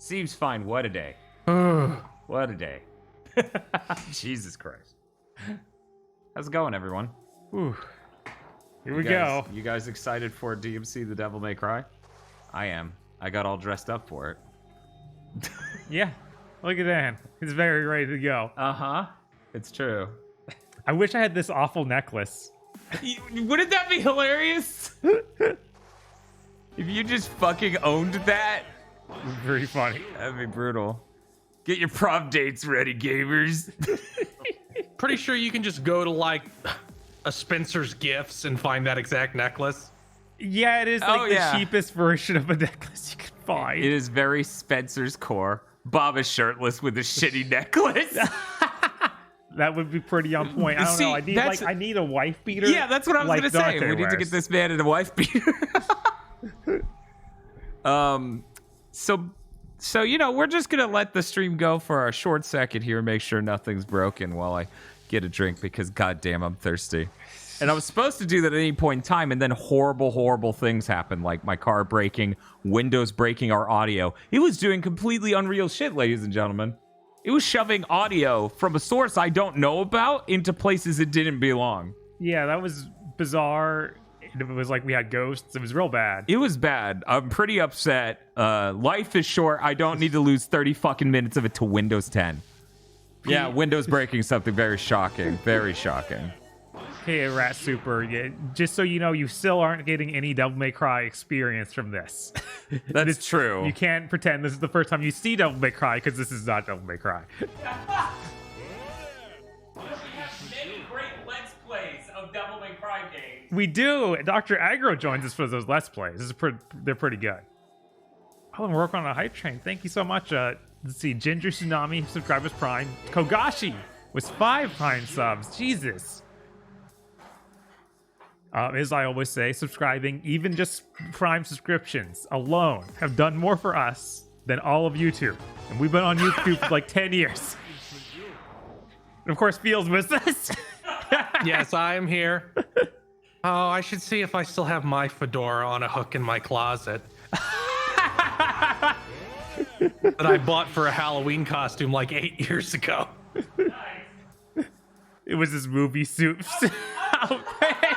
Seems fine. What a day. What a day. Jesus Christ. How's it going, everyone? Whew. Here we go. go. You guys excited for DmC The Devil May Cry? I am. I got all dressed up for it. Yeah. Look at that. He's very ready to go. Uh-huh. It's true. I wish I had this awful necklace. Wouldn't that be hilarious? If you just fucking owned that? Very funny. That'd be brutal. Get your prom dates ready, gamers. Pretty sure you can just go to like a Spencer's Gifts and find that exact necklace. Yeah, it is like the cheapest version of a necklace you can find. It is very Spencer's core. Bob is shirtless with a shitty necklace. That would be pretty on point. I don't know. I need a wife beater. Yeah, that's what I was gonna say. We need to get this man in a wife beater. So you know, we're just gonna let the stream go for a short second here, make sure nothing's broken while I get a drink because goddamn, I'm thirsty. And I was supposed to do that at any point in time, and then horrible things happened, like my car breaking, Windows breaking our audio. It was doing completely unreal shit, ladies and gentlemen. It was shoving audio from a source I don't know about into places it didn't belong. Yeah, that was bizarre. It was like we had ghosts. It was real bad. It was bad. I'm pretty upset. Life is short. I don't need to lose 30 fucking minutes of it to Windows 10. Yeah, Windows breaking something very shocking. Very shocking. Hey, Rat Super, yeah, just so you know, you still aren't getting any Devil May Cry experience from this. That's true. You can't pretend this is the first time you see Devil May Cry, because this is not Devil May Cry. We have many great Let's Plays of Devil May Cry games. We do. Dr. Aggro joins us for those Let's Plays. They're pretty good. Oh, and we're working on a hype train. Thank you so much. Let's see. Ginger Tsunami, subscribers Prime. Kogashi was 5 Prime subs. Jesus. As I always say, subscribing, even just Prime subscriptions alone, have done more for us than all of YouTube. And we've been on YouTube for like 10 years. And of course, Fields with us. Yes, I am here. Oh, I should see if I still have my fedora on a hook in my closet. That I bought for a Halloween costume like 8 years ago. It was this movie suit outfit.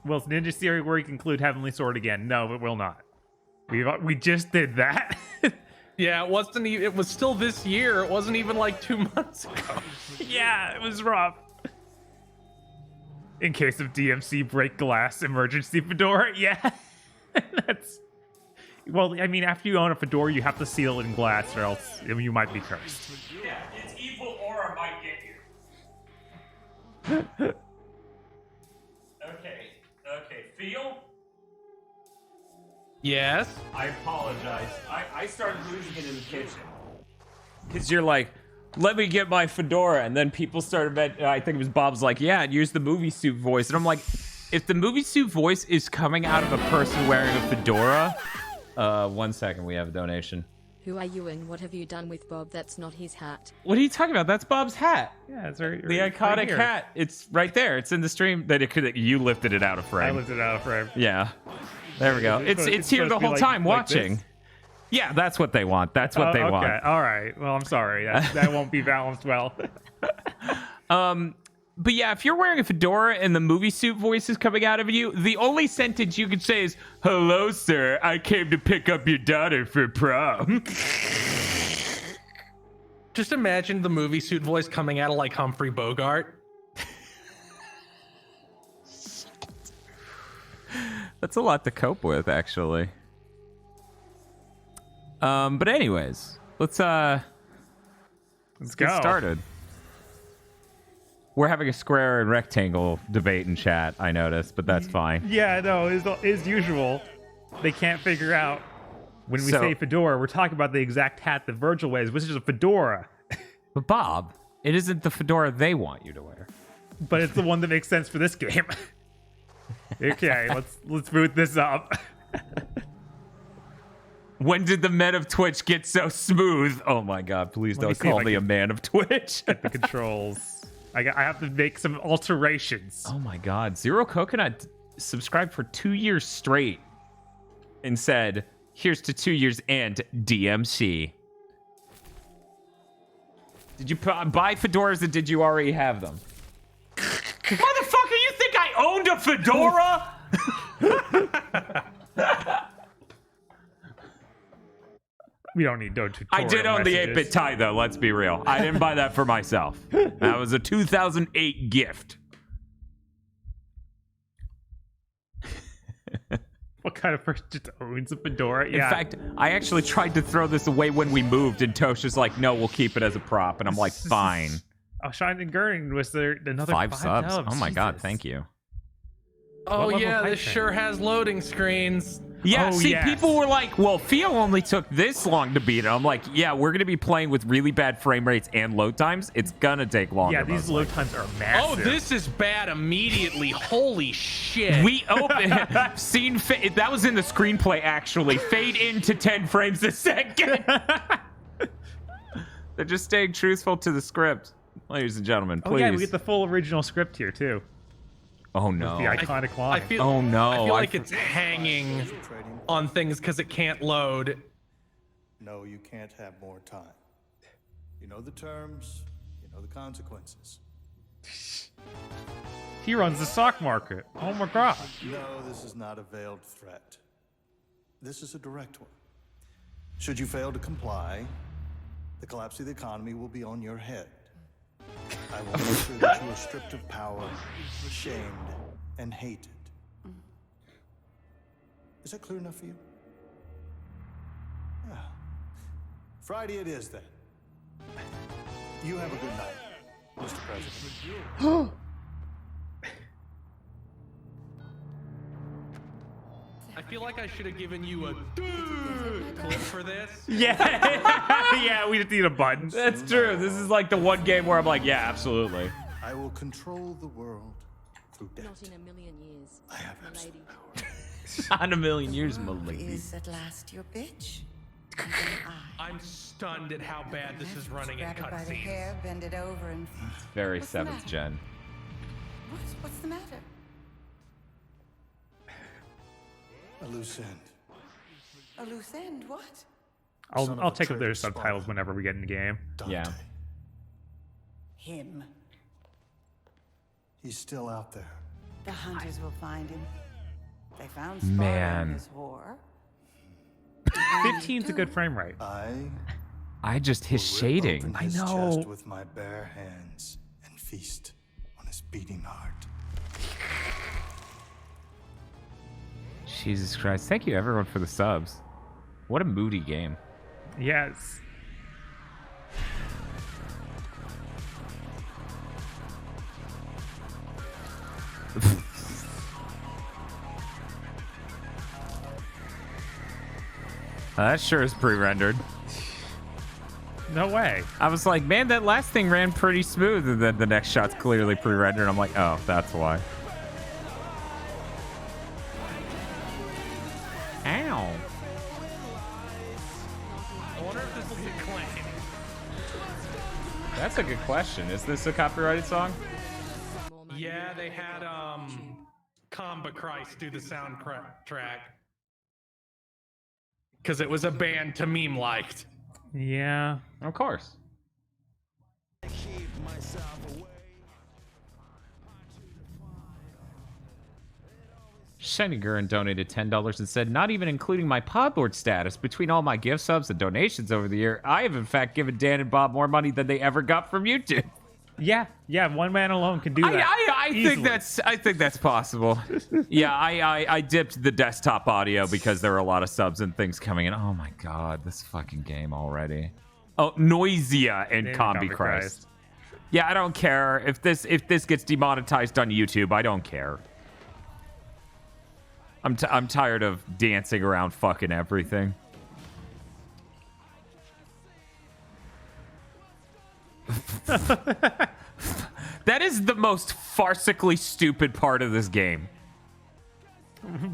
Will Ninja Theory work include Heavenly Sword again? No, it will not. We just did that. Yeah, it wasn't. It was still this year. It wasn't even like 2 months ago. Yeah, it was rough. In case of DmC break glass emergency fedora, yeah. That's well. I mean, after you own a fedora, you have to seal it in glass, or else you might be cursed. Yeah, its evil aura might get you. Okay, Feel? Yes? I apologize. I started losing it in the kitchen. Because you're like, let me get my fedora. And then people started, I think it was Bob's like, yeah, use the movie suit voice. And I'm like, if the movie suit voice is coming out of a person wearing a fedora. 1 second, we have a donation. Who are you and what have you done with Bob? That's not his hat. What are you talking about? That's Bob's hat. Yeah, it's right, The iconic hat. It's right there. It's in the stream. You lifted it out of frame. I lifted it out of frame. Yeah. There we go. It's here the whole time watching. Yeah, that's what they want. That's what they want. Okay, all right. Well, I'm sorry. That won't be balanced well. But yeah, if you're wearing a fedora and the movie suit voice is coming out of you, the only sentence you can say is, "Hello, sir. I came to pick up your daughter for prom." Just imagine the movie suit voice coming out of like Humphrey Bogart. That's a lot to cope with, actually. But anyways, let's get started. We're having a square and rectangle debate in chat, I noticed, but that's fine. Yeah, no, as usual, they can't figure out when we say fedora, we're talking about the exact hat that Virgil wears, which is a fedora. But Bob, it isn't the fedora they want you to wear. But it's the one that makes sense for this game. Okay, let's boot this up. When did the men of Twitch get so smooth? Oh my god, please don't call me a man of Twitch. Get the controls. I have to make some alterations. Oh my God. Zero Coconut subscribed for 2 years straight and said, here's to 2 years and DMC. Did you buy fedoras, or did you already have them? Motherfucker, you think I owned a fedora? We don't need no tutorial I did own the messages. 8-bit tie, though. Let's be real. I didn't buy that for myself. That was a 2008 gift. What kind of person just owns a fedora? In fact, I actually tried to throw this away when we moved, and Tosha's like, no, we'll keep it as a prop. And I'm like, fine. Oh, Shining Gurning, was there another 5 subs. dubs? Oh my God, Jesus. thank you. Oh level yeah, height this thing? sure has loading screens. Yeah, Oh, see, yes. people were like, well, Theo only took this long to beat it. I'm like, yeah, we're going to be playing with really bad frame rates and load times. It's going to take longer. Yeah, these most load times are massive. Oh, this is bad immediately. Holy shit. We open scene that was in the screenplay actually. Fade into 10 frames a second. They're just staying truthful to the script, ladies and gentlemen. Please. Oh yeah, we get the full original script here too. Oh no. The iconic I line. feel, Oh, no, I feel I like it's hanging on things because it can't load. No, you can't have more time. You know the terms, you know the consequences. He runs the stock market. Oh my God. No, this is not a veiled threat. This is a direct one. Should you fail to comply, the collapse of the economy will be on your head. I will make sure that you are stripped of power, shamed, and hated. Is that clear enough for you? Yeah. Friday it is then. You have a good night, Mr. President. I feel like I should have given you a clip for this. Yeah. Yeah, we just need a button. That's true. This is like the one game where I'm like, yeah, absolutely. I will control the world through debt. Not in a million years. I have my absolute lady. power. Not a million years, my lady. Is at last your bitch. And then I'm stunned at how bad this is running in grab it by the cutscenes. hair, bend it over, and Very What's the 7th matter? gen. what's the matter? A loose end. A loose end? What? Son of I'll a take up their traitor subtitles spawn. whenever we get in the game. Dante. Yeah. Him. He's still out there. The hunters will find him. They found Sparta Man. in his whore. 15's a good frame rate. I just his will rip shading. open I his know. chest with my bare hands and feast on his beating heart. Jesus Christ. Thank you everyone for the subs. What a moody game. Yes. That sure is pre-rendered. No way. I was like, man, that last thing ran pretty smooth, and then the next shot's clearly pre-rendered. I'm like, oh, that's why. Ow. I wonder if this will get claimed. That's a good question. Is this a copyrighted song? More money. Yeah, they had Comba Christ do the soundtrack because it was a band to meme liked. Yeah. Of course. Shiny Gurren donated $10 and said, not even including my Podlord status, between all my gift subs and donations over the year, I have in fact given Dan and Bob more money than they ever got from YouTube. Yeah. Yeah. One man alone can do that. I think that's possible. Yeah, I dipped the desktop audio because there were a lot of subs and things coming in. Oh my god, this fucking game already. Oh, Noisia and Combi Christ. Yeah, I don't care if this gets demonetized on YouTube. I don't care. I'm tired of dancing around fucking everything. That is the most farcically stupid part of this game.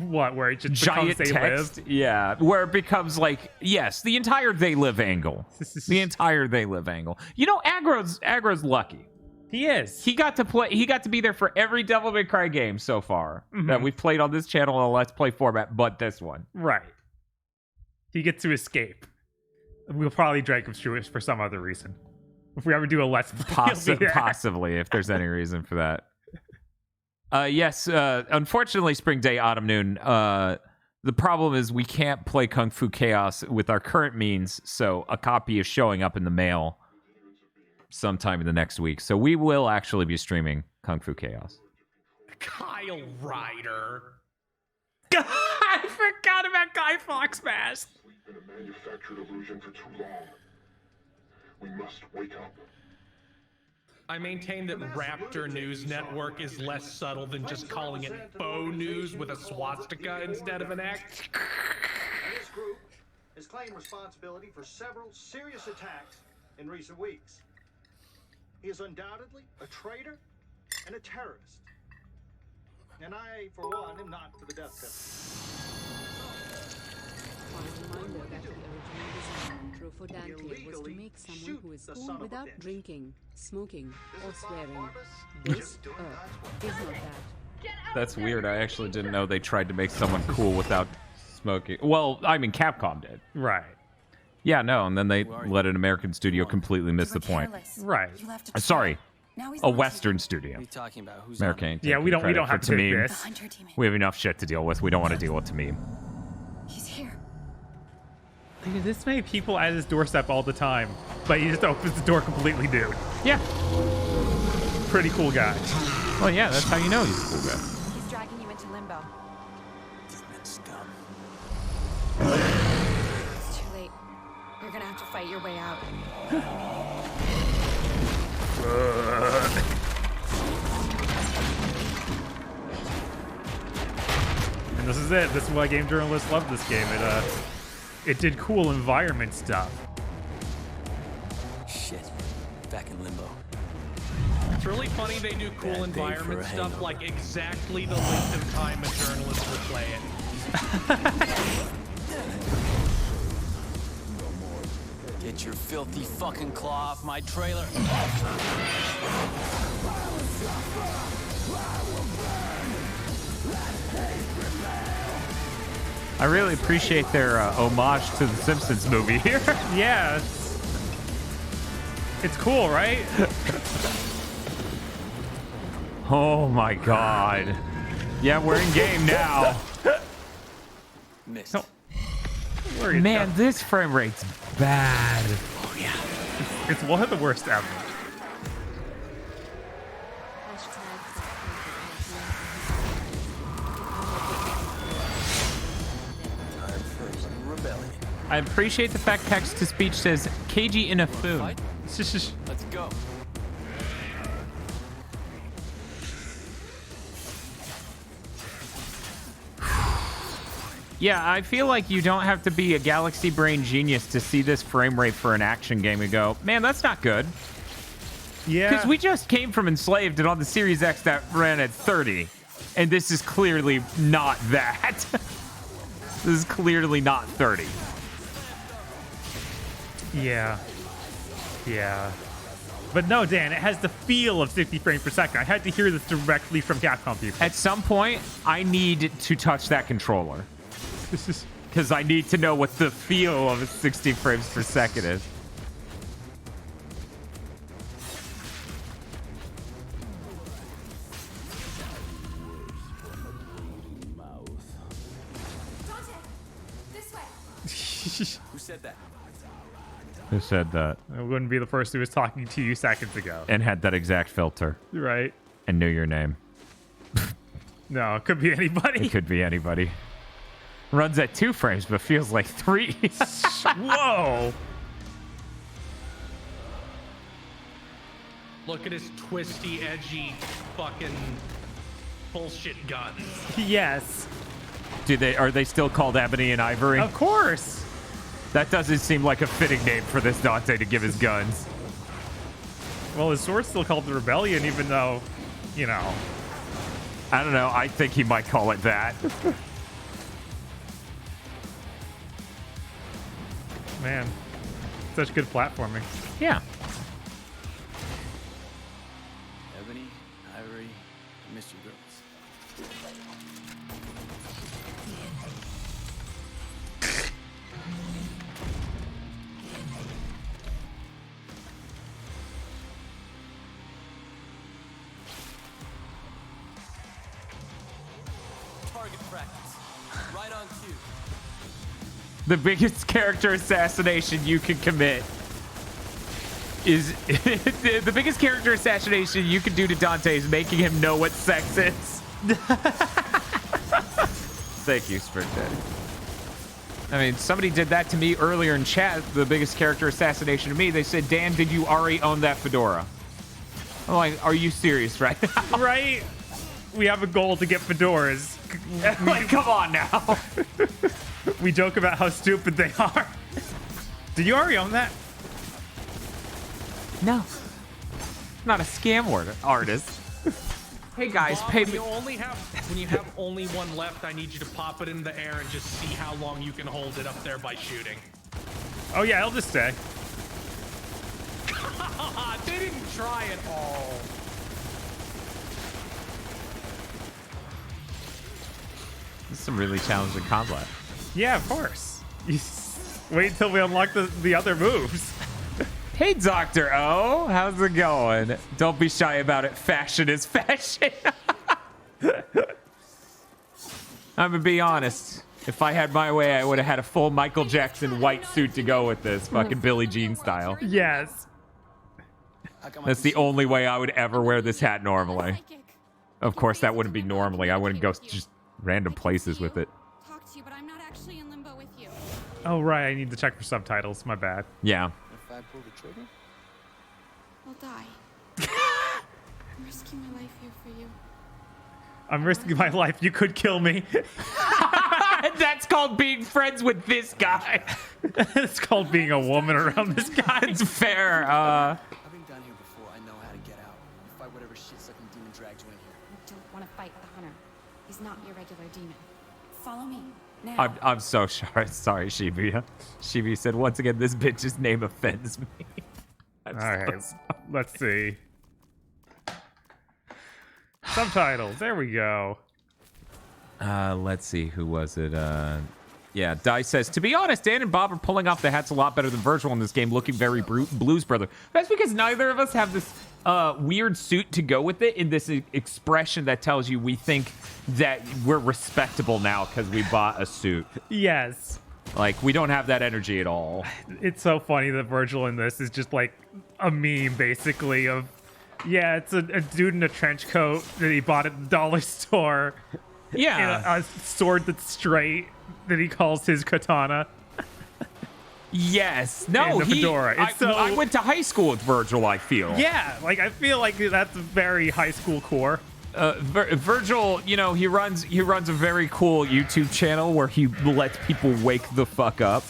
What? Where it just Giant becomes they text, live? yeah, where it becomes like, yes, the entire they live angle. The entire they live angle. You know, Aggro's lucky. He is. He got to play. He got to be there for every Devil May Cry game so far that we've played on this channel in a Let's Play format, but this one. Right. He gets to escape. We'll probably drag him through it for some other reason. If we ever do a Let's Play, he'll be there. Possibly, if there's any reason for that. Yes, unfortunately, Spring Day, Autumn Noon. The problem is we can't play Kung Fu Chaos with our current means, so a copy is showing up in the mail sometime in the next week. So we will actually be streaming Kung Fu Chaos. Kyle Ryder. I forgot about Guy Fawkes Mask. We've been a manufactured illusion for too long. We must wake up. I maintain that Raptor News Network is less subtle than just calling it faux news with a swastika instead of an X. This group has claimed responsibility for several serious attacks in recent weeks. He is undoubtedly a traitor and a terrorist. And I, for one, am not for the death penalty. One reminder that the original design, true for Dante, was to make someone who is cool without drinking, smoking, or swearing. This is not that. That's weird. I actually didn't know they tried to make someone cool without smoking. Well, I mean, Capcom did. Right. Yeah, no, and then they let an American studio completely miss the point. Right. Sorry, a Western studio. What are you talking about? Who's American. ain't Yeah, we taking don't credit have for to pick Tamim. this. Behind your teammate. We have enough shit to deal with. We don't want to deal with Tamim. He's here. Look at this many people at his doorstep all the time, but he just opens the door completely nude. Yeah. Pretty cool guy. Well, yeah, that's how you know he's a cool guy. He's dragging you into limbo. Demon scum. It's too late. You're gonna have to fight your way out. And this is it. This is why game journalists love this game. It did cool environment stuff. Shit. Back in limbo. It's really funny they do cool Bad day environment for a stuff hangover. like exactly the length of time a journalist would play it. Get your filthy fucking claw off my trailer. I really appreciate their homage to the Simpsons movie here. Yeah. It's cool, right? Oh my god. Yeah, we're in game now. Missed. No. Worried Man, stuff. this frame rate's bad. Oh yeah. It's one of the worst ever. Time for some rebellion. I appreciate the fact text to speech says KG in a foon. Fight? Let's go. Yeah, I feel like you don't have to be a galaxy brain genius to see this frame rate for an action game and go, man, that's not good. Yeah. Because we just came from Enslaved and on the Series X that ran at 30. And this is clearly not that. This is clearly not 30. Yeah. Yeah. But no, Dan, it has the feel of 60 frames per second. I had to hear this directly from Capcom people. At some point, I need to touch that controller. Because I need to know what the feel of 60 frames per second is. Who said that? Who said that? It wouldn't be the person who was talking to you seconds ago. And had that exact filter. Right? And knew your name. No, it could be anybody. It could be anybody. Runs at 2 frames, but feels like 3. Whoa. Look at his twisty, edgy, fucking bullshit guns. Yes. Are they still called Ebony and Ivory? Of course. That doesn't seem like a fitting name for this Dante to give his guns. Well, his sword's still called the Rebellion, even though, you know. I don't know. I think he might call it that. Man, such good platforming. Yeah. missed you girls. Target practice. Right on cue. The biggest character assassination you can commit is the biggest character assassination you can do to Dante is making him know what sex is. Thank you, Spirit Daddy. I mean, somebody did that to me earlier in chat. The biggest character assassination to me. They said, "Dan, did you already own that fedora?" I'm like, "Are you serious, right?" Right? We have a goal to get fedoras. Like, come on now. We joke about how stupid they are. Did you already own that? No. Not a scam artist. Hey guys, Bob, pay when me. when you have only one left, I need you to pop it in the air and just see how long you can hold it up there by shooting. Oh yeah, I'll just stay. They didn't try at all. This is some really challenging combat. Yeah, of course. Wait until we unlock the other moves. Hey, Dr. O, how's it going? Don't be shy about it. Fashion is fashion. I'm gonna be honest. If I had my way, I would have had a full Michael Jackson white suit to go with this, fucking Billie Jean style. Yes. That's the only way I would ever wear this hat normally. Of course, that wouldn't be normally. I wouldn't go just random places with it. Talk to you, but I'm not actually in limbo with you. Oh right, I need to check for subtitles. My bad. Yeah. If I pull the trigger? I'll die. I'm risking my life here for you. I'm risking my life. You could kill me. That's called being friends with this guy. It's called being a woman around this guy. It's fair. I've been down here before. I know how to get out. You fight whatever shit-sucking demon dragged you in here. I don't want to fight the hunter. He's not your regular demon. Follow me. Now. I'm so sorry, Shibuya. Shibuya said, once again, this bitch's name offends me. I'm All so right, sorry. let's see. Subtitles. There we go. Let's see. Who was it? Yeah, Dice says, to be honest, Dan and Bob are pulling off the hats a lot better than Virgil in this game, looking very Blues Brother. That's because neither of us have this weird suit to go with it in this expression that tells you we think that we're respectable now because we bought a suit. Yes. Like, we don't have that energy at all. It's so funny that Virgil in this is just like a meme, basically, of, yeah, it's a dude in a trench coat that he bought at the dollar store. Yeah. And a sword that's straight that he calls his katana. Yes. No, And the fedora. It's I went to high school with Virgil, I feel. Yeah, like I feel like that's very high school core. Virgil, you know, he runs a very cool YouTube channel where he lets people wake the fuck up.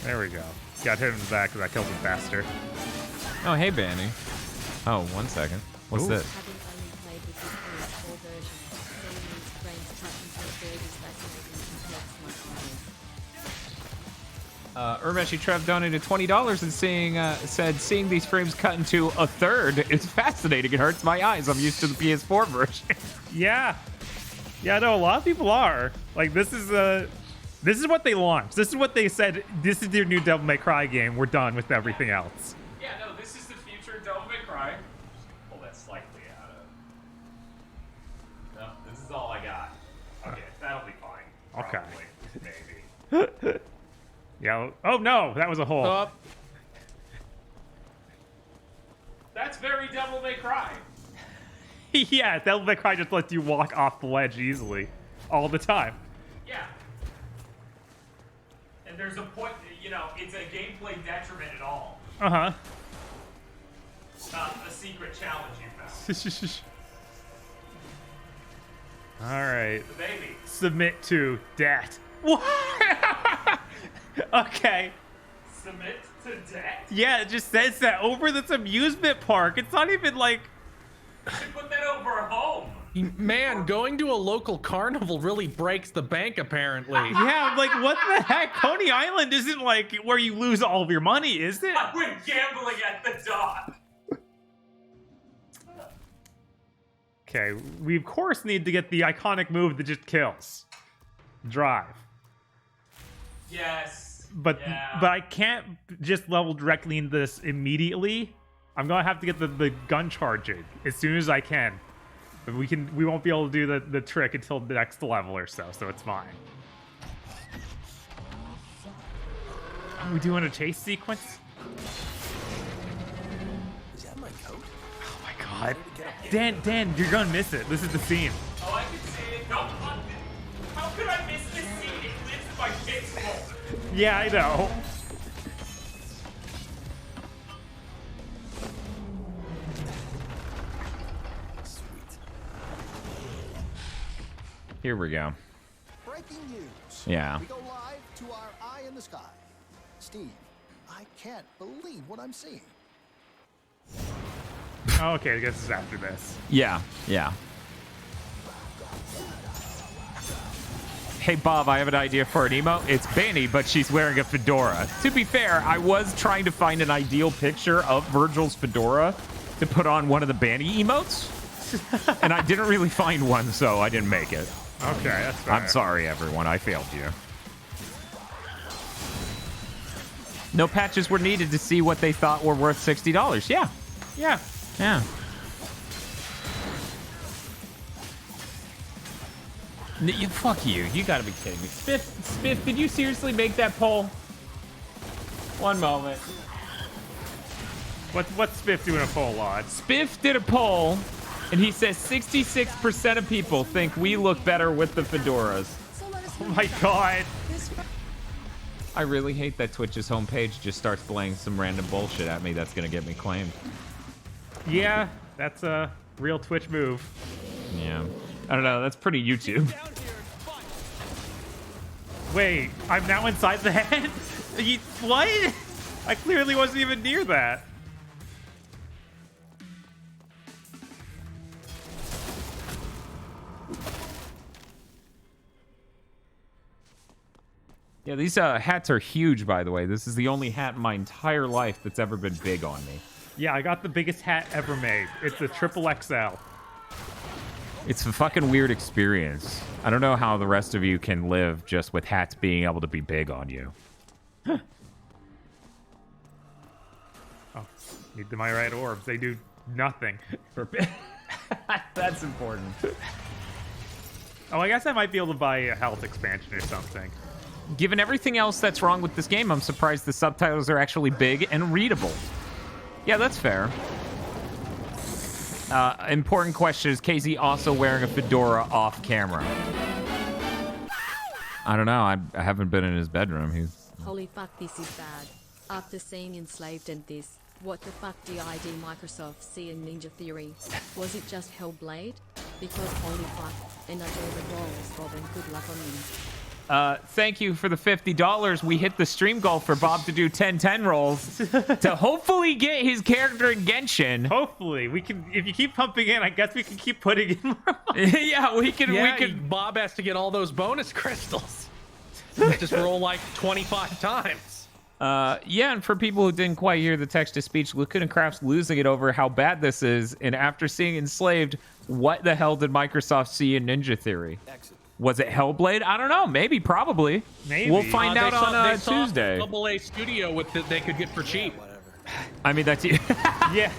There we go. Got hit in the back because I killed him faster. Oh, hey, Banny. Oh, 1 second. What's Ooh. this? Having only played with the PS4 version, Damien's brains trapped into a bird is fascinating compared to my eyes. Urmeshi Trev donated $20 and said, seeing these frames cut into a third is fascinating. It hurts my eyes. I'm used to the PS4 version. Yeah. Yeah, no, a lot of people are. Like, this is what they launched. This is what they said. This is their new Devil May Cry game. We're done with everything else. Yeah, no, this is the future Devil May Cry. Pull that slightly out of... No, this is all I got. Okay, that'll be fine. Okay. Probably, maybe. Yeah. Oh, no, that was a hole. That's very Devil May Cry. Yeah, Devil May Cry just lets you walk off the ledge easily. All the time. Yeah. And there's a point, you know, it's a gameplay detriment at all. Uh-huh. It's not a secret challenge you found. All right. The baby. Submit to debt. What? Okay. Submit to debt? Yeah, it just says that over this amusement park. It's not even like... You should put that over home. Man, going to a local carnival really breaks the bank, apparently. Yeah, I'm like, what the heck? Coney Island isn't like where you lose all of your money, is it? I went gambling at the dock. Okay, we of course need to get the iconic move that just kills. Drive. Yes. But I can't just level directly into this immediately. I'm gonna have to get the gun charging as soon as I can. But we won't be able to do the trick until the next level or so it's fine. Are we doing a chase sequence? Is that my coat? Oh my god. Dan, you're gonna miss it. This is the scene. Oh, I can see it. Don't fuck it. How could I miss this scene? It lives in my pixel. Yeah, I know. Sweet. Here we go. Breaking news. Yeah. We go live to our eye in the sky. Steve, I can't believe what I'm seeing. Okay, I guess it's after this. Yeah. Hey, Bob, I have an idea for an emote. It's Banny, but she's wearing a fedora. To be fair, I was trying to find an ideal picture of Virgil's fedora to put on one of the Banny emotes, and I didn't really find one, so I didn't make it. Okay, that's fair. I'm sorry, everyone. I failed you. No patches were needed to see what they thought were worth $60. Yeah. Fuck you. You gotta be kidding me. Spiff, did you seriously make that poll? One moment. What's Spiff doing a poll on? Spiff did a poll, and he says 66% of people think we look better with the fedoras. Oh my god. I really hate that Twitch's homepage just starts playing some random bullshit at me that's gonna get me claimed. Yeah, that's a real Twitch move. Yeah. I don't know, that's pretty YouTube. Wait, I'm now inside the head? What? I clearly wasn't even near that. Yeah, these hats are huge, by the way. This is the only hat in my entire life that's ever been big on me. Yeah, I got the biggest hat ever made. It's a triple XL. It's a fucking weird experience. I don't know how the rest of you can live just with hats being able to be big on you. Oh, need the my right orbs. They do nothing. That's important. Oh, I guess I might be able to buy a health expansion or something. Given everything else that's wrong with this game, I'm surprised the subtitles are actually big and readable. Yeah, that's fair. Important question, is Casey also wearing a fedora off camera? I don't know. I haven't been in his bedroom. Holy fuck, this is bad. After seeing Enslaved and this, what the fuck did Microsoft see in Ninja Theory? Was it just Hellblade? Because holy fuck, and I gave it rolls, Robin, good luck on you. Thank you for the $50. We hit the stream goal for Bob to do 10-10 rolls to hopefully get his character in Genshin. Hopefully, we can. If you keep pumping in, I guess we can keep putting in more. Yeah, we can. Bob has to get all those bonus crystals. Just roll like 25 times. Yeah, and for people who didn't quite hear the text-to-speech, Lieutenant Craft's losing it over how bad this is, and after seeing Enslaved, what the hell did Microsoft see in Ninja Theory? Exit. Was it Hellblade? I don't know. Maybe, probably. Maybe. We'll find out on saw Tuesday. AA Studio with that they could get for cheap. Whatever. I mean, that's Yeah.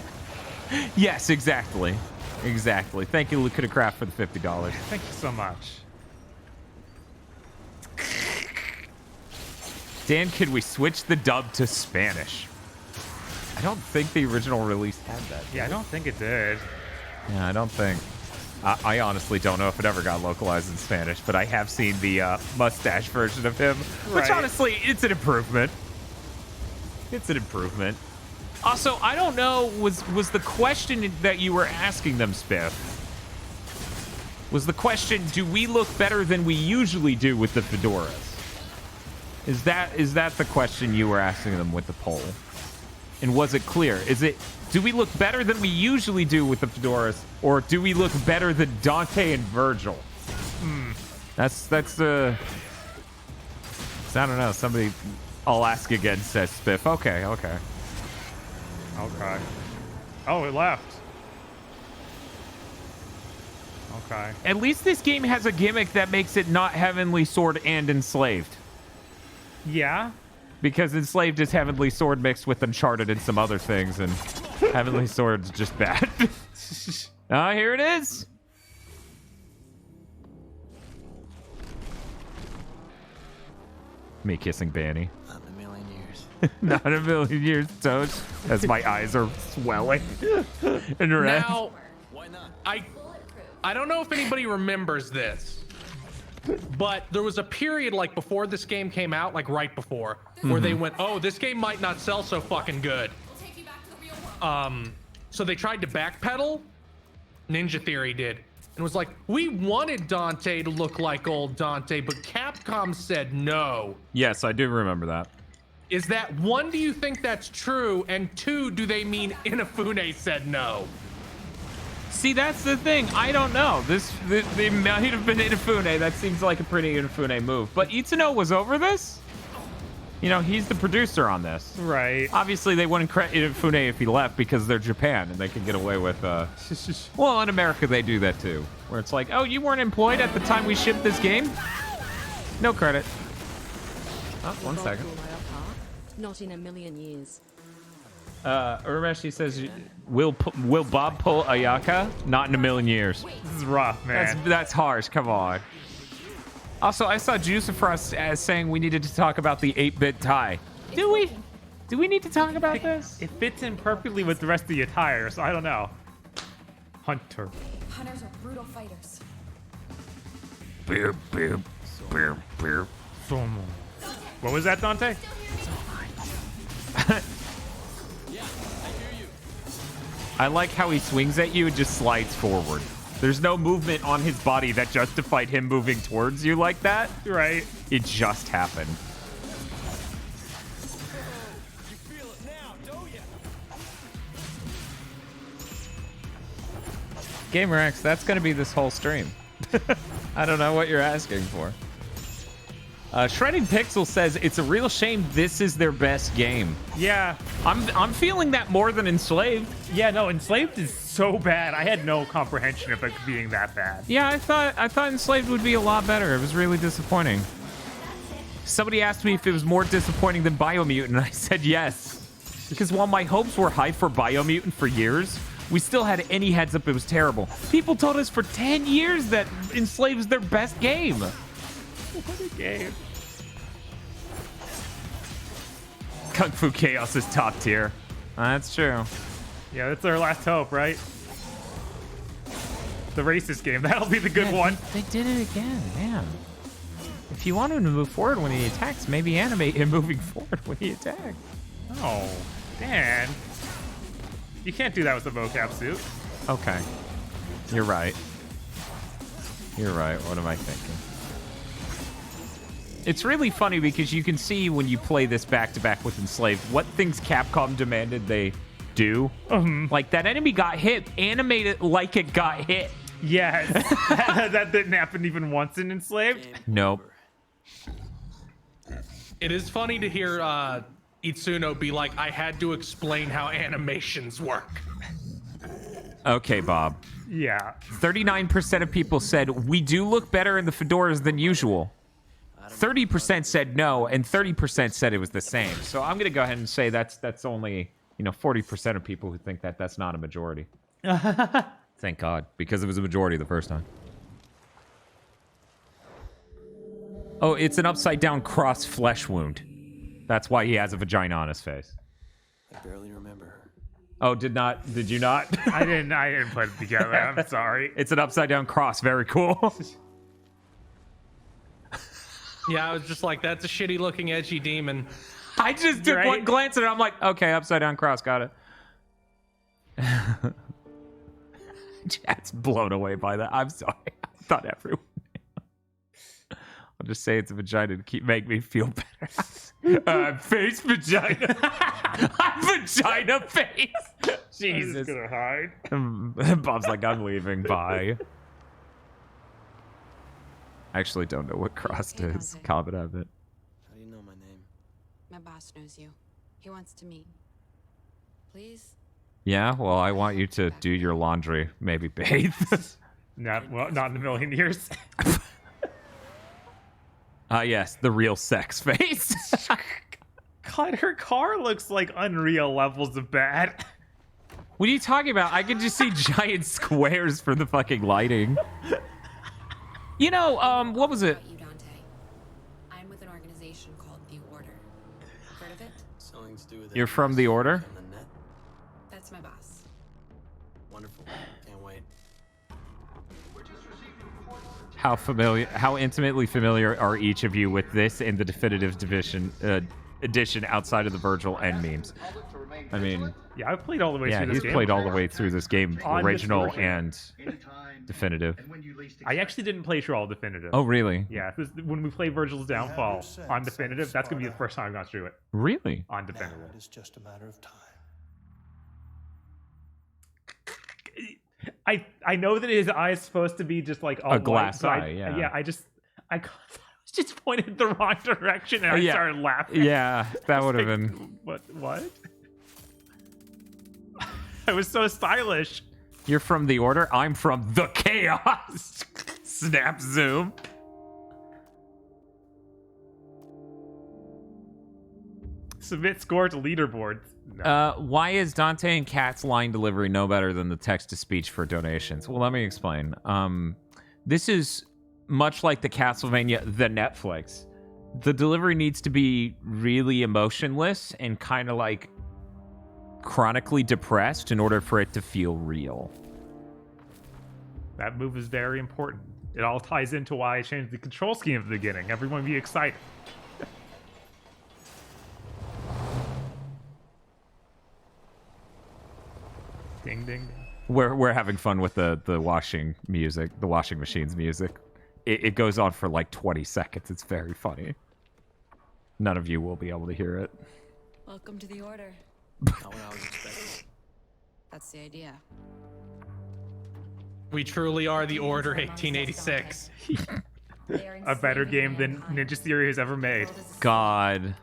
Yes, exactly. Exactly. Thank you, Lieutenant Craft, for the $50. Thank you so much. Dan, could we switch the dub to Spanish? I don't think the original release had that. Yeah, I don't think it did. Yeah, I don't think. I honestly don't know if it ever got localized in Spanish, but I have seen the mustache version of him, which Right. honestly, it's an improvement. It's an improvement. Also, I don't know, was the question that you were asking them, Spiff, was the question, do we look better than we usually do with the fedoras? Is that the question you were asking them with the poll? And was it clear? Do we look better than we usually do with the fedoras, or do we look better than Dante and Virgil? That's the. I don't know. Somebody, I'll ask again, says Spiff. Okay. Okay. Oh, it left. okay. At least this game has a gimmick that makes it not Heavenly Sword and Enslaved. Yeah. Because Enslaved is Heavenly Sword mixed with Uncharted and some other things, and Heavenly Sword's just bad. Ah, here it is. Me kissing Banny. Not in a million years. Not in a million years, Toad. As my eyes are swelling and red. Now, Why not? I don't know if anybody remembers this, but there was a period like before this game came out, like right before, where they went, "Oh, this game might not sell so fucking good." So they tried to backpedal. Ninja Theory did, and was like, "We wanted Dante to look like old Dante, but Capcom said no." Yes, I do remember that. Is that one? Do you think that's true? And two, do they mean Inafune said no? See, that's the thing. I don't know. They might have been Inafune. That seems like a pretty Inafune move. But Itsuno was over this? You know, he's the producer on this. Right. Obviously, they wouldn't credit Inafune if he left because they're Japan and they can get away with... Well, in America, they do that too. Where it's like, oh, you weren't employed at the time we shipped this game? No credit. Oh, one second. Not in a million years. Urmeshi says, will Bob pull Ayaka? Not in a million years. This is rough, man. That's harsh. Come on. Also, I saw Juicifrost as saying we needed to talk about the 8-bit tie. Do we? Do we need to talk about this? It fits in perfectly with the rest of the attire, so I don't know. Hunter. Hunters are brutal fighters. Beer, beer, beer, beer. What was that, Dante? I like how he swings at you and just slides forward. There's no movement on his body that justified him moving towards you like that. Right. It just happened. GamerX, that's going to be this whole stream. I don't know what you're asking for. Shredding Pixel says it's a real shame this is their best game. Yeah. I'm feeling that more than Enslaved. Yeah, no, Enslaved is so bad. I had no comprehension of it being that bad. Yeah, I thought Enslaved would be a lot better. It was really disappointing. Somebody asked me if it was more disappointing than Biomutant, and I said yes. Because while my hopes were high for Biomutant for years, we still had any heads up it was terrible. People told us for 10 years that Enslaved is their best game. What a game. Kung Fu Chaos is top tier. That's true. Yeah, that's our last hope, right? The racist game. That'll be the good one. They did it again, man. If you want him to move forward when he attacks, maybe animate him moving forward when he attacks. Oh, Dan. You can't do that with the vocab suit. Okay. You're right. You're right. What am I thinking? It's really funny because you can see when you play this back-to-back with Enslaved what things Capcom demanded they do. Like, that enemy got hit, animate it like it got hit. Yes. that didn't happen even once in Enslaved. Nope. It is funny to hear Itsuno be like, I had to explain how animations work. Okay, Bob. Yeah. 39% of people said, we do look better in the fedoras than usual. 30% said no, and 30% said it was the same. So I'm going to go ahead and say that's only, 40% of people who think that that's not a majority. Thank God, because it was a majority the first time. Oh, it's an upside-down cross flesh wound. That's why he has a vagina on his face. I barely remember her. Oh, did you not? I didn't put it together. I'm sorry. It's an upside-down cross. Very cool. Yeah, I was just like, that's a shitty looking edgy demon. I just took one glance at it. I'm like, okay, upside down cross, got it. Chat's blown away by that. I'm sorry. I thought everyone. I'll just say it's a vagina to make me feel better. Face vagina. Vagina face. Jesus. I'm just gonna hide. Bob's like, I'm leaving. Bye. I actually don't know what crossed is. Comment on it. How do you know my name? My boss knows you. He wants to meet. Please? Yeah, well, I want you to do your laundry, maybe bathe. Not in a million years. Yes, the real sex face. God, her car looks like unreal levels of bad. What are you talking about? I can just see giant squares for the fucking lighting. You know, what was it? About you, Dante. I'm with an organization called The Order. Heard of it? Something to do with You're from the Order? on the net. That's my boss. Wonderful. Can't wait. How intimately familiar are each of you with this and the definitive edition outside of the Virgil end memes? I mean, Yeah, I've played all the way yeah, through this he's game. played all the way through this game, On this original version. and definitive. I actually didn't play through all definitive. Oh, really? Yeah, when we play Virgil's Downfall on definitive, that's gonna be the first time I've gone through it Really? on Now definitive. it is just a matter of time. I know that his eye is supposed to be just like all A glass white, but eye, yeah. Yeah, I was just pointed the wrong direction and I Yeah. started laughing. Yeah, that would have Like, been. What? I was so stylish. You're from the Order? I'm from the Chaos! Snap zoom. Submit score to leaderboards. No. Why is Dante and Kat's line delivery no better than the text-to-speech for donations? Well, let me explain. This is much like the Castlevania, the Netflix. The delivery needs to be really emotionless and kind of like chronically depressed in order for it to feel real. That move is very important. It all ties into why I changed the control scheme at the beginning. Everyone be excited. Ding, ding, ding. We're having fun with the washing music, the washing machine's music. It goes on for like 20 seconds. It's very funny. None of you will be able to hear it. Welcome to the Order. Not what I was expecting. That's the idea. We truly are the Order 1886. A better game than Ninja Theory has ever made. God.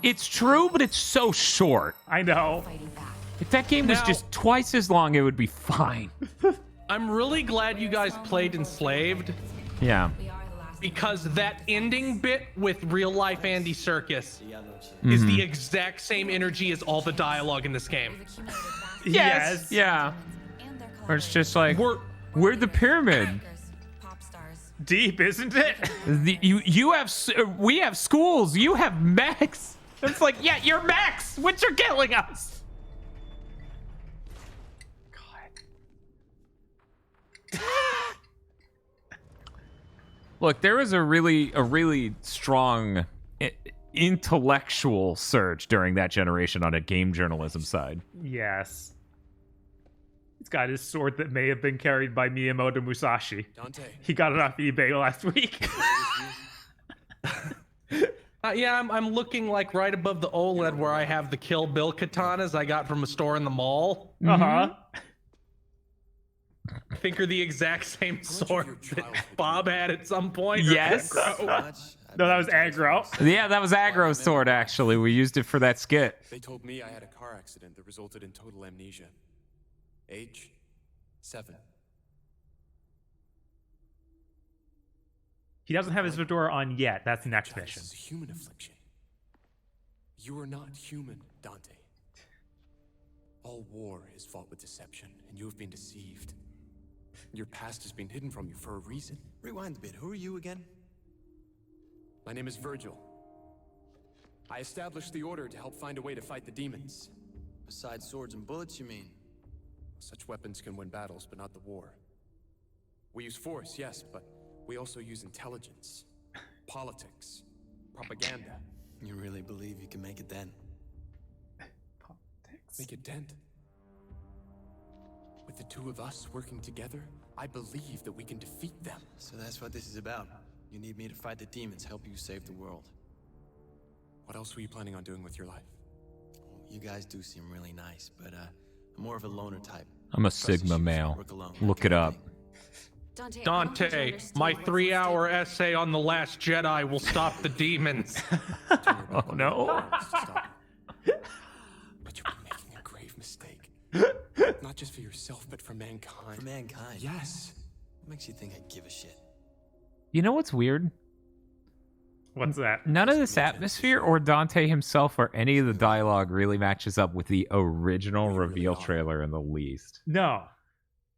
It's true, but it's so short. I know. Fighting back. If that game was Now- just twice as long, it would be fine. I'm really glad you guys played Enslaved, Yeah. We are the last. because that ending bit with real life Andy Serkis Yeah, no shit. is the exact same energy as all the dialogue in this game. We've accumulated vast Yes. Yeah. and their Or it's just like, We're we're the pyramid. collaborators, pop stars. Deep, isn't it? We have schools. You have mechs. It's like, yeah, you're mechs. What you're killing us. Look, there was a really strong intellectual surge during that generation on a game journalism side. Yes. He's got his sword that may have been carried by Miyamoto Musashi. Dante. He got it off eBay last week. yeah, I'm looking like right above the OLED where I have the Kill Bill katanas I got from a store in the mall. Uh-huh. I think are the exact same your sword that childhood? Bob had at some point. or Yes. Aggro. So much. No, that was aggro. Yeah, that was Aggro's sword, actually. We used it for that skit. They told me I had a car accident that resulted in total amnesia. Age 7. He doesn't have his fedora on yet. That's the next Child, mission. This is a human affliction. You are not human, Dante. All war is fought with deception, and you have been deceived. Your past has been hidden from you for a reason. Rewind a bit. Who are you again? My name is Virgil. I established the Order to help find a way to fight the demons. Besides swords and bullets, you mean? Such weapons can win battles, but not the war. We use force, yes, but we also use intelligence, politics, propaganda. You really believe you can make a dent? Make a dent. With the two of us working together, I believe that we can defeat them. So that's what this is about. You need me to fight the demons, help you save the world. What else were you planning on doing with your life? You guys do seem really nice, but I'm more of a loner type. I'm a Trust Sigma issues, male. work alone, Look that it kind of up. thing. Dante, I don't think you Dante, understand my what's 3-hour at essay on The Last Jedi will stop the demons. Oh, no. But you'll be making a grave mistake. Not just for yourself, but for mankind. For mankind. Yes. What makes you think I give a shit? You know what's weird? What's that? None of this atmosphere or Dante himself or any of the dialogue really matches up with the original reveal trailer in the least. No.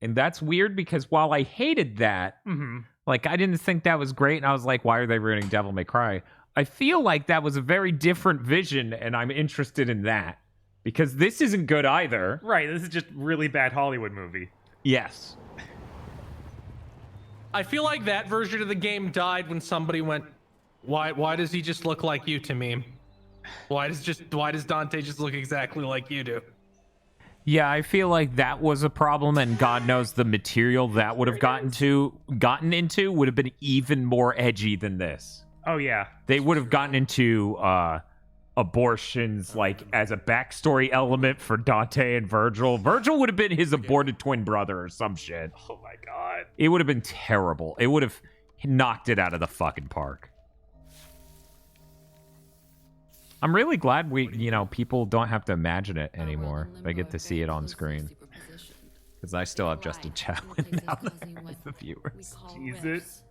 And that's weird because while I hated that, like I didn't think that was great, and I was like, why are they ruining Devil May Cry? I feel like that was a very different vision, and I'm interested in that. Because this isn't good either. Right, this is just really bad Hollywood movie. Yes. I feel like that version of the game died when somebody went, why does he just look like you to me? Why does Dante just look exactly like you do? Yeah, I feel like that was a problem, and God knows the material that would have gotten into would have been even more edgy than this. Oh yeah. They would have gotten into abortions like as a backstory element for Dante and Virgil. Virgil would have been his aborted twin brother or some shit. Oh my god. It would have been terrible. It would have knocked it out of the fucking park. I'm really glad people don't have to imagine it anymore. They get to see it on screen. Because I still have Justin Chatwin now as the viewers. Jesus.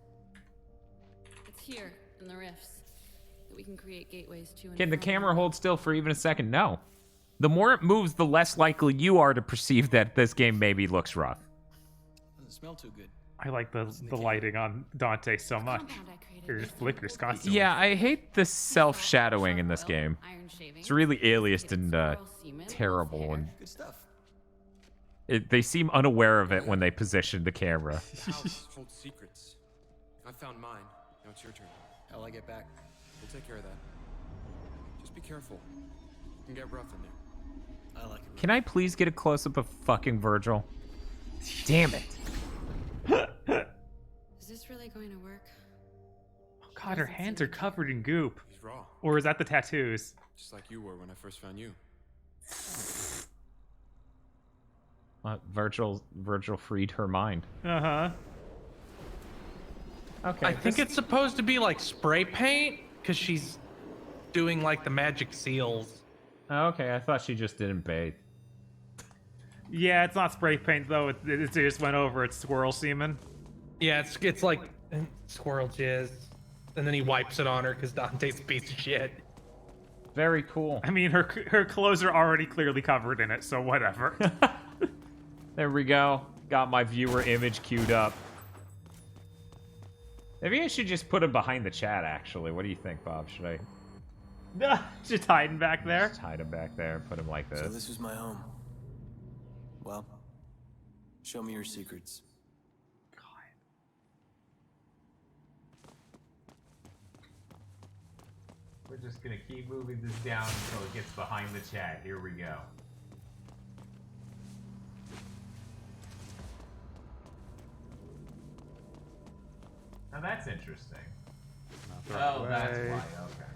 It's here in the rifts that we can create gateways to. Can the camera hold still for even a second? No. The more it moves, the less likely you are to perceive that this game maybe looks rough. Doesn't smell too good. I like the lighting on Dante so much. It just flickers constantly. Yeah, I hate the self-shadowing in this game. It's really aliased and terrible. And Good stuff. they seem unaware of it when they position the camera. The house holds secrets. I found mine. Now it's your turn. How'll I get back? We'll take care of that. Just be careful. It can get rough in there. I like it. Can I please get a close-up of fucking Virgil? Damn it. Is this really going to work? Oh god, her hands are covered in goop. He's raw. Or is that the tattoos? Just like you were when I first found you. Virgil freed her mind. Uh-huh. Okay. I think it's supposed to be like spray paint because she's doing like the magic seals. Okay, I thought she just didn't bathe. Yeah, it's not spray paint though. It just went over. It's squirrel semen. Yeah, it's like squirrel jizz, and then he wipes it on her because Dante's a piece of shit. Very cool. I mean, her clothes are already clearly covered in it, so whatever. There we go. Got my viewer image queued up. Maybe I should just put him behind the chat, actually. What do you think, Bob? Should I Just hiding back there. just hide him back there and put him like this? So this was my home. Well, show me your secrets. We're just gonna keep moving this down until it gets behind the chat. Here we go. Now that's interesting. Oh, that's why. Okay.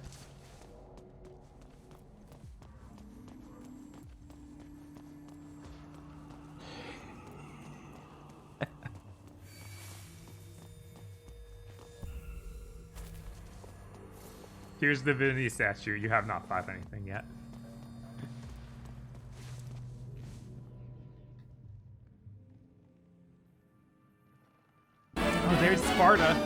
Here's the divinity statue. You have not thought anything yet. Oh, there's Sparta.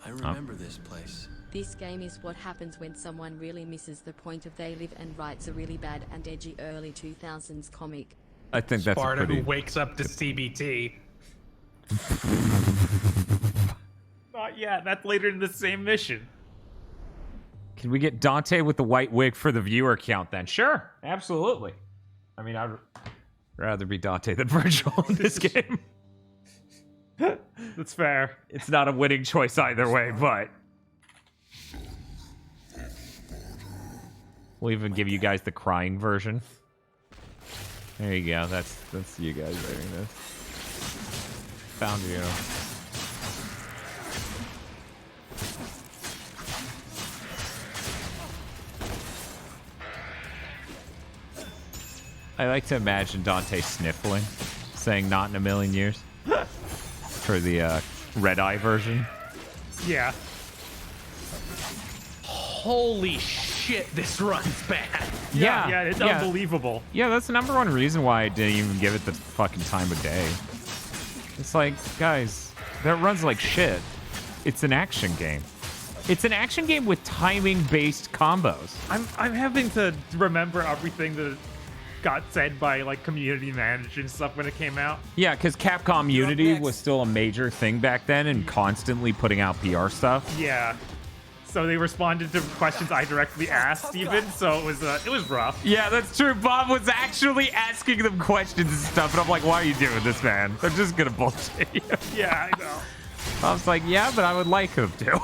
I remember this place. This game is what happens when someone really misses the point of they live and writes a really bad and edgy early 2000s comic. I think that's Sparta a pretty... who wakes up to CBT. Not yet. That's later in the same mission. Can we get Dante with the white wig for the viewer count then? Sure, absolutely. I mean, I'd rather be Dante than Virgil in this game. That's fair. It's not a winning choice either way, but we'll even give you guys the crying version. There you go. That's you guys doing this. Found you. I like to imagine Dante sniffling, saying "not in a million years" for the red eye version. Yeah. Holy shit, this runs bad. Yeah, it's unbelievable. Yeah, that's the #1 reason why I didn't even give it the fucking time of day. It's like, guys, that runs like shit. It's an action game. It's an action game with timing-based combos. I'm having to remember everything that got said by like community managers and stuff when it came out. Yeah, because Capcom Unity was still a major thing back then and constantly putting out PR stuff. Yeah. So they responded to questions I directly asked, even. So it was rough. Yeah, that's true. Bob was actually asking them questions and stuff, and I'm like, "Why are you doing this, man? They're just gonna bullshit you." Yeah, I know. I was like, "Yeah, but I would like them to."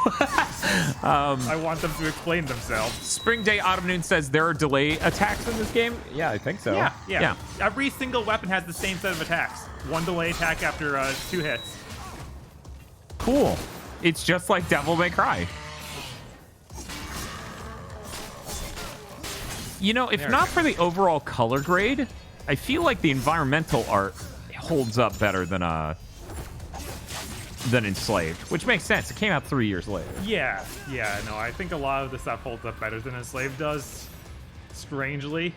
I want them to explain themselves. Spring Day Autumn Noon says there are delay attacks in this game. Yeah, I think so. Yeah. Every single weapon has the same set of attacks. One delay attack after 2 hits. Cool. It's just like Devil May Cry. You know, if not for the overall color grade, I feel like the environmental art holds up better than Enslaved, which makes sense. It came out 3 years later. Yeah, no, I think a lot of the stuff holds up better than Enslaved does, strangely.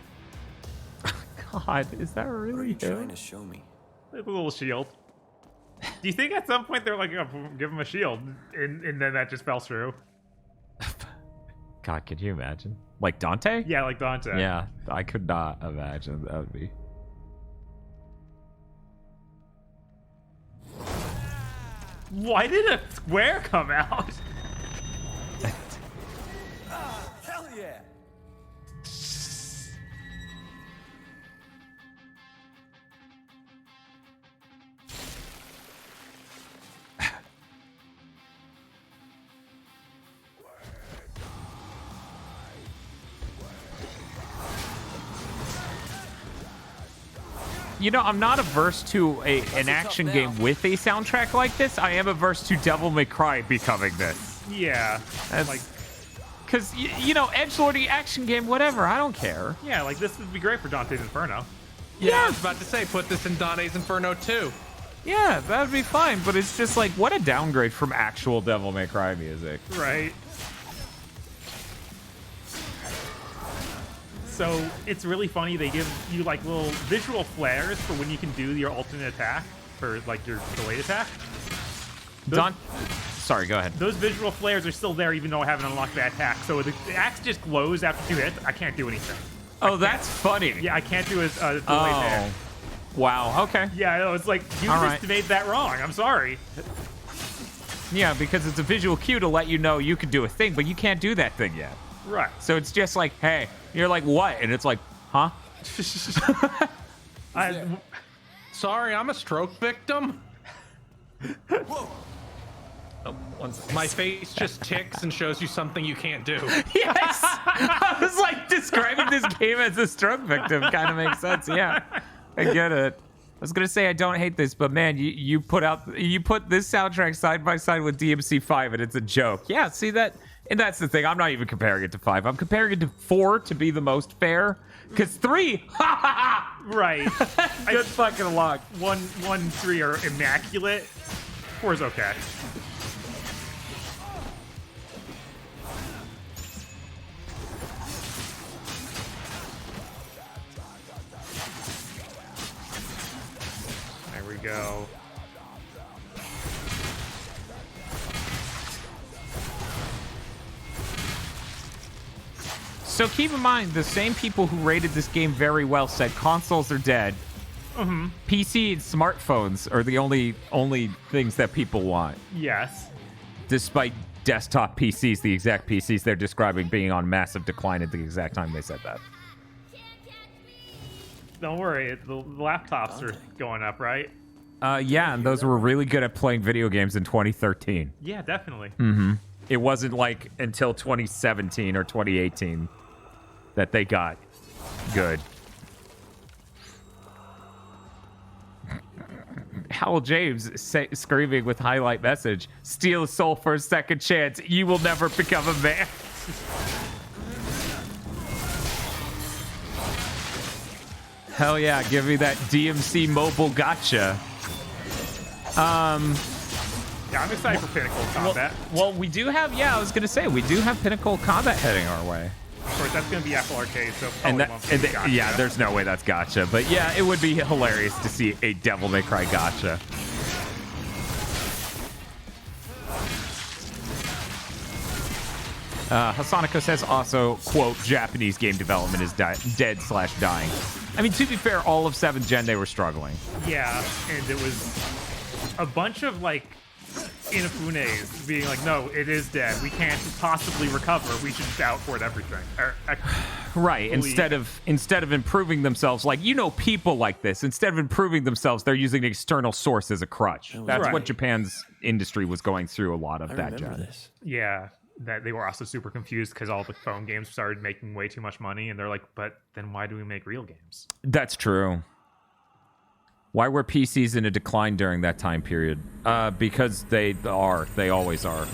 God, is that really trying to show me? Like a little shield. Do you think at some point they're like, oh, give him a shield, and then that just fell through? God, could you imagine? Like Dante? Yeah, like Dante. Yeah, I could not imagine. That would be... Why did a square come out? Hell yeah! You know, I'm not averse to an action game with a soundtrack like this. I am averse to Devil May Cry becoming this. Yeah. Like, because, you know, edgelordy action game, whatever. I don't care. Yeah, like this would be great for Dante's Inferno. Yeah, I was about to say, put this in Dante's Inferno too. Yeah, that would be fine. But it's just like, what a downgrade from actual Devil May Cry music. Right. So it's really funny. They give you like little visual flares for when you can do your alternate attack for like your delayed attack. Sorry, go ahead. Those visual flares are still there even though I haven't unlocked that attack. So the axe just glows after 2 hits. I can't do anything. Oh, that's funny. Yeah, I can't do a delay there. Wow, okay. Yeah, I know. It's like, you just made that wrong. I'm sorry. Yeah, because it's a visual cue to let you know you can do a thing, but you can't do that thing yet. Right. So it's just like, hey, you're like, what? And it's like, huh? Sorry, I'm a stroke victim. Whoa. Oh, my face just ticks and shows you something you can't do. Yes! I was like, describing this game as a stroke victim kind of makes sense. Yeah, I get it. I was gonna say I don't hate this, but man, you put this soundtrack side by side with DmC 5, and it's a joke. Yeah, see that, and that's the thing. I'm not even comparing it to 5. I'm comparing it to 4 to be the most fair, because 3, right? Good fucking luck. 1, 3 are immaculate. 4 is okay. There we go. So keep in mind, the same people who rated this game very well said consoles are dead. Mm-hmm. PC and smartphones are the only things that people want. Yes. Despite desktop PCs, the exact PCs they're describing being on massive decline at the exact time they said that. Don't worry, the laptops are going up, right? Yeah, and those were really good at playing video games in 2013. Yeah, definitely. Mm-hmm. It wasn't like until 2017 or 2018 that they got good. Howell James screaming with highlight message, steal a soul for a second chance. You will never become a man. Hell yeah, give me that DmC mobile gotcha. Yeah, I'm excited for Pinnacle Combat. Well, we do have, I was going to say, we do have Pinnacle Combat heading our way. Of course, that's going to be Apple Arcade, so yeah, there's no way that's gotcha. But yeah, it would be hilarious to see a Devil May Cry gotcha. Hasanako says also, quote, Japanese game development is dead/dying. I mean, to be fair, all of 7th Gen, they were struggling. Yeah, and it was a bunch of, like, Inafunes being like, no, it is dead. We can't possibly recover. We should outport everything. Right. Instead of improving themselves, like, people like this. Instead of improving themselves, they're using an external source as a crutch. That's what Japan's industry was going through a lot of that gen. This. Yeah, that they were also super confused because all the phone games started making way too much money, and they're like, but then why do we make real games? That's true. Why were PCs in a decline during that time period? Because they are. They always are.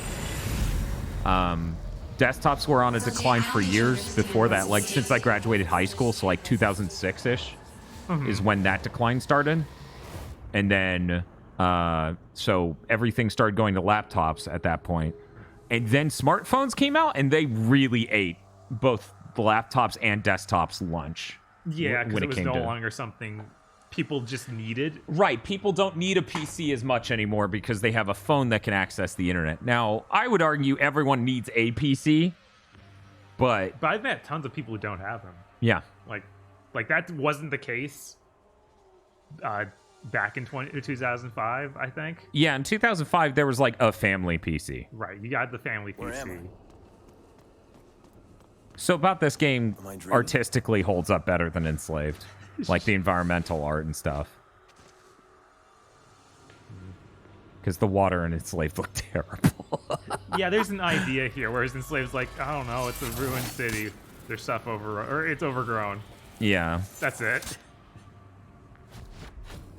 Desktops were on a decline for years before that. Like, since I graduated high school, so like 2006-ish is when that decline started. And then, so everything started going to laptops at that point. And then smartphones came out, and they really ate both the laptops and desktops lunch. Yeah, because it was no longer something people just needed. Right. People don't need a PC as much anymore because they have a phone that can access the internet. Now, I would argue everyone needs a PC, but I've met tons of people who don't have them. Yeah. Like that wasn't the case back in 2005, I think. Yeah, in 2005, there was like a family PC. Right. You got the family PC. So about this game, artistically holds up better than Enslaved. Like the environmental art and stuff. Because the water in Enslaved looked terrible. Yeah, there's an idea here, whereas Enslaved's like, I don't know, it's a ruined city. There's stuff it's overgrown. Yeah. That's it.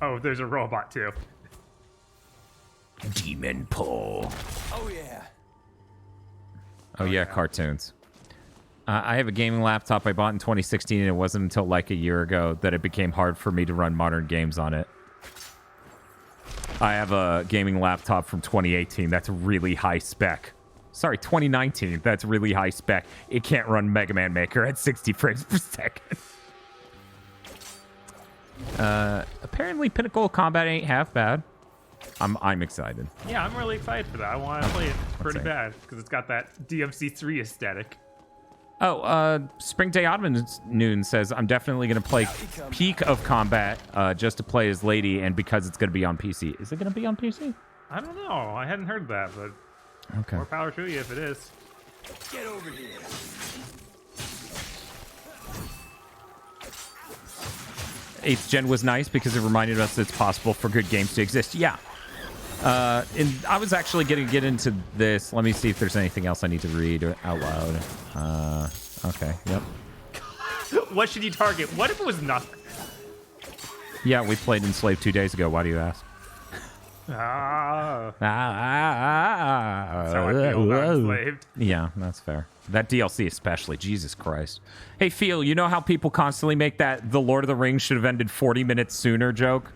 Oh, there's a robot too. Demon pull. Oh yeah. Oh yeah, cartoons. I have a gaming laptop I bought in 2016, and it wasn't until like a year ago that it became hard for me to run modern games on it. I have a gaming laptop from 2018 that's really high spec. Sorry, 2019, that's really high spec. It can't run Mega Man Maker at 60 frames per second. Apparently Pinnacle Combat ain't half bad. I'm excited. Yeah, I'm really excited for that. I want to play it pretty bad because it's got that DmC 3 aesthetic. Oh, Spring Day Oddman Noon says, I'm definitely going to play Peak of Combat just to play as Lady, and because it's going to be on PC. Is it going to be on PC? I don't know. I hadn't heard that, but okay. More power to you if it is. Get over here. 8th Gen was nice because it reminded us that it's possible for good games to exist. Yeah. And I was actually going to get into this. Let me see if there's anything else I need to read out loud. Okay, yep. What should you target? What if it was nothing? Yeah, we played Enslaved 2 days ago. Why do you ask? That's how I feel about Enslaved. Yeah, that's fair. That DLC especially. Jesus Christ. Hey, Phil, you know how people constantly make that The Lord of the Rings should have ended 40 minutes sooner joke?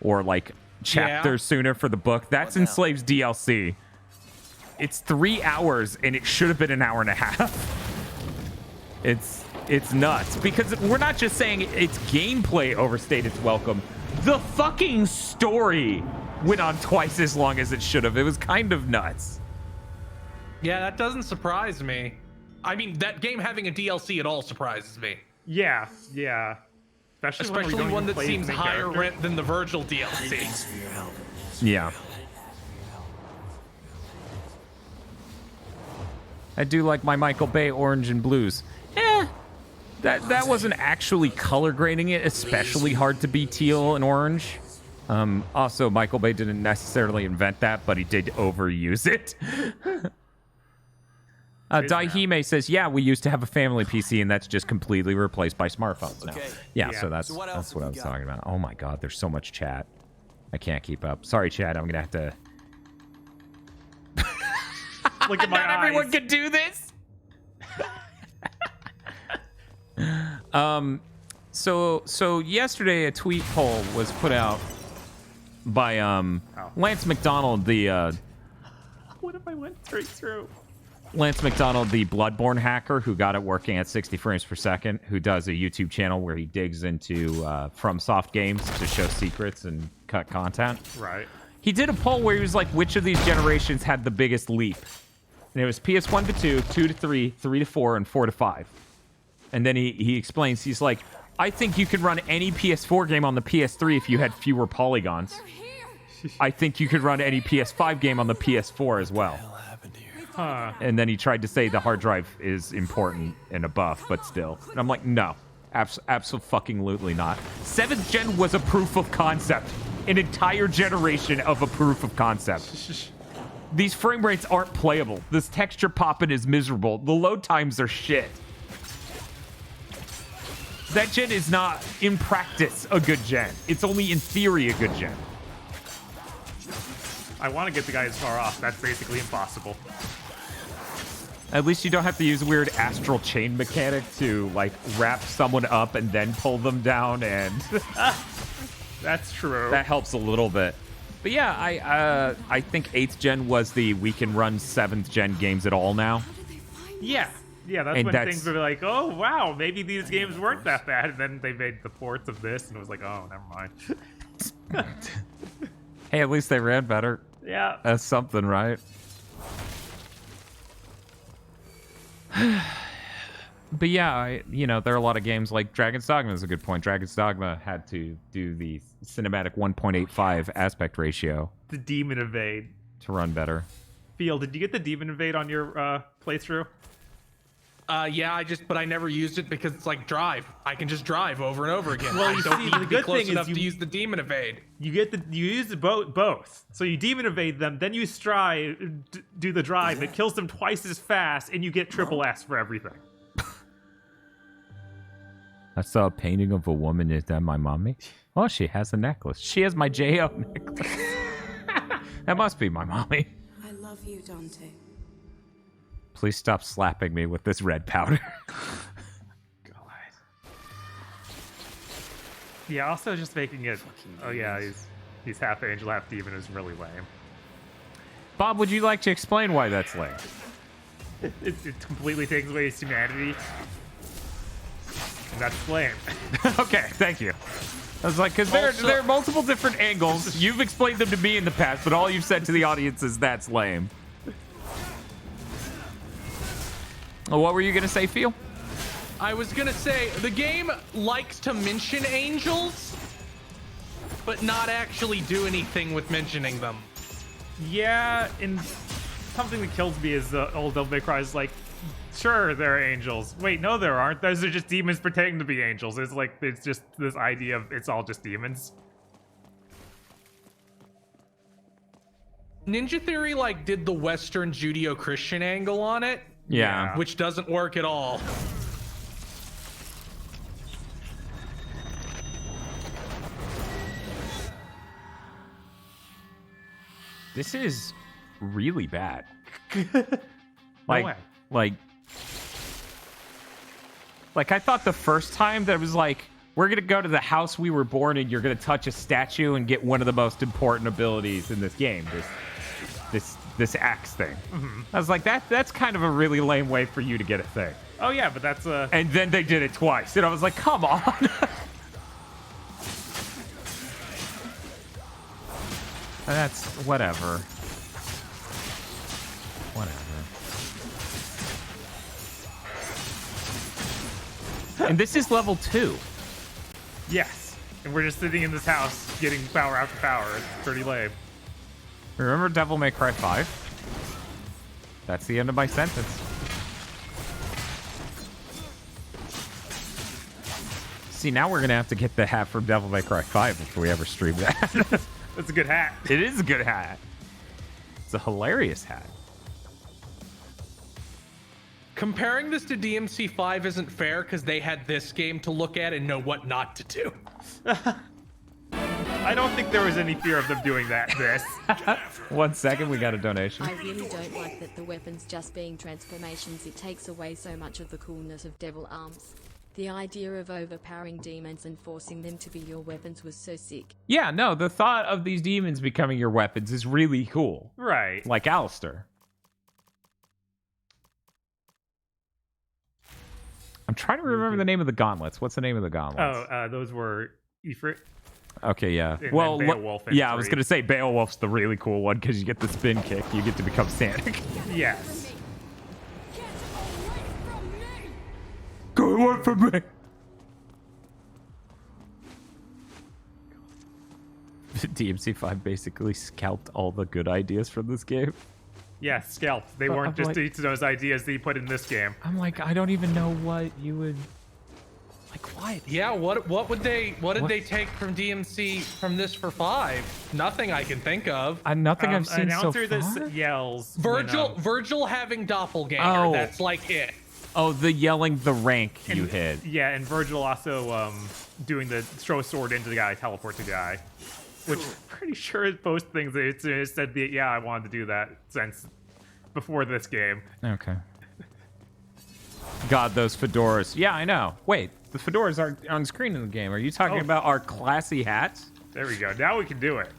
Or, like, chapters sooner for the book? That's Enslaved's DLC. It's 3 hours, and it should have been an hour and a half. It's nuts. Because we're not just saying its gameplay overstayed its welcome. The fucking story went on twice as long as it should have. It was kind of nuts. Yeah, that doesn't surprise me. I mean, that game having a DLC at all surprises me. Yeah. Especially one that seems higher rent than the Virgil DLC. Yeah. I do like my Michael Bay orange and blues. That wasn't actually color grading it, especially hard to be teal and orange. Also, Michael Bay didn't necessarily invent that, but he did overuse it. Daihime says, yeah, we used to have a family PC, and that's just completely replaced by smartphones now. Yeah, so that's what I was talking about. Oh my god, there's so much chat. I can't keep up. Sorry, chat, I'm gonna have to... Look at my Not eyes. everyone can do this! So yesterday a tweet poll was put out by Lance McDonald, the What if I went straight through? Lance McDonald, the Bloodborne hacker who got it working at 60 frames per second, who does a YouTube channel where he digs into FromSoft games to show secrets and cut content. Right. He did a poll where he was like, which of these generations had the biggest leap? And it was PS1 to 2, 2 to 3, 3 to 4, and 4 to 5. And then he explains, he's like, I think you could run any PS4 game on the PS3 if you had fewer polygons. I think you could run any PS5 game on the PS4 as well. Huh. And then he tried to say the hard drive is important and a buff, but still. And I'm like, no, absolutely not. 7th gen was a proof of concept. An entire generation of a proof of concept. These frame rates aren't playable. This texture popping is miserable. The load times are shit. That gen is not, in practice, a good gen. It's only in theory a good gen. I want to get the guy as far off. That's basically impossible. At least you don't have to use a weird astral chain mechanic to, like, wrap someone up and then pull them down, and... That's true. That helps a little bit. But yeah, I think 8th gen was the we can run 7th gen games at all now. Yeah. Yeah, that's when things were like, oh, wow, maybe these games weren't that bad. And then they made the ports of this, and it was like, oh, never mind. Hey, at least they ran better. Yeah. That's something, right? But yeah, there are a lot of games like Dragon's Dogma is a good point. Dragon's Dogma had to do the cinematic 1.85 aspect ratio. The Demon Evade. To run better. Phil, did you get the Demon Evade on your playthrough? Yeah, but I never used it because it's like drive. I can just drive over and over again. Well, I don't need to be close enough you, to use the Demon Evade. You use both. So you Demon Evade them, then you do the drive. It kills them twice as fast, and you get triple S for everything. I saw a painting of a woman. Is that my mommy? Oh, she has a necklace. She has my J.O. necklace. That must be my mommy. I love you, Dante. Please stop slapping me with this red powder. God. Yeah, also just making it... Oh yeah, he's half angel, half demon is really lame. Bob, would you like to explain why that's lame? It completely takes away his humanity. And that's lame. Okay, thank you. I was like, because there are multiple different angles. You've explained them to me in the past, but all you've said to the audience is that's lame. What were you going to say, Phil? I was going to say, the game likes to mention angels, but not actually do anything with mentioning them. Yeah, and something that kills me is the old Devil May Cry is like, sure, there are angels. Wait, no, there aren't. Those are just demons pretending to be angels. It's just this idea of it's all just demons. Ninja Theory, did the Western Judeo-Christian angle on it. Yeah. Which doesn't work at all. This is really bad. No way. Like I thought the first time that it was like, we're gonna go to the house we were born in, you're gonna touch a statue and get one of the most important abilities in this game. This axe thing. Mm-hmm. I was like, that's kind of a really lame way for you to get a thing. Oh yeah, but that's And then they did it twice, and I was like, come on. That's whatever. And this is level 2. Yes. And we're just sitting in this house getting power after power. It's pretty lame. Remember Devil May Cry 5? That's the end of my sentence. See, now we're going to have to get the hat from Devil May Cry 5 if we ever stream that. That's a good hat. It is a good hat. It's a hilarious hat. Comparing this to DmC 5 isn't fair because they had this game to look at and know what not to do. I don't think there was any fear of them doing this. 1 second, we got a donation. I really don't like that the weapons just being transformations. It takes away so much of the coolness of Devil Arms. The idea of overpowering demons and forcing them to be your weapons was so sick. Yeah, no, the thought of these demons becoming your weapons is really cool. Right. Like Alistair. I'm trying to remember the name of the gauntlets. What's the name of the gauntlets? Oh, those were Ifrit. Okay, yeah. And well, Beowulf in yeah, I was 3. going to say Beowulf's the really cool one because you get the spin kick. You get to become Sonic. Yes. what for me? DmC 5 basically scalped all the good ideas from this game. Yeah, scalped. They But weren't I'm just like- each of those ideas that you put in this game. I'm like, I don't even know what you would like. What? Yeah, what did they take from DMC from this for 5? Nothing I can think of. Nothing I've seen so Announcer far. that yells. Virgil having doppelganger. Oh. That's like it. Oh, the yelling the rank you hit. Yeah, and Virgil also doing the throw a sword into the guy, teleport the guy. Which I'm pretty sure is both things that it said, yeah, I wanted to do that since before this game. Okay. God, those fedoras. Yeah, I know. Wait, the fedoras are on screen in the game. Are you talking about our classy hats? There we go. Now we can do it.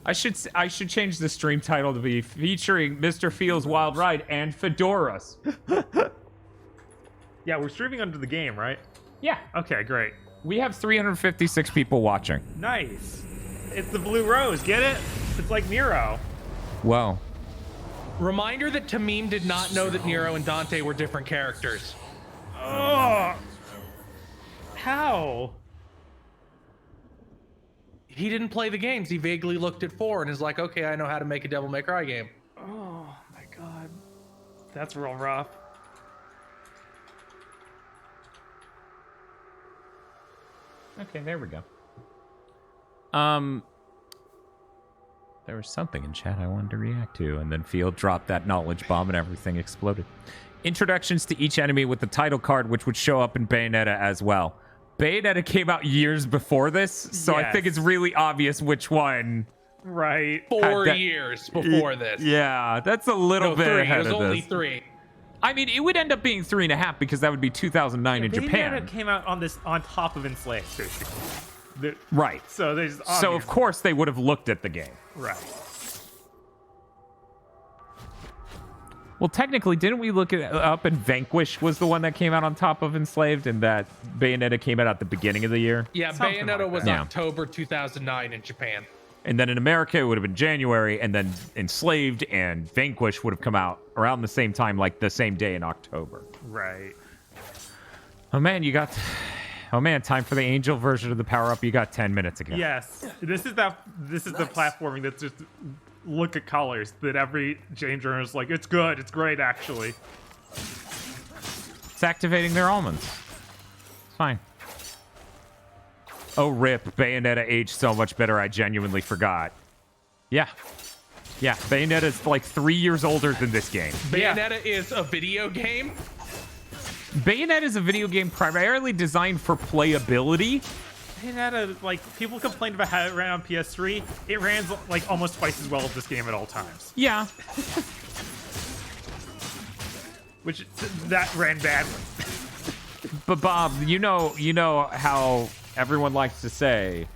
I should change the stream title to be featuring Mr. Fields' Wild Ride and fedoras. Yeah, we're streaming under the game, right? Yeah. Okay, great. We have 356 people watching. Nice. It's the Blue Rose. Get it? It's like Nero. Whoa. Reminder that Tamim did not know that Nero and Dante were different characters. Oh. How? He didn't play the games. He vaguely looked at 4 and is like, okay, I know how to make a Devil May Cry game. Oh my god. That's real rough. Okay, there we go. There was something in chat I wanted to react to, and then Field dropped that knowledge bomb and everything exploded. Introductions to each enemy with the title card, which would show up in Bayonetta as well. Bayonetta came out years before this, so I think it's really obvious which one. Right. 4 years before this. Yeah, that's a little bit 3. ahead It was of only this. 3. I mean, it would end up being 3.5 because that would be 2009 in Japan. Bayonetta came out on top of Enslaved, basically. Right. So there's So of course they would have looked at the game. Right. Well, technically, didn't we look it up and Vanquish was the one that came out on top of Enslaved, and that Bayonetta came out at the beginning of the year? Yeah, Something Bayonetta like was that. Yeah. October 2009 in Japan. And then in America, it would have been January, and then Enslaved and Vanquish would have come out around the same time, like the same day in October. Right. Oh man, oh man, time for the Angel version of the power-up. You got 10 minutes ago. Yes. This is the platforming that's just look at colors that every changer is like, it's good, it's great actually. It's activating their almonds. It's fine. Oh, rip. Bayonetta aged so much better, I genuinely forgot. Yeah. Yeah, Bayonetta's like 3 years older than this game. Bayonetta is a video game. Bayonetta is a video game primarily designed for playability. Bayonetta, like, people complained about how it ran on PS3. It ran like almost twice as well as this game at all times. Yeah. Which that ran badly. But Bob, you know how everyone likes to say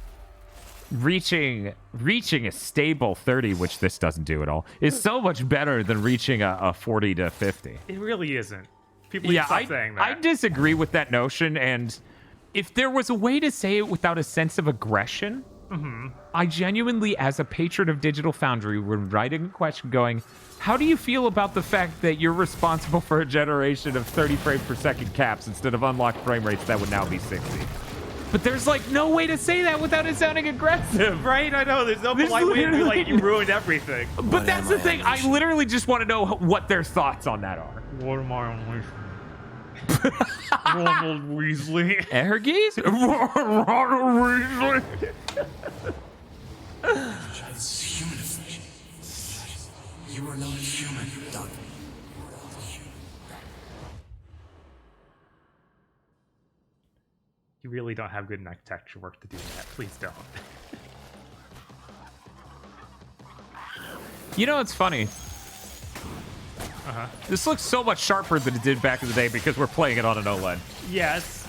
reaching a stable 30, which this doesn't do at all, is so much better than reaching a 40 to 50. It really isn't. People need to stop saying that. I disagree with that notion, and if there was a way to say it without a sense of aggression, I genuinely, as a patron of Digital Foundry, would write a question going, how do you feel about the fact that you're responsible for a generation of 30 frames per second caps instead of unlocked frame rates that would now be 60? But there's like no way to say that without it sounding aggressive. Right? I know. There's no polite way to be like, you ruined everything. But that's the thing. I literally just want to know what their thoughts on that are. What am I unleashing? Ronald Weasley. Ergies? Ronald Weasley. It's human affliction. You are not human, Dante. You really don't have good architecture work to do that. Please don't. You know, it's funny. This looks so much sharper than it did back in the day because we're playing it on an OLED. Yes.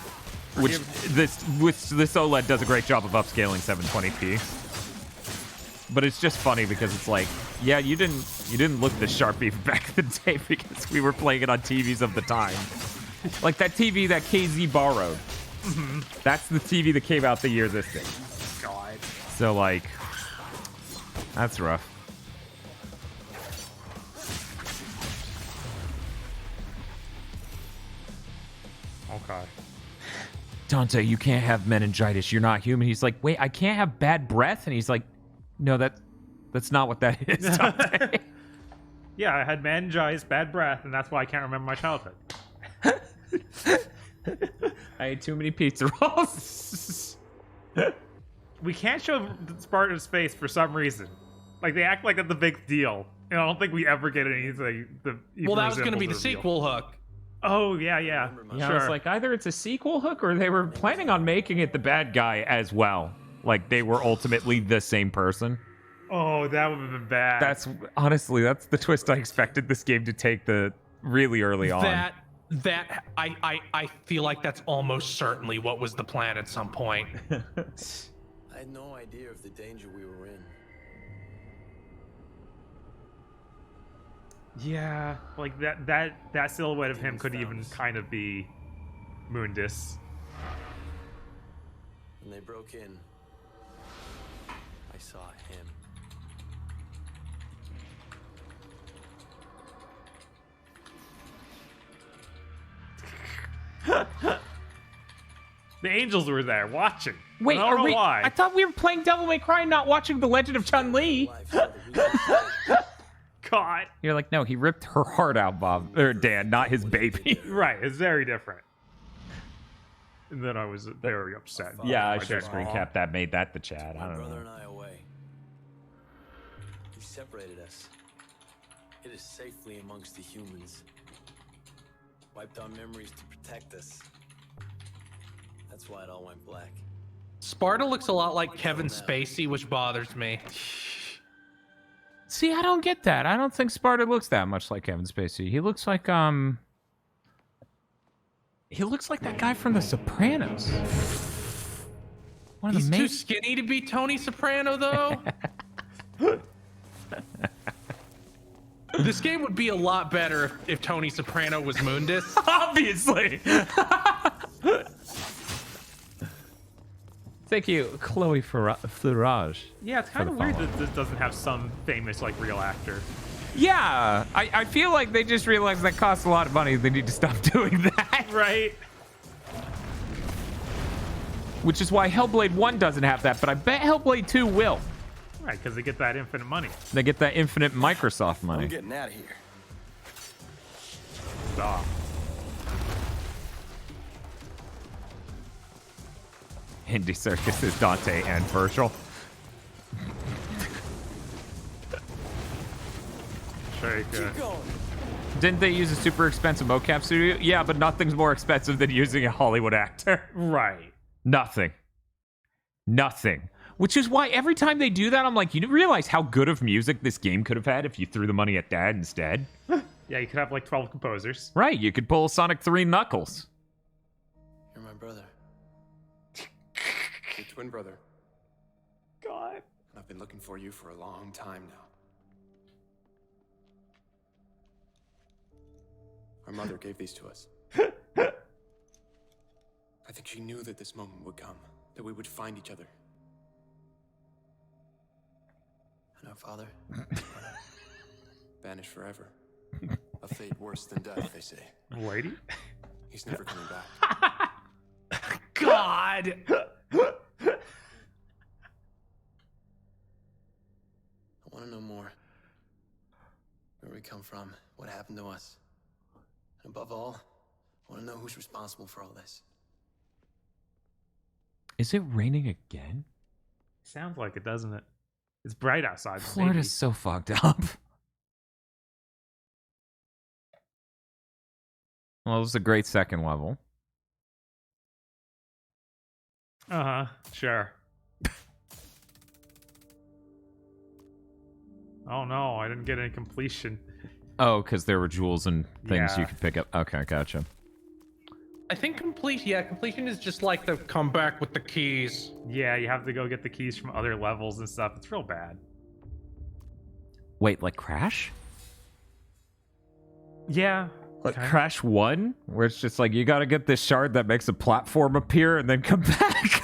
Which this OLED does a great job of upscaling 720p. But it's just funny because it's like, yeah, you didn't look this sharp even back in the day because we were playing it on TVs of the time. Like that TV that KZ borrowed. That's the TV that came out the year this did. God. So like, that's rough. God. Dante, you can't have meningitis. You're not human. He's like, wait, I can't have bad breath? And he's like, no, that's not what that is, Dante. Yeah, I had meningitis, bad breath, and that's why I can't remember my childhood. I ate too many pizza rolls. We can't show Sparta's face for some reason. Like, they act like it's a big deal. And I don't think we ever get anything. Well, that was going to be the sequel hook. Oh, yeah. Yeah, Sure. it's like either it's a sequel hook or they were planning on making it the bad guy as well. Like they were ultimately the same person. Oh, that would have been bad. That's honestly, that's the twist I expected this game to take the really early on. That I feel like that's almost certainly what was the plan at some point. I had no idea of the danger we were in. Yeah, like that silhouette of him could even kind of be Mundus. When they broke in, I saw him. The angels were there watching. Wait, I don't know why. I thought we were playing Devil May Cry, not watching The Legend of Chun-Li. God. You're like, no, he ripped her heart out, Bob. Or Dan, not his baby. Right, it's very different. And then I was very upset. Yeah, I My should have dad. screen capped that, made that the chat. I My don't brother know. and I away. He separated us. Hid us safely amongst the humans. Wiped our memories to protect us. That's why it all went black. Sparta looks a lot like Kevin Spacey, which bothers me. See, I don't get that. I don't think Sparta looks that much like Kevin Spacey. He looks like that guy from The Sopranos. One of He's the main... too skinny to be Tony Soprano, though. This game would be a lot better if Tony Soprano was Mundus. Obviously. Thank you, Chloe Fleurage. Yeah, it's kind of weird that this doesn't have some famous, like, real actor. Yeah, I feel like they just realized that costs a lot of money. They need to stop doing that. Right? Which is why Hellblade 1 doesn't have that, but I bet Hellblade 2 will. Right, because they get that infinite money. They get that infinite Microsoft money. I'm getting out of here. Stop. Indie Circus is Dante and Virgil. Very good. Didn't they use a super expensive mocap studio? Yeah, but nothing's more expensive than using a Hollywood actor. Right. Nothing. Which is why every time they do that, I'm like, you realize how good of music this game could have had if you threw the money at that instead? Yeah, you could have like 12 composers. Right, you could pull Sonic 3 Knuckles. You're my brother. Your twin brother. God. I've been looking for you for a long time now. Our mother gave these to us. I think she knew that this moment would come, that we would find each other. And our father? Banished forever. A fate worse than death, they say. Lady? He's never coming back. God! I want to know more. Where we come from, what happened to us. And above all, I want to know who's responsible for all this. Is it raining again? Sounds like it, doesn't it? It's bright outside. Florida's so fucked up. Well, it was a great second level. Uh-huh. Sure. Oh no, I didn't get any completion. Oh, because there were jewels and things Yeah. you could pick up. Okay, gotcha. I think completion is just like the come back with the keys. Yeah, you have to go get the keys from other levels and stuff. It's real bad. Wait, like Crash? Yeah. Like Crash 1? Where it's just like, you gotta get this shard that makes a platform appear and then come back?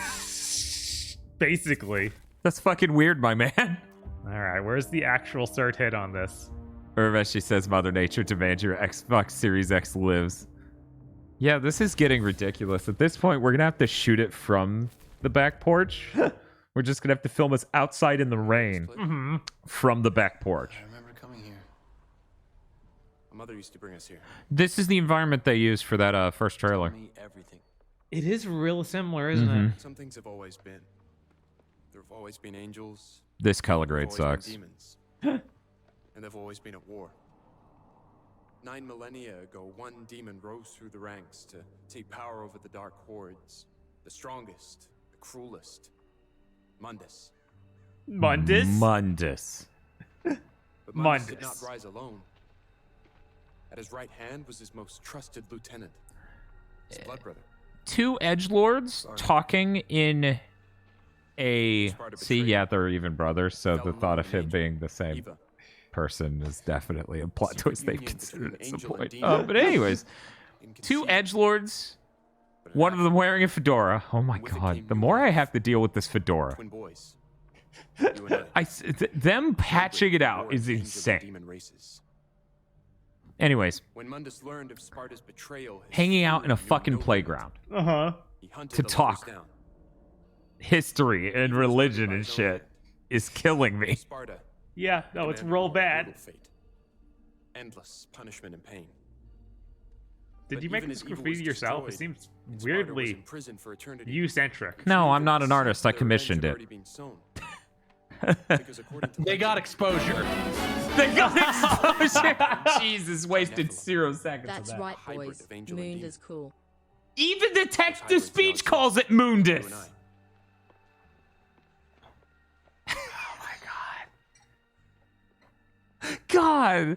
Basically. That's fucking weird, my man. Alright, where's the actual cert hit on this? Or as she says, Mother Nature demands your Xbox Series X lives. Yeah, this is getting ridiculous. At this point, we're going to have to shoot it from the back porch. We're just going to have to film us outside in the rain from the back porch. I remember coming here. My mother used to bring us here. This is the environment they used for that first trailer. Me everything. It is real similar, isn't it? Some things have always been. There have always been angels. This color There grade have always sucks. been demons. And they've always been at war. 9 millennia ago, one demon rose through the ranks to take power over the dark hordes. The strongest, the cruelest. Mundus. Mundus? Mundus. But Mundus did not Mundus. rise alone. At his right hand was his most trusted lieutenant, his blood brother. Two edgelords talking in a... Sparta See, betrayed yeah, they're even brothers, so Fell the in thought love of with an him angel, being the same Eva. person is definitely a plot Secret twist they've union considered at between some angel and point. demon. But anyways, two Inconceivable. edgelords, But it one of them happened. wearing a fedora. Oh my With it god, came the new more I life. have to deal with this fedora. Twin boys. You and I. Them patching it War out of is angel and insane. demon races. Anyways, When Mundus learned of Sparta's betrayal, his hanging out in a fury knew fucking no limit. playground. Uh-huh. He hunted to the lovers talk. down. History and religion and shit is killing me. Sparta. Yeah, no, it's demanded real a more bad. brutal fate. Endless punishment and pain. Did But you make even this as evil graffiti was yourself? It destroyed, seems Sparta was weirdly imprisoned for eternity. you-centric. No, Which I'm means not that an the artist. seeds I of their commissioned revenge it. had already been sown. Because according to They got legend, exposure. They got exposure. Jesus, wasted 0 seconds That's of that. right, hybrid boys. of angel and Moon demon. is cool. Even the text to hybrids speech now calls it you Mundus. and I. God.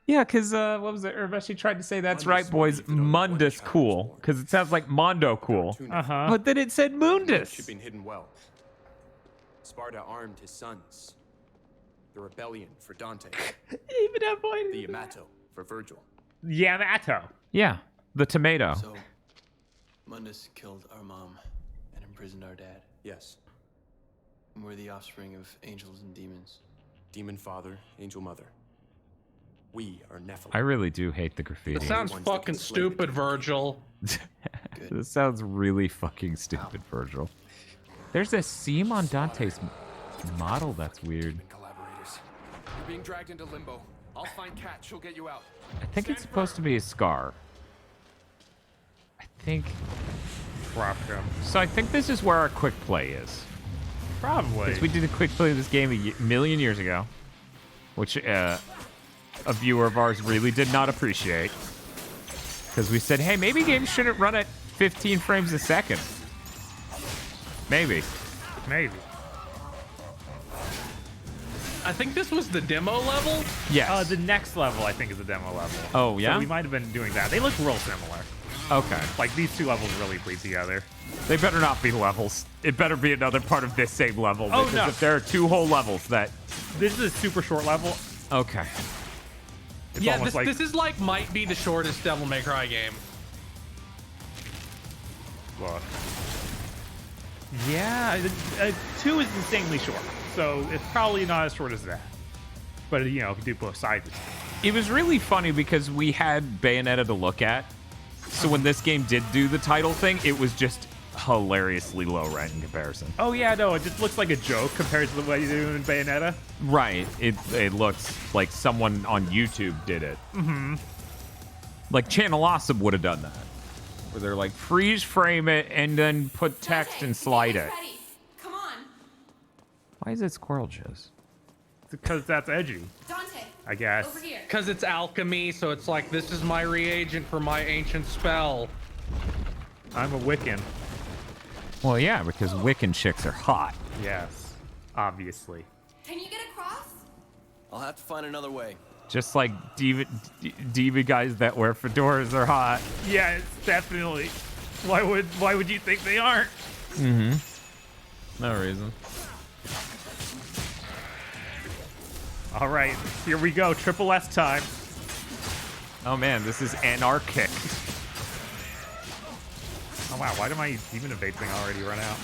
Yeah, because, what was it? Urvashi tried to say, that's Mundus right, boys, believed that only one Mundus child cool. was born. Because it sounds like Mondo cool. Two Uh-huh. But then it said She'd Mundus. been hidden well. Sparta armed his sons. The rebellion for Dante. Even that point. The Yamato for Virgil. Yamato. Yeah, the tomato. So, Mundus killed our mom and imprisoned our dad. Yes. And we're the offspring of angels and demons. Demon father, angel mother. We are Nephilim. I really do hate the graffiti. It sounds ones that fucking can slay the stupid, Virgil. This sounds really fucking stupid, Virgil. There's a seam on Dante's model that's weird. Collaborators. You're being dragged into limbo. I'll find Kat. She'll get you out. I think it's supposed to be a scar. I think... So I think this is where our quick play is. Probably. Because we did a quick play of this game a million years ago. Which a viewer of ours really did not appreciate. Because we said, hey, maybe games shouldn't run at 15 frames a second. Maybe. Maybe. I think this was the demo level. Yes. The next level, I think, is the demo level. Oh, yeah? So we might have been doing that. They look real similar. Okay. Like, these two levels really bleed together. They better not be levels. It better be another part of this same level. Oh, because no. if there are two whole levels that... This is a super short level. Okay. It's Yeah, almost this is like might be the shortest Devil May Cry game. Look. Yeah, 2 is insanely short. So it's probably not as short as that. But, you know, if you do both sides. It was really funny because we had Bayonetta to look at. So when this game did do the title thing, it was just hilariously low rent in comparison. Oh, yeah, no, it just looks like a joke compared to the way you do in Bayonetta. Right. It looks like someone on YouTube did it. Mm-hmm. Like Channel Awesome would have done that. Where they're like, freeze frame it and then put text and slide it. Come on. Why is it squirrel jizz? Because that's edgy, Dante. I guess. Over here. Because it's alchemy, so it's like, this is my reagent for my ancient spell. I'm a Wiccan. Well, yeah, because Wiccan chicks are hot. Yes, obviously. Can you get across? I'll have to find another way. Just like diva guys that wear fedoras are hot. Yeah, it's definitely. Why would you think they aren't? Mm-hmm. No reason. All right, here we go. Triple S time. Oh man, this is anarchic. Oh wow, why did my demon evade thing already run out?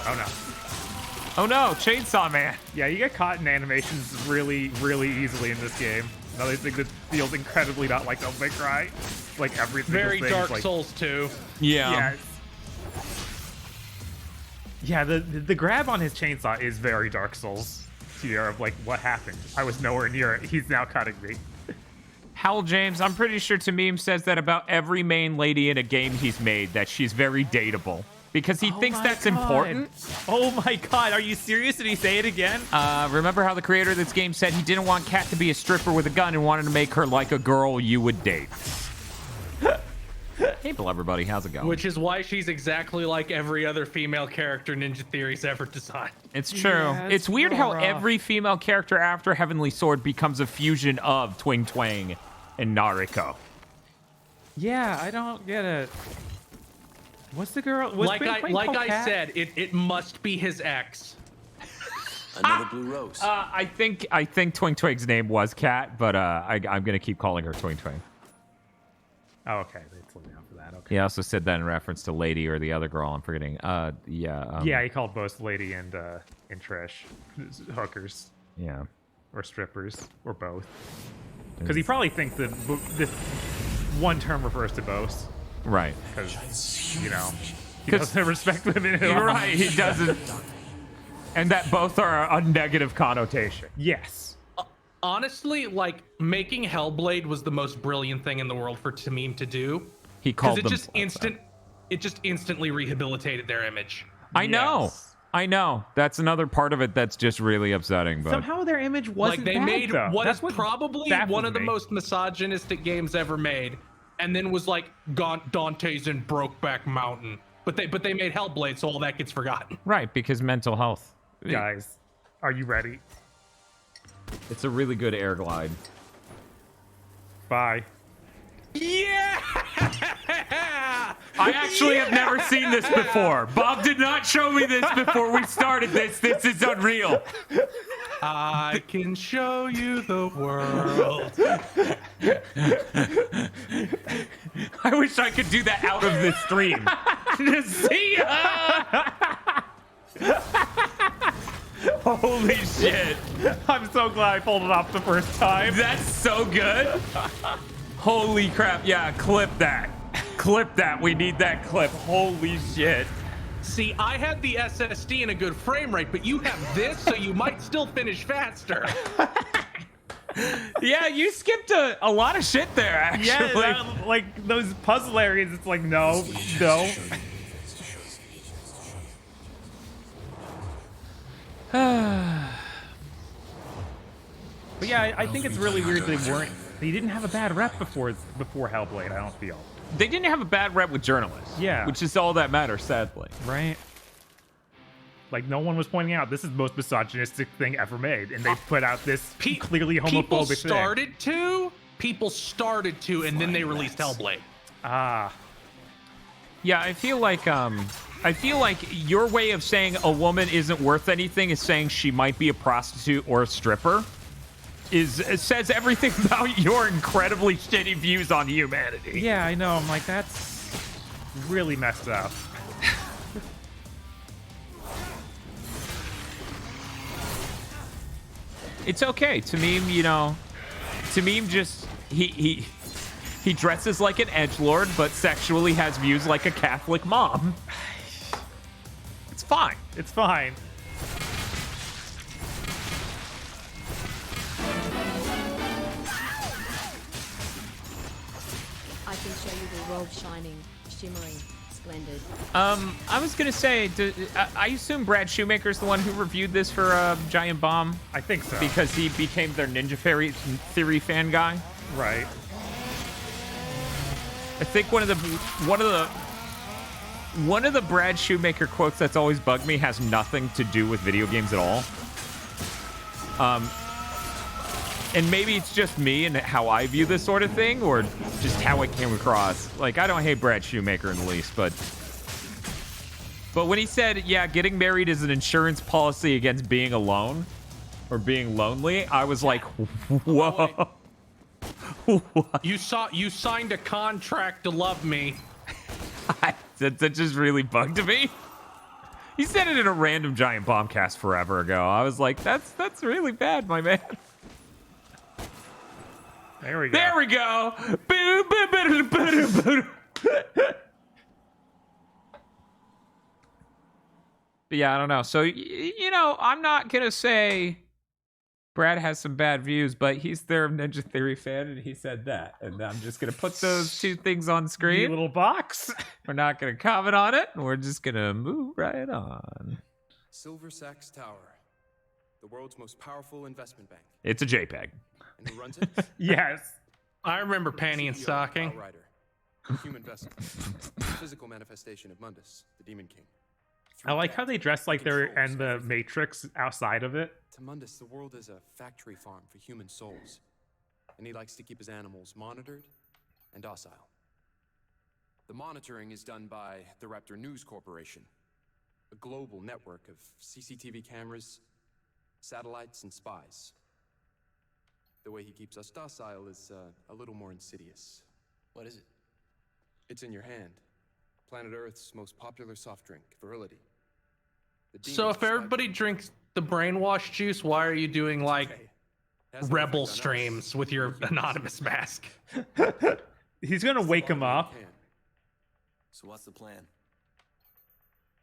Oh no. Oh no, Chainsaw Man. Yeah, you get caught in animations really, really easily in this game. Another thing that feels incredibly not like Devil May Cry. Like every single Very thing Dark is like, Souls 2. Yeah. Yes. Yeah, the grab on his chainsaw is very Dark Souls here of like, what happened? I was nowhere near it. He's now cutting me. Hal James, I'm pretty sure Tamim says that about every main lady in a game he's made, that she's very dateable. Because he thinks that's important. Oh my god, are you serious? Did he say it again? Remember how the creator of this game said he didn't want Kat to be a stripper with a gun and wanted to make her like a girl you would date. Hey, hello everybody, how's it going? Which is why she's exactly like every other female character Ninja Theory's ever designed. It's true. Yeah, it's weird how rough. every female character after Heavenly Sword becomes a fusion of Twing Twang and Nariko. Yeah, I don't get it. What's the girl? Like I said, it must be his ex. Another blue rose. I think Twing Twang's name was Kat, but I'm gonna keep calling her Twing Twang. Oh, okay. They told me out for that. Okay. He also said that in reference to Lady or the other girl. I'm forgetting. Yeah, he called both Lady and Trish hookers Yeah. or strippers or both. Because he probably thinks that this one term refers to both. Right. Because, you know, he doesn't respect women at all. You're right. He doesn't. And that both are a negative connotation. Yes. Honestly, like, making Hellblade was the most brilliant thing in the world for Tamim to do. He called them. It just instantly rehabilitated their image. I know. That's another part of it that's just really upsetting. But Somehow their image wasn't like they bad, made though. what That's is probably one of the me. most misogynistic games ever made, and then was like Dante's in Brokeback Mountain. But they made Hellblade, so all that gets forgotten. right, because mental health. Guys, are you ready? It's a really good air glide. Bye. Yeah! I actually have never seen this before. Bob did not show me this before we started this. This is unreal. I can show you the world. I wish I could do that out of the stream. See ya! Holy shit. I'm so glad I pulled it off the first time. That's so good. Holy crap. Yeah, clip that. Clip that. We need that clip. Holy shit. See, I had the SSD in a good frame rate, but you have this, so you might still finish faster. Yeah, you skipped a lot of shit there, actually. Yeah, like those puzzle areas, it's like, no. But yeah, I think it's really weird they didn't have a bad rep before Hellblade, I don't feel. They didn't have a bad rep with journalists. Yeah. Which is all that matters, sadly. Right. Like, no one was pointing out this is the most misogynistic thing ever made, and they put out this clearly homophobic People started to, and then they released Hellblade. Ah. Yeah, I feel like your way of saying a woman isn't worth anything is saying she might be a prostitute or a stripper. It says everything about your incredibly shitty views on humanity. Yeah, I know. I'm like, that's really messed up. It's okay. Tamim, you know, just he dresses like an edgelord, but sexually has views like a Catholic mom. It's fine. It's fine. I can show you the world shining, shimmering, splendid. I was gonna say, I assume Brad Shoemaker's the one who reviewed this for Giant Bomb. I think so. Because he became their Ninja Theory fan guy. Right. I think one of the Brad Shoemaker quotes that's always bugged me has nothing to do with video games at all. And maybe it's just me and how I view this sort of thing, or just how it came across. Like, I don't hate Brad Shoemaker in the least, but when he said, yeah, getting married is an insurance policy against being alone or being lonely, I was like, whoa. You signed a contract to love me. That just really bugged me. He said it in a random Giant Bombcast forever ago. I was like, that's really bad, my man. There we go. There we go. Boo, boo, boo, boo, boo, boo. But yeah, I don't know. So, you know, I'm not going to say Brad has some bad views, but he's their Ninja Theory fan, and he said that. And I'm just going to put those two things on Neat screen. little box. We're not going to comment on it, and we're just going to move right on. Silver Sachs Tower, the world's most powerful investment bank. It's a JPEG. And who runs it? Yes. I remember Panty and CEO, Stocking. Outrider, human vessel, physical manifestation of Mundus, the Demon King. I like how they dress like they're in the Matrix outside of it. To Mundus, the world is a factory farm for human souls, and he likes to keep his animals monitored and docile. The monitoring is done by the Raptor News Corporation, a global network of CCTV cameras, satellites, and spies. The way he keeps us docile is a little more insidious. What is it? It's in your hand. Planet Earth's most popular soft drink, Virility. The So demons if everybody drinks the brainwash juice, why are you doing like rebel streams with your anonymous mask? He's gonna wake him up. So what's the plan?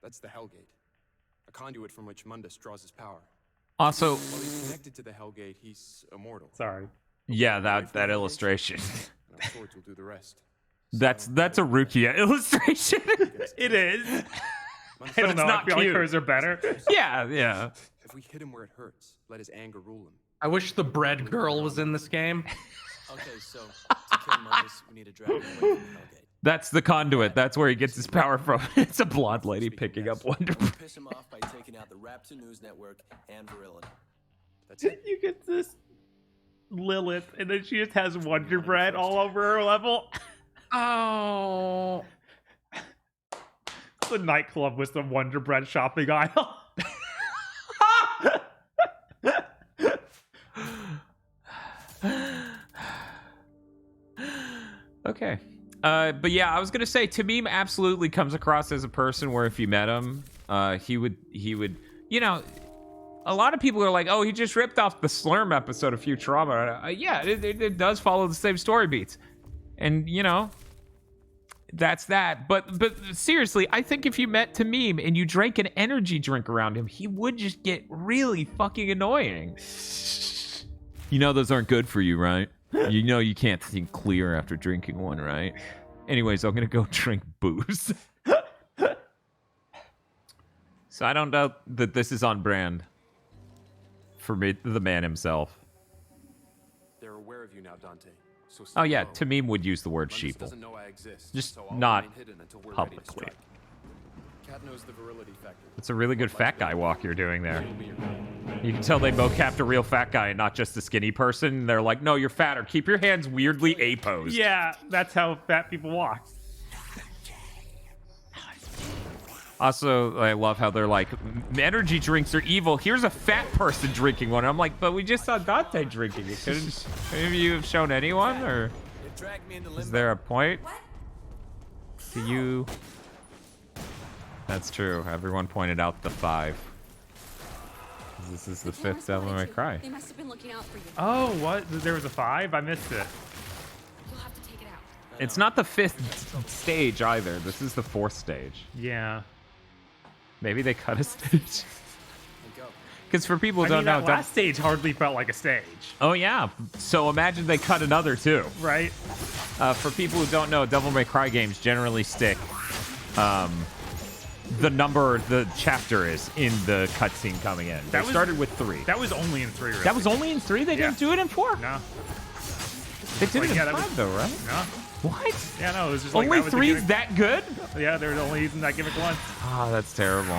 That's the Hellgate, a conduit from which Mundus draws his power. Also, While he's connected to the Hellgate, he's immortal. Sorry. yeah, that illustration. And our swords will do the rest. That's a Rukia illustration. It is. Mundus I don't it's know. not I feel cute. like hers are better. Yeah, yeah. If we hit him where it hurts, let his anger rule him. I wish the bread girl was in this game. Okay, so to kill Mundus, we need to drag him away from the Hellgate. That's the conduit. That's where he gets his power from. It's a blonde lady picking up Wonder Bread. Piss him off by taking out the Raptor News Network and Virility. That's it. You get this Lilith, and then she just has Wonder Bread all over her level. Oh. It's a nightclub with some Wonder Bread shopping aisle. Okay. But yeah, I was gonna say Tamim absolutely comes across as a person where if you met him, he would, you know, a lot of people are like, oh, he just ripped off the Slurm episode of Futurama. Yeah, it does follow the same story beats, and you know, that's that. But seriously, I think if you met Tamim and you drank an energy drink around him, he would just get really fucking annoying. You know those aren't good for you, right? You know you can't think clear after drinking one, right? Anyways, I'm gonna go drink booze. So I don't doubt that this is on brand for me, the man himself. They're aware of you now, Dante. So Oh yeah, low. Tamim would use the word Mundus sheeple. doesn't know I exist, Just so I'll not remain hidden until we're ready to publicly. strike. Cat knows the virility factor. It's a really good fat guy walk you're doing there. She'll be your guide. You can tell they mocapped a real fat guy and not just a skinny person. They're like, no, you're fatter. Keep your hands weirdly A-posed. Yeah, that's how fat people walk. Also, I love how they're like, energy drinks are evil. Here's a fat person drinking one. I'm like, but we just saw Dante drinking it. Couldn't any of you have shown anyone? Or It dragged me into is limbo. there a point? Do you... That's true. Everyone pointed out the 5. This is the 5th Devil May Cry. They must have been looking out for you. Oh, what? There was a 5? I missed it. You'll have to take it out. It's not the 5th stage either. This is the 4th stage. Yeah. Maybe they cut a stage. Because for people who I don't mean, know, that last stage hardly felt like a stage. oh yeah. So imagine they cut another too. Right? For people who don't know, Devil May Cry games generally stick the number the chapter is in the cutscene coming in. They started with 3. That was only in 3, really. That was only in 3? They didn't do it in 4? No. They did Wait, it yeah, in that 5 was- though, right? No. What? Yeah, no, it was just like Only that was the 3's gimmick. that good? Yeah, they were only using that gimmick once. Oh, that's terrible.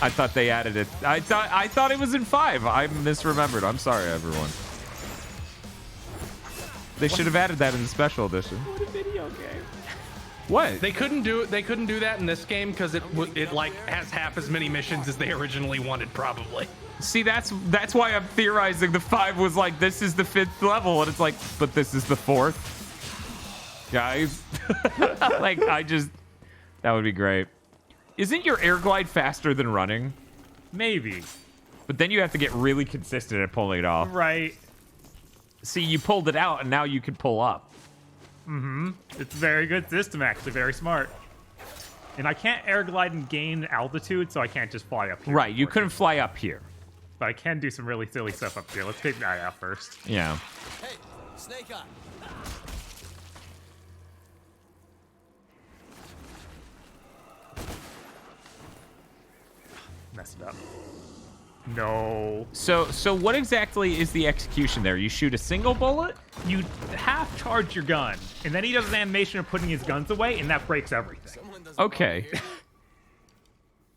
I thought they added it. I thought it was in 5. I misremembered. I'm sorry, everyone. They should have added that in the special edition. What a video game. What? They couldn't do it. They couldn't do that in this game because it like has half as many missions as they originally wanted, probably. See, that's why I'm theorizing the 5 was like, this is the 5th level, and it's like, but this is the 4th. Guys. Like, that would be great. Isn't your air glide faster than running? Maybe. But then you have to get really consistent at pulling it off. Right. See, you pulled it out, and now you can pull up. It's a very good system, actually. Very smart. And I can't air glide and gain altitude, so I can't just fly up here. Right, you couldn't fly up here. But I can do some really silly stuff up here. Let's take that out first. Yeah. Hey, Snake Eye. Messed up. No. So what exactly is the execution there? You shoot a single bullet? You half charge your gun, and then he does an animation of putting his guns away, and that breaks everything. Okay.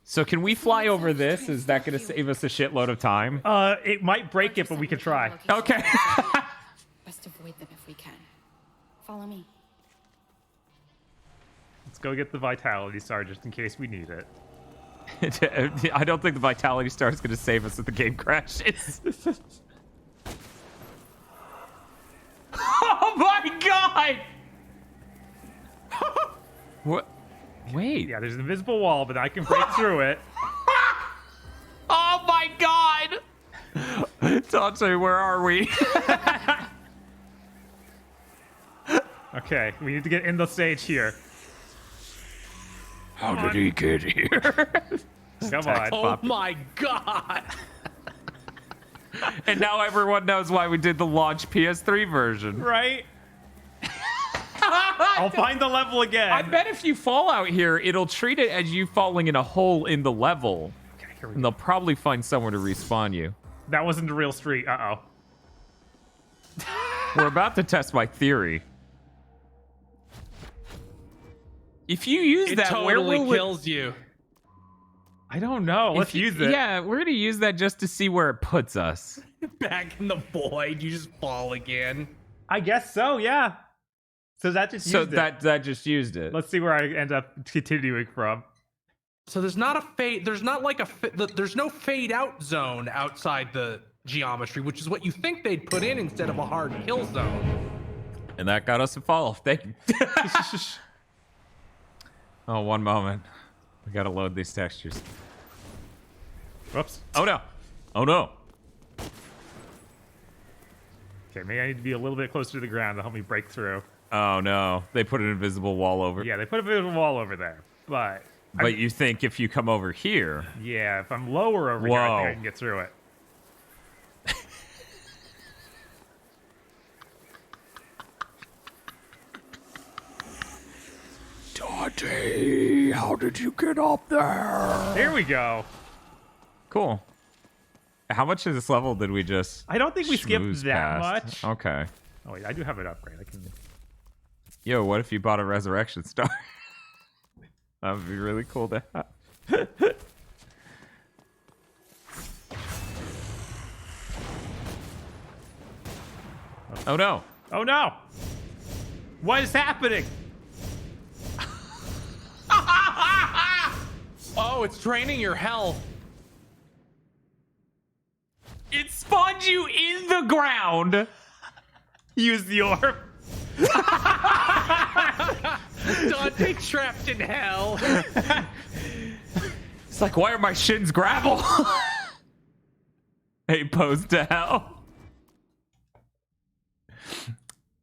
So can we fly over this? Is that going to save us a shitload of time? It might break it, but we can try. Okay. Best avoid them if we can. Follow me. Let's go get the Vitality Star just in case we need it. I don't think the Vitality Star is going to save us if the game crashes. Oh my god! What? Wait. Yeah, there's an invisible wall, but I can break through it. Oh my god! Dante, where are we? Okay, we need to get in the stage here. How did he get here? Come on. Oh my god! And now everyone knows why we did the launch PS3 version. Right? I'll find the level again. I bet if you fall out here, it'll treat it as you falling in a hole in the level. Okay, here we And go. they'll probably find somewhere to respawn you. That wasn't the real street. Uh-oh. We're about to test my theory. If you use It that, where totally will kills you. I don't know. Let's use it. Yeah, we're gonna use that just to see where it puts us. Back in the void, you just fall again. I guess so, yeah. So that just So used it. that just used it. Let's see where I end up continuing from. So there's not a fade. There's not like there's no fade out zone outside the geometry, which is what you think they'd put in instead of a hard kill zone. And that got us a fall. Thank you. Oh, one moment. We gotta load these textures. Whoops. Oh no. Oh no. Okay, maybe I need to be a little bit closer to the ground to help me break through. Oh no. They put an invisible wall over. Yeah, they put a bit of a wall over there, but But you think if you come over here. yeah, if I'm lower over here, I think I Whoa. can get through it. Dante, how did you get up there? Here we go. Cool. How much of this level did we just I don't think we skipped schmooze that past? much. Okay. Oh wait, I do have an upgrade. I can. Yo, what if you bought a resurrection star? That would be really cool to have. Oh no. Oh no! What is happening? Oh, it's draining your health. It spawned you in the ground. Use the orb. Dante trapped in hell. It's like, why are my shins gravel? Hey, pose to hell.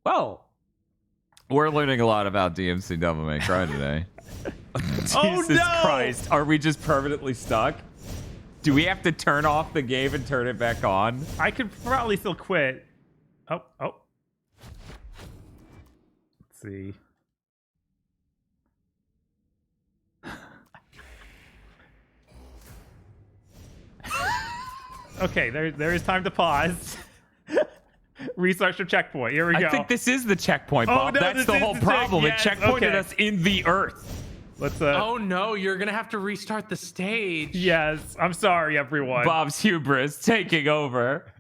Well, we're learning a lot about DmC Devil May Cry today. Oh, Jesus no! Christ. Are we just permanently stuck? Do we have to turn off the game and turn it back on? I could probably still quit. Oh. Let's see. Okay, there is time to pause. Restart your checkpoint. Here we go. I think this is the checkpoint, Oh, Bob. no, That's this the is whole the problem. yes, It checkpointed okay. us in the earth. Let's Oh no, you're gonna have to restart the stage. Yes, I'm sorry, everyone. Bob's hubris taking over.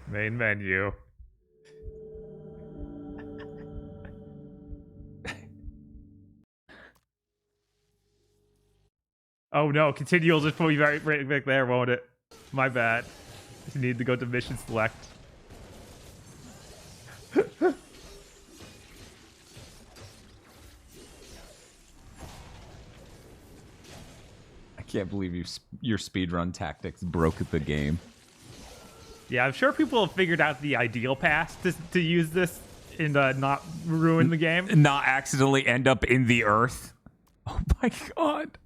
Main menu. Oh no, continue will just put me right back there, won't it? My bad. You need to go to mission select. I can't believe your speedrun tactics broke the game. Yeah, I'm sure people have figured out the ideal path to use this and not ruin the game. Not accidentally end up in the earth. Oh my god.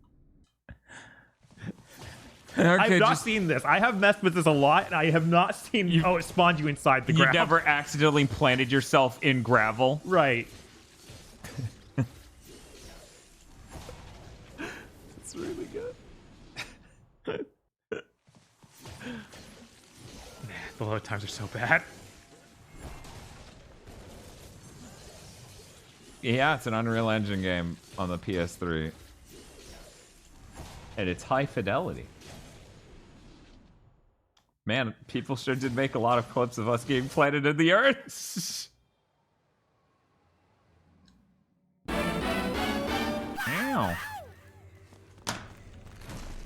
I've not seen this. I have messed with this a lot, and I have not seen. It spawned you inside the ground. You never accidentally planted yourself in gravel. Right. It's really good. The load times are so bad. Yeah, it's an Unreal Engine game on the PS3. And it's high fidelity. Man, people sure did make a lot of clips of us getting planted in the earth. Ow.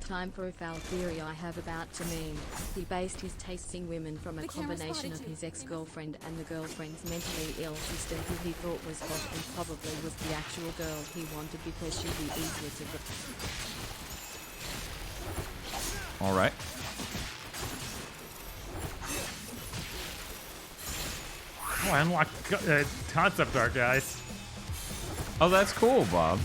Time for a foul theory I have about Jermaine. He based his tastes in women from a combination of his ex-girlfriend and the girlfriend's mentally ill sister who he thought was hot and probably was the actual girl he wanted because she'd be easier to All right. Oh, I unlocked concept art, guys. Oh, that's cool, Bob.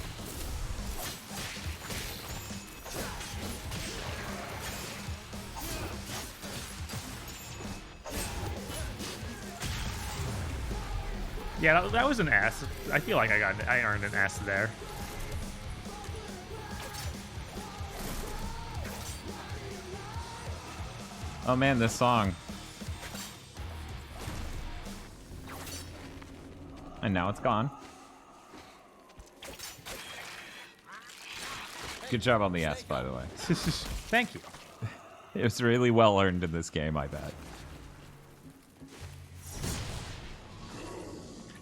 Yeah, that was an S. I feel like I earned an S there. Oh man, this song. And now it's gone. Good job on the S, by the way. Thank you. It was really well earned in this game, I bet.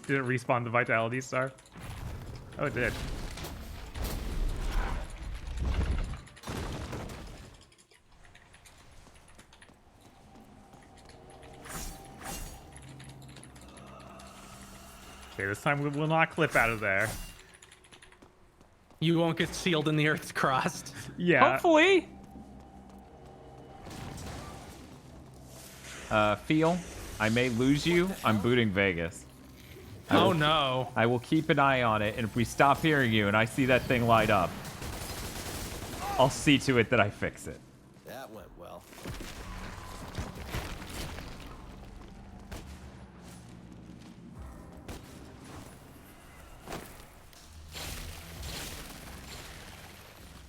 Did it respawn the Vitality Star? Oh, it did. Okay, this time we will not clip out of there. You won't get sealed in the Earth's crust. Yeah. Hopefully. Feel, I may lose you. I'm booting Vegas. Oh no. I will keep an eye on it, and if we stop hearing you and I see that thing light up, I'll see to it that I fix it. That went well.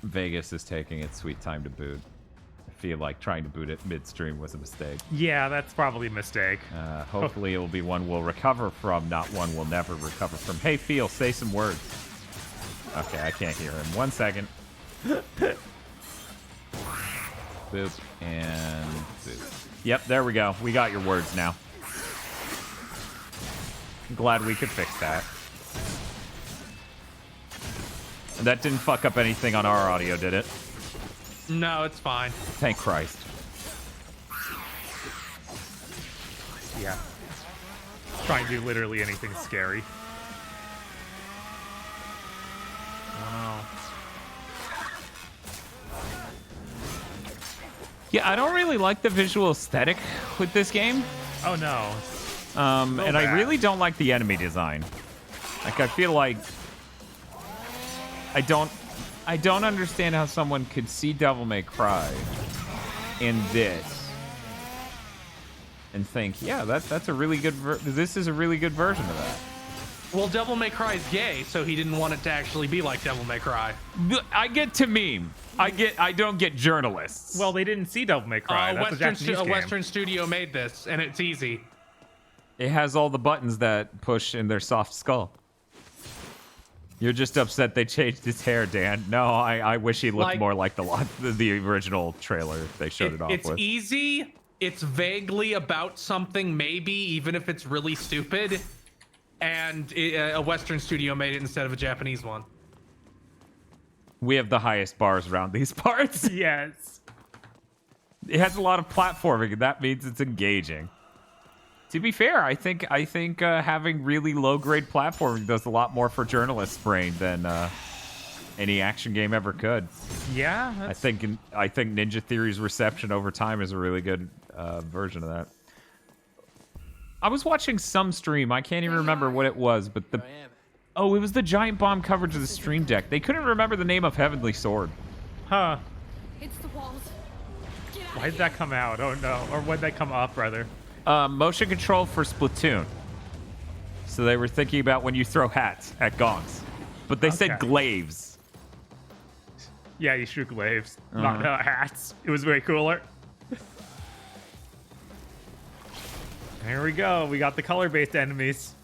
Vegas is taking its sweet time to boot. I feel like trying to boot it midstream was a mistake. Yeah, that's probably a mistake. Hopefully it will be one we'll recover from, not one we'll never recover from. Hey, Feel, say some words. Okay, I can't hear him. 1 second. Boop and boop. Yep, there we go. We got your words now. I'm glad we could fix that. And that didn't fuck up anything on our audio, did it? No, it's fine. Thank Christ. Yeah. Try and do literally anything scary. Wow. Yeah, I don't really like the visual aesthetic with this game. Oh no. And I really don't like the enemy design. Like, I feel like I don't understand how someone could see Devil May Cry in this and think, yeah, that's a really good. This is a really good version of that. Well, Devil May Cry is gay, so he didn't want it to actually be like Devil May Cry. I get to meme. I don't get journalists. Well, they didn't see Devil May Cry. That's a Japanese game. Western studio made this, and it's easy. It has all the buttons that push in their soft skull. You're just upset they changed his hair, Dan. No, I wish he looked more like the original trailer they showed it off with. It's easy. It's vaguely about something, maybe, even if it's really stupid. And a Western studio made it instead of a Japanese one. We have the highest bars around these parts. Yes. It has a lot of platforming, and that means it's engaging. To be fair, I think having really low-grade platforming does a lot more for journalists' brain than any action game ever could. Yeah, I think Ninja Theory's reception over time is a really good version of that. I was watching some stream. I can't even remember what it was, but it was the giant bomb coverage of the stream deck. They couldn't remember the name of Heavenly Sword. Huh. It's the walls. Why did that come out? Oh no. Or when did that come up, rather? Motion control for Splatoon. So they were thinking about when you throw hats at gongs. But they said glaives. Yeah, you shoot glaives, not hats. It was way cooler. Here we go. We got the color-based enemies.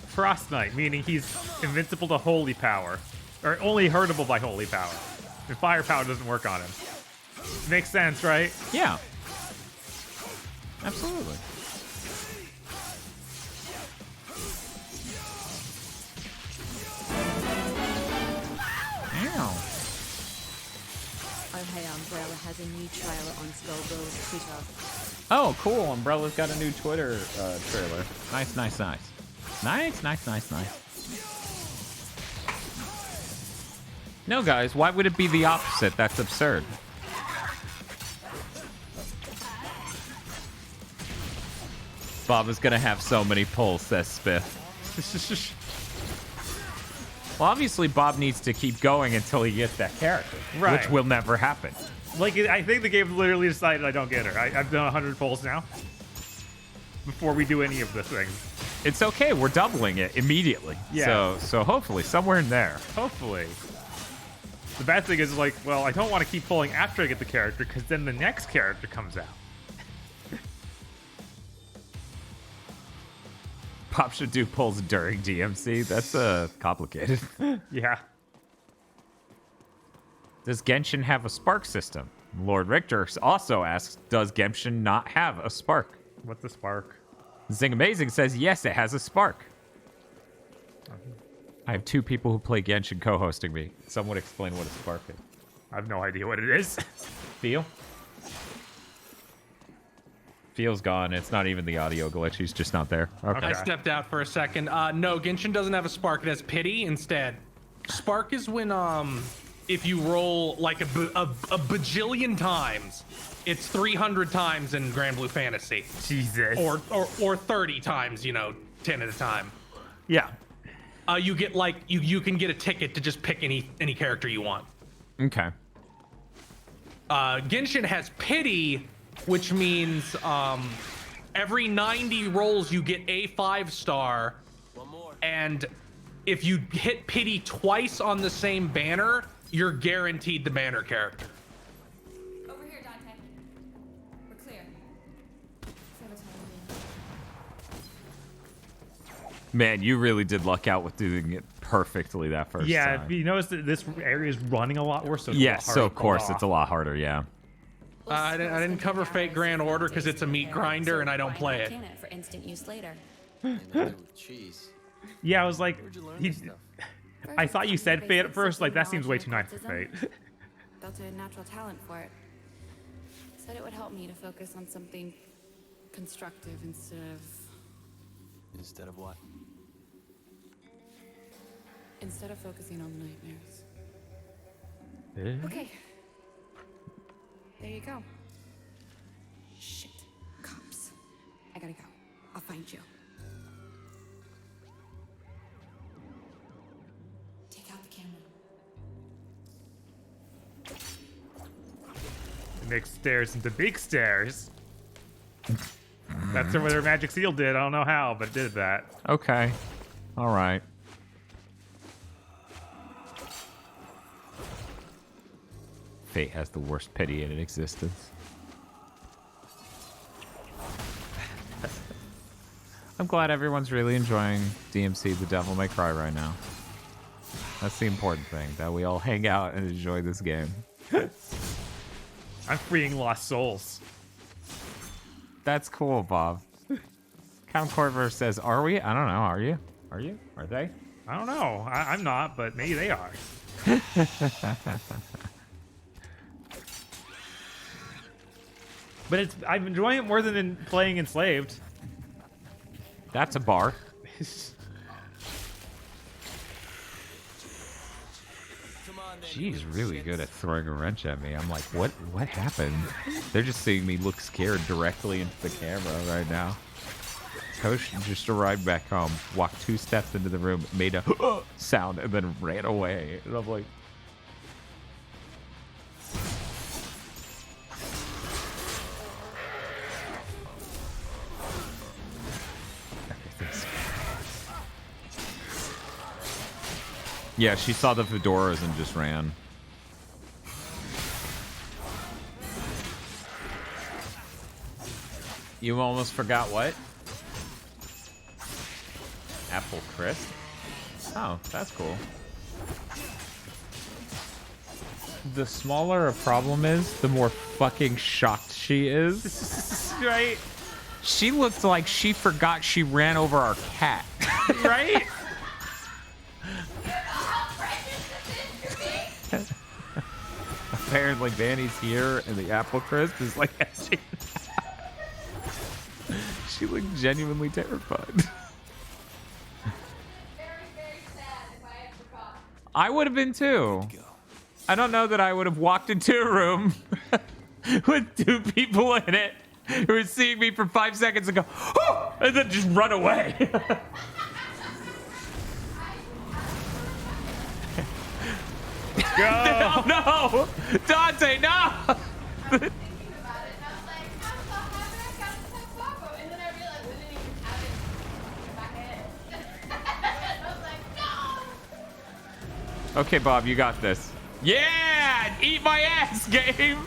Frost Knight, meaning he's invincible to holy power. Or only hurtable by holy power. And fire power doesn't work on him. Makes sense, right? Yeah. Absolutely. Ow. Oh hey, Umbrella has a new trailer on Skullgirl's Twitter. Oh, cool. Umbrella's got a new Twitter trailer. Nice, nice, nice. Nice, nice, nice, nice. No, guys, why would it be the opposite? That's absurd. Bob is going to have so many pulls, says Spiff. Well, obviously, Bob needs to keep going until he gets that character, Right. which will never happen. Like, I think the game literally decided I don't get her. I've done 100 polls now. Before we do any of the things. It's okay. We're doubling it immediately. Yeah. So hopefully, somewhere in there. Hopefully. The bad thing is, like, well, I don't want to keep pulling after I get the character, because then the next character comes out. Pop should do pulls during DMC. That's complicated. Yeah. Does Genshin have a spark system? Lord Richter also asks, does Genshin not have a spark? What's a spark? Zing Amazing says, yes, it has a spark. I have two people who play Genshin co-hosting me. Someone explain what a spark is. I have no idea what it is. Feel? Feel's gone. It's not even the audio glitch. He's just not there. Okay. I stepped out for a second. No, Genshin doesn't have a spark. It has pity instead. Spark is when if you roll like a bajillion times, it's 300 times in Grand Blue Fantasy. Jesus. Or 30 times, 10 at a time. Yeah. You get like you can get a ticket to just pick any character you want. Okay. Genshin has pity, which means every 90 rolls you get a 5-star, and if you hit pity twice on the same banner, you're guaranteed the banner character. Over here, Dante. We're clear. Man, you really did luck out with doing it perfectly that first time. If you notice that this area is running a lot worse. So Yes, so of course it's a lot harder, yeah. I didn't cover Fate Grand Order because it's a meat grinder and I don't play it. For instant use later. Yeah, I was like, I thought you said Fate at first. Like, that seems way too nice for Fate. Built a natural talent for it. Said it would help me to focus on something constructive instead of... Instead of what? Instead of focusing on the nightmares. Okay. There you go. Shit. Cops. I gotta go. I'll find you. Take out the camera. It makes stairs into big stairs. That's what their magic seal did. I don't know how, but it did that. Okay. All right. Fate has the worst pity in existence. I'm glad everyone's really enjoying DMC The Devil May Cry right now. That's the important thing, that we all hang out and enjoy this game. I'm freeing lost souls. That's cool, Bob. Count Corver says, are we? I don't know. Are you? Are you? Are they? I don't know. I'm not, but maybe they are. But I'm enjoying it more than playing Enslaved. That's a bar. She's really good at throwing a wrench at me. I'm like, what happened? They're just seeing me look scared directly into the camera right now. Coach just arrived back home, walked 2 steps into the room, made a sound, and then ran away. And I'm like, yeah, she saw the fedoras and just ran. You almost forgot what? Apple crisp? Oh, that's cool. The smaller a problem is, the more fucking shocked she is. Right? She looked like she forgot she ran over our cat. Right? Apparently Vanny's here and the apple crisp is like she looked genuinely terrified. I would have been too. I don't know that I would have walked into a room with 2 people in it who were seeing me for 5 seconds and go, oh, and then just run away. Go! No! Dante, no! Okay, Bob, you got this. Yeah! Eat my ass, game!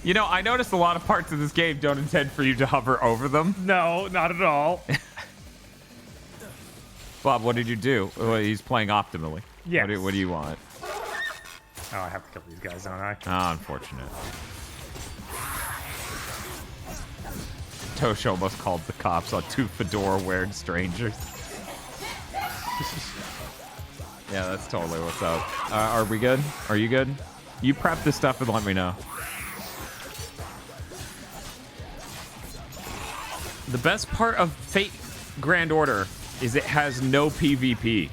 You know, I noticed a lot of parts of this game don't intend for you to hover over them. No, not at all. Bob, what did you do? Oh, he's playing optimally. Yes. What do you want? Oh, I have to kill these guys, don't I? Oh, unfortunate. Tosh almost called the cops on 2 fedora-wearing strangers. Yeah, that's totally what's up. Are we good? Are you good? You prep this stuff and let me know. The best part of Fate Grand Order is it has no PvP.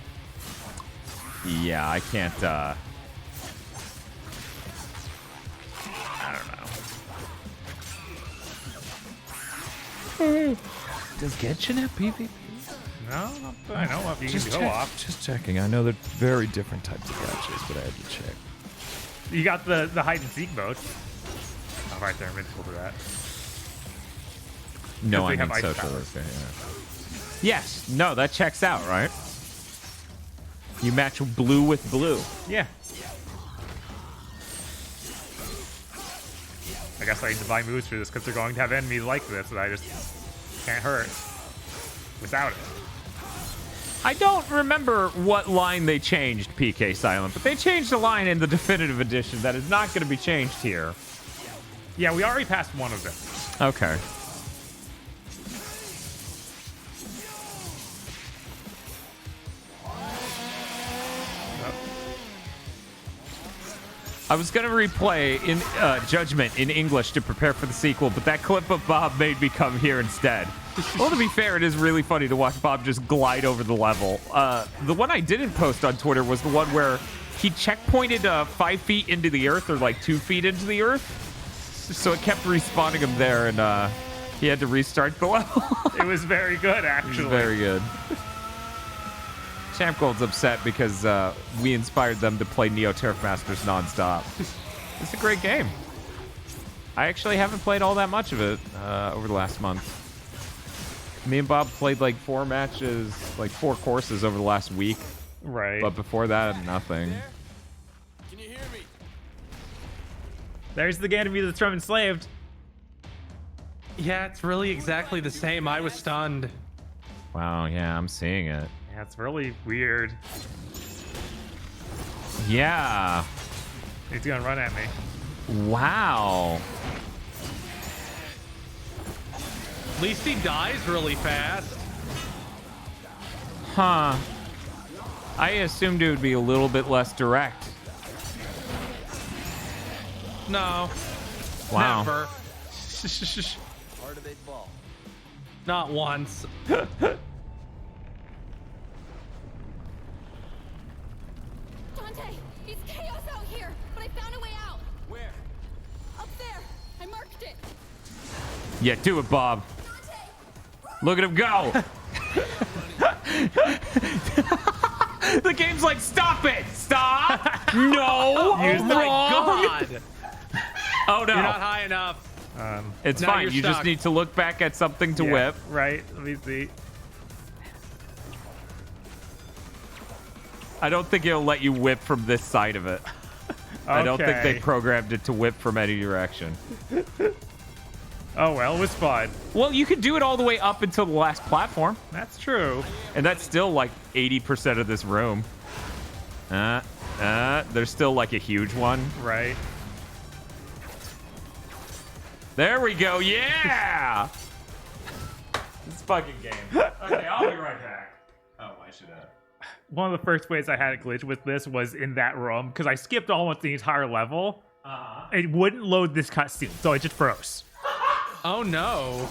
Yeah, I can't, I don't know. Does Genshin have PvP? No, not that I know of. You can go off. Just checking. I know they're very different types of gotchas, but I had to check. You got the hide and seek mode. Oh, right there, invincible to that. No, I They have mean ice social. powers. Okay, yeah. Yes. No, that checks out, right? You match blue with blue. Yeah. I guess I need to buy moves for this because they're going to have enemies like this that I just can't hurt without it. I don't remember what line they changed, PK Silent, but they changed a line in the definitive edition that is not going to be changed here. Yeah, we already passed one of them. Okay. I was going to replay in Judgment in English to prepare for the sequel, but that clip of Bob made me come here instead. Well, to be fair, it is really funny to watch Bob just glide over the level. The one I didn't post on Twitter was the one where he checkpointed 5 feet into the earth, or like 2 feet into the earth. So it kept respawning him there, and he had to restart the level. It was very good, actually. It was very good. Champ Gold's upset because we inspired them to play Neo Turf Masters nonstop. It's a great game. I actually haven't played all that much of it over the last month. Me and Bob played like 4 matches, like 4 courses over the last week. Right. But before that, nothing. Can you hear me? There's the Ganymede that's from Enslaved. Yeah, it's really exactly the same. I was stunned. Wow, yeah, I'm seeing it. Yeah, it's really weird. Yeah. He's gonna run at me. Wow. At least he dies really fast. Huh. I assumed it would be a little bit less direct. No. Wow. Never. Hard to make ball. Not once. Dante! It's chaos out here, but I found a way out. Where? Up there. I marked it. Yeah, do it, Bob. Look at him go. The game's like, stop it! Stop! No! Oh my wrong! god! Oh no! You're not high enough. It's now fine. you're You just stuck. need to look back at something to Yeah, whip. Right. Let me see. I don't think it'll let you whip from this side of it. I don't think they Okay. programmed it to whip from any direction. Oh well, it was fun. Well, you could do it all the way up until the last platform, That's true. and that's still like 80% of this room. There's still like a huge one. Right. There we go. Yeah. This fucking game. Okay, I'll be right back. Oh, I should have. One of the first ways I had a glitch with this was in that room because I skipped almost the entire level. It wouldn't load this cutscene, so it just froze. Oh no.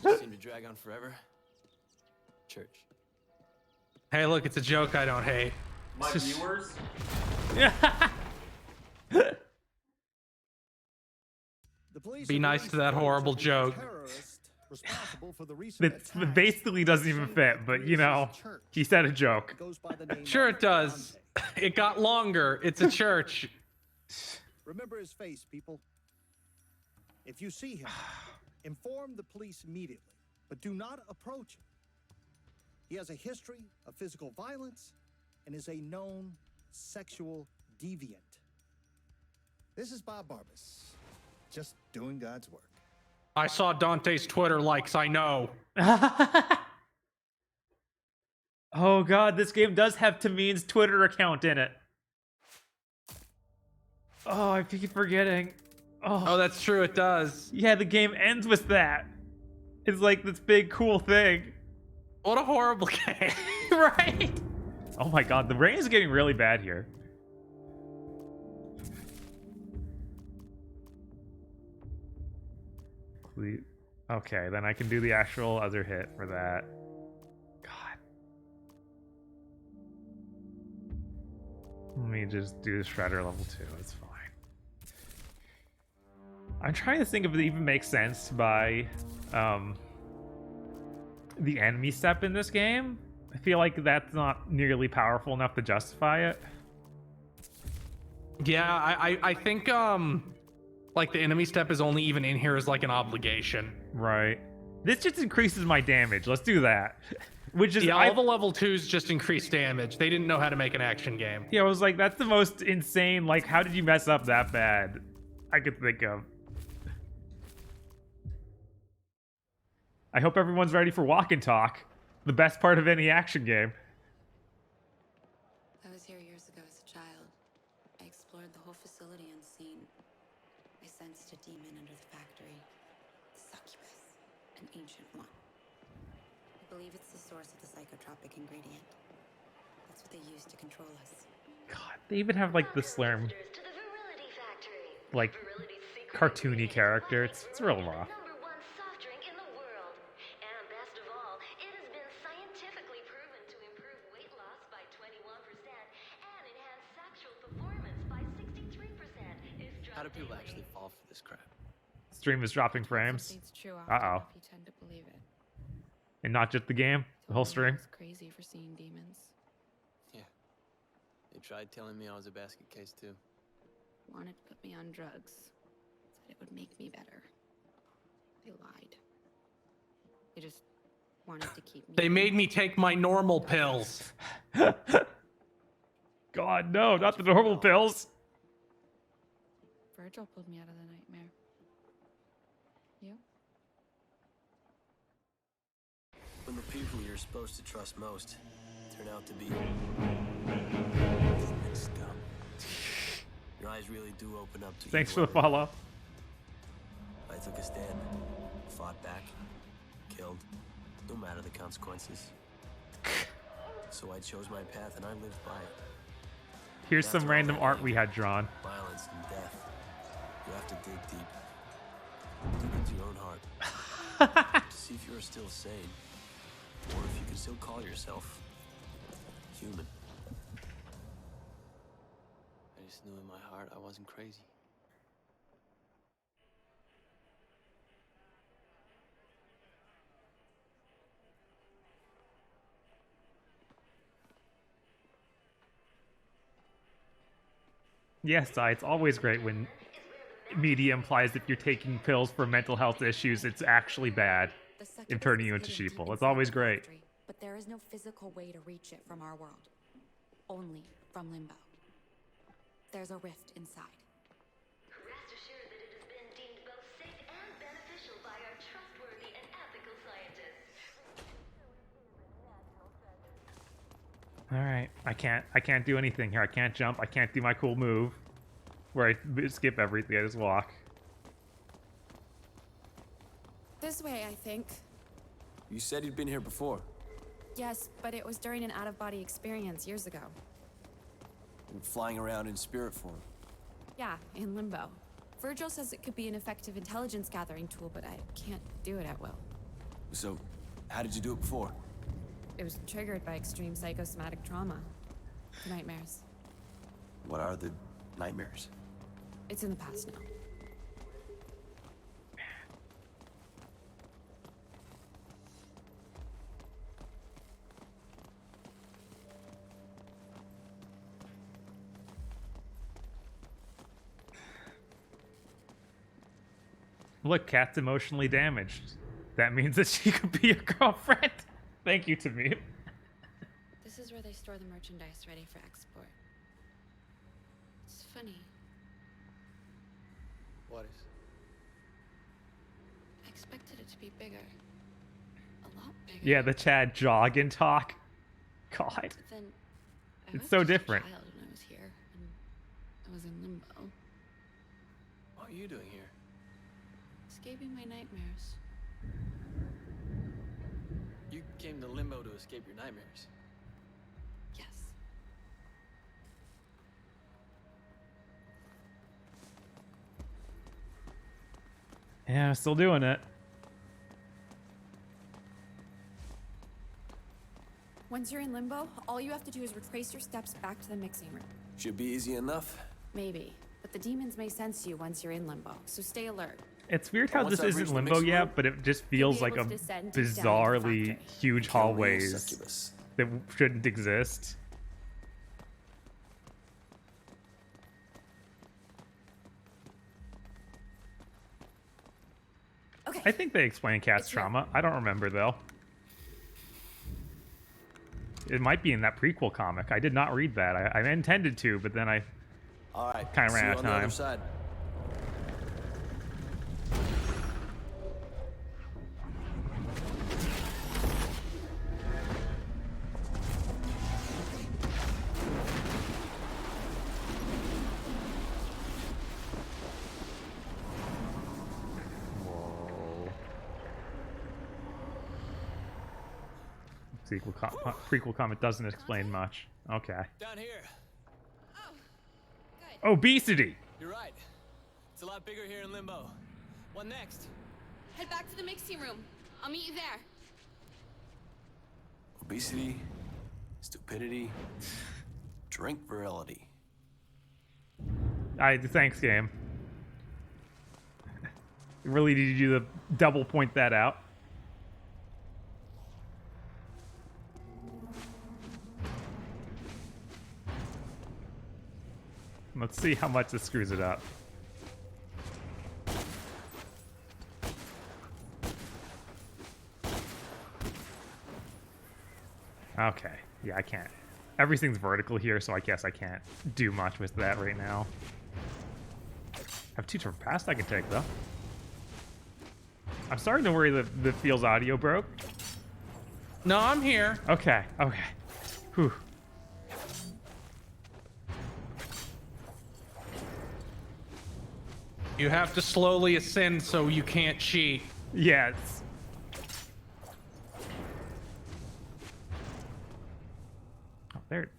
Just seem to drag on forever. Church. Hey, look, it's a joke I don't hate. My viewers. The police Be have nice released to that footage horrible of the joke. terrorist responsible for the recent It attacks basically doesn't even inside fit, but you know, Grace's church. he said a joke. Goes by the name Sure of it does. Dante. It got longer. It's a church. Remember his face, people. If you see him, inform the police immediately, but do not approach him. He has a history of physical violence and is a known sexual deviant. This is Bob Barbas, just doing God's work. I saw Dante's Twitter likes, I know. Oh god, this game does have Tamin's Twitter account in it. Oh, I keep forgetting. Oh, that's true, it does. Yeah, the game ends with that. It's like this big cool thing. What a horrible game. Right? Oh my god, the rain is getting really bad here. Okay, then I can do the actual other hit for that. God. Let me just do the Shredder level 2. It's fine. I'm trying to think if it even makes sense to buy the enemy step in this game. I feel like that's not nearly powerful enough to justify it. Yeah, I think like the enemy step is only even in here as like an obligation. Right. This just increases my damage. Let's do that. Which is Yeah, all the level 2s just increase damage. They didn't know how to make an action game. Yeah, I was like, that's the most insane. Like, how did you mess up that bad? I could think of. I hope everyone's ready for walk and talk. The best part of any action game. I was here years ago as a child. I explored the whole facility unseen. I sensed a demon under the factory. Succubus, an ancient one. I believe it's the source of the psychotropic ingredient. That's what they use to control us. God, they even have like the Slurm, like cartoony character. It's real raw. How do people actually fall for this crap? Stream is dropping frames. It's true. Uh-oh. If you tend to believe it. And not just the game, the whole stream. It's crazy for seeing demons. Yeah. They tried telling me I was a basket case too. Wanted to put me on drugs. Said it would make me better. They lied. They just wanted to keep me. They made me take my normal pills. God, no, not the normal pills. Virgil pulled me out of the nightmare. You? When the people you're supposed to trust most turn out to be scum. Your eyes really do open up to Thanks for evil. the follow. I took a stand, fought back, killed, no matter the consequences. So I chose my path and I lived by it. Here's some random art we had drawn. Violence and death. You have to dig deep. Dig into your own heart. To see if you're still sane. Or if you can still call yourself human. just knew in my heart I wasn't crazy. Yes, it's always great when media implies if you're taking pills for mental health issues, it's actually bad in turning you into sheeple. It's always great. But there is no physical way to reach it from our world. Only from Limbo. There's a rift inside. Rest assured that it has been deemed both safe and beneficial by our trustworthy and ethical scientists. All right, I can't do anything here. I can't jump. I can't do my cool move where I skip everything. I just walk. This way, I think. You said you'd been here before. Yes, but it was during an out-of-body experience years ago. Flying around in spirit form. Yeah, in Limbo. Virgil says it could be an effective intelligence gathering tool, but I can't do it at will. So, how did you do it before? It was triggered by extreme psychosomatic trauma. Nightmares. What are the nightmares? It's in the past now. Look, Kat's emotionally damaged. That means that she could be your girlfriend. Thank you, Tamim. This is where they store the merchandise ready for export. It's funny. What is? I expected it to be bigger. A lot bigger. Yeah, the Chad jog and talk. God. But then I It's was so just a different. child when I was here, and I was in Limbo, What are you doing here? escaping my nightmares. You came to Limbo to escape your nightmares. Yes. Yeah, still doing it. Once you're in Limbo, all you have to do is retrace your steps back to the mixing room. Should be easy enough. Maybe, but the demons may sense you once you're in Limbo, so stay alert. It's weird how Once this I reach isn't the Limbo mixing room, yet, but it just feels be like able a to descend down to the bizarrely factory. huge Kill me a hallways succubus. that shouldn't exist. Okay. I think they explain Cat's It's here. trauma. I don't remember though. It might be in that prequel comic. I did not read that. I intended to, but then I All right. Kinda see ran you out of on the other time. side. prequel comic doesn't explain much. Okay. Down here. Obesity. You're right. It's a lot bigger here in Limbo. What next? Head back to the mixing room. I'll meet you there. Obesity, stupidity, drink virility. Thanks, game. Really needed you to double point that out. Let's see how much this screws it up. Okay. Yeah, I can't. Everything's vertical here, so I guess I can't do much with that right now. I have 2 turn past I can take, though. I'm starting to worry that the Feels audio broke. No, I'm here. Okay, okay. Whew. You have to slowly ascend so you can't cheat. Yes. Oh, there's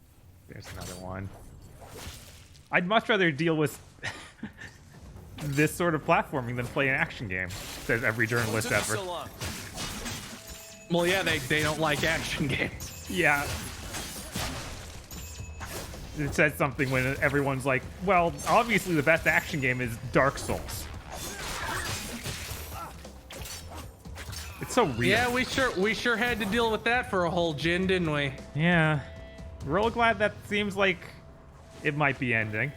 another one. I'd much rather deal with this sort of platforming than play an action game, says every journalist What took you ever. so long? Well, yeah, they don't like action games. Yeah. it says something when everyone's like, well, obviously the best action game is Dark Souls. It's so real. Yeah, we sure had to deal with that for a whole gin, didn't we? Yeah. Real glad that seems like it might be ending.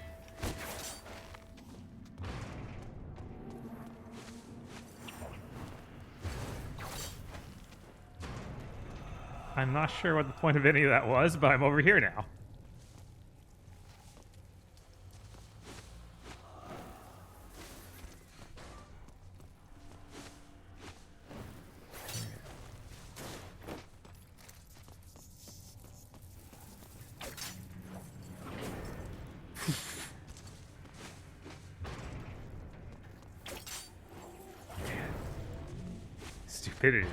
I'm not sure what the point of any of that was, but I'm over here now. Stupidity.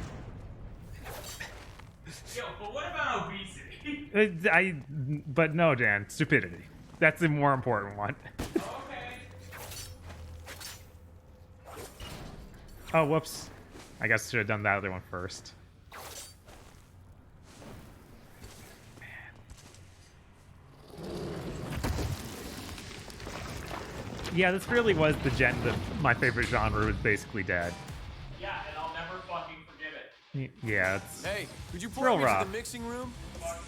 Yo, but what about obesity? But no, Dan, stupidity. That's the more important one. Okay. Oh, whoops. I guess I should have done that other one first. Yeah, this really was the gen that my favorite genre was basically dead. Yeah, and I'll never fucking forget it. Yeah, it's Hey, would you real point me rough. to the mixing room? I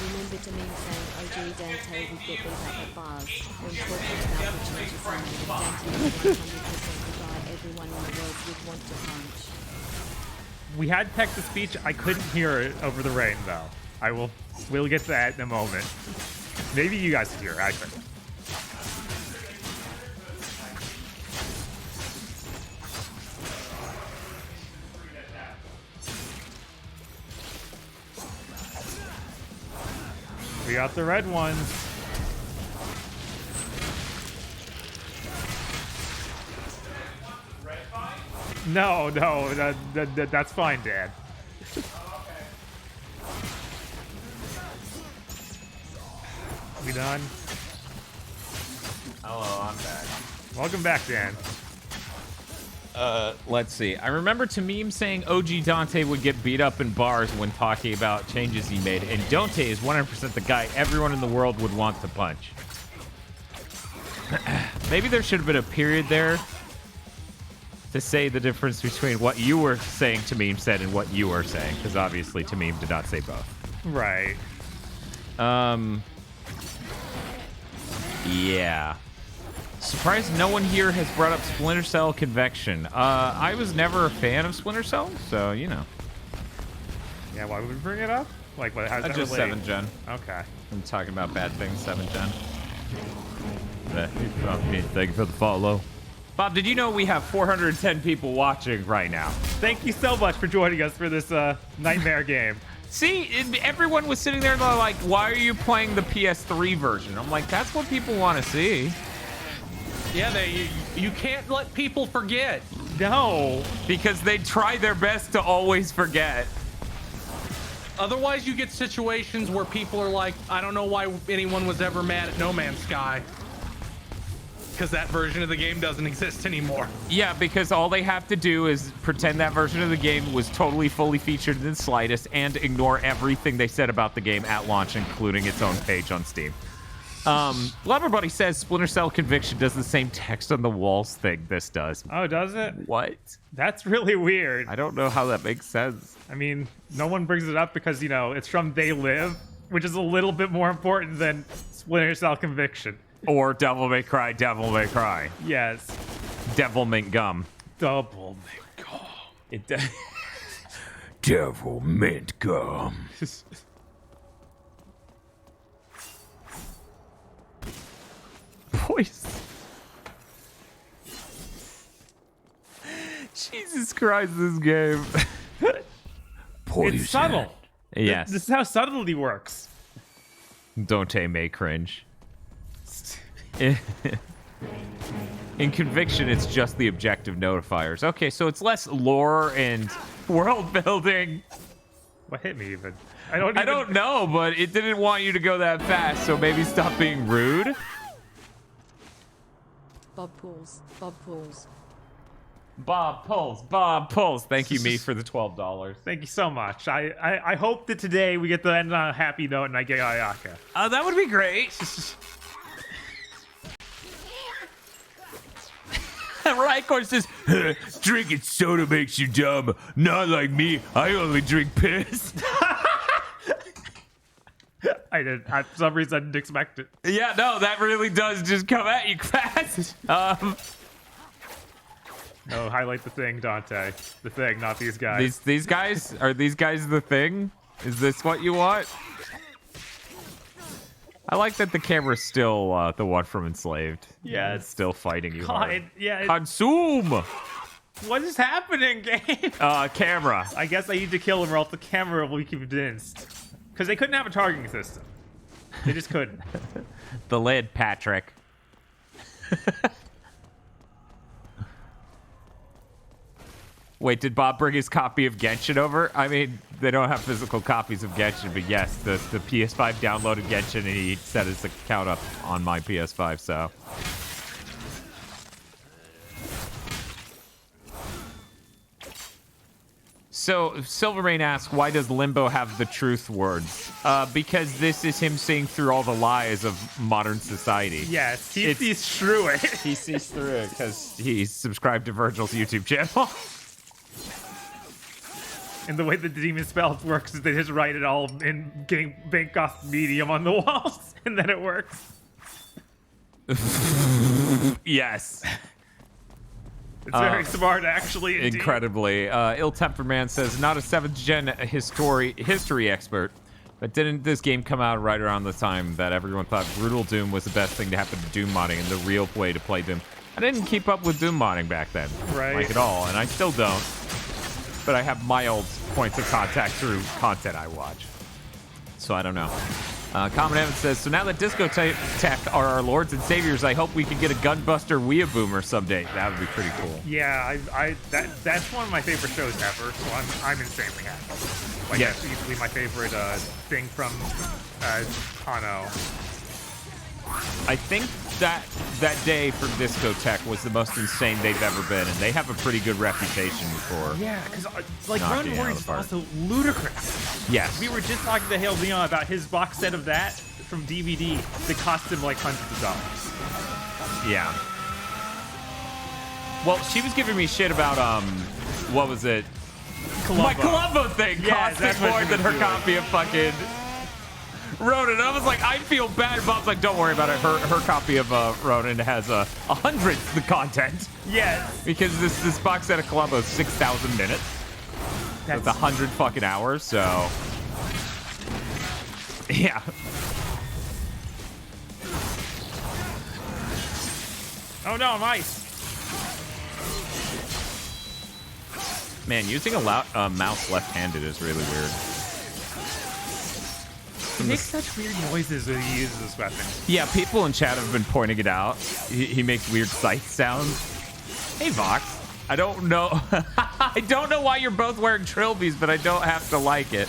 remember Demeen saying OG Dante would get beat up at bars when talking about the changes he made. Dante was 100% the guy everyone in the world would want to punch. We had text-to-speech. I couldn't hear it over the rain, though. We'll get to that in a moment. Maybe you guys could hear it. I couldn't. We got the red ones. No, that's fine, Dad. We done? Hello, I'm back. Welcome back, Dan. Let's see. I remember Tamim saying OG Dante would get beat up in bars when talking about changes he made, and Dante is 100% the guy everyone in the world would want to punch. Maybe there should have been a period there to say the difference between what you were saying Tamim said and what you were saying, because obviously Tamim did not say both. Right. Yeah. Surprised no one here has brought up Splinter Cell Convection. I was never a fan of Splinter Cell, so, you know. Yeah, why would we bring it up? Like, what? How's that Just relate? 7th gen. Okay. I'm talking about bad things, 7th gen. Thank you for the follow. Bob, did you know we have 410 people watching right now? Thank you so much for joining us for this nightmare game. See, everyone was sitting there and they're like, why are you playing the PS3 version? I'm like, that's what people want to see. Yeah, you can't let people forget. No. Because they try their best to always forget. Otherwise, you get situations where people are like, I don't know why anyone was ever mad at No Man's Sky. Because that version of the game doesn't exist anymore. Yeah, because all they have to do is pretend that version of the game was totally fully featured in the slightest and ignore everything they said about the game at launch, including its own page on Steam. Loverbuddy says Splinter Cell Conviction does the same text on the walls thing this does. Oh, does it? What? That's really weird. I don't know how that makes sense. I mean, no one brings it up because, you know, it's from They Live, which is a little bit more important than Splinter Cell Conviction. Or Devil May Cry, Devil May Cry. Yes. Devil Mint Gum. Double Mint Gum. Devil Mint Gum. Voice. Jesus Christ, this game. It's subtle. Yes. This is how subtlety works. Dante may cringe. In Conviction, it's just the objective notifiers. Okay, so it's less lore and world building. What hit me even? I don't know, but it didn't want you to go that fast, so maybe stop being rude. Bob Pools. Bob Pools. Bob pulls. Thank you, me, for the $12. Thank you so much. I hope that today we get to end on a happy note and I get Ayaka. That would be great. Rycor says, drinking soda makes you dumb. Not like me. I only drink piss. For some reason, I didn't expect it. Yeah, no, that really does just come at you fast. No, highlight the thing, Dante. The thing, not these guys. These guys? Are these guys the thing? Is this what you want? I like that the camera's still the one from Enslaved. Yeah, it's still fighting you God, hard. yeah. Consume! What is happening, game? Camera. I guess I need to kill him or else the camera will be convinced. Because they couldn't have a targeting system. They just couldn't. The lid, Patrick. Wait, did Bob bring his copy of Genshin over? I mean, they don't have physical copies of Genshin, but yes, the PS5 downloaded Genshin and he set his account up on my PS5, so. So, Silvermane asks, why does Limbo have the truth words? Because this is him seeing through all the lies of modern society. Yes, he sees through it. He sees through it because he's subscribed to Virgil's YouTube channel. And the way the demon spells works is they just write it all in bank off medium on the walls, and then it works. Yes. It's very smart, actually. Indeed. Incredibly. Ill-Tempered Man says, not a 7th gen history expert, but didn't this game come out right around the time that everyone thought Brutal Doom was the best thing to happen to Doom modding and the real way to play Doom? I didn't keep up with Doom modding back then, like at all, and I still don't. But I have mild points of contact through content I watch. So I don't know. Common Evans says, so now that Disco Tech are our lords and saviors, I hope we can get a Gunbuster Weeaboomer someday. That would be pretty cool. Yeah, that's one of my favorite shows ever, so I'm insanely happy. Like, that's easily my favorite thing from Hano. I think that day for Discotheque was the most insane they've ever been, and they have a pretty good reputation for. Yeah, because like Run Warriors is also ludicrous. Yes. We were just talking to Hale Leon about his box set of that from DVD that cost him like hundreds of dollars. Yeah. Well, she was giving me shit about what was it? Columbo. My Columbo thing costed more than her copy of fucking Ronin. I was like, I feel bad. Bob's like, don't worry about it. Her copy of Ronin has 100th the content. Yes. Because this box set of Columbo is 6,000 minutes. That's 100 fucking hours. So yeah. Oh no, I'm ice. Man, using a mouse left-handed is really weird. He makes such weird noises when he uses this weapon. Yeah, people in chat have been pointing it out. He makes weird scythe sounds. Hey, Vox. I don't know. I don't know why you're both wearing trilbies, but I don't have to like it.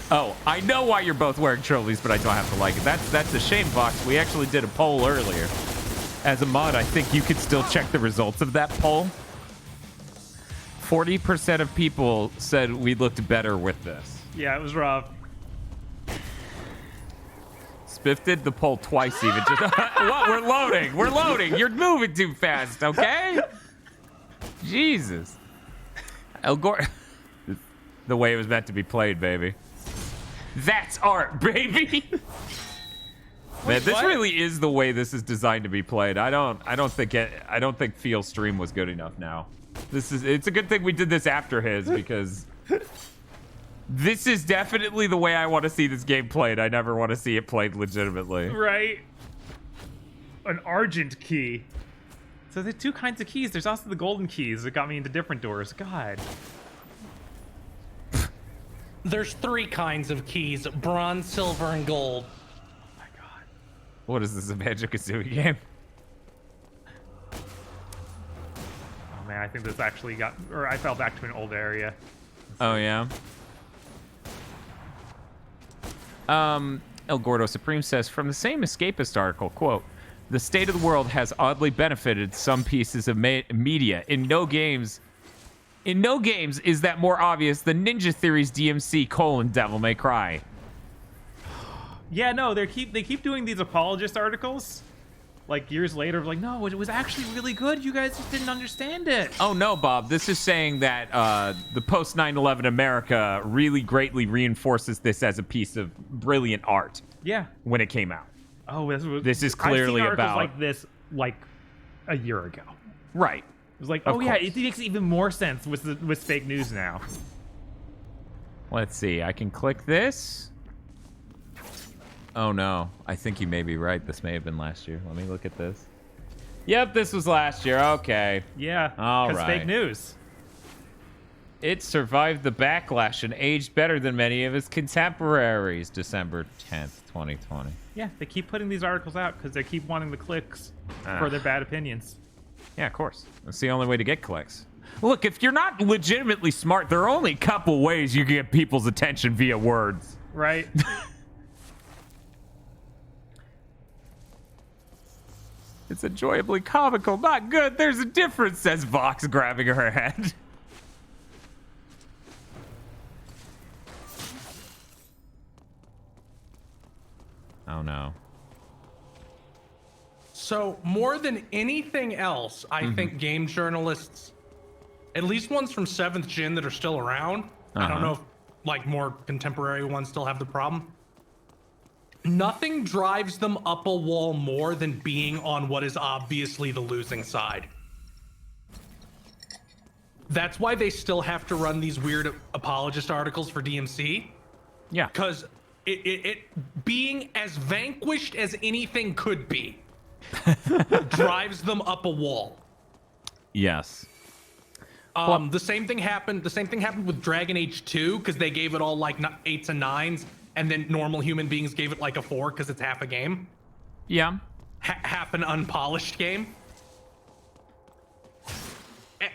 Oh, I know why you're both wearing trilbies, but I don't have to like it. That's a shame, Vox. We actually did a poll earlier. As a mod, I think you could still check the results of that poll. 40% of people said we looked better with this. Yeah, it was rough. Spiff did the poll twice even. Just what? We're loading. We're loading. You're moving too fast, okay? Jesus. El Gore. The way it was meant to be played, baby. That's art, baby. Man, this really is the way this is designed to be played. I don't think Feel Stream was good enough now. It's a good thing we did this after his, because this is definitely the way I want to see this game played. I never want to see it played legitimately. Right. An Argent key. So there's two kinds of keys. There's also the golden keys that got me into different doors. God. There's 3 kinds of keys: bronze, silver, and gold. Oh my god. What is this, a Banjo-Kazooie game? Oh man, I think this actually I fell back to an old area. Oh yeah. El Gordo Supreme says, from the same Escapist article, quote, The state of the world has oddly benefited some pieces of media. In no games is that more obvious than Ninja Theory's DmC : Devil May Cry. Yeah, no, they keep doing these apologist articles. Like years later, like, no, it was actually really good. You guys just didn't understand it. Oh no, Bob. This is saying that the post 9/11 America really greatly reinforces this as a piece of brilliant art. Yeah. When it came out. Oh, this is clearly I've seen about like this like a year ago. Right. It was like, Of oh yeah, course. it makes even more sense with fake news now. Let's see. I can click this. Oh no, I think you may be right. This may have been last year. Let me look at this. Yep, this was last year. Okay. Yeah. All Because right. fake news. It survived the backlash and aged better than many of its contemporaries. December 10th, 2020. Yeah, they keep putting these articles out because they keep wanting the clicks for their bad opinions. Yeah, of course. That's the only way to get clicks. Look, if you're not legitimately smart, there are only a couple ways you can get people's attention via words. Right. It's enjoyably comical, not good. There's a difference, says Vox, grabbing her head. Oh no. So more than anything else, I think game journalists, at least ones from 7th Gen that are still around, I don't know if like more contemporary ones still have the problem. Nothing drives them up a wall more than being on what is obviously the losing side. That's why they still have to run these weird apologist articles for DmC. Yeah. Because it being as vanquished as anything could be drives them up a wall. Yes. The same thing happened with Dragon Age 2 because they gave it all like 8s and 9s, and then normal human beings gave it like a 4 because it's half a game. Yeah. Half an unpolished game.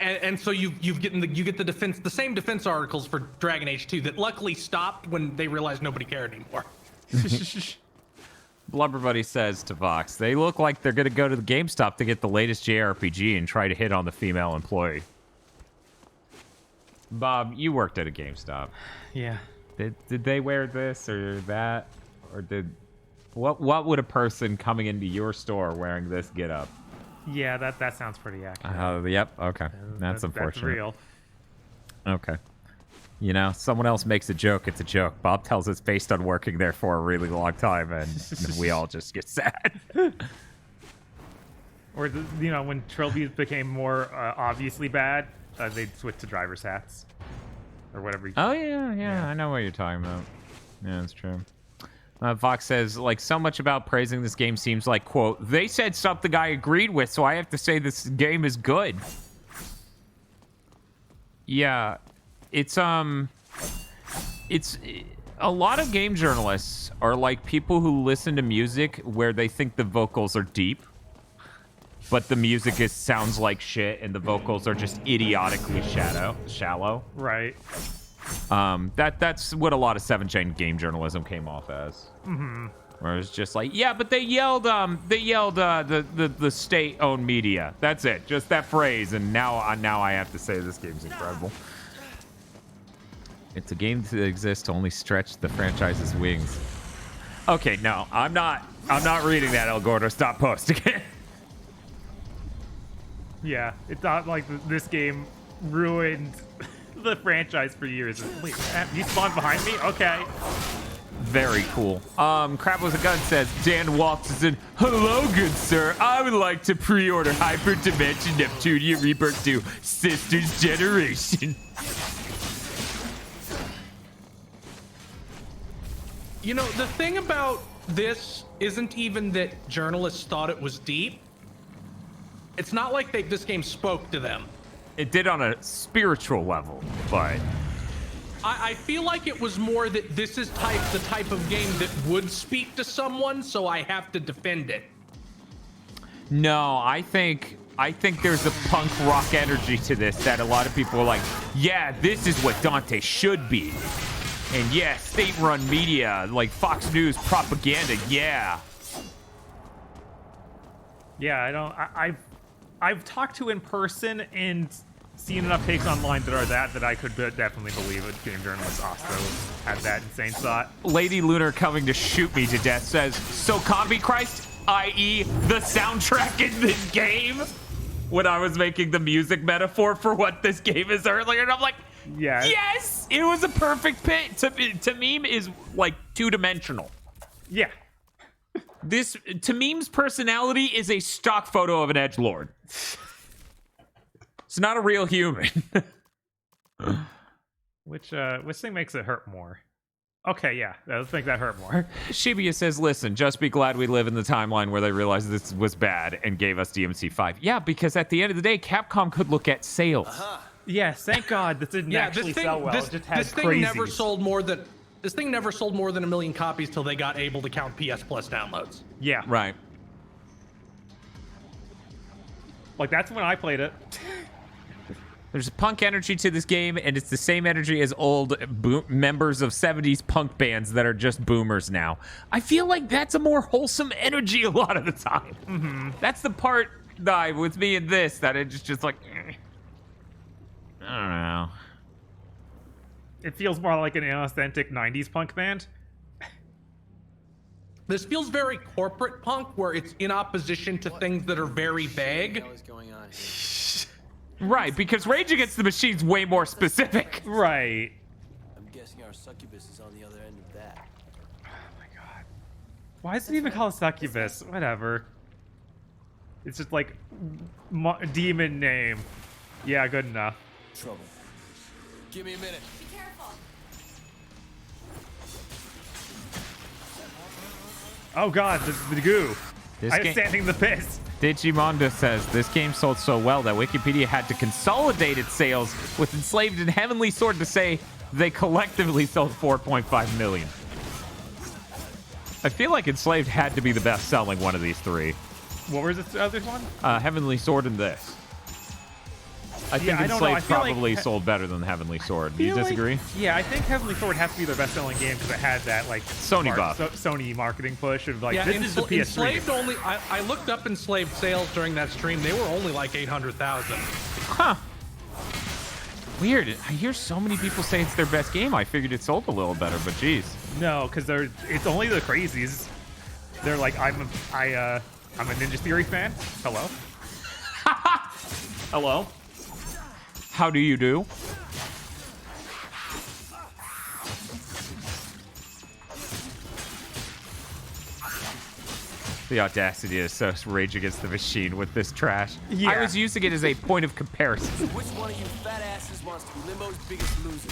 And so you get the same defense articles for Dragon Age 2 that luckily stopped when they realized nobody cared anymore. Blubber Buddy says to Vox, they look like they're going to go to the GameStop to get the latest JRPG and try to hit on the female employee. Bob, you worked at a GameStop. Yeah. Did they wear this or that? Or what would a person coming into your store wearing this get up? Yeah, that sounds pretty accurate. Yep, okay. That's unfortunate. That's real. Okay. You know, someone else makes a joke, it's a joke. Bob tells us based on working there for a really long time, and we all just get sad. Or, you know, when trophies became more obviously bad, they'd switch to driver's hats. Or whatever. Oh, yeah, I know what you're talking about. Yeah, that's true. Vox says, like, so much about praising this game seems like, quote, they said something I agreed with, so I have to say this game is good. Yeah, it's a lot of game journalists are like people who listen to music where they think the vocals are deep, but the music sounds like shit and the vocals are just idiotically shallow. Right. That's what a lot of 7th Gen game journalism came off as. Mm-hmm. Where it's just like, yeah, but they yelled the state-owned media. That's it, just that phrase, and now I have to say this game's incredible. It's a game that exists to only stretch the franchise's wings. Okay, no, I'm not reading that, El Gordo. Stop posting it. Yeah, it's not like this game ruined the franchise for years. Wait, you spawned behind me? Okay. Very cool. Crab with a Gun says, Dan walks in. Hello, good sir. I would like to pre-order Hyperdimension Neptunia Rebirth 2 Sisters Generation. You know, the thing about this isn't even that journalists thought it was deep. It's not like this game spoke to them. It did on a spiritual level, but I feel like it was more that this is the type of game that would speak to someone, so I have to defend it. no, I think there's a punk rock energy to this that a lot of people are like, yeah, this is what Dante should be. And yeah, state-run media, like Fox News propaganda, yeah. Yeah, I don't. I've talked to in person and seen enough takes online that are that I could definitely believe a game journalist also had that insane thought. Lady Lunar coming to shoot me to death says, so Coffee Christ, i.e. the soundtrack in this game? When I was making the music metaphor for what this game is earlier, and I'm like, yeah, yes, it was a perfect pit. Tamim is like two-dimensional. Yeah. This Tamim's personality is a stock photo of an edgelord. It's not a real human. Which thing makes it hurt more? Okay, yeah, let's make that hurt more. Shibuya says, listen, just be glad we live in the timeline where they realized this was bad and gave us DmC 5. Yeah, because at the end of the day, Capcom could look at sales. Yes, thank God this didn't actually sell well. It just had this thing never sold more than This thing never sold more than 1 million copies till they got able to count PS Plus downloads. Yeah. Right. Like, that's when I played it. There's a punk energy to this game, and it's the same energy as old members of 70s punk bands that are just boomers now. I feel like that's a more wholesome energy a lot of the time. Mm-hmm. That's the part that with me in this that it's just like, I don't know. It feels more like an inauthentic 90s punk band. This feels very corporate punk, where it's in opposition to things that are very vague. Right, because Rage Against the Machine's way more specific. Right. I'm guessing our succubus is on the other end of that. Oh my god. Why is it even called succubus? Whatever. It's just like demon name. Yeah, good enough. Trouble. Give me a minute. Be careful. Oh god, the goo. I'm game- standing the piss. Digimonda says, this game sold so well that Wikipedia had to consolidate its sales with Enslaved and Heavenly Sword to say they collectively sold 4.5 million. I feel like Enslaved had to be the best-selling one of these three. What was the other one? Heavenly Sword and this. I think I don't know. I Enslaved feel probably like sold better than Heavenly Sword. Do you disagree? Yeah, I think Heavenly Sword has to be their best-selling game because it had that like Sony buff. Sony marketing push of like, Yeah, this is the PS3. Enslaved only. I looked up Enslaved sales during that stream. They were only like 800,000. Huh. Weird. I hear so many people say it's their best game. I figured it sold a little better, but geez. No, because it's only the crazies. They're like, I'm a Ninja Theory fan. Hello. Hello. How do you do? The audacity is so Rage Against the Machine with this trash. Yeah. I was using it as a point of comparison. Which one of you fat asses wants to be Limbo's biggest loser?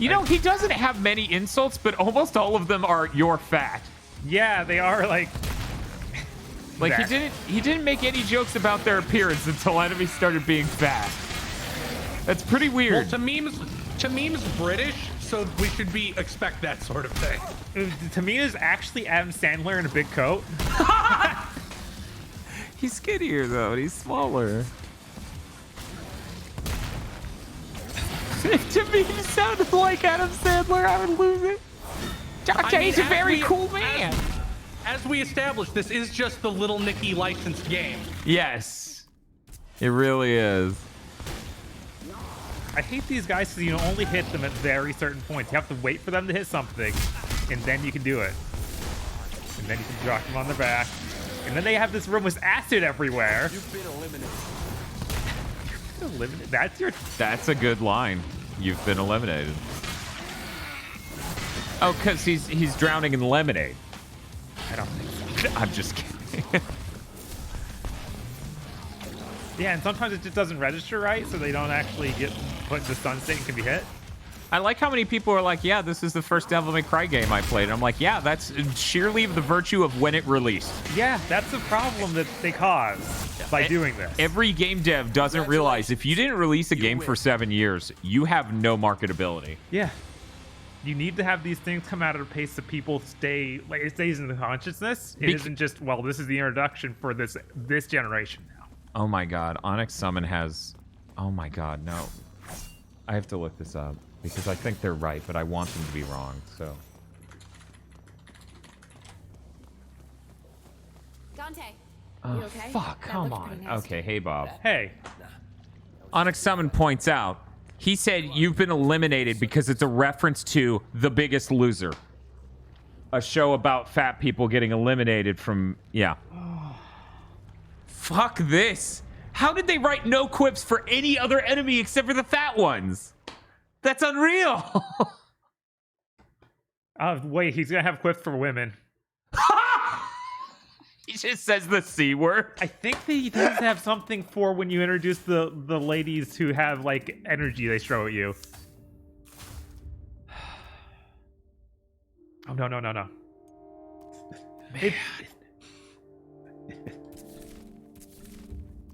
You know, he doesn't have many insults, but almost all of them are "you're fat." Yeah, they are like. Like that. he didn't make any jokes about their appearance until enemies started being fat. That's pretty weird. Well, Tamim's British, so we should expect that sort of thing. Tamina's actually Adam Sandler in a big coat. He's skinnier though, and he's smaller. If Tamina sounded like Adam Sandler, I would lose it. He's a very cool man. As we established, this is just the Little Nicky licensed game. Yes, it really is. I hate these guys because you only hit them at very certain points. You have to wait for them to hit something, and then you can do it. And then you can drop them on their back. And then they have this room with acid everywhere. You've been eliminated. Eliminated? That's a good line. You've been eliminated. Oh, because he's drowning in lemonade. I don't think so. I'm just kidding. Yeah, and sometimes it just doesn't register right, so they don't actually get put into stun state and can be hit. I like how many people are like, yeah, this is the first Devil May Cry game I played. And I'm like, yeah, that's sheerly the virtue of when it released. Yeah, that's the problem that they cause by doing this. Every game dev doesn't realize if you didn't release a game for 7 years, you have no marketability. Yeah. You need to have these things come out at a pace that people stay, like, it stays in the consciousness. It isn't just, well, this is the introduction for this generation now. Oh my god, Onyx Summon has... Oh my god, no. I have to look this up, because I think they're right, but I want them to be wrong, so... Dante, Oh, You okay? fuck, That come looks pretty on. nasty. Okay, hey, Bob. Hey. Onyx Summon points out, he said you've been eliminated because it's a reference to The Biggest Loser. A show about fat people getting eliminated from, yeah. Fuck this. How did they write no quips for any other enemy except for the fat ones? That's unreal. Wait, he's gonna have quips for women. He just says the C word. I think he does have something for when you introduce the ladies who have like energy they throw at you. Oh no.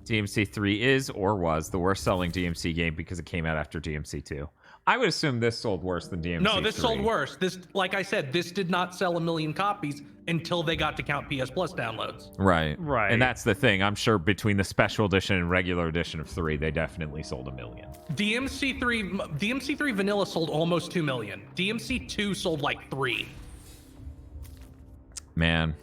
DMC 3 is or was the worst selling DMC game because it came out after DMC 2. I would assume this sold worse than DMC 3. No, this sold worse. This, like I said, this did not sell 1 million copies until they got to count PS Plus downloads. Right. Right. And that's the thing. I'm sure between the special edition and regular edition of 3, they definitely sold 1 million. DMC 3 vanilla sold almost 2 million. DMC 2 sold like 3. Man.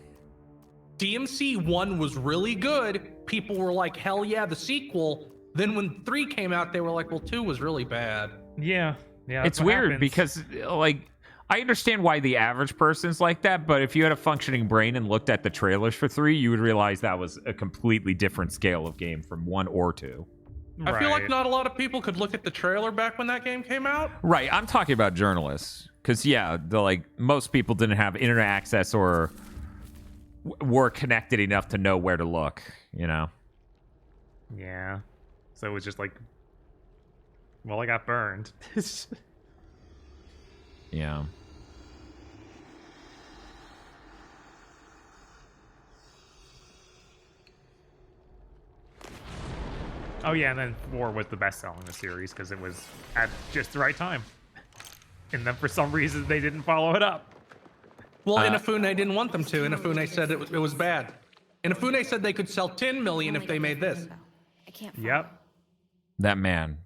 DMC 1 was really good. People were like, hell yeah, the sequel. Then when 3 came out, they were like, well, 2 was really bad. Yeah. It's weird because, like, I understand why the average person's like that, but if you had a functioning brain and looked at the trailers for 3, you would realize that was a completely different scale of game from 1 or 2. I feel like not a lot of people could look at the trailer back when that game came out. Right. I'm talking about journalists. Because, yeah, most people didn't have internet access or were connected enough to know where to look, you know? Yeah. So it was just like, well, I got burned. Yeah. Oh yeah, and then 4 was the best selling in the series because it was at just the right time. And then for some reason they didn't follow it up. Well, Inafune didn't want them to. Inafune said it was bad. Inafune said they could sell 10 million if they made this. I can't. Yep. That man.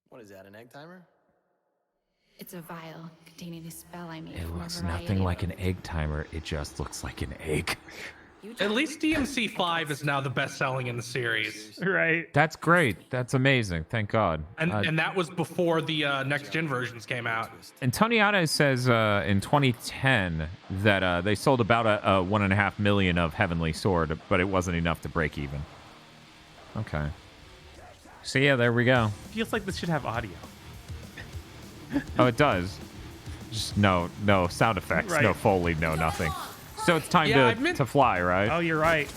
What is that, an egg timer? It's a vial containing a spell I made. It from a looks variety nothing of- like an egg timer. It just looks like an egg. At least DMC 5 is now the best selling in the series. Right. That's great. That's amazing. Thank God. And that was before the next gen versions came out. And Tony Ada says in 2010 that they sold about a 1.5 million of Heavenly Sword, but it wasn't enough to break even. Okay. So yeah, there we go. Feels like this should have audio. Oh, it does. Just no sound effects, Right. no Foley, no nothing. So it's time Yeah, to fly, right? Oh, you're right.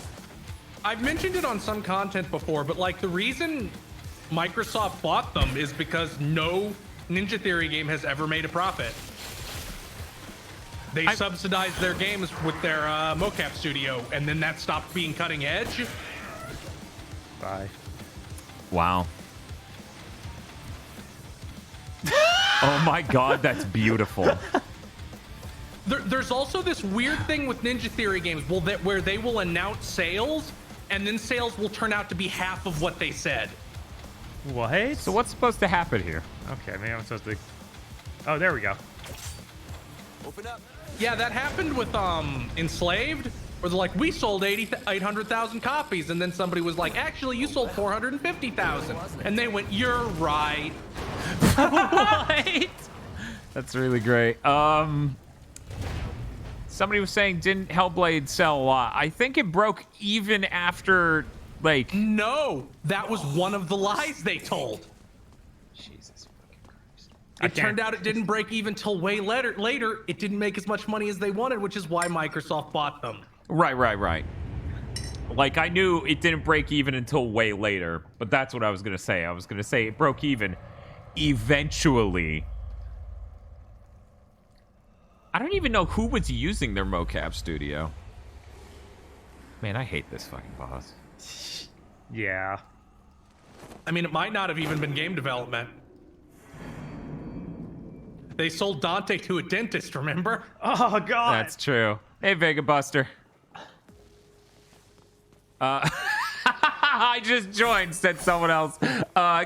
I've mentioned it on some content before, but like the reason Microsoft bought them is because no Ninja Theory game has ever made a profit. They subsidized their games with their mocap studio, and then that stopped being cutting edge. Bye. Wow. Oh my God, that's beautiful. There's also this weird thing with Ninja Theory games where they will announce sales, and then sales will turn out to be half of what they said. What? So what's supposed to happen here? Okay, maybe I'm supposed to... Oh, there we go. Open up. Yeah, that happened with Enslaved, where they're like, we sold 800,000 copies, and then somebody was like, actually, you sold 450,000, and they went, you're right. What? That's really great. Somebody was saying, didn't Hellblade sell a lot? I think it broke even after, like... No, that was one of the lies they told. Jesus fucking Christ. It turned out it didn't break even till way later. It didn't make as much money as they wanted, which is why Microsoft bought them. Right. Like, I knew it didn't break even until way later, but that's what I was going to say. I was going to say it broke even eventually. I don't even know who was using their mocap studio. Man, I hate this fucking boss. Yeah. I mean, it might not have even been game development. They sold Dante to a dentist, remember? Oh, God. That's true. Hey, Vega Buster. I just joined, said someone else.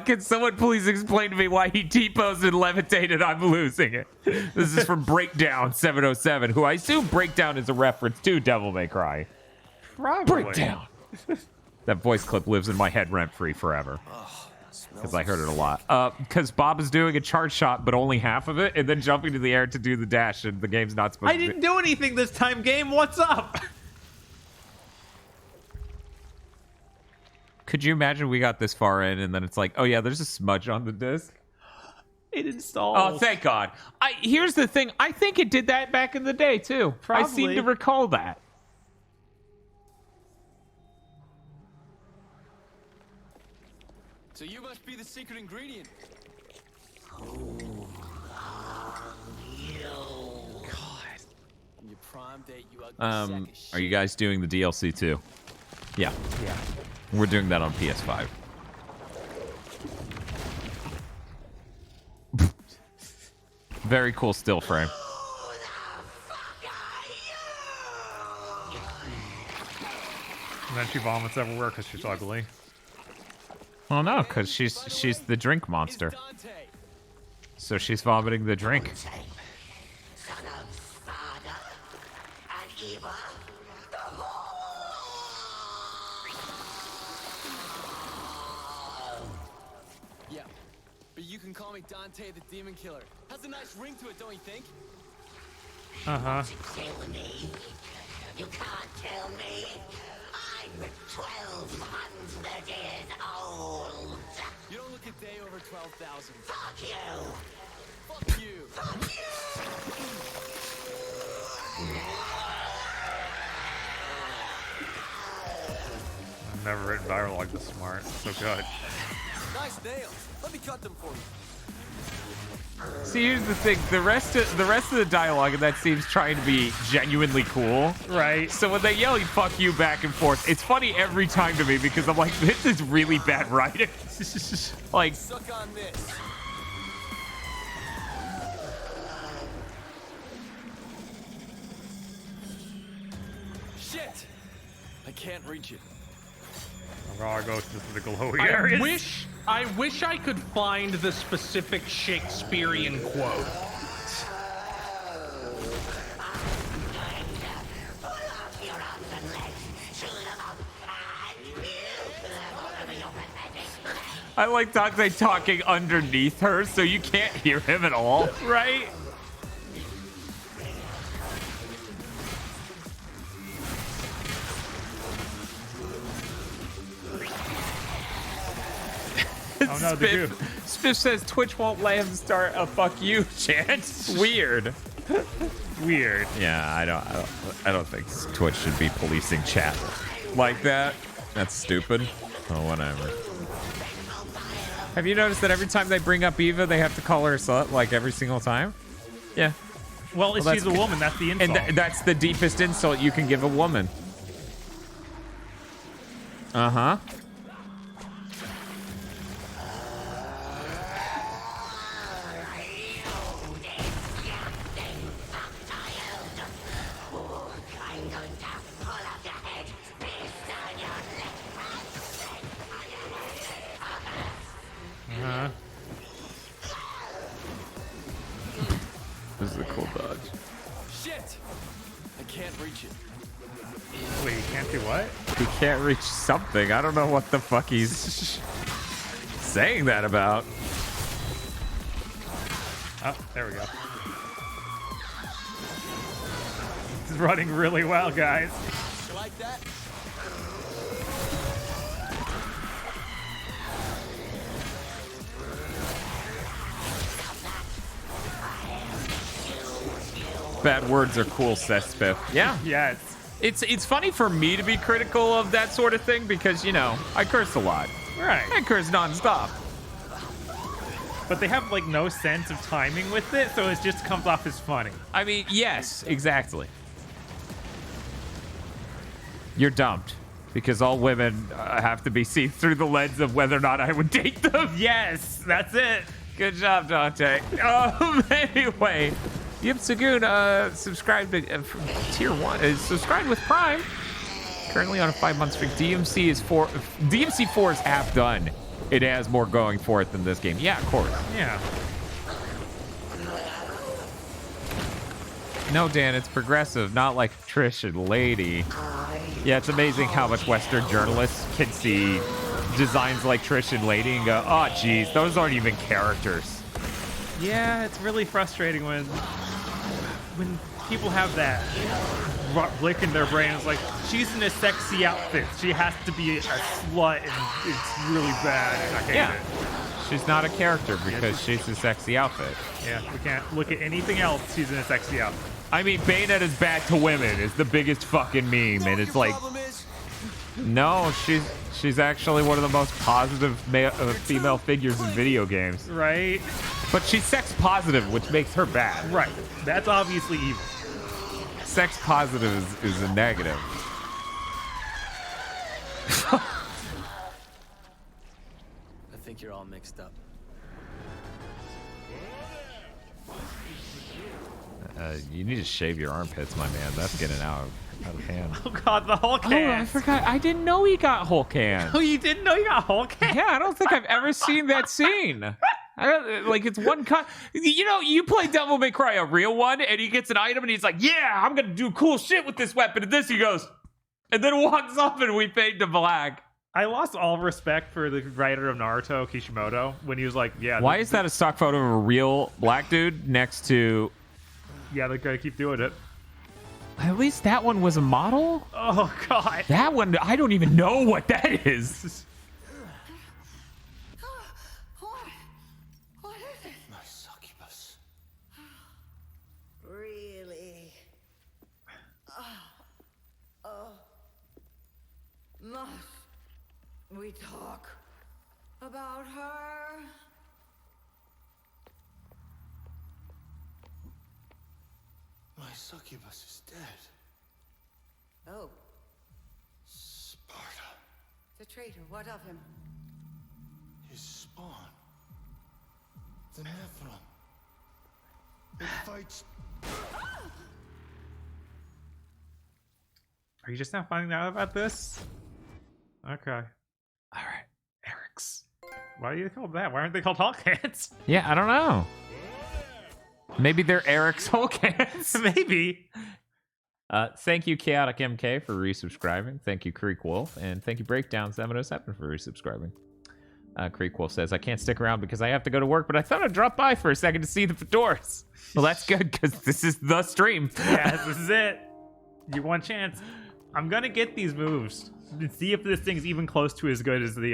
Can someone please explain to me why he T-posed and levitated? I'm losing it. This is from Breakdown 707, who I assume Breakdown is a reference to Devil May Cry. Probably. Breakdown. That voice clip lives in my head rent-free forever. Because I heard it a lot. Because Bob is doing a charge shot, but only half of it, and then jumping to the air to do the dash, and the game's not supposed I to didn't do anything this time, game. What's up? Could you imagine we got this far in, and then it's like, oh yeah, there's a smudge on the disc? It installed. Oh, thank God. Here's the thing. I think it did that back in the day, too. I seem Probably. to recall that. So you must be the secret ingredient. Your prime date, you ugly sack of shit. Are you guys doing the DLC too? Yeah. Yeah. We're doing that on PS5. Very cool still frame. And then she vomits everywhere because she's ugly. Oh no, because she's the drink monster. So she's vomiting the drink. Yeah, but you can call me Dante the Demon Killer. Has a nice ring to it, don't you think? Uh-huh. You can't tell me. I'm 1,200 years old. You don't look a day over 12,000. Fuck you. Fuck you. Fuck I've never written dialogue this smart. So good. Nice nails. Let me cut them for you. See, here's the thing: the rest of the dialogue in that seems trying to be genuinely cool, right? So when they yell "fuck you" back and forth, it's funny every time to me because I'm like, this is really bad writing. Like, suck on this. Shit! I can't reach it. I'm gonna go to the glowy areas. I wish I could find the specific Shakespearean quote. I like Dante talking underneath her, so you can't hear him at all, right? Oh no, the goo. Spiff says Twitch won't let him start a "fuck you" chant. Weird. Weird. Yeah, I don't think Twitch should be policing chat like that. That's stupid. Oh, whatever. Have you noticed that every time they bring up Eva, they have to call her a slut, like every single time? Yeah. Well, if she's a woman, that's the insult. And that's the deepest insult you can give a woman. Uh-huh. This is a cool dodge. Shit! I can't reach it. Wait, you can't do what? He can't reach something. I don't know what the fuck he's saying that about. Oh, there we go. This is running really well, guys. You like that? Bad words are cool, says Spiff. Yeah. Yeah, It's funny for me to be critical of that sort of thing because, you know, I curse a lot. right. I curse nonstop. But they have like no sense of timing with it, so it just comes off as funny. I mean, yes, exactly. You're dumped because all women have to be seen through the lens of whether or not I would date them. Yes, that's it. Good job, Dante. Anyway, Yip Sagoon subscribed to tier 1. Subscribed with Prime. Currently on a 5-month streak. DmC 4 is half done. It has more going for it than this game. Yeah, of course. Yeah. No, Dan, it's progressive, not like Trish and Lady. Yeah, it's amazing how much Western journalists can see designs like Trish and Lady and go, oh, geez, those aren't even characters. Yeah, it's really frustrating when people have that blick in their brain. It's like, she's in a sexy outfit. She has to be a slut, and it's really bad. And I hate it. She's not a character because she's a sexy outfit. Yeah, we can't look at anything else. She's in a sexy outfit. I mean, Bayonetta is bad to women is the biggest fucking meme, and it's like, no, she's actually one of the most positive female figures in video games. Right. But she's sex positive, which makes her bad. Right. That's obviously evil. Sex positive is a negative. I think you're all mixed up. You need to shave your armpits, my man. That's getting out of hand. Oh god, the Hulk hand. Oh, I forgot. I didn't know he got Hulk hand. Oh, you didn't know you got Hulk hand? Yeah, I don't think I've ever seen that scene. Like, it's one cut. You know, you play Devil May Cry, a real one, and he gets an item, and he's like, yeah, I'm going to do cool shit with this weapon. And this he goes, and then walks off, and we fade to black. I lost all respect for the writer of Naruto, Kishimoto, when he was like, yeah. Why is that a stock photo of a real black dude next to... Yeah, they're going to keep doing it. At least that one was a model? Oh, God. That one, I don't even know what that is. What is it? My succubus. Really? Must we talk about her? My succubus is dead. Oh, Sparta. the traitor. What of him? His spawn. The Nephilim. It fights. Are you just now finding out about this? Okay. All right. Eric's. Why are you called that? Why aren't they called Hulk hands? Yeah, I don't know. Maybe they're Eric's Hulk hands. Maybe. Thank you, Chaotic MK, for resubscribing. Thank you, Creek Wolf. And thank you, Breakdown707, for resubscribing. Creek Wolf says, I can't stick around because I have to go to work, but I thought I'd drop by for a second to see the fedoras. Well, that's good because this is the stream. Yeah, this is it. You one chance. I'm going to get these moves and see if this thing's even close to as good as the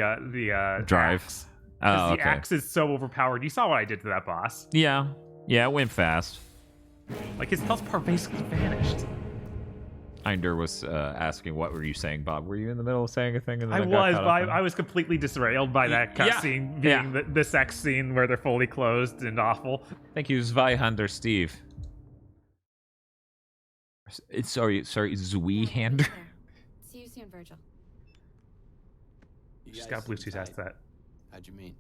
Drive. axe. Oh, The okay. axe is so overpowered. You saw what I did to that boss. Yeah. Yeah, it went fast. Like, his health bar basically vanished. Einder was asking, what were you saying, Bob? Were you in the middle of saying a thing? And then I was, but I was completely disrailed by that cutscene being the sex scene where they're fully clothed and awful. Thank you, Zweihander Steve. Sorry, Zweihander. See you soon, Virgil. Just got Bluetooth headset. How'd you mean?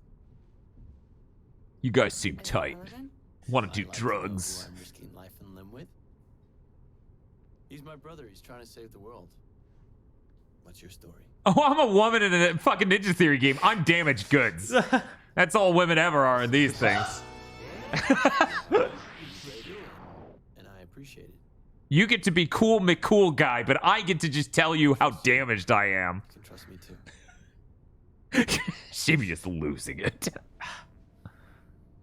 You guys seem tight. Want to do drugs? I'm risking life and limb with. He's my brother. He's trying to save the world. What's your story? Oh, I'm a woman in a fucking Ninja Theory game. I'm damaged goods. That's all women ever are in these things. And I appreciate it. You get to be cool McCool guy, but I get to just tell you how damaged I am. You can trust me too. She's just losing it.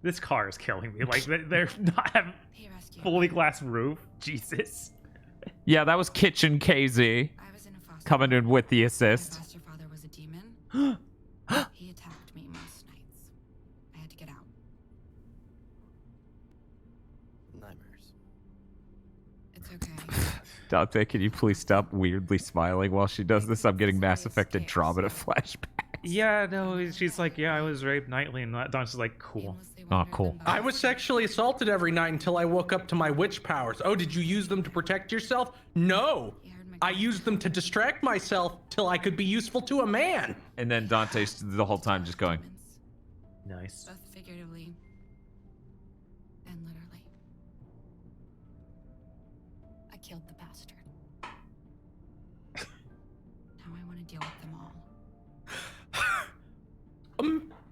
This car is killing me. Like, they're not having fully glass roof. Jesus. Yeah, that was Kitchen KZ coming in with the assist. My foster father was a demon. He attacked me most nights. I had to get out. Nightmares. It's okay. Dante, can you please stop weirdly smiling while she does this? I'm getting Mass Effect Andromeda flashbacks. Yeah, no, she's like, yeah, I was raped nightly, and Don's like, cool. Oh, cool. I was sexually assaulted every night until I woke up to my witch powers. Oh, did you use them to protect yourself? No. I used them to distract myself till I could be useful to a man. And then Dante's the whole time just going, nice. Both figuratively and literally. I killed the bastard. Now I want to deal with them all.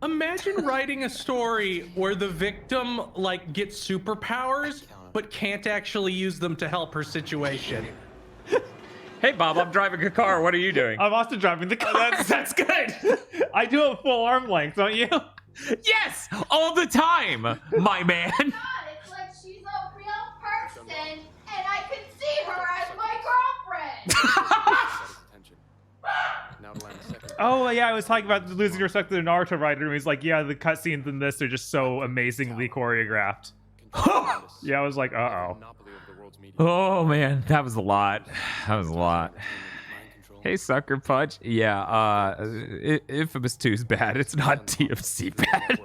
Imagine writing a story where the victim like gets superpowers but can't actually use them to help her situation. Hey, Bob, I'm driving a car. What are you doing? I'm also driving the car. That's good. I do have full arm length, don't you? Yes, all the time, my man. God, it's like she's a real person, and I can see her as my girlfriend. Now to land the second. Oh yeah, I was talking about losing respect to the Naruto writer, and he's like, yeah, the cutscenes in this are just so amazingly choreographed. Yeah, I was like, uh-oh. Oh man, that was a lot. That was a lot. Hey, Sucker Punch. Yeah, Infamous 2's bad. It's not DmC bad.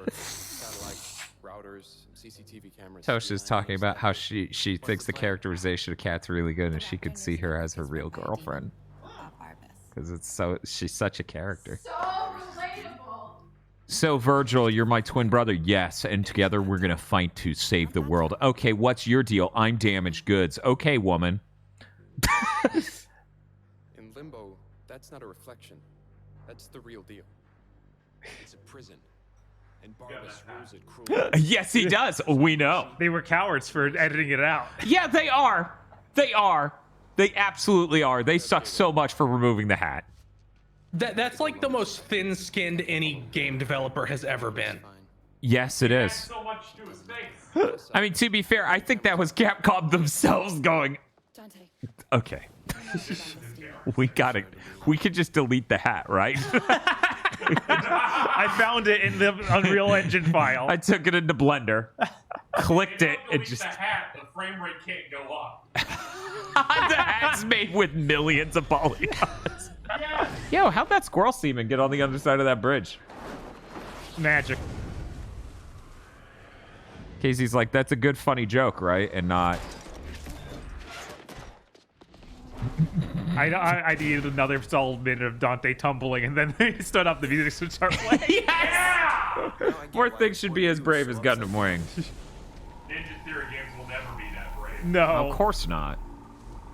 Tosha's talking about how she thinks the characterization of Kat's really good, and she could see her as her real girlfriend. Because she's such a character. So relatable. So, Virgil, you're my twin brother. Yes, and together we're gonna fight to save the world. Okay, what's your deal? I'm damaged goods. Okay, woman. In Limbo, that's not a reflection. That's the real deal. It's a prison. And Barbas rules it cruelly. Yes, he does. We know. They were cowards for editing it out. Yeah, they are. They are. They absolutely are. They suck so much for removing the hat. That's like the most thin-skinned any game developer has ever been. Yes, it is. So much to his face. I mean, to be fair, I think that was Capcom themselves going, Dante. okay. We got it. We could just delete the hat, right? I found it in the Unreal Engine file. I took it into Blender, clicked it, and just... the hat, the frame rate can't go up. The hat's made with millions of polygons. Yeah. Yo, how'd that squirrel seaman get on the other side of that bridge? Magic. Casey's like, that's a good, funny joke, right? And not... I needed another solid minute of Dante tumbling, and then he stood up, the music should start playing. Yes! Yeah! More things should be as brave as Gundam Wing. Ninja Theory games will never be that brave. No. Of course not.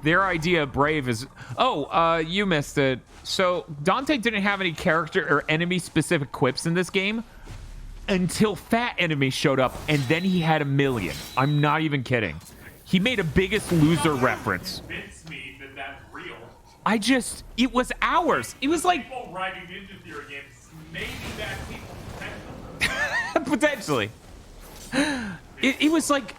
Their idea of brave is... Oh, you missed it. So, Dante didn't have any character or enemy-specific quips in this game until Fat Enemy showed up, and then he had a million. I'm not even kidding. He made a Biggest Loser reference. Convince me that that's real. It was hours. It was like... People writing Ninja Theory games, maybe bad people potentially. It was like...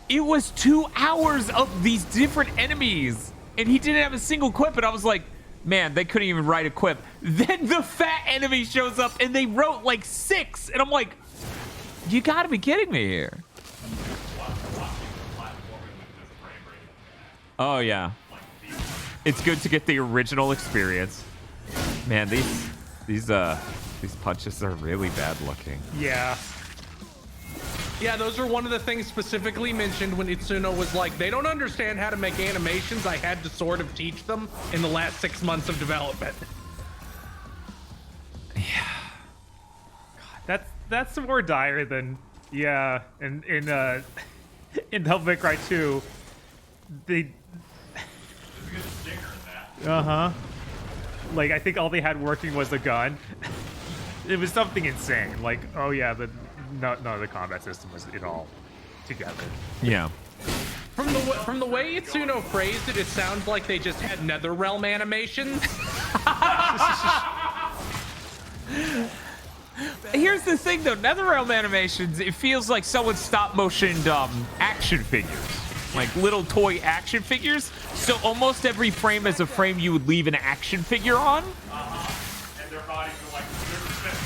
It was 2 hours of these different enemies, and he didn't have a single quip, and I was like, man, they couldn't even write a quip. Then the Fat Enemy shows up, and they wrote like 6, and I'm like, you gotta be kidding me here. Oh, yeah. It's good to get the original experience. Man, these punches are really bad looking. Yeah. Yeah, those are one of the things specifically mentioned when Itsuno was like, they don't understand how to make animations. I had to sort of teach them in the last 6 months of development. God, that's more dire than in Devil May Cry 2. They like I think all they had working was a gun. It was something insane. Like, oh yeah, none of the combat system was at all together. Yeah. From the way Itsuno phrased it, it sounds like they just had NetherRealm animations. Here's the thing, though. NetherRealm animations, it feels like someone stop-motioned action figures. Like little toy action figures. So almost every frame is a frame you would leave an action figure on. And their bodies are like,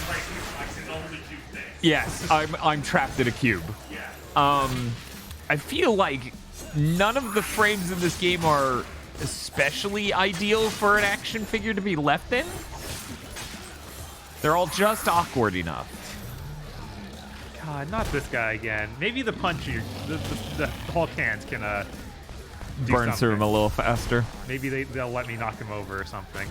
I can only do things. Yes, I'm trapped in a cube. Yeah. I feel like none of the frames in this game are especially ideal for an action figure to be left in. They're all just awkward enough. God, not this guy again. Maybe the puncher, the Hulk hands can burn through him a little faster. Maybe they'll let me knock him over or something.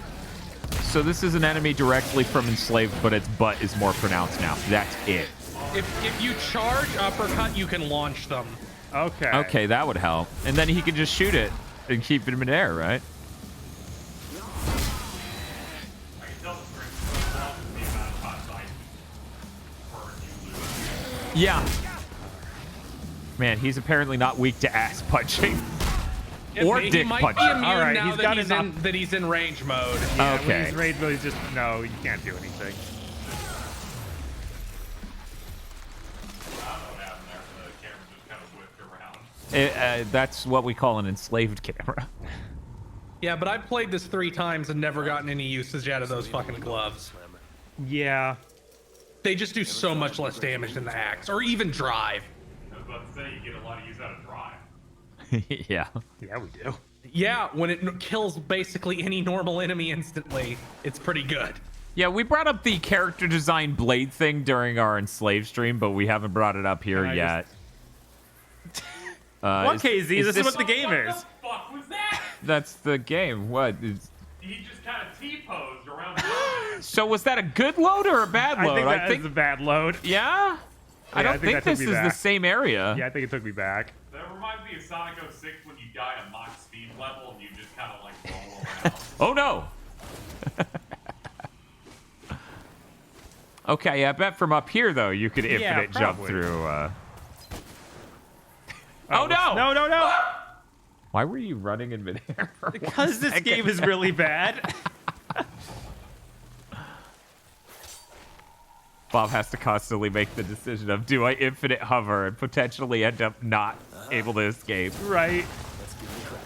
So this is an enemy directly from Enslaved, but its butt is more pronounced now. That's it. If you charge uppercut, you can launch them. Okay. Okay, that would help. And then he can just shoot it and keep it in air, right? Yeah. Man, he's apparently not weak to ass punching. or He dick might punch be him. immune All right, now he's that got he's, enough- that he's in range mode. Yeah, Okay. when he's rage mode, he's just no, you can't do anything. That's what we call an enslaved camera. Yeah, but I've played this 3 times and never gotten any usage out of those fucking gloves. Yeah. They just do so much less damage than the axe, or even drive. I was about to say, you get a lot of use out of drive. Yeah. Yeah, we do. Yeah, when it kills basically any normal enemy instantly, it's pretty good. Yeah, we brought up the character design blade thing during our enslaved stream, but we haven't brought it up here yet. What, KZ? This is what the game is. What the fuck was that? That's the game. What? He just kind of T-posed around. So was that a good load or a bad load? I think it's a bad load. Yeah? I don't think that took this me is the back. same area. Yeah, I think it took me back. That reminds me of Sonic 06 when you die at Mach speed level and you just kind of like roll around. Oh no! Okay, I bet from up here though you could infinite jump probably. through. Oh no! No, no, no! Why were you running in midair? For Because this game is really bad. Bob has to constantly make the decision of do I infinite hover and potentially end up not able to escape. Right. Let's give it a crack.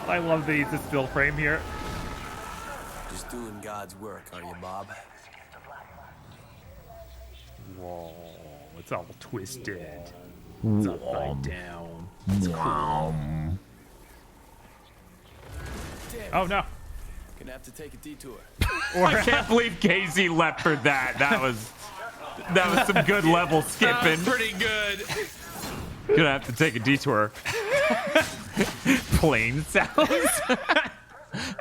I love the still frame here. Just doing God's work, are you, Bob? Whoa, it's all twisted. It's upside down. Oh no. Gonna have to take a detour. I can't believe KZ leapt for that. That was some good level skipping. Pretty good. Gonna have to take a detour. Plane sounds.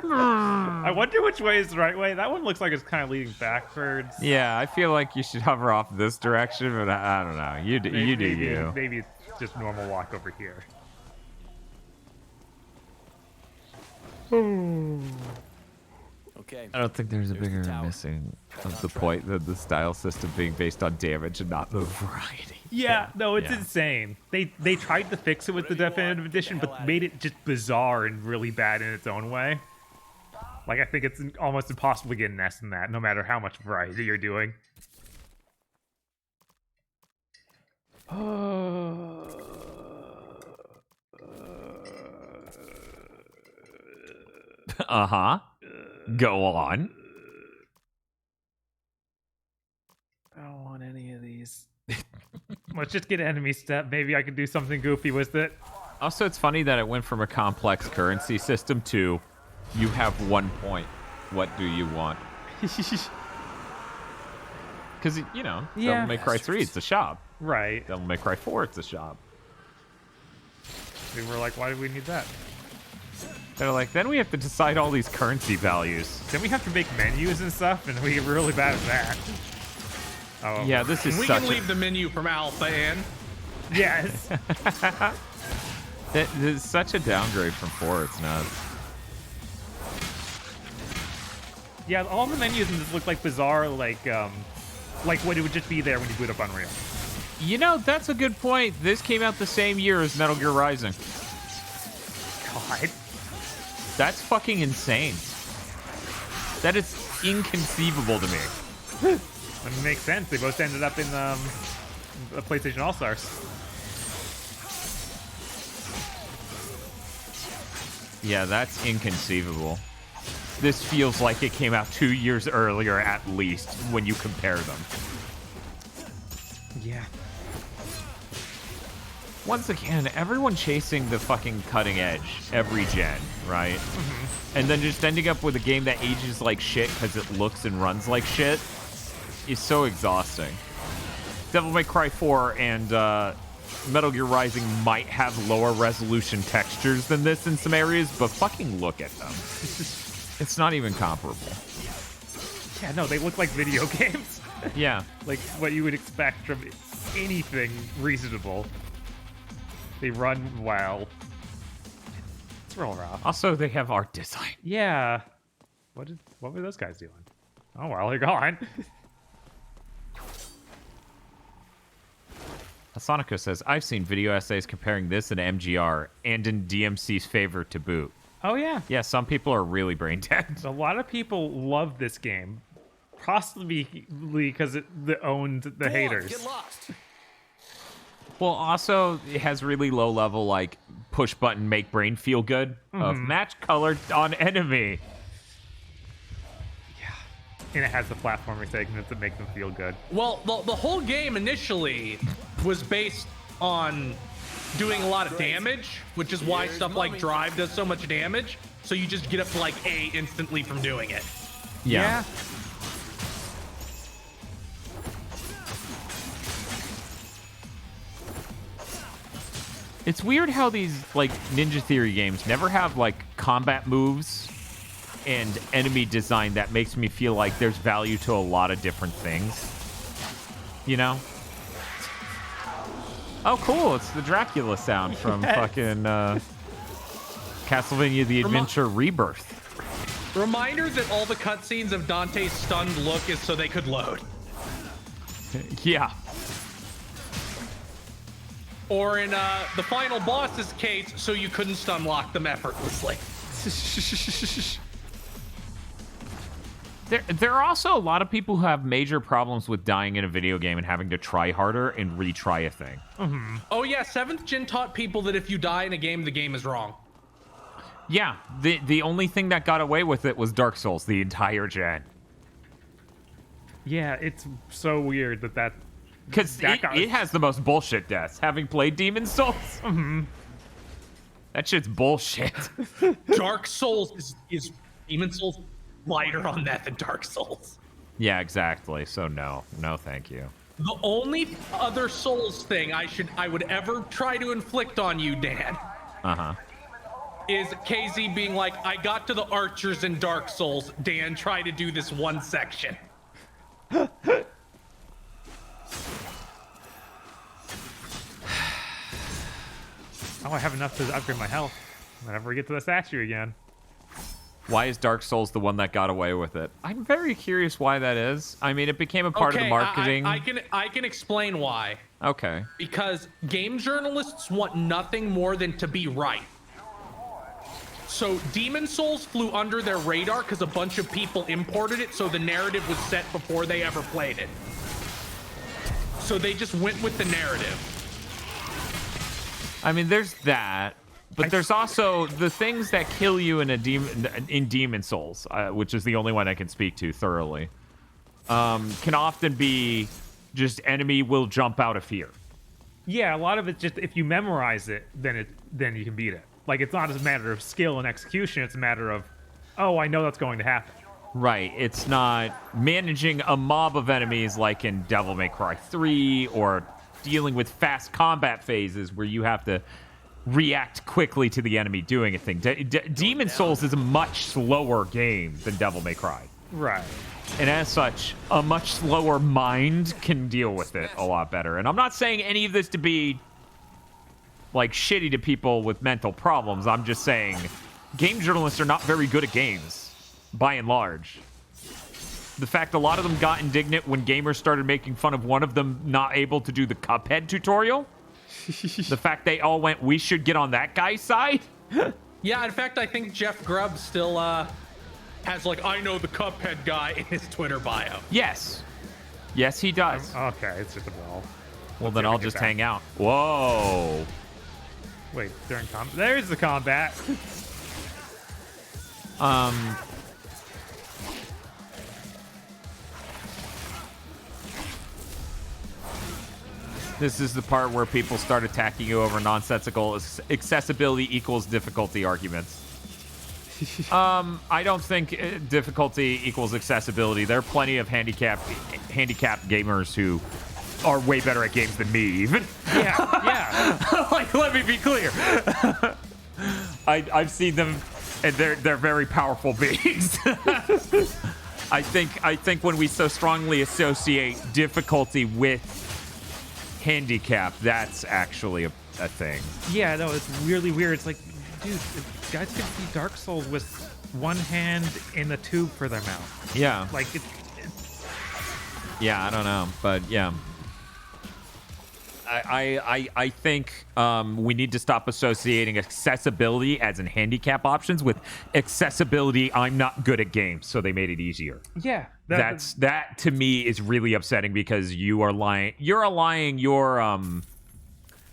I wonder which way is the right way. That one looks like it's kind of leading backwards. Yeah, I feel like you should hover off this direction, but I don't know. You do you. Maybe it's just normal walk over here. Okay. I don't think there's a There's the bigger tower. missing Back of on the track. point than the style system being based on damage and not the variety. Yeah, no, it's Yeah. insane. They tried to fix it with the definitive edition, but made it just bizarre and really bad in its own way. Like, I think it's almost impossible to get an S in that, no matter how much variety you're doing. Uh-huh. Go on. I don't want any of these. Let's just get enemy step. Maybe I could do something goofy with it. Also, it's funny that it went from a complex currency system to you have 1 point. What do you want? Because, you know, Yeah. Devil May Cry 3, it's a shop. Right. Devil May Cry 4, it's a shop. We were like, why do we need that? They're like, then we have to decide all these currency values. Then we have to make menus and stuff, and we get really bad at that. Oh. Yeah, this is We such can leave the menu from Alpha in. Yes. It's such a downgrade from 4, it's nuts. Yeah, all the menus in this look like bizarre, like what it would just be there when you boot up Unreal. You know, that's a good point. This came out the same year as Metal Gear Rising. God. That's fucking insane. That is inconceivable to me. It makes sense. They both ended up in the PlayStation All-Stars. Yeah, that's inconceivable. This feels like it came out 2 years earlier at least when you compare them. Yeah. Once again, everyone chasing the fucking cutting edge every gen, right? And then just ending up with a game that ages like shit because it looks and runs like shit is so exhausting. Devil May Cry 4 and Metal Gear Rising might have lower resolution textures than this in some areas, but fucking look at them. It's not even comparable. Yeah, no, they look like video games. Yeah. Like what you would expect from anything reasonable. They run well. It's real rough. Also, they have art design. Yeah. What were those guys doing? Oh well, they're gone. Asonico says, I've seen video essays comparing this and MGR and in DMC's favor to boot. Oh, yeah. Yeah, some people are really brain dead. A lot of people love this game, possibly because it owned the haters. Get lost. Well, also, it has really low level, like, push button, make brain feel good of match color on enemy. And it has the platforming segments that make them feel good. Well, the whole game initially was based on doing a lot of damage, which is why stuff like Drive does so much damage. So you just get up to like A instantly from doing it. Yeah. It's weird how these, like, Ninja Theory games never have, like, combat moves and enemy design that makes me feel like there's value to a lot of different things. You know? Oh, cool. It's the Dracula sound from fucking Castlevania The Adventure Rebirth. Reminder that all the cutscenes of Dante's stunned look is so they could load. Yeah. Or in the final boss's case, so you couldn't stun lock them effortlessly. There are also a lot of people who have major problems with dying in a video game and having to try harder and retry a thing. Oh yeah, 7th Gen taught people that if you die in a game, the game is wrong. Yeah, the only thing that got away with it was Dark Souls the entire gen. Yeah, it's so weird that because it has the most bullshit deaths. Having played Demon Souls, that shit's bullshit. Dark Souls is Demon Souls lighter on that than Dark Souls. Yeah, exactly. So no, thank you. The only other Souls thing I would ever try to inflict on you, Dan, is KZ being like, I got to the archers in Dark Souls. Dan, try to do this one section. Oh, I have enough to upgrade my health whenever we get to the statue again. Why is Dark Souls the one that got away with it? I'm very curious why that is. I mean, it became a part of the marketing. I can explain why. Okay. Because game journalists want nothing more than to be right. So Demon Souls flew under their radar because a bunch of people imported it, so the narrative was set before they ever played it. So they just went with the narrative. I mean, there's that, but there's also the things that kill you in Demon Souls, which is the only one I can speak to thoroughly. Can often be just enemy will jump out of fear. Yeah, a lot of it's just if you memorize it, then you can beat it. Like, it's not a matter of skill and execution, it's a matter of, oh, I know that's going to happen. Right, it's not managing a mob of enemies like in Devil May Cry 3 or dealing with fast combat phases where you have to react quickly to the enemy doing a thing. Demon Souls is a much slower game than Devil May Cry. Right. And as such, a much slower mind can deal with it a lot better. And I'm not saying any of this to be like shitty to people with mental problems. I'm just saying game journalists are not very good at games, by and large. The fact a lot of them got indignant when gamers started making fun of one of them not able to do the Cuphead tutorial. The fact they all went, we should get on that guy's side. Yeah, in fact, I think Jeff Grubb still has like, I know the Cuphead guy in his Twitter bio. Yes. Yes, he does. Okay, it's just a ball. Well, then I'll just hang out. Whoa. Wait, during combat? There's the combat. This is the part where people start attacking you over nonsensical accessibility equals difficulty arguments. I don't think difficulty equals accessibility. There are plenty of handicapped gamers who are way better at games than me, even. Yeah. Like, let me be clear. I've seen them, and they're very powerful beings. I think when we so strongly associate difficulty with handicap, that's actually a thing. Yeah, no, it's really weird. It's like, dude, guys can see Dark Souls with one hand in the tube for their mouth. Yeah. Like, yeah, I don't know, but yeah. I think we need to stop associating accessibility as in handicap options with accessibility. I'm not good at games, so they made it easier. Yeah, that to me is really upsetting because you're lying your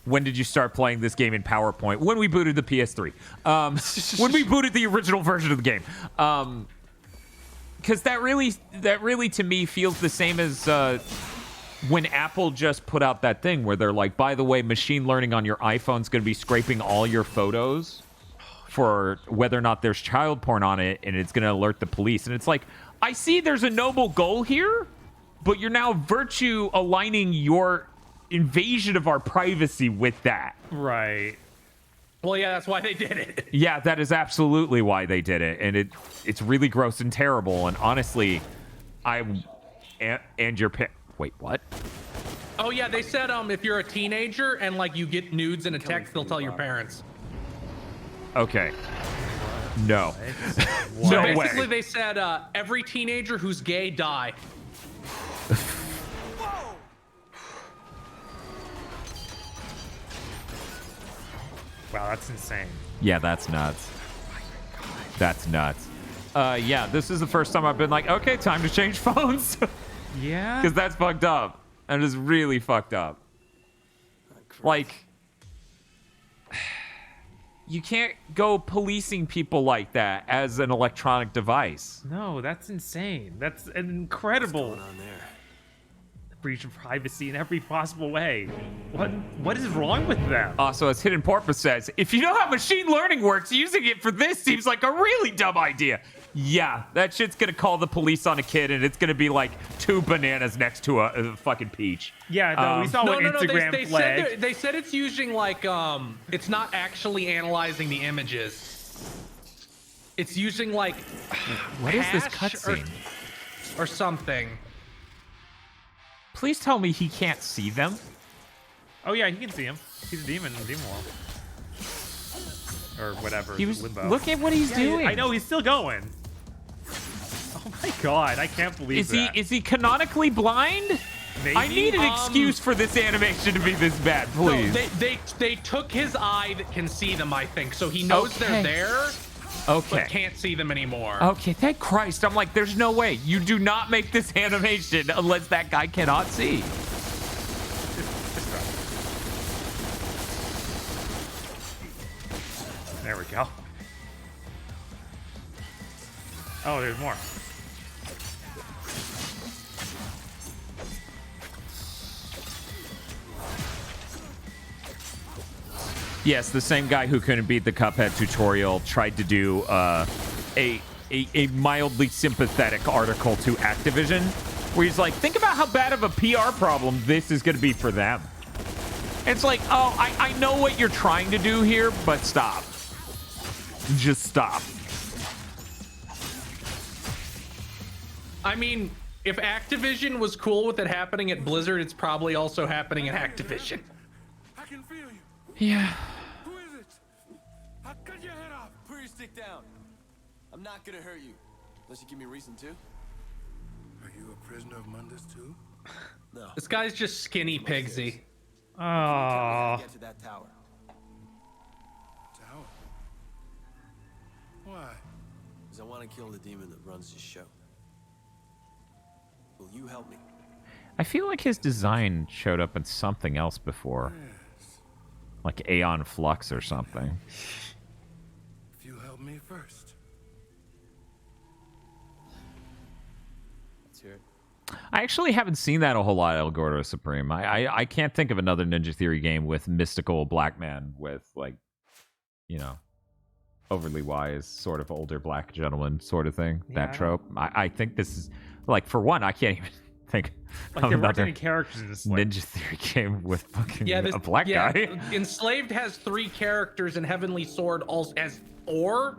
when did you start playing this game in PowerPoint? When we booted the PS3. When we booted the original version of the game. Because that really to me feels the same as when Apple just put out that thing where they're like, by the way, machine learning on your iPhone's going to be scraping all your photos for whether or not there's child porn on it, and it's going to alert the police. And it's like, I see there's a noble goal here, but you're now virtue aligning your invasion of our privacy with that. Right. Well, yeah, that's why they did it. Yeah, that is absolutely why they did it, and it's really gross and terrible. And honestly, and your wait, what? Oh yeah, they said if you're a teenager and like you get nudes in a text, they'll tell your parents. Okay. No. So No basically, way. they said every teenager who's gay die. Wow, that's insane. Yeah, that's nuts. That's nuts. Yeah, this is the first time I've been like, okay, time to change phones. Yeah? Because that's fucked up. That is really fucked up. Like, you can't go policing people like that as an electronic device. No, that's insane. That's an incredible breach of privacy in every possible way. What is wrong with them? Also, as Hidden Porpoise says, if you know how machine learning works, using it for this seems like a really dumb idea. Yeah, that shit's gonna call the police on a kid, and it's gonna be like 2 bananas next to a fucking peach. Yeah, no, we saw what Instagram flagged. They said it's using like it's not actually analyzing the images. It's using like what is this hash cutscene? Or something. Please tell me he can't see them. Oh yeah, he can see him. He's a demon in Demon World. Or whatever. He was. Limbo. Look at what he's doing. I know, he's still going. Oh my god, I can't believe that. Is he canonically blind? Maybe? I need an excuse for this animation to be this bad, please. No, they took his eye that can see them, I think, so he knows they're there. Okay. But can't see them anymore. Okay, thank Christ. I'm like, there's no way. You do not make this animation unless that guy cannot see. There we go. Oh, there's more. Yes, the same guy who couldn't beat the Cuphead tutorial tried to do a mildly sympathetic article to Activision, where he's like, think about how bad of a PR problem this is going to be for them. It's like, oh, I know what you're trying to do here, but stop. Just stop. I mean, if Activision was cool with it happening at Blizzard, it's probably also happening at Activision. I can feel you. Yeah. Who is it? I'll cut your head off. Put your stick down. I'm not gonna hurt you. Unless you give me a reason to. Are you a prisoner of Mundus too? No. This guy's just skinny pigsy. Oh. Get to that tower. Tower? Why? Because I want to kill the demon that runs this show. Will you help me? I feel like his design showed up in something else before. Like Aeon Flux or something. If you help me first. Let's hear it. I actually haven't seen that a whole lot, El Gordo Supreme. I can't think of another Ninja Theory game with mystical black man with, like, you know, overly wise, sort of older black gentleman sort of thing. Yeah, that trope. I think this is, like, for one, I can't even think Like, of there weren't another any characters in this. Like, Ninja Theory game with fucking Yeah, a black guy. Enslaved has 3 characters, and Heavenly Sword also has 4.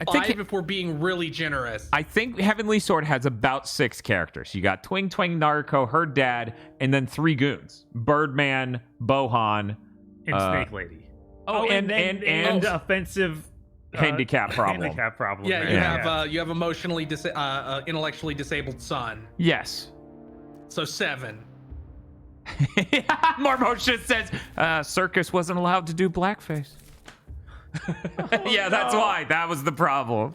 I think 5 if we're being really generous. I think Heavenly Sword has about 6 characters. You got Twing Twang Narco, her dad, and then 3 goons. Birdman, Bohan, and Snake Lady. Oh, and offensive handicap problem. Handicap problem. Yeah, you have emotionally intellectually disabled son. Yes. So 7. Marmosha says Circus wasn't allowed to do blackface. Yeah, that's why. That was the problem.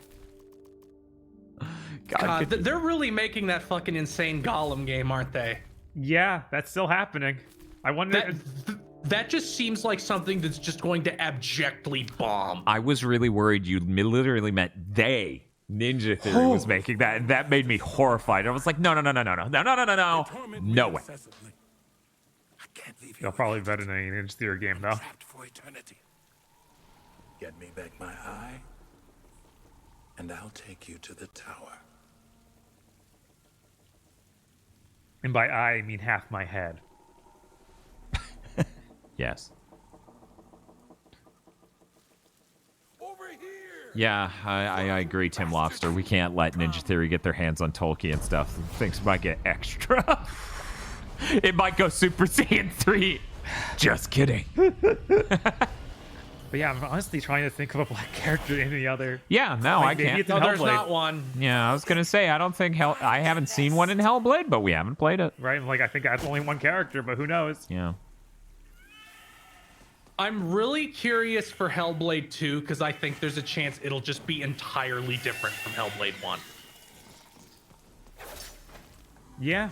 God, they're really making that fucking insane Gollum game, aren't they? Yeah, that's still happening. I wonder. That just seems like something that's just going to abjectly bomb. I was really worried you literally meant they. Ninja Theory was making that, and that made me horrified. I was like, no way. They'll probably bet in any Ninja Theory game, though. Get me back my eye, and I'll take you to the tower. And by eye, I mean half my head. Yes. Yeah, I agree, Tim Lobster. We can't let Ninja Theory get their hands on Tolkien stuff. Things might get extra. It might go Super Saiyan 3. Just kidding. But yeah, I'm honestly trying to think of a black character in any other. Yeah, no, I can't. No, there's not one. Yeah, I was gonna say I don't think I haven't seen one in Hellblade, but we haven't played it. Right, like I think that's only one character, but who knows? Yeah. I'm really curious for Hellblade 2 because I think there's a chance it'll just be entirely different from Hellblade 1. Yeah.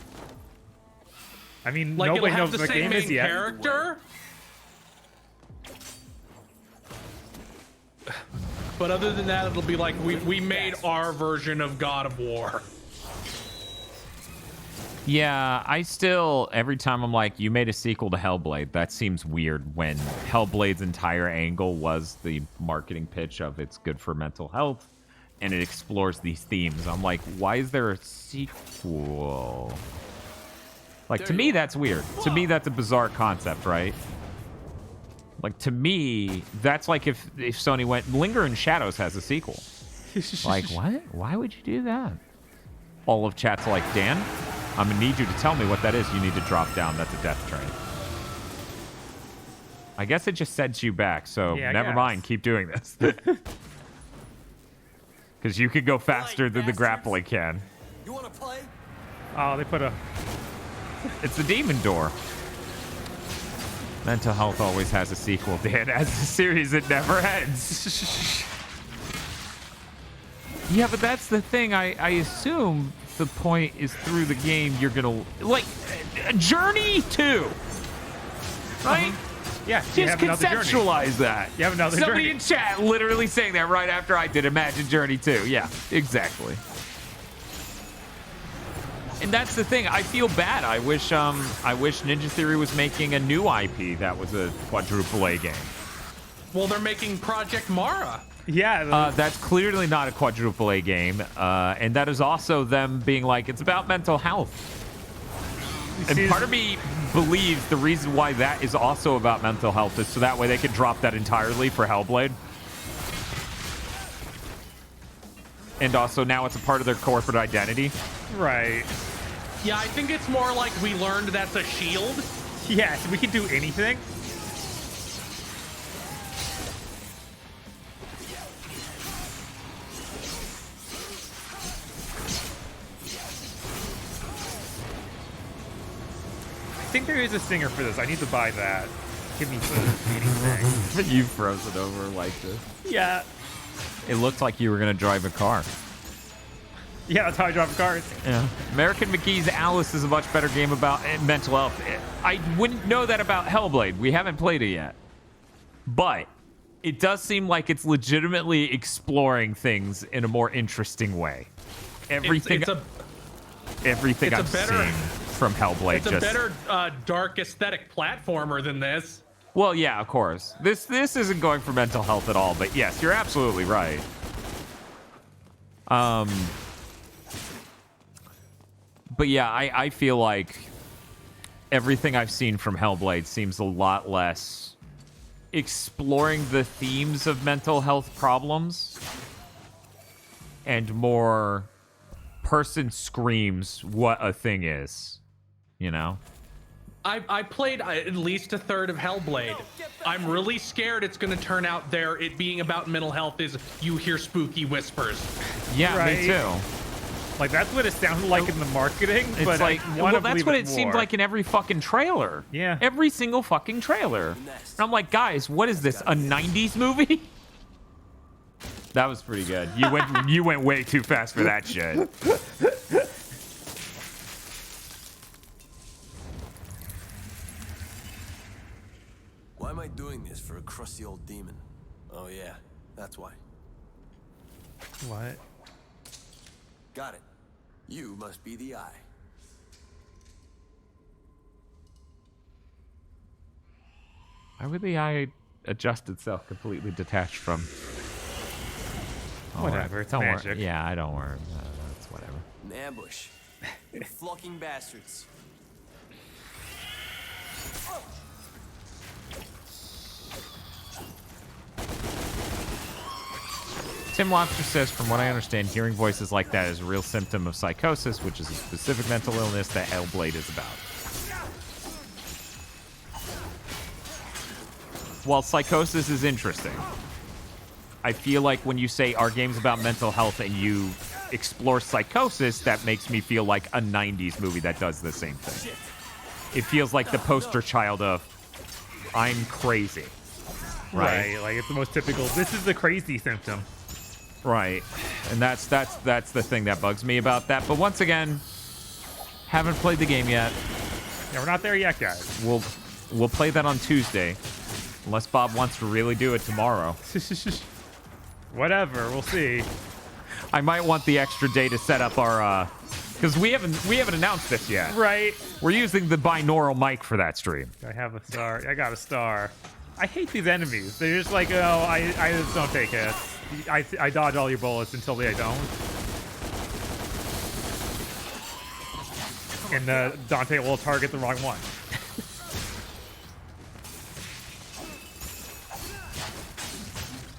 I mean, like nobody it'll knows have what the the same game is main yet. character. But other than that, it'll be like we made our version of God of War. Yeah, I still, every time I'm like, you made a sequel to Hellblade, that seems weird when Hellblade's entire angle was the marketing pitch of it's good for mental health and it explores these themes. I'm like, why is there a sequel? Like, to me, that's weird. To me, that's a bizarre concept, right? Like, to me, that's like if Sony went, Linger in Shadows has a sequel. Like, what? Why would you do that? All of chat's like, Dan, I'm gonna need you to tell me what that is. You need to drop down. That's a death train. I guess it just sends you back, so Yeah, I never guess. mind. Keep doing this. Because you could go faster than the grappling can. You want to play? Oh, they put a... It's the demon door. Mental Health always has a sequel, Dan. As a series, it never ends. Yeah, but that's the thing. I assume the point is through the game you're gonna like Journey 2, right? Yeah, you Just have another Journey. conceptualize that. You have another Somebody Journey. in chat literally saying that right after I did Imagine Journey 2. Yeah, exactly. And that's the thing. I feel bad. I wish Ninja Theory was making a new IP that was a quadruple A game. Well, they're making Project Mara. Yeah. That's clearly not a quadruple A game, and that is also them being like, it's about mental health. And part of me believes the reason why that is also about mental health is so that way they can drop that entirely for Hellblade. And also now it's a part of their corporate identity. Right. Yeah, I think it's more like we learned that's a shield. Yes, we can do anything. I think there is a stinger for this. I need to buy that. Give me anything. You froze it over like this. Yeah. It looked like you were going to drive a car. Yeah, that's how I drive cars. Yeah. American McGee's Alice is a much better game about mental health. I wouldn't know that about Hellblade. We haven't played it yet. But it does seem like it's legitimately exploring things in a more interesting way. Everything it's I've seen from Hellblade It's a better dark aesthetic platformer than this. Well, yeah, of course. This isn't going for mental health at all, but yes, you're absolutely right. But yeah, I feel like everything I've seen from Hellblade seems a lot less exploring the themes of mental health problems and more person screams what a thing is, you know? I played at least a third of Hellblade. I'm really scared it's going to turn out it being about mental health is you hear spooky whispers. Yeah, Right. me too. Like, that's what it sounded like in the marketing, It's but like, I want well, to that's believe what it it seemed more. like in every fucking trailer. Yeah. Every single fucking trailer. And I'm like, guys, what is this? A 90s movie? That was pretty good. You went way too fast for that shit. Why am I doing this for a crusty old demon? Oh yeah, that's why. What? Got it. You must be the eye. Why would the eye adjust itself completely detached from? Whatever, it's don't magic. Worry. Yeah, I don't worry. It's whatever. An ambush. You flunking bastards. Tim Lobster says, from what I understand, hearing voices like that is a real symptom of psychosis, which is a specific mental illness that Hellblade is about. While psychosis is interesting, I feel like when you say our game's about mental health and you explore psychosis, that makes me feel like a 90s movie that does the same thing. It feels like the poster child of I'm crazy. Right, like it's the most typical. This is the crazy symptom. Right, and that's the thing that bugs me about that. But once again, haven't played the game yet. Yeah, we're not there yet, guys. We'll play that on Tuesday, unless Bob wants to really do it tomorrow. Whatever, we'll see. I might want the extra day to set up our because we haven't announced this yet. Right. We're using the binaural mic for that stream. I have a star. I got a star. I hate these enemies. They're just like, oh, I just don't take hits. I dodge all your bullets until they don't. And Dante will target the wrong one.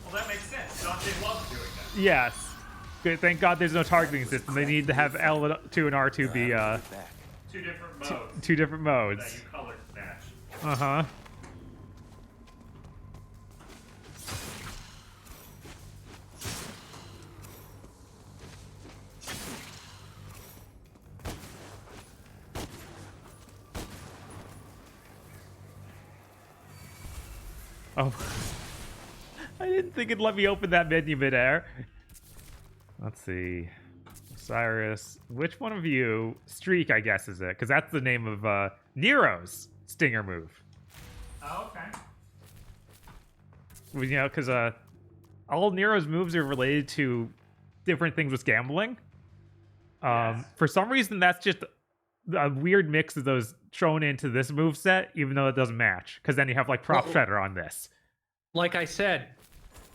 Well, that makes sense. Dante loves doing that. Yes. Good. Thank God there's no targeting system. They need to have L2 and R2 be Two different modes. two different modes. That you color match. Uh-huh. Oh. I didn't think it'd let me open that menu midair. Let's see. Cyrus. Which one of you? Streak, I guess, is it? Because that's the name of Nero's stinger move. Oh, okay. Well, you know, because all Nero's moves are related to different things with gambling. For some reason, that's just a weird mix of those thrown into this move set, even though it doesn't match. Because then you have like Prop Shredder on this. Like I said,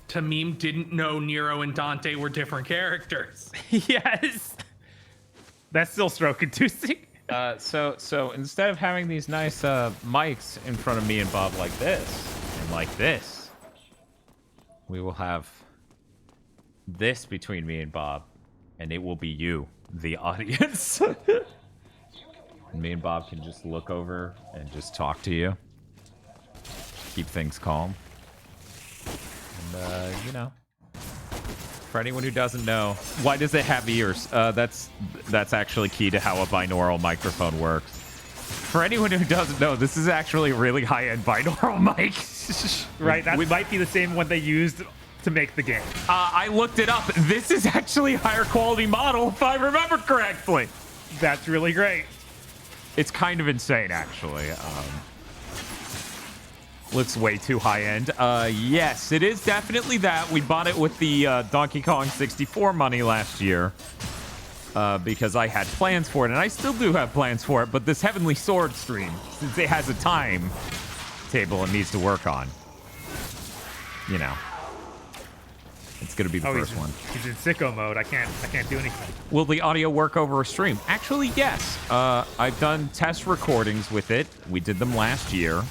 Tamim didn't know Nero and Dante were different characters. Yes. That's still stroke inducing. So instead of having these nice mics in front of me and Bob like this and like this, we will have this between me and Bob, and it will be you, the audience. And me and Bob can just look over and just talk to you, keep things calm. And, you know, for anyone who doesn't know, why does it have ears? That's actually key to how a binaural microphone works. For anyone who doesn't know, this is actually a really high-end binaural mic. Right, that might be the same one they used to make the game. I looked it up. This is actually a higher quality model, if I remember correctly. That's really great. It's kind of insane, actually. Looks way too high-end. Yes, it is definitely that. We bought it with the Donkey Kong 64 money last year because I had plans for it, and I still do have plans for it, but this Heavenly Sword stream, since it has a time table it needs to work on, you know, it's going to be the first one. He's in sicko mode. I can't do anything. Will the audio work over a stream? Actually, yes. I've done test recordings with it. We did them last year.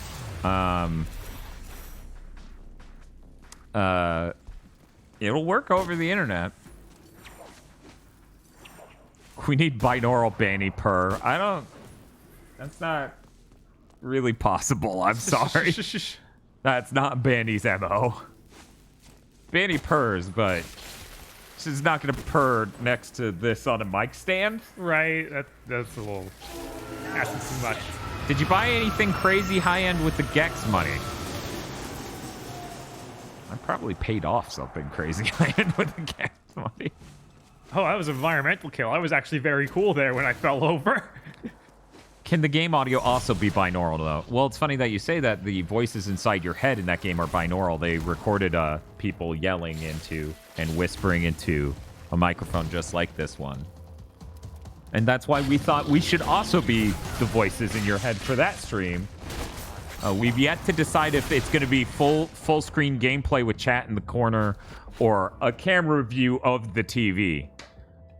It'll work over the internet. We need binaural Banny purr. That's not really possible. I'm sorry. That's not Banny's MO. Banny purrs, but She's not gonna purr next to this on a mic stand. Right. That's a little asking too much. Did you buy anything crazy high end with the Gex money? I probably paid off something crazy high end with the Gex money. Oh, that was an environmental kill. I was actually very cool there when I fell over. Can the game audio also be binaural, though? Well, it's funny that you say that. The voices inside your head in that game are binaural. They recorded people yelling into and whispering into a microphone just like this one. And that's why we thought we should also be the voices in your head for that stream. We've yet to decide if it's going to be full screen gameplay with chat in the corner or a camera view of the TV.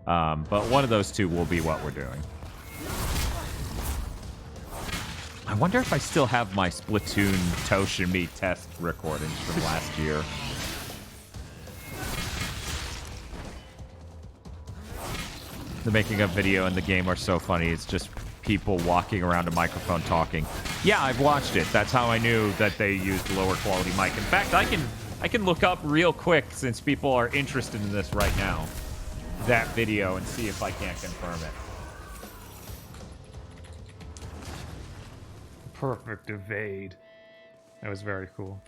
But one of those two will be what we're doing. I wonder if I still have my Splatoon Toshimi test recordings from last year. The making of video and the game are so funny. It's just people walking around a microphone talking. Yeah, I've watched it. That's how I knew that they used lower quality mic. In fact, I can look up real quick, since people are interested in this right now, that video and see if I can't confirm it. Perfect evade. That was very cool.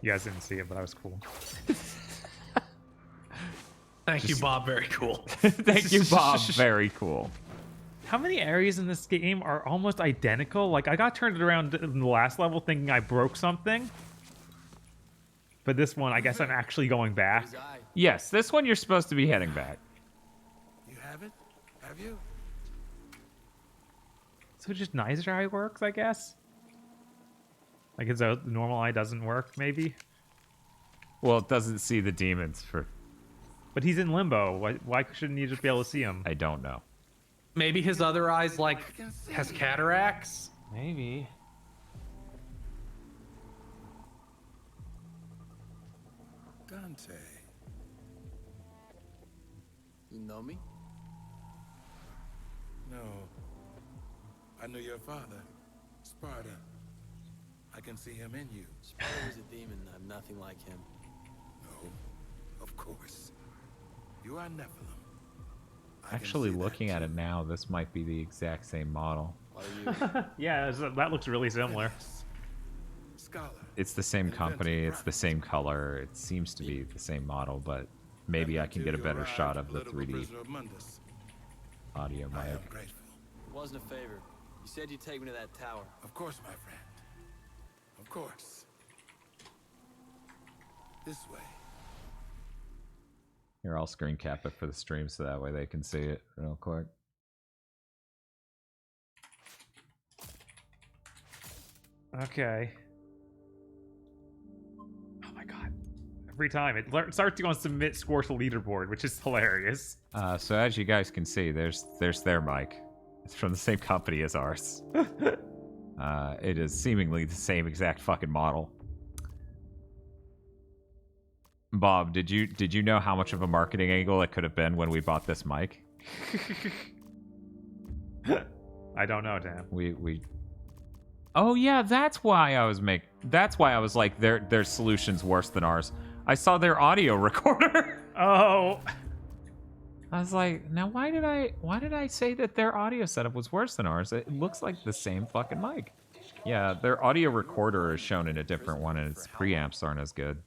You guys didn't see it, but that was cool. Thank you, Bob. Very cool. Thank you, Bob. Very cool. How many areas in this game are almost identical? Like, I got turned around in the last level thinking I broke something. But this one, I guess I'm actually going back. Yes, this one you're supposed to be heading back. You haven't? Have you? So just neither eye works, I guess? Like, the normal eye doesn't work, maybe? Well, it doesn't see the demons for... But he's in limbo. Why shouldn't you just be able to see him? I don't know. Maybe his other eye's like has cataracts. Maybe. Dante. You know me? No. I knew your father, Sparta. I can see him in you. Sparta was a demon. I'm nothing like him. No, of course. You are Nephilim. Actually, looking at it now, this might be the exact same model. Yeah, that looks really similar. Scholar. It's the same company, it's the same color, it seems to be the same model, but maybe I can get a better shot of the 3D audio mic. It wasn't a favor. You said you'd take me to that tower. Of course, my friend. Of course. This way. Here, I'll screen cap it for the stream so that way they can see it real quick. Okay. Oh my god. Every time it starts to go on submit score to leaderboard, which is hilarious. So as you guys can see, there's their mic. It's from the same company as ours. It is seemingly the same exact fucking model. Bob, did you know how much of a marketing angle it could have been when we bought this mic? I don't know, Dan. We Oh yeah, that's why I was like their solution's worse than ours. I saw their audio recorder. Oh. I was like, now why did I say that their audio setup was worse than ours? It looks like the same fucking mic. Yeah, their audio recorder is shown in a different one and its preamps aren't as good.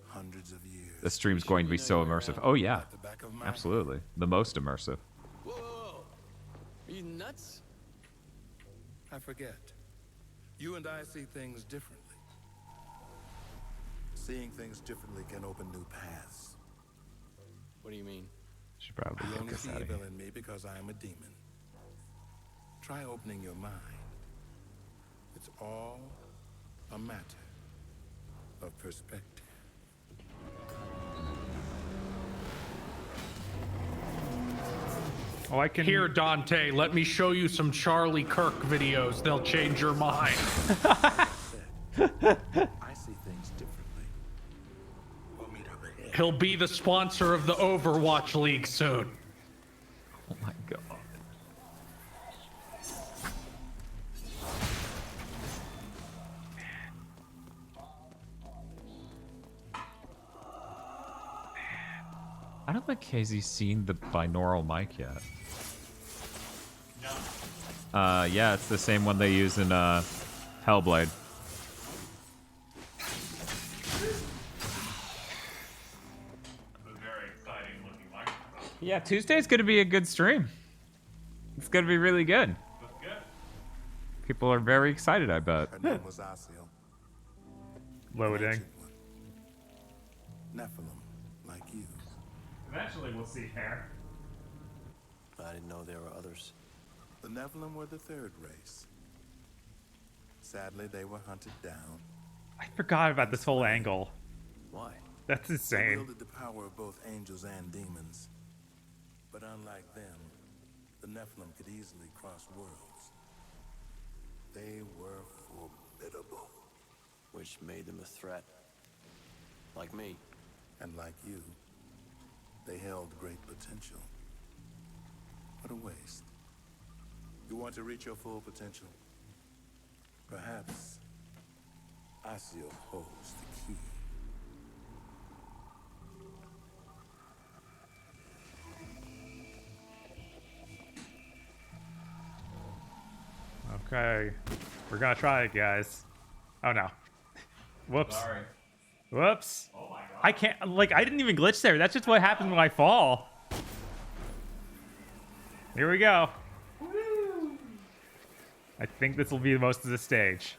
Hundreds of years. The stream's going to be so immersive. Oh yeah, absolutely. The most immersive. Whoa! Are you nuts? I forget. You and I see things differently. Seeing things differently can open new paths. What do you mean? Should probably You get only this see out of evil here. in me because I am a demon. Try opening your mind. It's all a matter of perspective. Oh, I can... Here, Dante, let me show you some Charlie Kirk videos. They'll change your mind. I see things differently. We'll meet up ahead. He'll be the sponsor of the Overwatch League soon. Oh my god. I don't think Casey's seen the binaural mic yet. No. Yeah, it's the same one they use in Hellblade. Very exciting looking microphone. Yeah, Tuesday's gonna be a good stream. It's gonna be really good. That's good. People are very excited, I bet. Her name was Asio. Loading. Nephilim, like you. Eventually we'll see hair. I didn't know there were others. The Nephilim were the third race. Sadly, they were hunted down. I forgot about this whole angle. Why? That's They insane. wielded the power of both angels and demons. But unlike them, the Nephilim could easily cross worlds. They were formidable. Which made them a threat. Like me. And like you, they held great potential. What a waste. You want to reach your full potential? Perhaps Asio holds the key. Okay. We're gonna try it, guys. Oh no. Whoops. Sorry. Whoops. Oh my god. I can't, like, I didn't even glitch there. That's just what happens when I fall. Here we go. I think this will be most of the stage.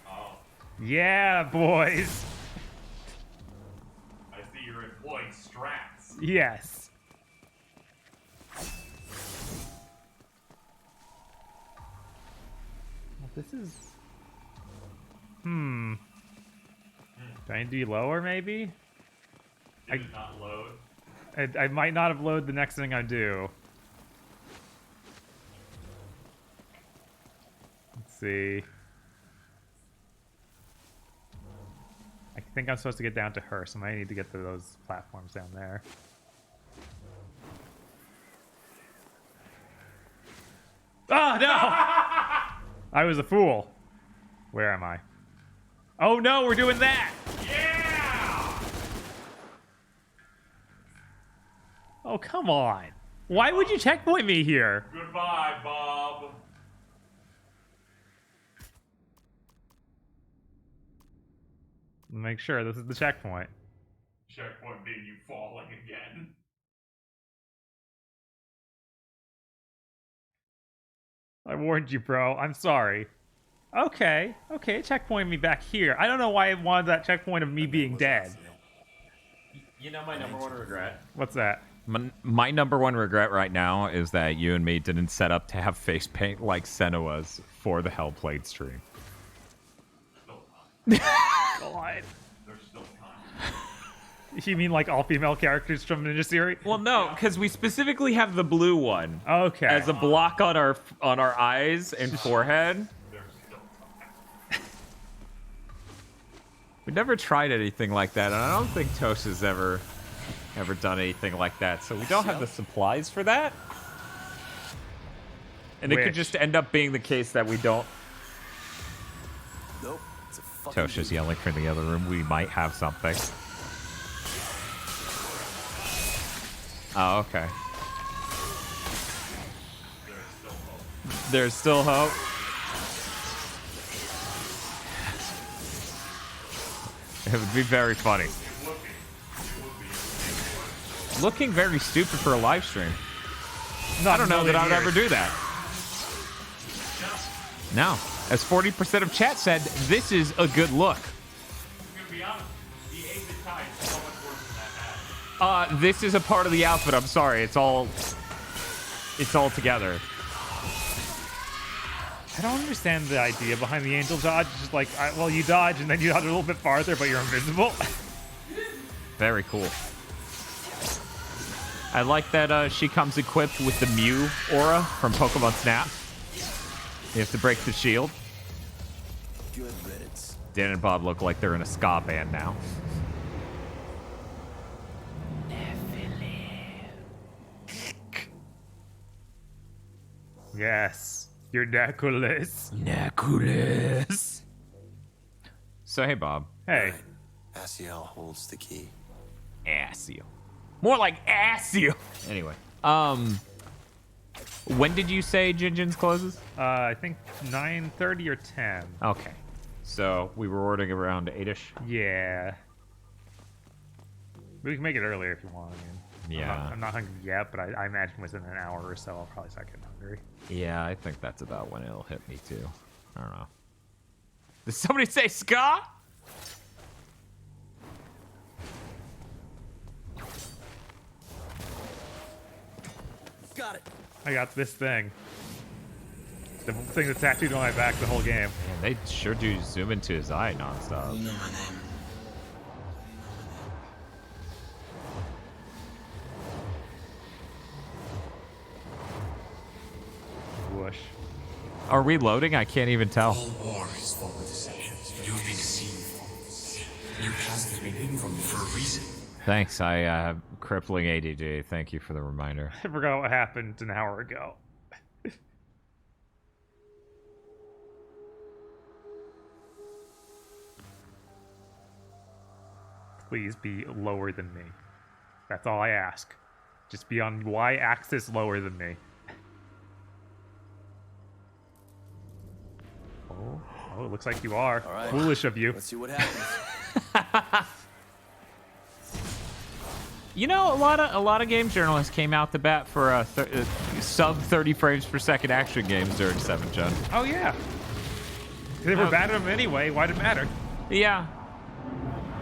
Oh. Yeah, boys. I see you're employing strats. Yes. Well, this is... Do I need to be lower, maybe? Did it not load? I might not have loaded the next thing I do. Let's see. I think I'm supposed to get down to her, so I might need to get to those platforms down there. Oh, no! I was a fool. Where am I? Oh, no, we're doing that! Yeah! Oh, come on. Why would you checkpoint me here? Goodbye, Bob. Make sure this is the checkpoint. Checkpoint being you falling again. I warned you, bro. I'm sorry. Okay, checkpoint me back here. I don't know why it wanted that checkpoint of me being dead. You know my number one regret? What's that? My number one regret right now is that you and me didn't set up to have face paint like Senna was for the Hellblade stream. God. There's still time. You mean like all female characters from Ninja Theory? Well, no, because we specifically have the blue one. Okay. As a block on our eyes and forehead. There's still time. We never tried anything like that, and I don't think Tosh has ever done anything like that, so we don't have the supplies for that. And it could just end up being the case that we don't. Nope. It's a fucking Tosh is yelling from the other room. We might have something. Oh, okay. There's still hope. It would be very funny. Looking very stupid for a live stream. I don't know that I would ever do that. No. As 40% of chat said, this is a good look. I'm gonna be honest, the aim to tie is so much worse than that hat. This is a part of the outfit. I'm sorry. It's all together. I don't understand the idea behind the angel dodge. It's just like, well, you dodge and then you dodge a little bit farther, but you're invisible. Very cool. I like that she comes equipped with the Mew aura from Pokemon Snap. You have to break the shield. Good riddance. Dan and Bob look like they're in a ska band now. Yes. Your necklace. Necklace. So, hey, Bob. Hey. Asiel holds the key. Asio. More like ass you. Anyway, when did you say Jinjin's closes? I think 9:30 or 10. Okay, so we were ordering around 8ish. Yeah. We can make it earlier if you want. I mean, Yeah. I'm not hungry yet, but I imagine within an hour or so I'll probably start getting hungry. Yeah, I think that's about when it'll hit me too. I don't know. Did somebody say ska? Got it. I got this thing. The thing that's tattooed on my back the whole game. Man, they sure do zoom into his eye nonstop. You know my name. Whoosh. Are we loading? I can't even tell. All war is fought with deception. You have been deceived. Your past has been hidden from you for a reason. Thanks, I have crippling ADD. Thank you for the reminder. I forgot what happened an hour ago. Please be lower than me. That's all I ask. Just be on y-axis lower than me. Oh, it looks like you are. All right. Foolish of you. Let's see what happens. You know, a lot of game journalists came out the bat for sub 30 frames per second action games during 7th Gen. Oh, yeah. They were bad at them anyway. Why'd it matter? Yeah.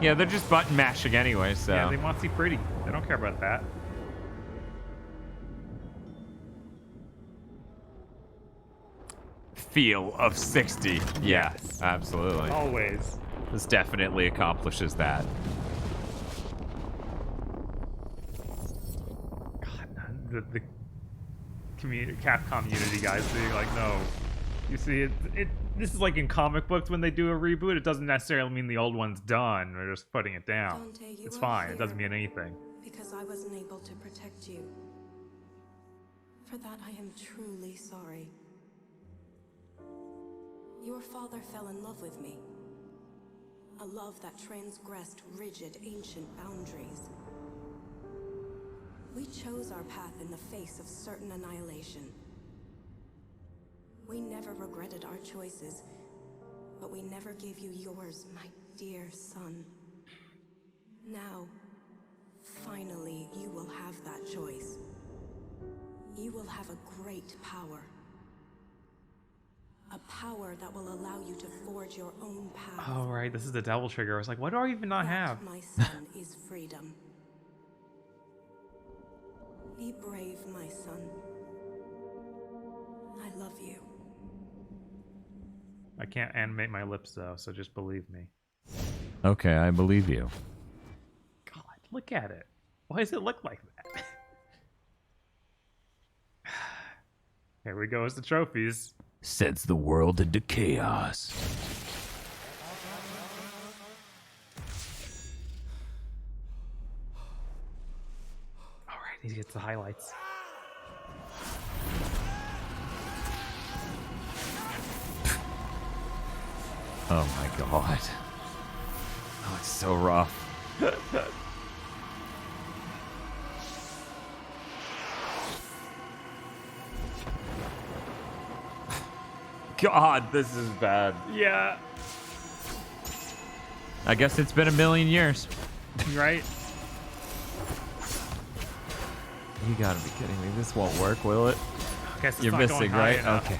Yeah, they're just button mashing anyway, so. Yeah, they want to see pretty. They don't care about that. Feel of 60. Yes, absolutely. Always. This definitely accomplishes that. God, the community, Capcom Unity guys, they're like, no. You see, this is like in comic books when they do a reboot. It doesn't necessarily mean the old one's done. They're just putting it down. Dante, you It's are fine. It here doesn't mean anything. Because I wasn't able to protect you. For that, I am truly sorry. Your father fell in love with me. A love that transgressed rigid, ancient boundaries. We chose our path in the face of certain annihilation. We never regretted our choices, but we never gave you yours, my dear son. Now, finally, you will have that choice. You will have a great power. A power that will allow you to forge your own path. Oh, right. This is the devil trigger. I was like, what do I even not have? My son is freedom. Be brave, my son. I love you. I can't animate my lips, though, so just believe me. Okay, I believe you. God, look at it. Why does it look like that? Here we go as the trophies. Sets the world into chaos. All right, he gets the highlights. Oh my god. Oh, it's so rough. God, this is bad. Yeah. I guess it's been a million years. Right? You gotta be kidding me. This won't work, will it? I guess it's You're not missing, going high right? enough. Okay.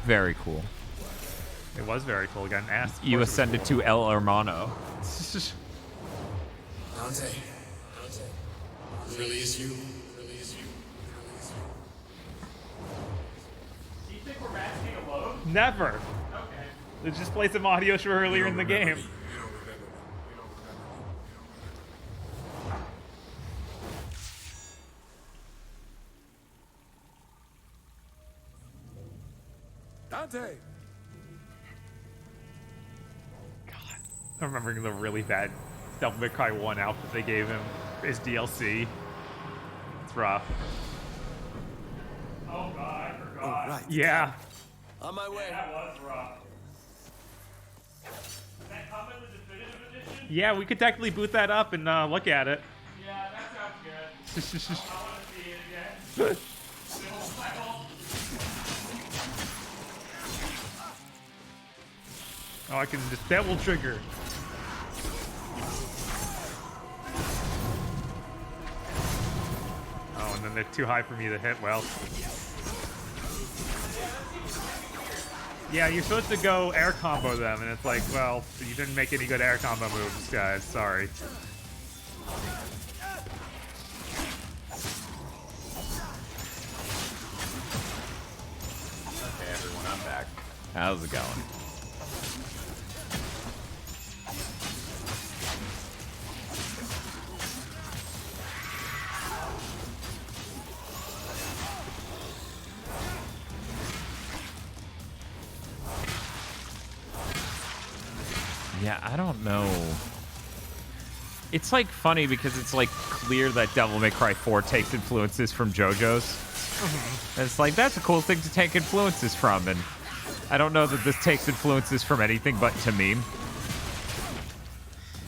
Very cool. It was very cool. Got an ass. You ascended to El Hermano. Dante. Really is you. Really is you. Do you think we're masking a load? Never. Okay. Let's just play some audio from earlier in the game. Dante! I'm remembering the really bad Devil May Cry 1 outfit they gave him. His DLC. It's rough. Oh god, I forgot. Oh, right. Yeah. On my way. That was rough. Does that come in the definitive edition? Yeah, we could technically boot that up and look at it. Yeah, that sounds good. I want to see it again. Oh, I can just devil trigger. Oh, and then they're too high for me to hit well. Yeah, you're supposed to go air combo them, and it's like, well, you didn't make any good air combo moves, guys. Sorry. Okay, everyone, I'm back. How's it going? Yeah, I don't know. It's like funny because it's like clear that Devil May Cry 4 takes influences from JoJo's. And it's like, that's a cool thing to take influences from, and I don't know that this takes influences from anything but Tamim.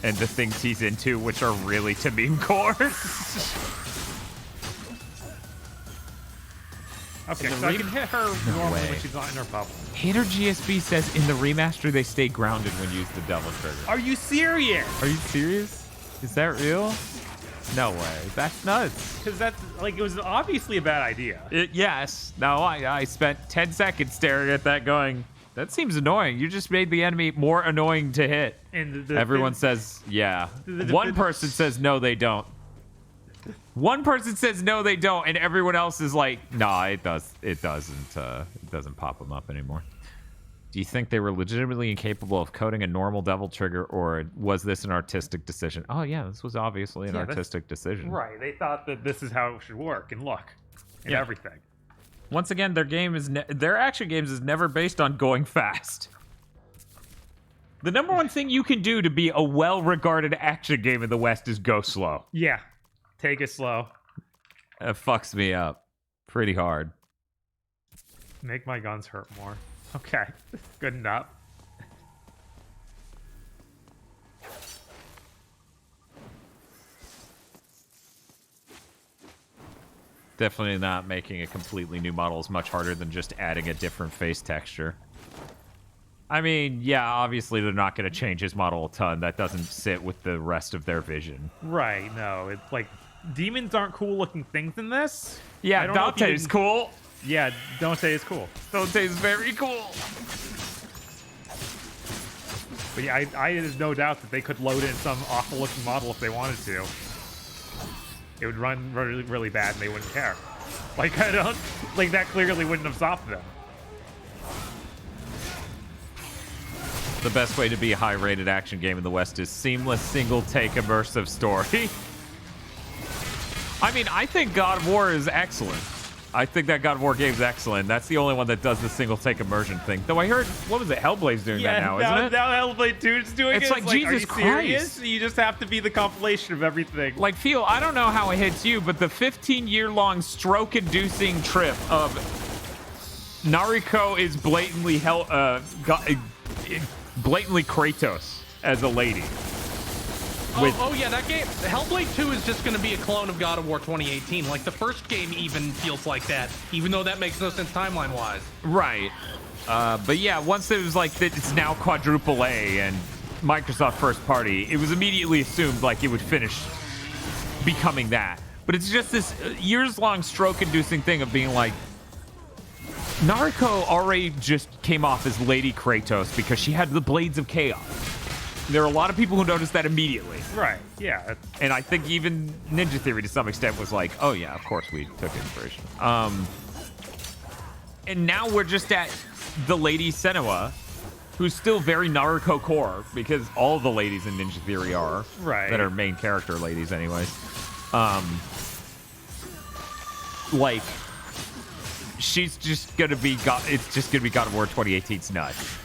And the things he's into, which are really Tamim core. Okay, so I can hit her normally when she's not in her bubble. Hater GSB says in the remaster they stay grounded when used the Devil Trigger. Are you serious? Are you serious? Is that real? No way. That's nuts. Because that's, like, it was obviously a bad idea. Yes. No, I spent 10 seconds staring at that going, that seems annoying. You just made the enemy more annoying to hit. And Everyone says, yeah. One person says, no, they don't. One person says, no, they don't. And everyone else is like, nah, it doesn't pop them up anymore. Do you think they were legitimately incapable of coding a normal Devil Trigger, or was this an artistic decision? Oh, yeah, this was obviously an artistic decision. Right. They thought that this is how it should work and look and everything. Once again, their action games is never based on going fast. The number one thing you can do to be a well-regarded action game in the West is go slow. Yeah. Take it slow. It fucks me up pretty hard. Make my guns hurt more. Okay. Good enough. Definitely not making a completely new model is much harder than just adding a different face texture. I mean, yeah, obviously they're not going to change his model a ton. That doesn't sit with the rest of their vision. Right, no. It's like, demons aren't cool looking things in this. Yeah, Dante's cool. Yeah, Dante is cool. Dante's very cool. But yeah, I have no doubt that they could load in some awful looking model if they wanted to. It would run really, really bad and they wouldn't care. Like, that clearly wouldn't have stopped them. The best way to be a high-rated action game in the West is seamless, single-take, immersive story. I mean, I think God of War is excellent. I think that God of War game's excellent. That's the only one that does the single-take immersion thing. Though I heard, what was it, Hellblade's doing that now, isn't it? Now Hellblade 2 is doing it. It's like, Jesus are you Christ. serious? You just have to be the compilation of everything. Like, Phil, I don't know how it hits you, but the 15-year-long stroke-inducing trip of Nariko is blatantly blatantly Kratos as a lady. Oh yeah, that game, Hellblade 2 is just going to be a clone of God of War 2018. Like, the first game even feels like that, even though that makes no sense timeline-wise. Right. But yeah, once it was like that, it's now quadruple A and Microsoft first party, it was immediately assumed like it would finish becoming that. But it's just this years-long stroke-inducing thing of being like, Nariko already just came off as Lady Kratos because she had the Blades of Chaos. There are a lot of people who noticed that immediately. Right, yeah. And I think even Ninja Theory to some extent was like, oh yeah, of course we took inspiration. And now we're just at the Lady Senua, who's still very Naruto core, because all the ladies in Ninja Theory are. Right. That are main character ladies anyways. Like, she's just gonna be, it's just gonna be God of War 2018's nuts.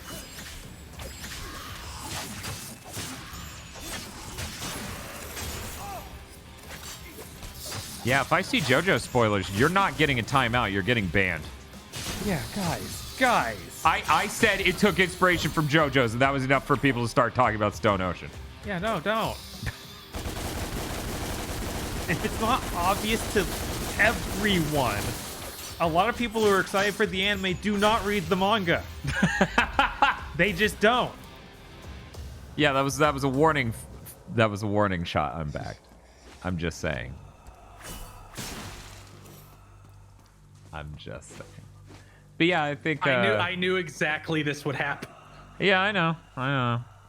Yeah, if I see JoJo spoilers, you're not getting a timeout, you're getting banned. Yeah, guys. I said it took inspiration from JoJo's, and that was enough for people to start talking about Stone Ocean. Yeah, no, don't. If it's not obvious to everyone, a lot of people who are excited for the anime do not read the manga. They just don't. Yeah, that was a warning. That was a warning shot. I'm back. I'm just saying. But yeah, I think I knew exactly this would happen. Yeah, I know.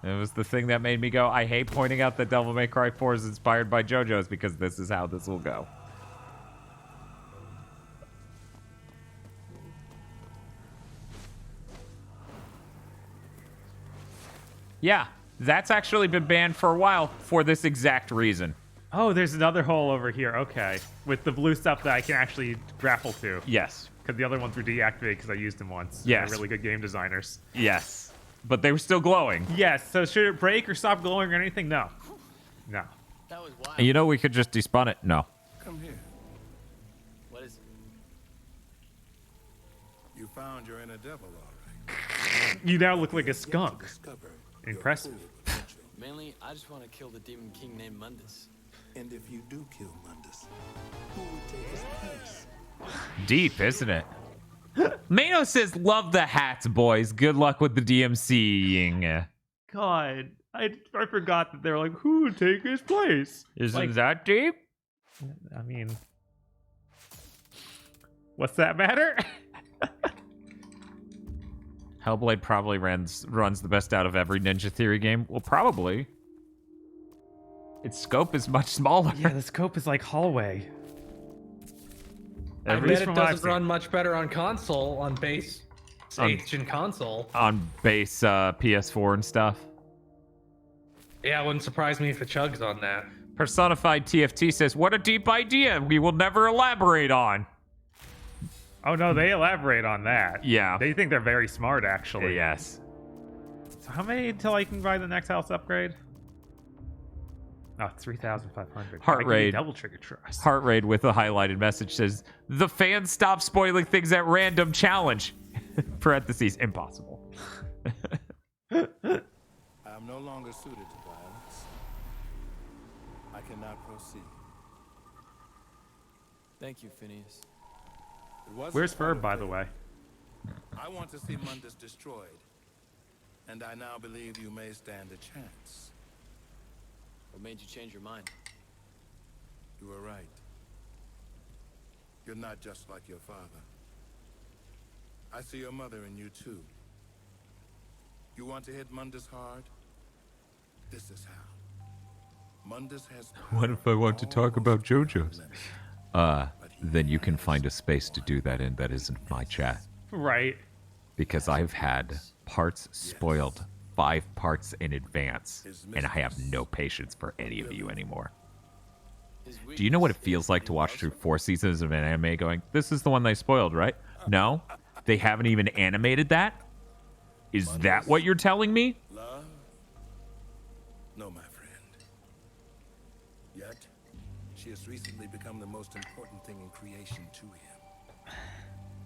It was the thing that made me go, I hate pointing out that Devil May Cry 4 is inspired by JoJo's because this is how this will go. Yeah, that's actually been banned for a while for this exact reason. Oh, there's another hole over here. Okay. With the blue stuff that I can actually grapple to. Yes. Because the other ones were deactivated because I used them once. Yes. They're really good game designers. Yes. But they were still glowing. Yes. So should it break or stop glowing or anything? No. No. That was wild. And you know we could just despawn it? No. Come here. What is it? You found your inner devil, all right. You now look like a skunk. Impressive. Mainly, I just want to kill the demon king named Mundus. And if you do kill Mundus, who would take his place? Deep, isn't it? Mano says, love the hats, boys. Good luck with the DMC-ing. God. I forgot that they're like, who would take his place? Isn't that deep? I mean, what's that matter? Hellblade probably runs the best out of every Ninja Theory game. Well, probably. Its scope is much smaller. Yeah, the scope is like hallway. I bet it doesn't run much better on console, on base H and console. On base PS4 and stuff. Yeah, it wouldn't surprise me if it chugs on that. Personified TFT says, what a deep idea we will never elaborate on. Oh, no, they elaborate on that. Yeah. They think they're very smart, actually. Yes. So how many until I can buy the next house upgrade? Oh, 3,500. Heart rate. Double trigger trust. Heart rate with a highlighted message says, the fans stop spoiling things at random challenge. Parentheses, impossible. I am no longer suited to violence. I cannot proceed. Thank you, Phineas. Where's Ferb, by the way? I want to see Mundus destroyed, and I now believe you may stand a chance. What made you change your mind? You were right. You're not just like your father. I see your mother in you too. You want to hit Mundus hard? This is how. Mundus has... What if I want to talk about JoJo's? Then you can find a space to do that in that isn't my chat. Right. Because I've had parts spoiled 5 parts in advance, and I have no patience for any of you anymore. Do you know what it feels like to watch through 4 seasons of an anime going, this is the one they spoiled, right? No? They haven't even animated that? Is that what you're telling me? Love? No, my friend. Yet, she has recently become the most important thing in creation to him.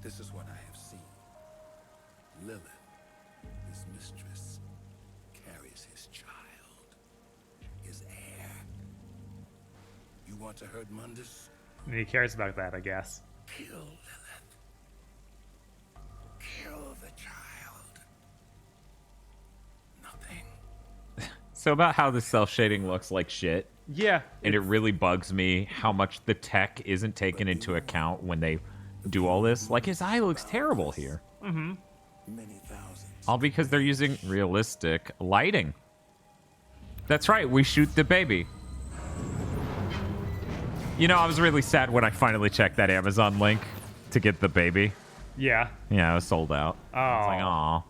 This is what I have seen. Lilith, his mistress, carries his child, his heir. You want to hurt Mundus? And he cares about that, I guess. Kill Lilith. Kill the child. Nothing. So about how the self-shading looks like shit. Yeah. And it really bugs me how much the tech isn't taken into account when they do all this. Like, his eye looks terrible here. Mm-hmm. Many thousands. All because they're using realistic lighting. That's right, we shoot the baby. You know, I was really sad when I finally checked that Amazon link to get the baby. Yeah. Yeah, it was sold out. Oh. I was like, aw.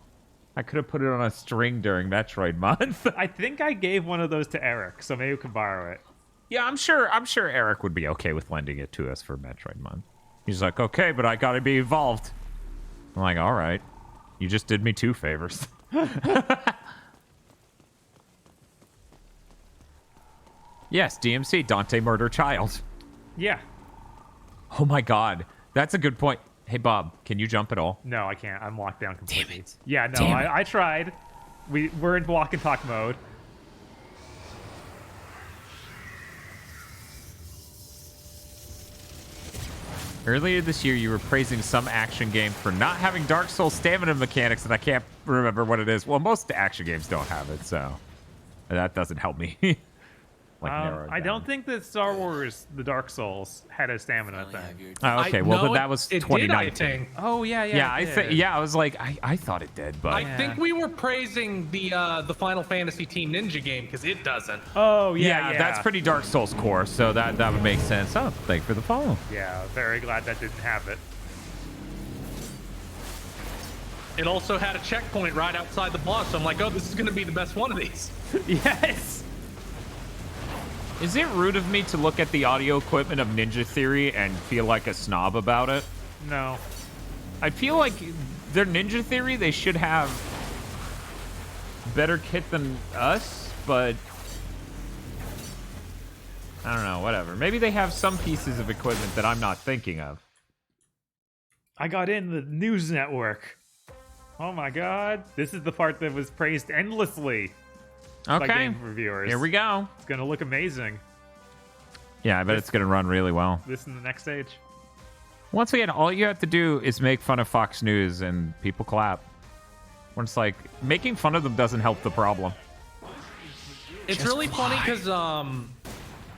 I could have put it on a string during Metroid month. I think I gave one of those to Eric, so maybe we could borrow it. Yeah, I'm sure Eric would be okay with lending it to us for Metroid month. He's like, okay, but I gotta be involved. I'm like, all right. You just did me 2 favors. Yes, DmC, Dante Murder Child. Yeah. Oh my god. That's a good point. Hey, Bob, can you jump at all? No, I can't. I'm locked down completely. Damn it. Yeah, no, Damn it. I tried. We're in walk and talk mode. Earlier this year, you were praising some action game for not having Dark Souls stamina mechanics, and I can't remember what it is. Well, most action games don't have it, so that doesn't help me. narrow it I down. don't think that Star Wars: The Dark Souls had a stamina thing. Oh, okay. Well, then that was it 2019. did, I think. Oh yeah, yeah. Yeah, it I think. did. Yeah, I was like, I thought it did, but I think we were praising the Final Fantasy Team Ninja game because it doesn't. Oh yeah, that's pretty Dark Souls core, so that would make sense. Oh, thank you for the follow. Yeah, very glad that didn't have it. It also had a checkpoint right outside the boss, so I'm like, oh, this is going to be the best one of these. Yes. Is it rude of me to look at the audio equipment of Ninja Theory and feel like a snob about it? No. I feel like their Ninja Theory, they should have better kit than us, but I don't know, whatever. Maybe they have some pieces of equipment that I'm not thinking of. I got in the news network. Oh my god. This is the part that was praised endlessly by Okay, game reviewers. here we go. It's gonna look amazing. Yeah, I bet it's going to run really well. This in the next stage. Once again, all you have to do is make fun of Fox News and people clap. When it's like, making fun of them doesn't help the problem. It's really funny because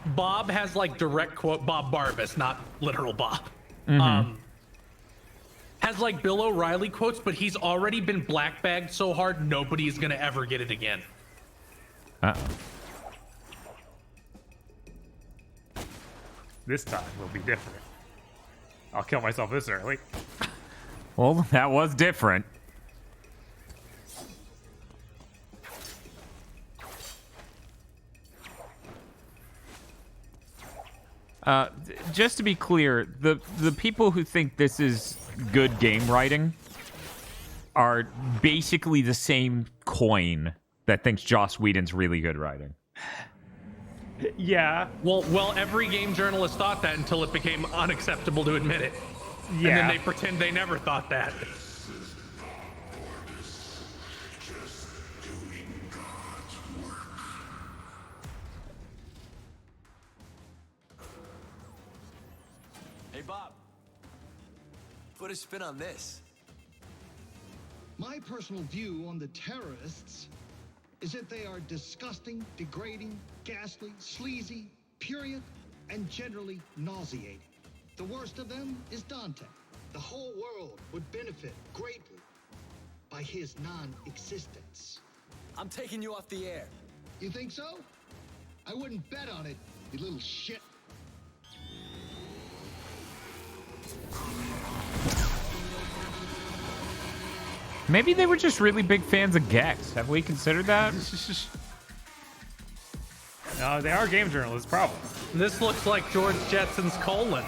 Bob has like direct quote, Bob Barbas, not literal Bob. Has like Bill O'Reilly quotes, but he's already been black bagged so hard nobody's gonna ever get it again. Uh-oh. This time will be different. I'll kill myself this early. Well, that was different. Just to be clear, the people who think this is good game writing are basically the same coin that thinks Joss Whedon's really good writing. Yeah. Well, every game journalist thought that until it became unacceptable to admit it. Yeah. And then they pretend they never thought that. Hey, Bob. Put a spin on this. My personal view on the terrorists is that they are disgusting, degrading, ghastly, sleazy, period, and generally nauseating. The worst of them is Dante. The whole world would benefit greatly by his non-existence. I'm taking you off the air. You think so? I wouldn't bet on it, you little shit. Maybe they were just really big fans of Gex. Have we considered that? No, they are game journalists, probably. This looks like George Jetson's colon.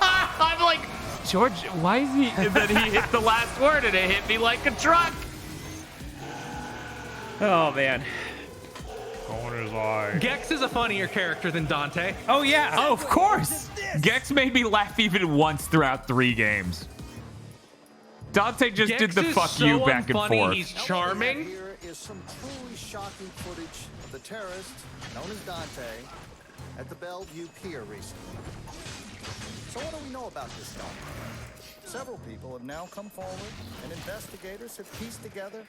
I'm like, George, why is he? And then he hit the last word and it hit me like a truck. Oh, man. Going his eye. Gex is a funnier character than Dante. Oh, yeah. Oh, of course. Gex made me laugh even once throughout 3 games. Dante just Gex did the is fuck so you back and unfunny, forth. He's charming. Here is some truly shocking footage of the terrorist, known as Dante, at the Bellevue Pier recently. So what do we know about this Dante? Several people have now come forward, and investigators have pieced together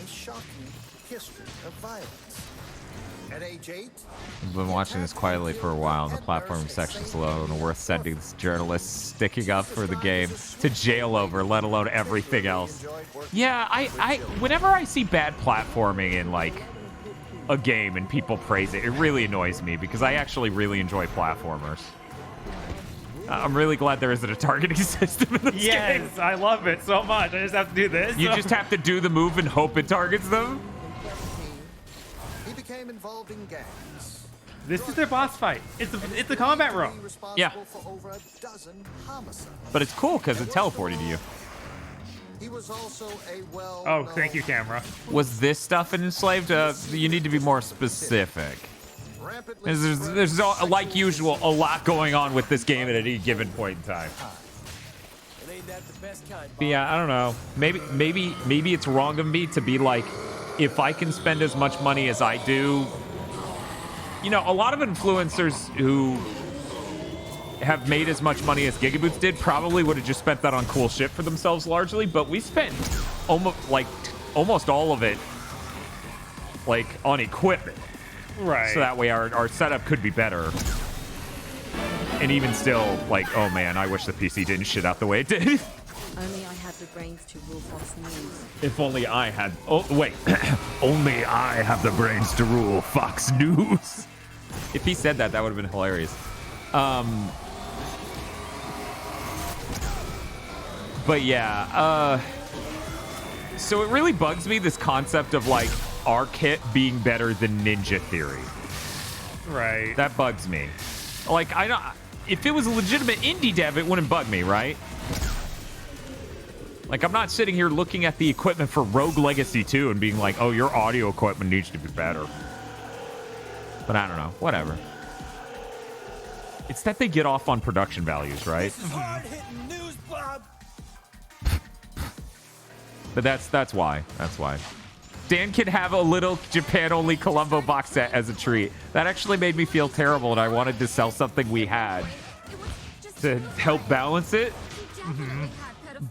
a shocking history of violence. At age 8, I've been watching this quietly for a while, and the platform section's alone worth sending this journalist sticking up for the game to jail over, let alone everything else. Yeah, I whenever I see bad platforming in like a game and people praise it, it really annoys me because I actually really enjoy platformers. I'm really glad there isn't a targeting system in this game. Yes, I love it so much. I just have to do this. You just have to do the move and hope it targets them. he became involved in gangs. This is their boss fight. It's the combat room. Yeah. For over a dozen homicides. But it's cool because it teleported you. He was also a well. Oh, thank you, camera. Was this stuff in Enslaved? You need to be more specific. There's like usual, a lot going on with this game at any given point in time. But yeah, I don't know. Maybe it's wrong of me to be like, if I can spend as much money as I do. You know, a lot of influencers who have made as much money as Gigaboots did probably would have just spent that on cool shit for themselves largely, but we spent almost all of it like on equipment. Right. So that way our setup could be better. And even still, like, oh man, I wish the PC didn't shit out the way it did. Only I had the brains to rule Fox News. If only I had... Oh, wait. Only I have the brains to rule Fox News. If he said that, that would have been hilarious. But yeah, so it really bugs me, this concept of, like, our kit being better than Ninja Theory. Right. That bugs me. Like, I don't... If it was a legitimate indie dev, it wouldn't bug me, right? Like, I'm not sitting here looking at the equipment for Rogue Legacy 2 and being like, oh, your audio equipment needs to be better. But I don't know. Whatever. It's that they get off on production values, right? Hard-hitting news, Bob. But that's why. That's why. Dan can have a little Japan-only Columbo box set as a treat. That actually made me feel terrible, and I wanted to sell something we had to help balance it.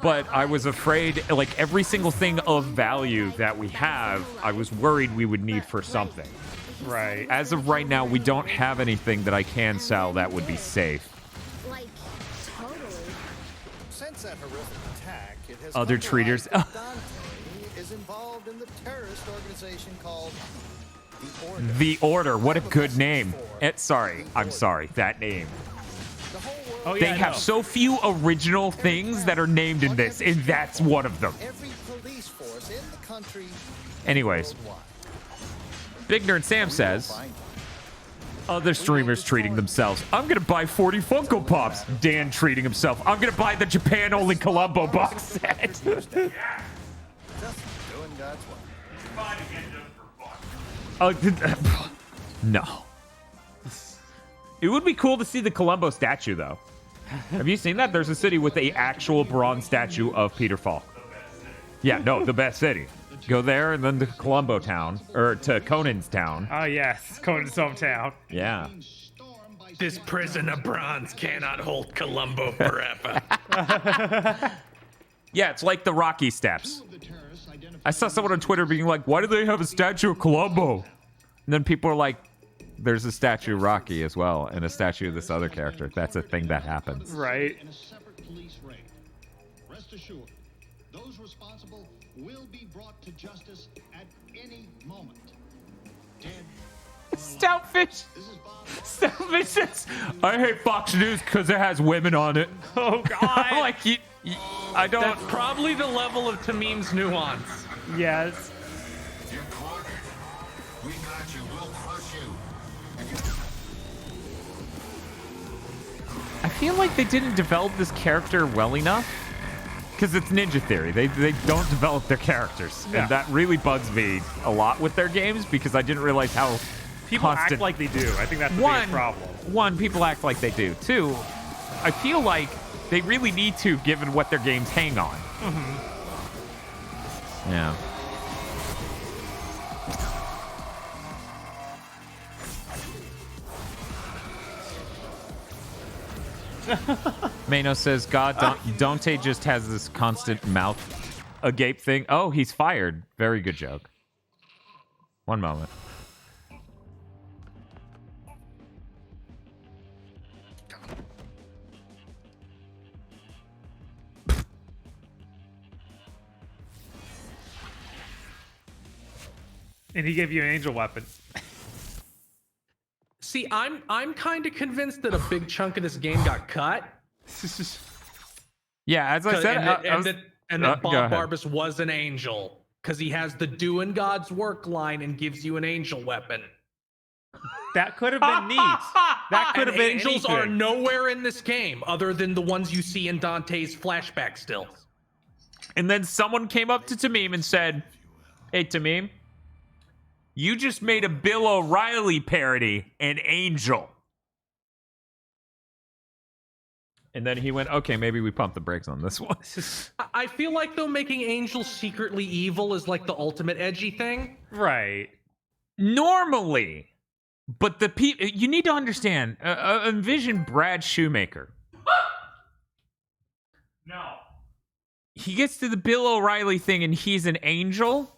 But I was afraid, like, every single thing of value that we have, I was worried we would need for something. Right. As of right now, we don't have anything that I can sell that would be safe. Like, totally. Since that horrific attack, it has Other come to treaters. light that Dante is involved in the terrorist organization called the Order. The Order. What a good name. Sorry. I'm sorry. That name. Oh, yeah, They I have know. so few original things that are named in this, and that's one of them. Every police force in the country. Anyways, Big Nerd Sam says, other streamers treating themselves. I'm going to buy 40 Funko Pops. Dan treating himself. I'm going to buy the Japan-only Columbo box set. Just doing God's work. No. It would be cool to see the Columbo statue, though. Have you seen that? There's a city with an actual bronze statue of Peter Falk. Yeah, no, the best city. Go there and then to Columbo Town, or to Conan's Town. Oh, yes. Conan's hometown. Yeah. This prison of bronze cannot hold Columbo forever. Yeah, it's like the Rocky Steps. I saw someone on Twitter being like, why do they have a statue of Columbo? And then people are like, there's a statue of Rocky as well, and a statue of this other character. That's a thing that happens. Right. In a separate police raid. Rest assured, those responsible will be brought to justice at any moment. Dead or alive. Stoutfish. Stoutfish says, I hate Fox News because it has women on it. Oh, God. I'm like, I don't... That's probably the level of Tamim's nuance. Yes. We got you. We'll crush you. I feel like they didn't develop this character well enough. Because it's Ninja Theory. They don't develop their characters. Yeah. And that really bugs me a lot with their games because I didn't realize how People constant... act like they do. I think that's the biggest problem. One, people act like they do. Two, I feel like they really need to, given what their games hang on. Yeah. Mano says, God, Dante just has this constant mouth agape thing. Oh, he's fired. Very good joke. One moment. And he gave you an angel weapon. See, I'm kind of convinced that a big chunk of this game got cut. Yeah, as I said, and that go Bob ahead. Barbas was an angel because he has the doing God's work line and gives you an angel weapon. That could have been neat. That could have And been angels anything. are nowhere in this game other than the ones you see in Dante's flashback stills. And then someone came up to Tamim and said, hey, Tamim, you just made a Bill O'Reilly parody, an angel. And then he went, okay, maybe we pump the brakes on this one. I feel like though making angels secretly evil is like the ultimate edgy thing. Right. Normally. But the people, you need to understand, envision Brad Shoemaker. No. He gets to the Bill O'Reilly thing and he's an angel.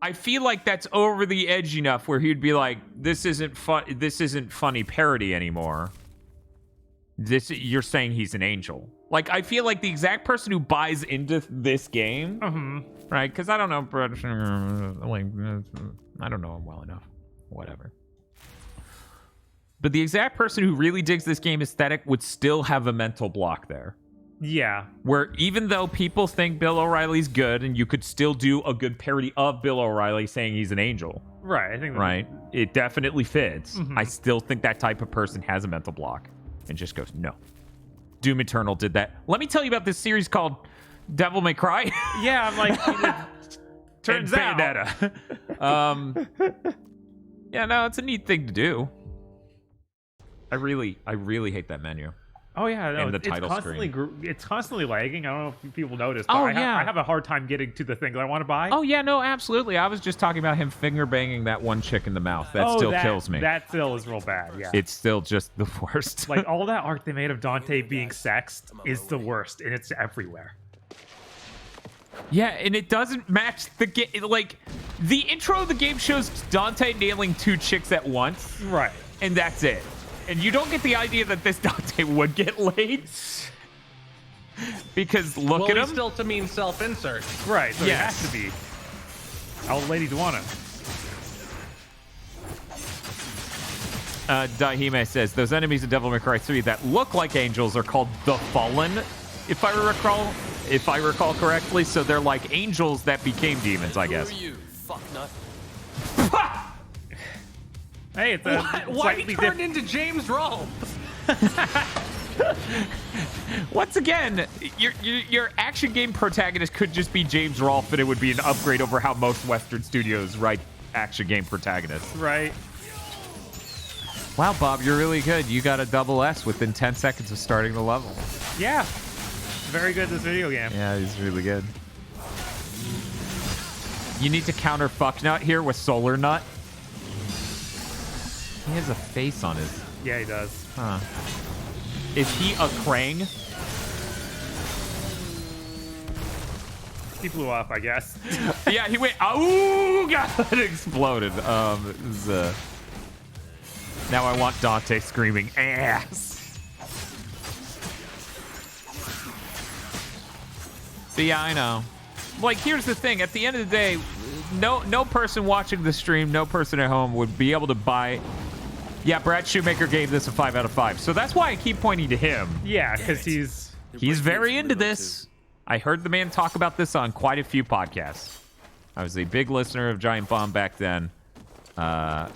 I feel like that's over the edge enough where he'd be like, this isn't funny parody anymore. You're saying he's an angel. Like, I feel like the exact person who buys into this game, right? Because I don't know, like, I don't know him well enough. Whatever. But the exact person who really digs this game aesthetic would still have a mental block there. Yeah. Where even though people think Bill O'Reilly's good, and you could still do a good parody of Bill O'Reilly saying he's an angel. Right. I think. Right. It definitely fits. I still think that type of person has a mental block and just goes, no. Doom Eternal did that. Let me tell you about this series called Devil May Cry. Yeah, I'm like, turns out. Bayonetta. Yeah, no, it's a neat thing to do. I really hate that menu. Oh yeah, no, and the title it's constantly lagging. I don't know if people noticed. Oh, But yeah. I have a hard time getting to the thing that I want to buy. Oh yeah, no, absolutely. I was just talking about him finger banging that one chick in the mouth. That still kills me. That still is real bad. Yeah, It's still just the worst. like all that art they made of Dante being sexed is the worst, and it's everywhere. Yeah, and it doesn't match the game. Like, the intro of the game shows Dante nailing two chicks at once. Right. And that's it. And you don't get the idea that this Dante would get laid. Because look at him. He's still to mean self-insert. Right, so Yes. it has to be. All ladies want him. Dahime says, those enemies in Devil May Cry 3 that look like angels are called the Fallen, if I recall correctly. So they're like angels that became demons, I guess. Who are you, fucknut? Hey, it's a Why he turned into James Roll? Once again, your action game protagonist could just be James Rolfe, and it would be an upgrade over how most Western studios write action game protagonists. Right. Wow, Bob, you're really good. You got a double S within 10 seconds of starting the level. Yeah. Very good at this video game. Yeah, he's really good. You need to counter Fucknut here with Solar Nut. He has a face on his... Yeah, he does. Huh. Is he a Krang? He blew up, I guess. Yeah, he went... Oh, God! It exploded. Now I want Dante screaming ass. But yeah, I know. Like, here's the thing. At the end of the day, no person watching the stream, no person at home would be able to buy... Yeah, Brad Shoemaker gave this a 5 out of 5. So that's why I keep pointing to him. Yeah, because he's very into this. I heard the man talk about this on quite a few podcasts. I was a big listener of Giant Bomb back then.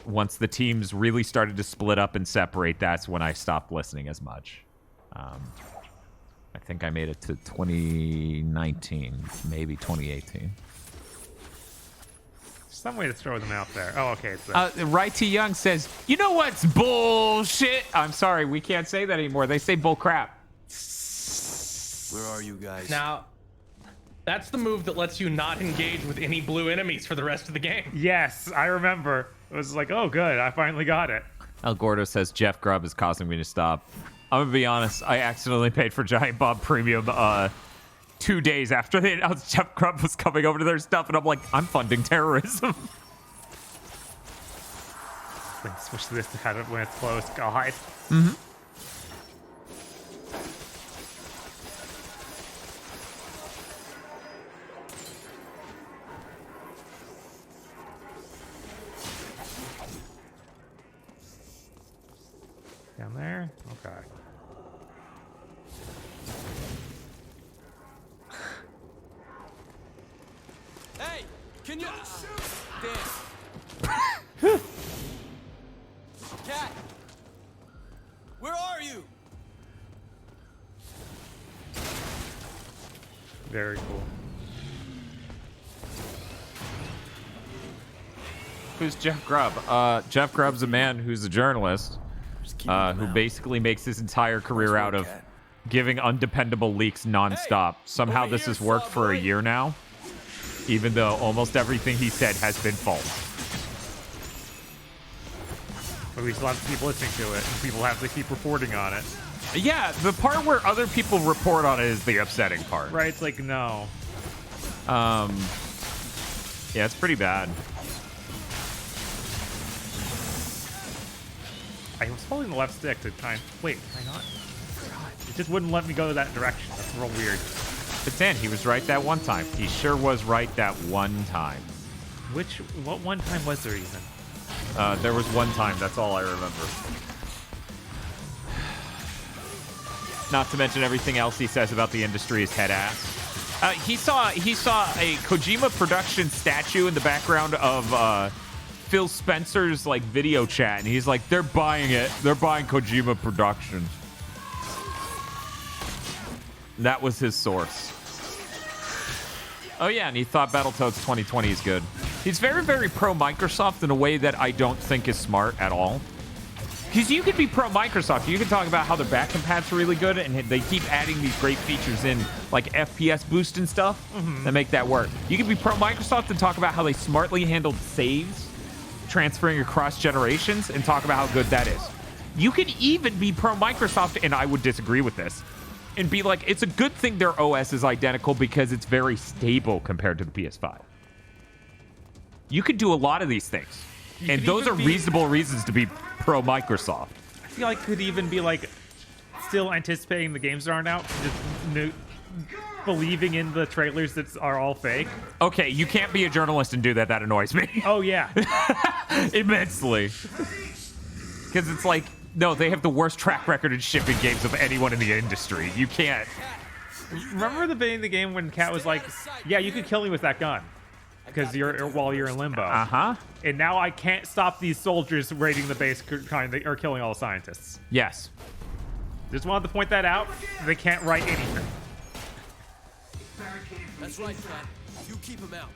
Once the teams really started to split up and separate, that's when I stopped listening as much. I think I made it to 2019, maybe 2018. some way to throw them out there. Oh, okay. It's Right T Young says, you know what's bullshit? I'm sorry, we can't say that anymore. They say bull crap. Where are you guys? Now, that's the move that lets you not engage with any blue enemies for the rest of the game. Yes, I remember. It was like, oh, good. I finally got it. El Gordo says, Jeff Grubb is causing me to stop. I'm going to be honest. I accidentally paid for Giant Bomb Premium 2 days after they announced Jeff Grubb was coming over to their stuff. And I'm like, I'm funding terrorism. Let's switch this to kind of when it's close. God. Mm-hmm. Down there? Okay. Hey, can you... Damn. Cat, where are you? Very cool. Who's Jeff Grubb? Jeff Grubb's a man who's a journalist who basically makes his entire career out of giving undependable leaks nonstop. Somehow this has worked for a year now, even though almost everything he said has been false. But we still have to keep listening to it, and people have to keep reporting on it. Yeah, the part where other people report on it is the upsetting part. Right? It's like, no. Yeah, it's pretty bad. I was holding the left stick to try and... Wait, can I not? God, it just wouldn't let me go that direction. That's real weird. But Dan, he was right that one time. He sure was right that one time. What one time was there even? There was one time. That's all I remember. Not to mention everything else he says about the industry is head ass. He saw a Kojima production statue in the background of Phil Spencer's like video chat, and he's like, "They're buying it. They're buying Kojima Productions." That was his source. Oh yeah, and he thought Battletoads 2020 is good. He's very, very pro Microsoft in a way that I don't think is smart at all. Because you could be pro Microsoft. You can talk about how their back compat's really good, and they keep adding these great features in, like FPS boost and stuff, that make that work. You could be pro Microsoft and talk about how they smartly handled saves, transferring across generations, and talk about how good that is. You could even be pro Microsoft, and I would disagree with this, and be like, it's a good thing their OS is identical because it's very stable compared to the PS5. You could do a lot of these things. And those are reasonable reasons to be pro Microsoft. I feel like it could even be like still anticipating the games that aren't out, just believing in the trailers that are all fake. Okay, you can't be a journalist and do that. That annoys me. Oh, yeah. Immensely. Because it's like, no, they have the worst track record in shipping games of anyone in the industry. You can't. Remember the beginning of the game when Kat was like, yeah, you could kill me with that gun. Because while you're in limbo. Uh-huh. And now I can't stop these soldiers raiding the base or killing all the scientists. Yes. Just wanted to point that out. They can't write anything. That's right, Kat. You keep him out.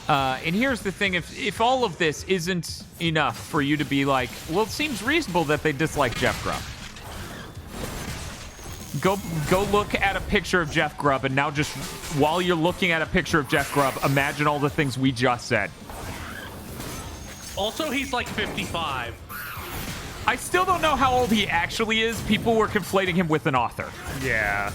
And here's the thing, if all of this isn't enough for you to be like, well, it seems reasonable that they dislike Jeff Grubb. Go look at a picture of Jeff Grubb, and now just while you're looking at a picture of Jeff Grubb, imagine all the things we just said. Also, he's like 55. I still don't know how old he actually is. People were conflating him with an author. Yeah.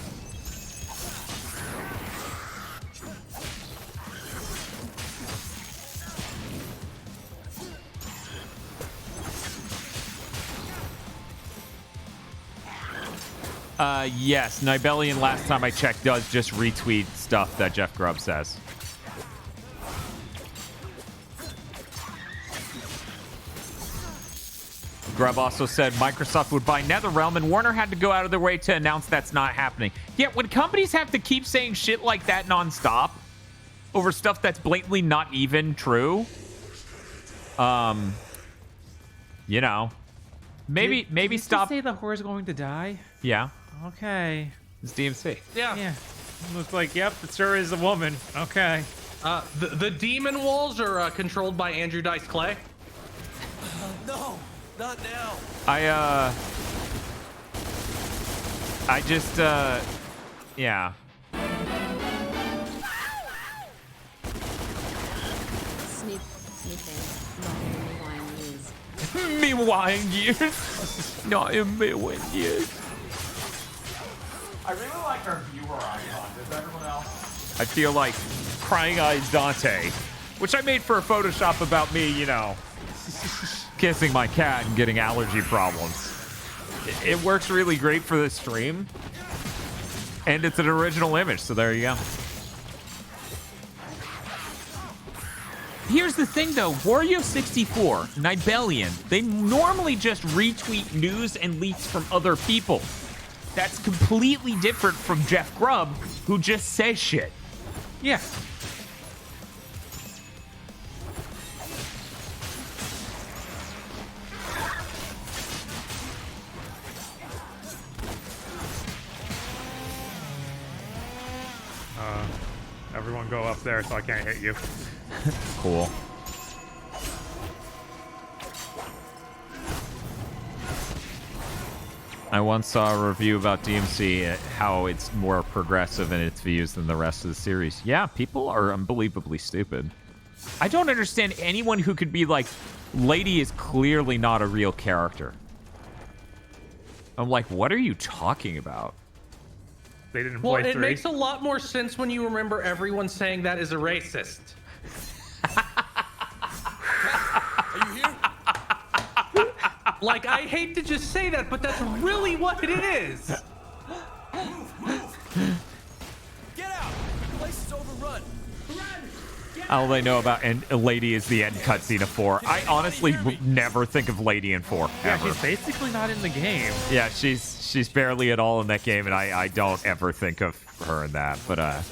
Yes, Nibelian, last time I checked, does just retweet stuff that Jeff Grubb says. Grubb also said Microsoft would buy NetherRealm, and Warner had to go out of their way to announce that's not happening. Yet when companies have to keep saying shit like that nonstop over stuff that's blatantly not even true, you know, maybe stop. Did you say the whore's going to die? Yeah. Okay. It's DmC. Yeah. Looks like, yep, it sure is a woman. Okay. The demon walls are controlled by Andrew Dice Clay. No, not now. I just, yeah. Me wine years. Not in million years. I really like our viewer icon. Does everyone else? I feel like Crying Eyes Dante, which I made for a Photoshop about me, you know, kissing my cat and getting allergy problems. It works really great for this stream. And it's an original image, so there you go. Here's the thing, though. Wario64, Nibelian, they normally just retweet news and leaks from other people. That's completely different from Jeff Grubb, who just says shit. Yeah. Everyone go up there so I can't hit you. Cool. I once saw a review about DmC, how it's more progressive in its views than the rest of the series. Yeah, people are unbelievably stupid. I don't understand anyone who could be like, Lady is clearly not a real character. I'm like, what are you talking about? They didn't Well, play it 3. makes a lot more sense when you remember everyone saying that is a racist. Are you here? Like, I hate to just say that, but that's really what it is. Get out! The place is overrun. All they know about and Lady is the end cutscene of 4. I honestly would never think of Lady in 4. Yeah, Ever. she's basically not in the game. Yeah, she's barely at all in that game, and I don't ever think of her in that. But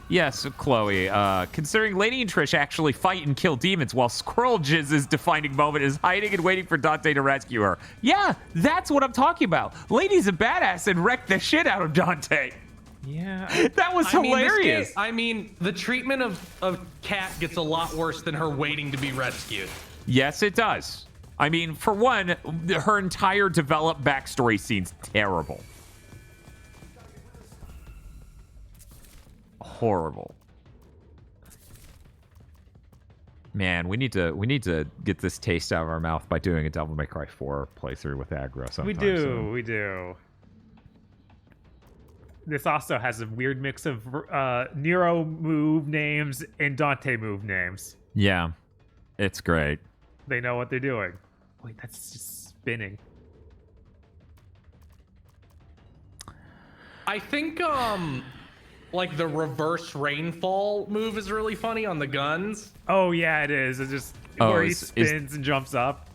yes, Chloe. Considering Lady and Trish actually fight and kill demons, while Squirrel Jizz's defining moment is hiding and waiting for Dante to rescue her. Yeah, that's what I'm talking about. Lady's a badass and wrecked the shit out of Dante. Yeah, that was I mean, hilarious. the treatment of Kat gets a lot worse than her waiting to be rescued. Yes, it does. I mean, for one, her entire developed backstory scene's terrible. Horrible. Man, we need to get this taste out of our mouth by doing a Devil May Cry 4 playthrough with aggro sometime. We do. This also has a weird mix of Nero move names and Dante move names. Yeah, it's great. They know what they're doing. Wait, that's just spinning. I think like the reverse rainfall move is really funny on the guns. Oh yeah, it is. It's just where he spins and jumps up.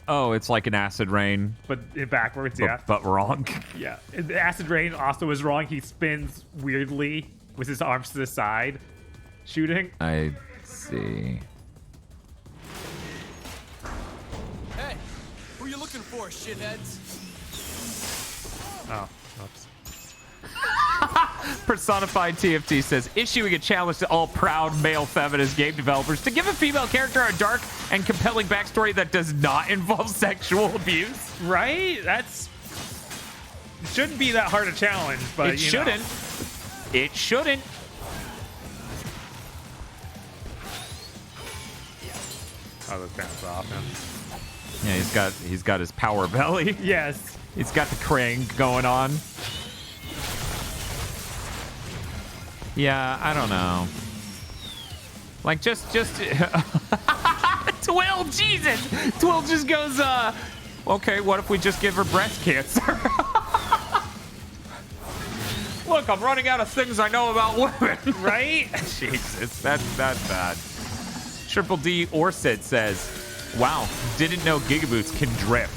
Oh, it's like an acid rain, but backwards. Yeah, but wrong. Yeah, the acid rain also is wrong. He spins weirdly with his arms to the side, shooting. I see. Hey, who are you looking for, shitheads? Oh, oops. Personified TFT says, issuing a challenge to all proud male feminist game developers to give a female character a dark and compelling backstory that does not involve sexual abuse. Right? It shouldn't be that hard a challenge, but it shouldn't. It shouldn't. Oh, those pants off him. Yeah, he's got his power belly. Yes. He's got the crane going on. Yeah, I don't know. Like, just Twill, Jesus! Twill just goes, okay, what if we just give her breast cancer? Look, I'm running out of things I know about women. Right? Jesus, that's bad. Triple D Orset says, wow, didn't know Gigaboots can drift.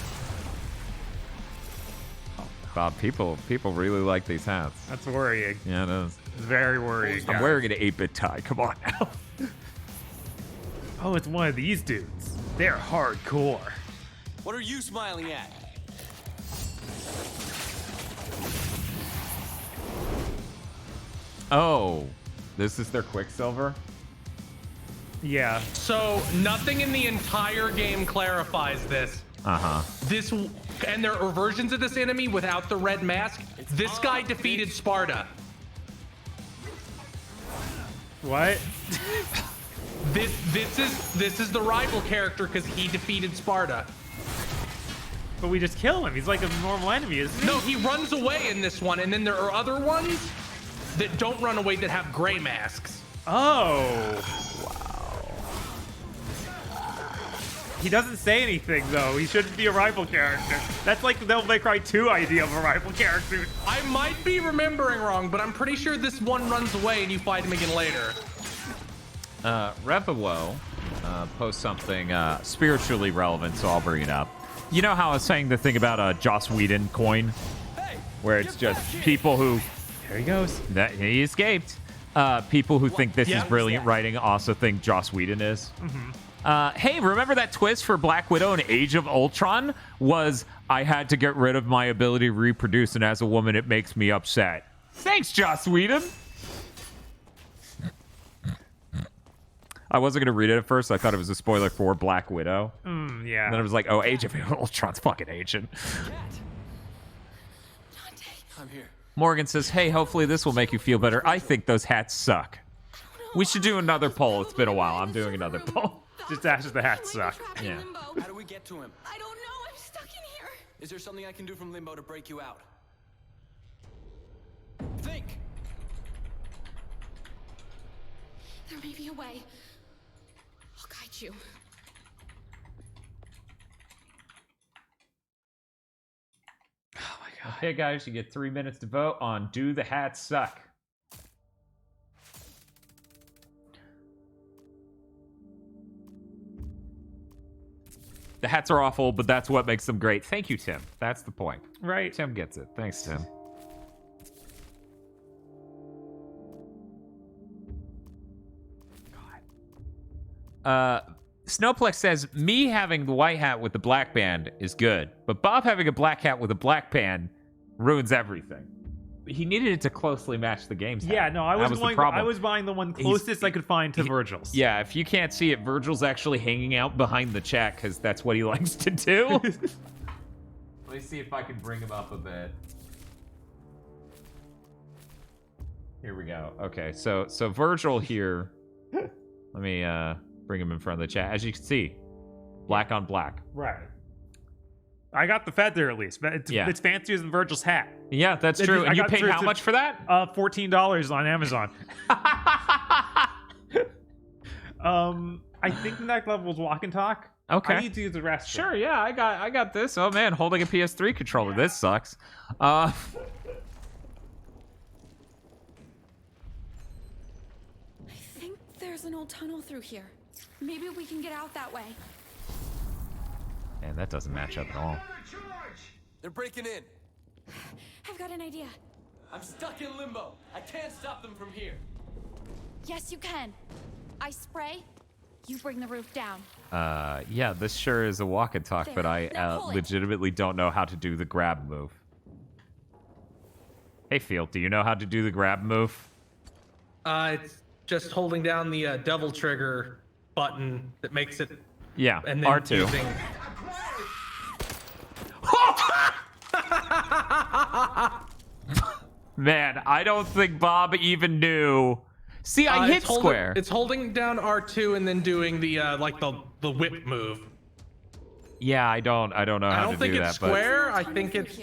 Bob, people really like these hats. That's worrying. Yeah, it is. It's very worrying. I'm wearing an 8-bit tie. Come on now. Oh, it's one of these dudes. They're hardcore. What are you smiling at? Oh, this is their Quicksilver? Yeah. So nothing in the entire game clarifies this. Uh-huh. And there are versions of this enemy without the red mask. This guy defeated Sparta. What? This is the rival character because he defeated Sparta. But we just kill him. He's like a normal enemy, isn't he? No, he runs away in this one, and then there are other ones that don't run away that have gray masks. Oh. He doesn't say anything, though. He shouldn't be a rival character. That's like the Devil May Cry 2 idea of a rival character. I might be remembering wrong, but I'm pretty sure this one runs away and you fight him again later. Repawo posts something spiritually relevant, so I'll bring it up. You know how I was saying the thing about Joss Whedon coin? Where it's just people who... There he goes. That he escaped. People who think this is brilliant writing also think Joss Whedon is. Mm-hmm. Hey, remember that twist for Black Widow in Age of Ultron? Was, I had to get rid of my ability to reproduce, and as a woman, it makes me upset. Thanks, Joss Whedon. I wasn't gonna read it at first. I thought it was a spoiler for Black Widow. Yeah. And then it was like, oh, Age of Ultron's fucking ancient. I'm here. Morgan says, hey, hopefully this will make you feel better. I think those hats suck. We should do another poll. It's been a while. I'm doing another poll. Just Ash, the hats suck. Yeah. How do we get to him? I don't know. I'm stuck in here. Is there something I can do from Limbo to break you out? Think! There may be a way. I'll guide you. Okay, guys, you get 3 minutes to vote on Do the Hats Suck? The hats are awful, but that's what makes them great. Thank you, Tim. That's the point. Right. Tim gets it. Thanks, Tim. Snowplex says, me having the white hat with the black band is good, but Bob having a black hat with a black band ruins everything. He needed it to closely match the game's hat. Yeah, no, I That was the going. problem. I was buying the one closest I could find to Virgil's. Yeah, if you can't see it, Virgil's actually hanging out behind the chat because that's what he likes to do. Let me see if I can bring him up a bit. Here we go. Okay, so Virgil here. Let me bring him in front of the chat. As you can see, black on black. Right. I got the feather at least, but it's fancier than Virgil's hat. Yeah, that's true. And you paid how much for that? $14 on Amazon. I think the next level was walk and talk. Okay. I need to use the rest. Sure, yeah, I got this. Oh man, holding a PS3 controller. This sucks. I think there's an old tunnel through here. Maybe we can get out that way. Man, that doesn't match up at all. They're breaking in. I've got an idea. I'm stuck in limbo. I can't stop them from here. Yes, you can. I spray. You bring the roof down. Yeah, this sure is a walk and talk, but I Now pull it. legitimately don't know how to do the grab move. Hey, Field, do you know how to do the grab move? It's just holding down the double trigger button that makes it. Yeah, and then R2. using. Man, I don't think Bob even knew. See, I hit square. It's holding down R2 and then doing the like the whip move. Yeah, I don't know I how don't to think do it's that, square. I think it's.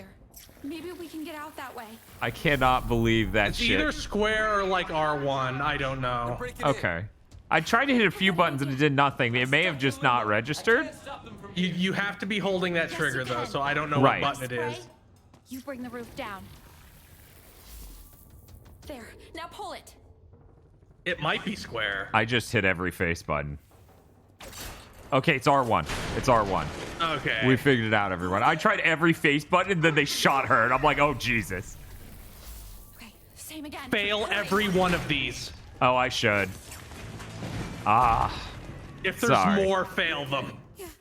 Maybe we can get out that way. I cannot believe that It's shit. either square or like R1. I don't know. Okay. I tried to hit a few buttons and it did nothing. It may have just not registered. You have to be holding that trigger though, so I don't know Right. what button it is. You bring the roof down. There. Now pull it. It might be square. I just hit every face button. Okay, it's R1. It's R1. Okay. We figured it out, everyone. I tried every face button and then they shot her, and I'm like, oh, Jesus. Same again. Fail every one of these. Oh, I should. Ah. If there's Sorry. more, fail them.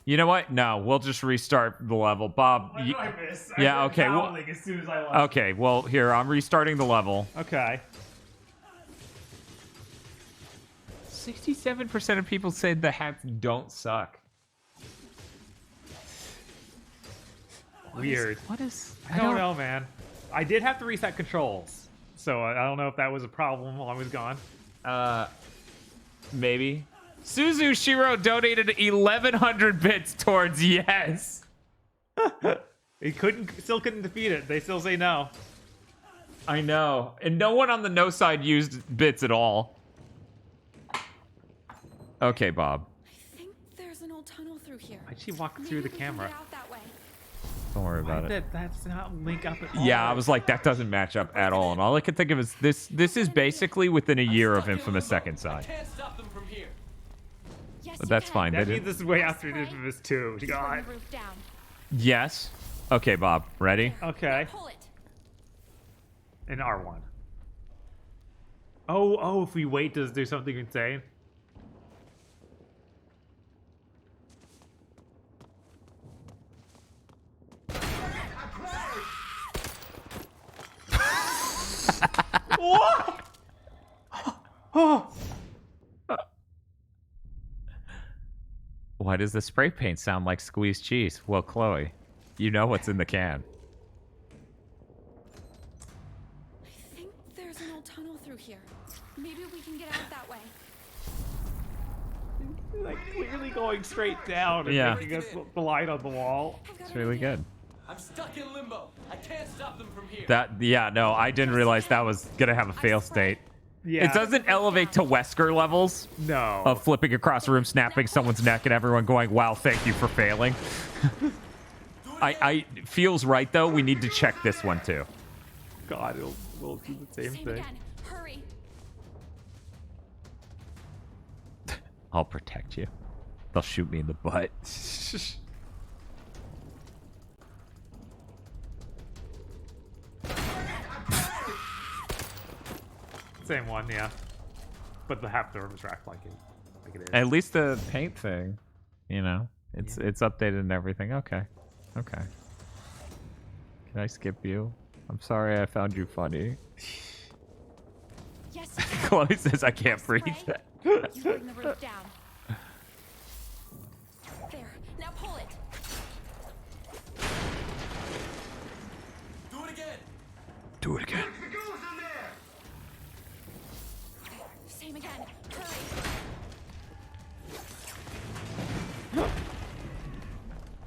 You know what? No, we'll just restart the level. Bob. What did I miss? I Yeah, started okay. Well, fouling as soon as I left. okay, well, here, I'm restarting the level. Okay. 67% of people said the hats don't suck. Weird. What is... I don't know, man. I did have to reset controls, so I don't know if that was a problem while I was gone. Maybe. Suzu Shiro donated 1,100 bits towards yes. He still couldn't defeat it. They still say no. I know. And no one on the no side used bits at all. Okay, Bob. I think there's an old tunnel through here. Why'd she walk through the camera? Get out that way. Don't worry about it. That's not link up at all. Yeah, I was like, that doesn't match up at all. And all I could think of is this is basically within a year of Infamous Second Side. Can't stop them from here. But that's fine. They That means didn't. this is way after Infamous 2. God. Roof down. Yes. Okay, Bob. Ready? Okay. Pull it. In R1. Oh, if we wait, does do something insane? What? Oh. Why does the spray paint sound like squeezed cheese? Well, Chloe, you know what's in the can. I think there's an old tunnel through here. Maybe we can get out that way. Like clearly going straight down and Yeah. making us the light on the wall. It's really good. I'm stuck in limbo. I can't stop them from here. Yeah, no, I didn't realize that was gonna have a fail state. Yeah. It doesn't elevate to Wesker levels No. of flipping across a room, snapping someone's neck, and everyone going, "Wow, thank you for failing." I feels right though. We need to check this one too. God, we'll do the same thing. Again. Hurry. I'll protect you. They'll shoot me in the butt. Same one, yeah. But the half the room is racked like it is. At least the paint thing, you know, it's updated and everything. Okay. Can I skip you? I'm sorry I found you funny. Yes. Chloe says I can't breathe. You bring the roof down. There. Now pull it. Do it again. Do it again. Same again. Hurry.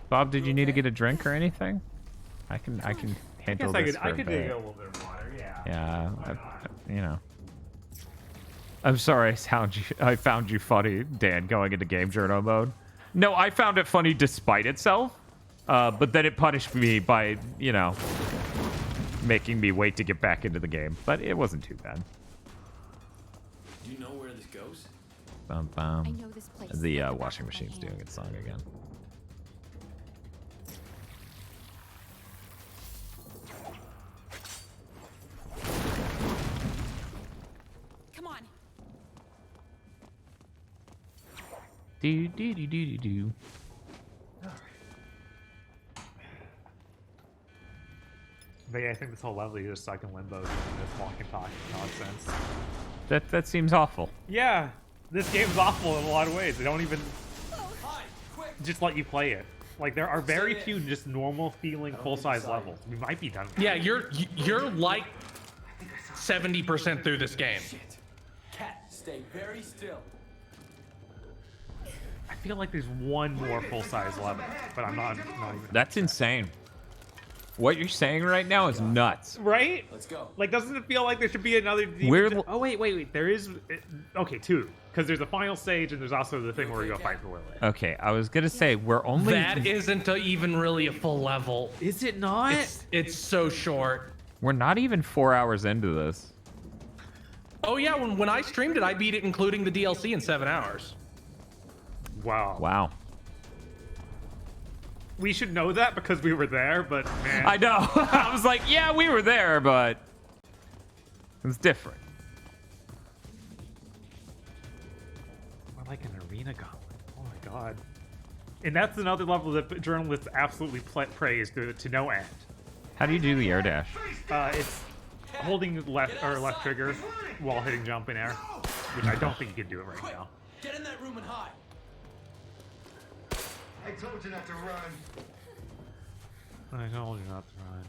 Bob, did you need to get a drink or anything? I can handle this for I a could bit. dig a little bit of water, yeah. Yeah, you know. I'm sorry I found you funny, Dan, going into game journal mode. No, I found it funny despite itself, but then it punished me by, you know, making me wait to get back into the game. But it wasn't too bad. Do you know where this goes? Bum, bum. I know this place The like the back washing of my machine's hand. doing its song again. Come on. Do do do do do do. But yeah, I think this whole level is just stuck in limbo doing this walk and talk nonsense. That seems awful. Yeah, this game's awful in a lot of ways. They don't even just let you play it. Like there are very few just normal feeling full-size levels. We might be done. Yeah, you're like 70% through this game. Cat, stay very still. I feel like there's one more full-size level, but I'm not even. That's insane. What you're saying right now is nuts. Right? Let's go. Like, doesn't it feel like there should be another? Oh wait. There is. Okay, two. Because there's a final stage and there's also the thing where you go fight for Lilith. Okay, I was gonna say we're only. That isn't even really a full level. Is it not? It's so short. We're not even 4 hours into this. Oh yeah, when I streamed it, I beat it including the DLC in 7 hours. Wow. Wow. We should know that because we were there, but man. I know. I was like, yeah, we were there, but it's different. We're like an arena gauntlet. Oh my god. And that's another level that journalists absolutely praise to no end. How do you do the air dash? It's holding left trigger while hitting jump in air, which I don't think you can do it right now. Get in that room and hide. I told you not to run. I told you not to run.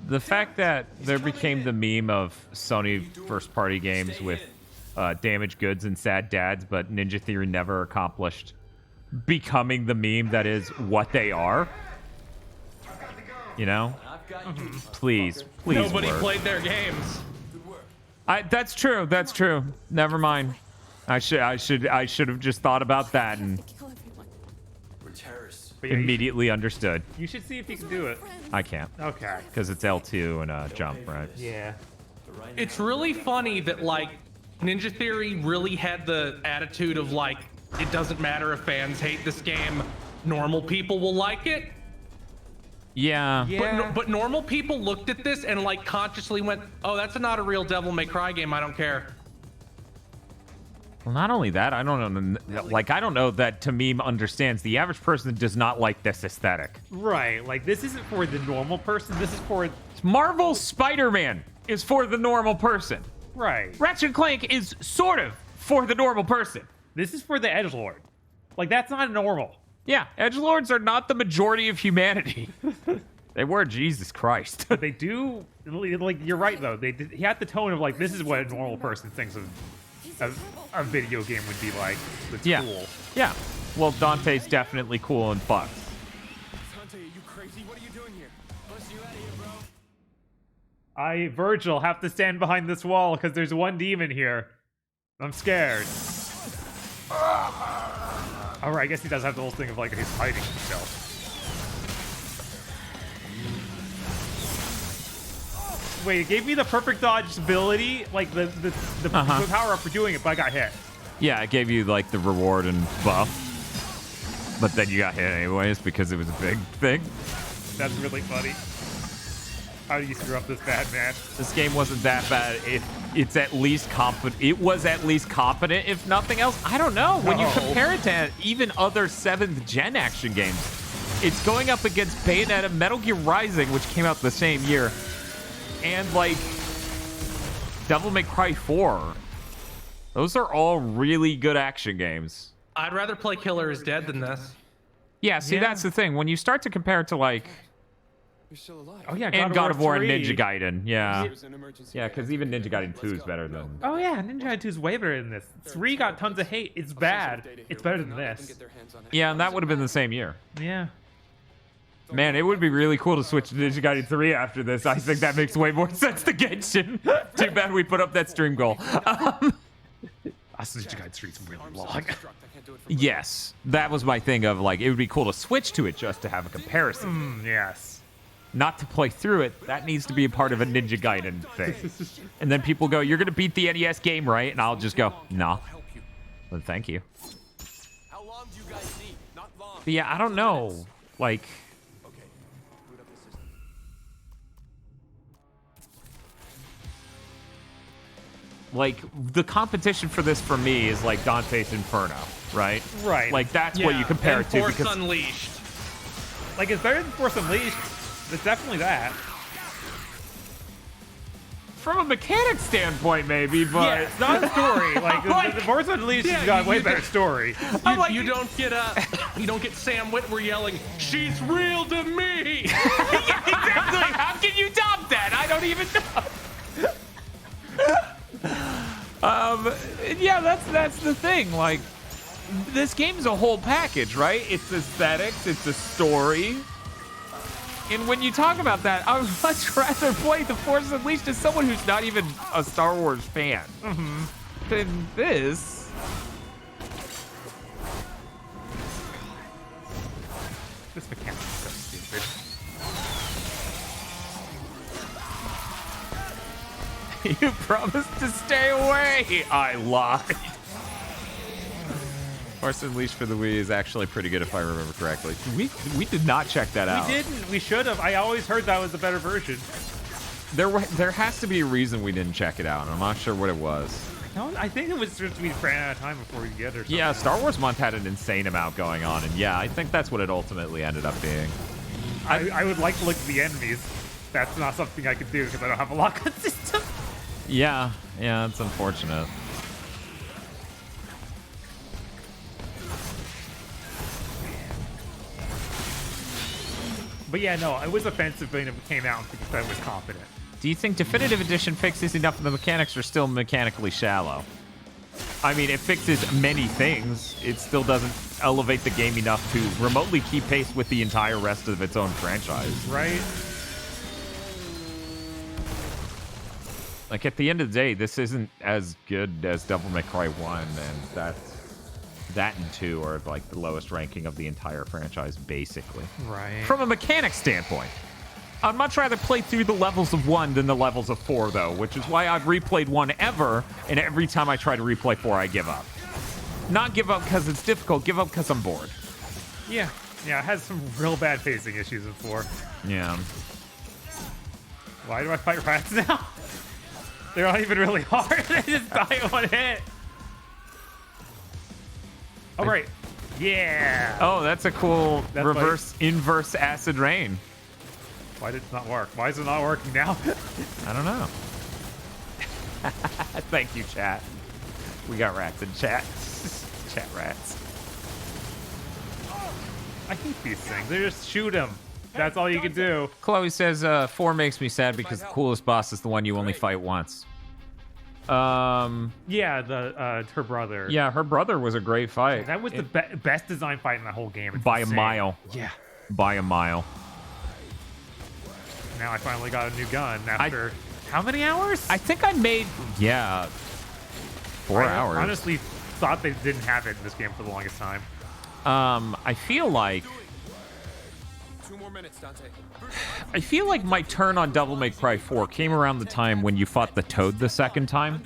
The fact that there became the meme of Sony first-party games with damaged goods and sad dads, but Ninja Theory never accomplished becoming the meme that is what they are. You know? Please Nobody work. played their games. That's true. That's true. Never mind. I should have just thought about that and We're terrorists. But yeah, immediately understood. You should see if you can do it. I can't. Okay. Because it's L2 and jump, right? Yeah. It's really funny that like Ninja Theory really had the attitude of like it doesn't matter if fans hate this game, normal people will like it. Yeah. But normal people looked at this and like consciously went, "Oh, that's not a real Devil May Cry game. I don't care." Well, not only that, I don't know. Like, I don't know that Tamim understands. The average person does not like this aesthetic. Right. Like, this isn't for the normal person. This is for... Marvel's Spider-Man is for the normal person. Right. Ratchet & Clank is sort of for the normal person. This is for the edgelord. Like, that's not normal. Yeah, edgelords are not the majority of humanity. They were, Jesus Christ. But they do, like, you're right, though. He had the tone of, like, this is what a normal person thinks of a video game would be like. It's cool. Yeah. Well, Dante's definitely cool and fucked. Dante, are you crazy? What are you doing here? Bust you out of here, bro. I, Virgil, have to stand behind this wall because there's one demon here. I'm scared. Alright, I guess he does have the whole thing of, like, he's hiding himself. Wait, it gave me the perfect dodge ability, like the power up for doing it, but I got hit. Yeah, it gave you, like, the reward and buff. But then you got hit anyways because it was a big thing. That's really funny. How do you screw up this bad, man? This game wasn't that bad. It's at least competent. It was at least competent, if nothing else. I don't know. When you compare it to even other 7th gen action games, it's going up against Bayonetta, Metal Gear Rising, which came out the same year, and, like, Devil May Cry 4. Those are all really good action games. I'd rather play Killer is Dead than this. Yeah, see, that's the thing. When you start to compare it to, like... You're still alive. Oh, yeah, God of War and 3. Ninja Gaiden. Yeah. There's an emergency. Yeah, because even Ninja Gaiden 2 is better than... Oh, yeah, Ninja Gaiden 2 is way better than this. 3 got tons of hate. It's bad. It's better than this. Yeah, and that would have been the same year. Yeah. Man, it would be really cool to switch to Ninja Gaiden 3 after this. I think that makes way more sense to Genshin. Too bad we put up that stream goal. Ninja Gaiden 3 is really long. Yes, that was my thing of, like, it would be cool to switch to it just to have a comparison. Yes. Not to play through it. That needs to be a part of a Ninja Gaiden thing. And then people go, you're going to beat the NES game, right? And I'll just go, nah. Well, thank you. How long do you guys need? Not long. But yeah, I don't know. Like... Okay. Boot up the system. Like, the competition for this for me is like Dante's Inferno, right? Right. Like, that's what you compare it to. Force Because Unleashed. Like, it's better than Force Unleashed. It's definitely that. from a mechanic standpoint, maybe, but... Yeah, it's not a story. Like, the Force Unleashed has got way better story. You don't get Sam Witwer yelling, "She's real to me." Yeah, exactly. How can you top that? I don't even know. Yeah, that's the thing. Like, this game's a whole package, right? It's aesthetics, it's a story. And when you talk about that, I would much rather play The Force Unleashed as someone who's not even a Star Wars fan than this. This mechanic is so stupid. You promised to stay away. I lied. Force Unleashed for the Wii is actually pretty good if I remember correctly. We did not check that out. We didn't. We should have. I always heard that was the better version. There has to be a reason we didn't check it out, and I'm not sure what it was. I think it was just we ran out of time before we get it or something. Yeah, Star Wars Month had an insane amount going on, and yeah, I think that's what it ultimately ended up being. I would like to look at the enemies. That's not something I could do because I don't have a lock-on system. Yeah, it's unfortunate. But yeah, no, it was offensive when it came out because I was confident. Do you think Definitive Edition fixes enough of the mechanics or still mechanically shallow? I mean, it fixes many things. It still doesn't elevate the game enough to remotely keep pace with the entire rest of its own franchise. Right? Like, at the end of the day, this isn't as good as Devil May Cry 1, and that and 2 are, like, the lowest ranking of the entire franchise, basically. Right. From a mechanic standpoint. I'd much rather play through the levels of 1 than the levels of 4, though, which is why I've replayed 1 ever, and every time I try to replay 4, I give up. Not give up because it's difficult, give up because I'm bored. Yeah, it has some real bad pacing issues in 4. Yeah. Why do I fight rats now? They're not even really hard. They just die in one hit. All right. Yeah. Oh, that's a cool inverse acid rain. Why did it not work? Why is it not working now? I don't know. Thank you, chat. We got rats in chat. Chat rats. I hate these things. They just shoot him. That's all you can do. Chloe says 4 makes me sad because the coolest boss is the one you only fight once. Yeah, her brother. Yeah, her brother was a great fight. That was the best design fight in the whole game. It's by insane. a mile. Yeah. By a mile. Now I finally got a new gun after how many hours? I think I made 4 hours. I honestly thought they didn't have it in this game for the longest time. I feel like 2 more minutes, Dante. my turn on Devil May Cry 4 came around the time when you fought the Toad the second time.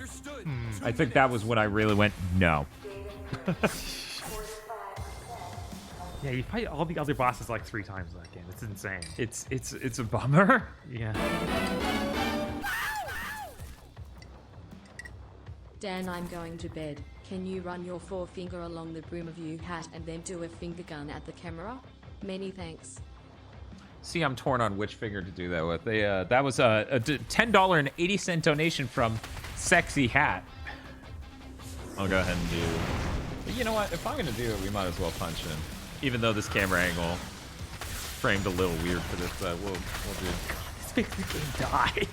I think that was when I really went, no. Yeah, you fight all the other bosses like 3 times in that game. It's insane. It's a bummer. Yeah. Dan, I'm going to bed. Can you run your forefinger along the brim of your hat and then do a finger gun at the camera? Many thanks. See, I'm torn on which finger to do that with. That was a $10.80 donation from Sexy Hat. I'll go ahead and do. But you know what? If I'm gonna do it, we might as well punch him. Even though this camera angle framed a little weird for this, but we'll do. This makes the game die.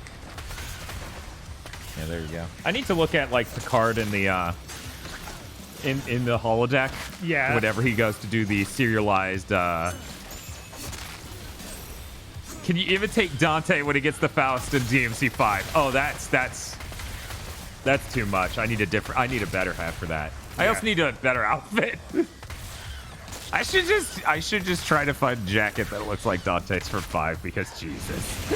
Yeah, there you go. I need to look at like Picard in the in the holodeck. Yeah. Whenever he goes to do the serialized. Can you imitate Dante when he gets the Faust in DmC 5? Oh, that's too much. I need a better hat for that. I also need a better outfit. I should just try to find a jacket that looks like Dante's for 5 because Jesus.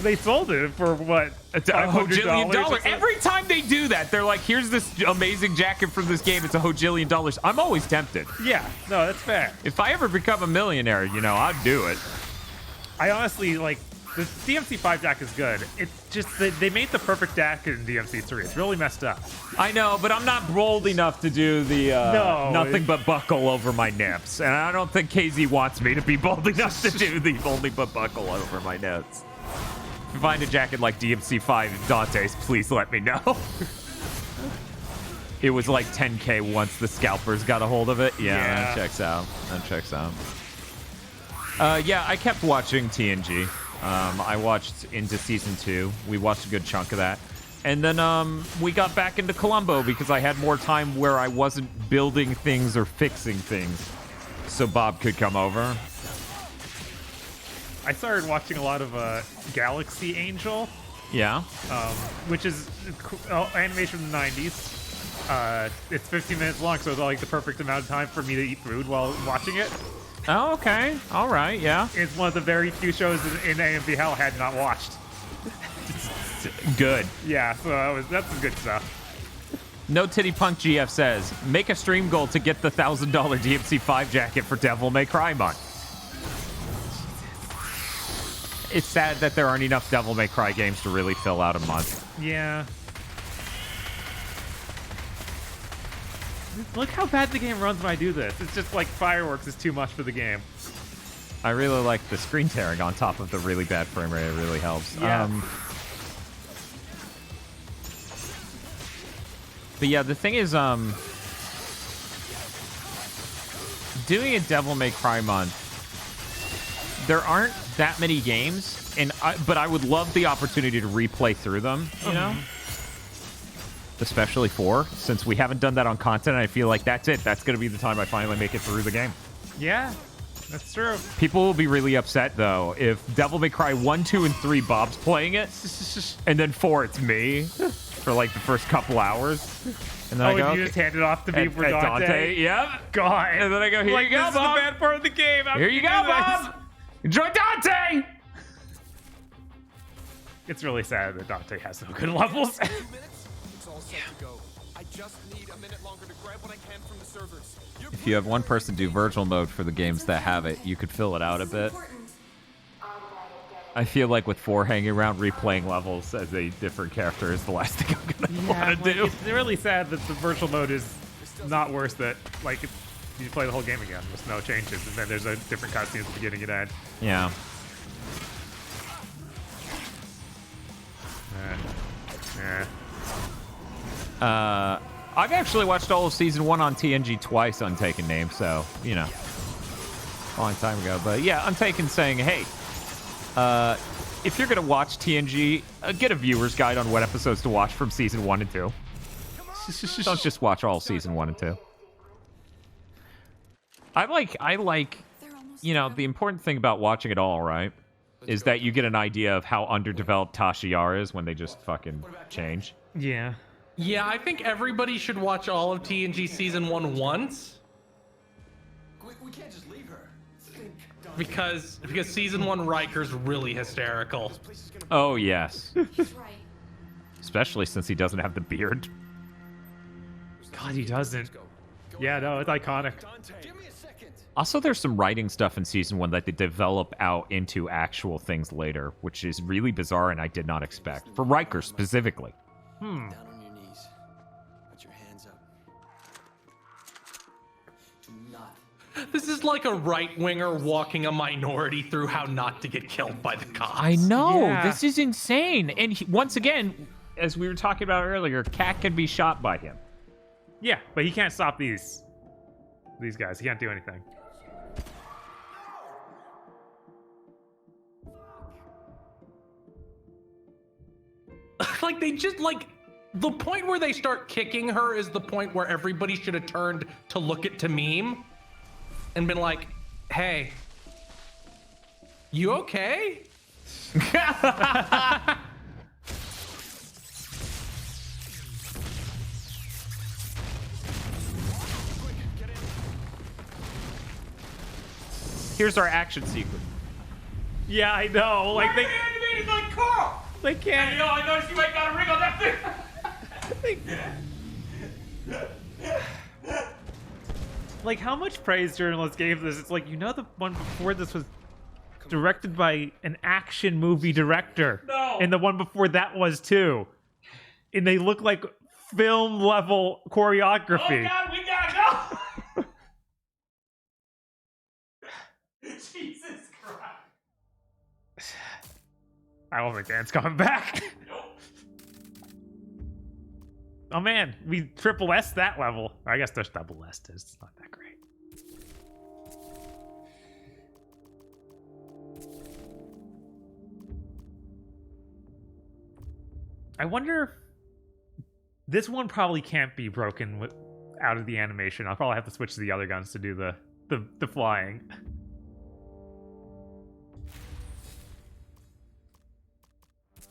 They sold it for what? $100. Every time they do that, they're like, here's this amazing jacket from this game. It's $100. I'm always tempted. Yeah, no, that's fair. If I ever become a millionaire, I'd do it. I honestly, like, the DmC 5 jack is good. It's just that they made the perfect jack in DmC 3. It's really messed up. I know, but I'm not bold enough to do the nothing but buckle over my nips. And I don't think KZ wants me to be bold enough to do the only but buckle over my nips. If you find a jacket like DmC 5 Dante's, please let me know. It was like 10K once the scalpers got a hold of it. Yeah. That checks out. Yeah, I kept watching TNG. I watched into season 2. We watched a good chunk of that. And then we got back into Columbo because I had more time where I wasn't building things or fixing things. So Bob could come over. I started watching a lot of Galaxy Angel. Yeah. Which is animation from the 90s. It's 15 minutes long, so it's like the perfect amount of time for me to eat food while watching it. Oh, okay. All right, yeah. It's one of the very few shows in AMV Hell I had not watched. Good. Yeah, so that's some good stuff. No Titty Punk GF says, make a stream goal to get the $1,000 DmC 5 jacket for Devil May Cry month. It's sad that there aren't enough Devil May Cry games to really fill out a month. Yeah. Look how bad the game runs when I do this. It's just like fireworks is too much for the game. I really like the screen tearing on top of the really bad frame rate. It really helps. Yeah. But yeah, the thing is, doing a Devil May Cry month, there aren't that many games, but I would love the opportunity to replay through them, you know? Especially 4, since we haven't done that on content. I feel like that's it. That's going to be the time I finally make it through the game. Yeah, that's true. People will be really upset, though, if Devil May Cry 1, 2, and 3, Bob's playing it, and then 4, it's me, for like the first couple hours. And then I go, you just hand it off to me for Dante? Yep. God. And then I go, here you go, this Bob. This is the bad part of the game. Here you go, Bob. Enjoy Dante. It's really sad that Dante has no good levels. I just need a minute longer to grab what I can from the servers. If you have one person do virtual mode for the games that have it, you could fill it out a bit. I feel like with 4 hanging around replaying levels as a different character is the last thing I'm gonna want to do. It's really sad that the virtual mode is not worse. That like you play the whole game again with no changes, and then there's a different cutscene at the beginning and end. Yeah. I've actually watched all of season 1 on TNG twice, Untaken name, so, you know, a long time ago. But yeah, Untaken saying, hey, if you're going to watch TNG, get a viewer's guide on what episodes to watch from season 1 and 2. Don't just watch all season 1 and 2. I like, you know, the important thing about watching it all, right, is that you get an idea of how underdeveloped Tasha Yar is when they just fucking change. Yeah. Yeah, I think everybody should watch all of TNG season 1 once. We can't just leave her. Because season 1 Riker's really hysterical. Oh, yes. Especially since he doesn't have the beard. God, he doesn't. Yeah, no, it's iconic. Also, there's some writing stuff in season 1 that they develop out into actual things later, which is really bizarre and I did not expect. For Riker specifically. Hmm. Down on your knees. Put your hands up. Do not. This is like a right-winger walking a minority through how not to get killed by the cops. I know. Yeah. This is insane. And once again, as we were talking about earlier, Cat can be shot by him. Yeah, but he can't stop these guys. He can't do anything. Like, they just, like, the point where they start kicking her is the point where everybody should have turned to look at Tamim and been like, hey, you okay? Here's our action sequence. Yeah, I know. Like they animated like Carl. They can't. Hey, yo, I noticed you ain't got a ring on that thing. Like, how much praise journalists gave this? It's like, you know, the one before this was directed by an action movie director. No. And the one before that was too. And they look like film level choreography. Oh God, we gotta go. Jesus Christ. I don't think Dan's coming back. Oh man, we triple S that level. I guess there's double S. It's not that great. I wonder if this one probably can't be broken out of the animation. I'll probably have to switch to the other guns to do the flying.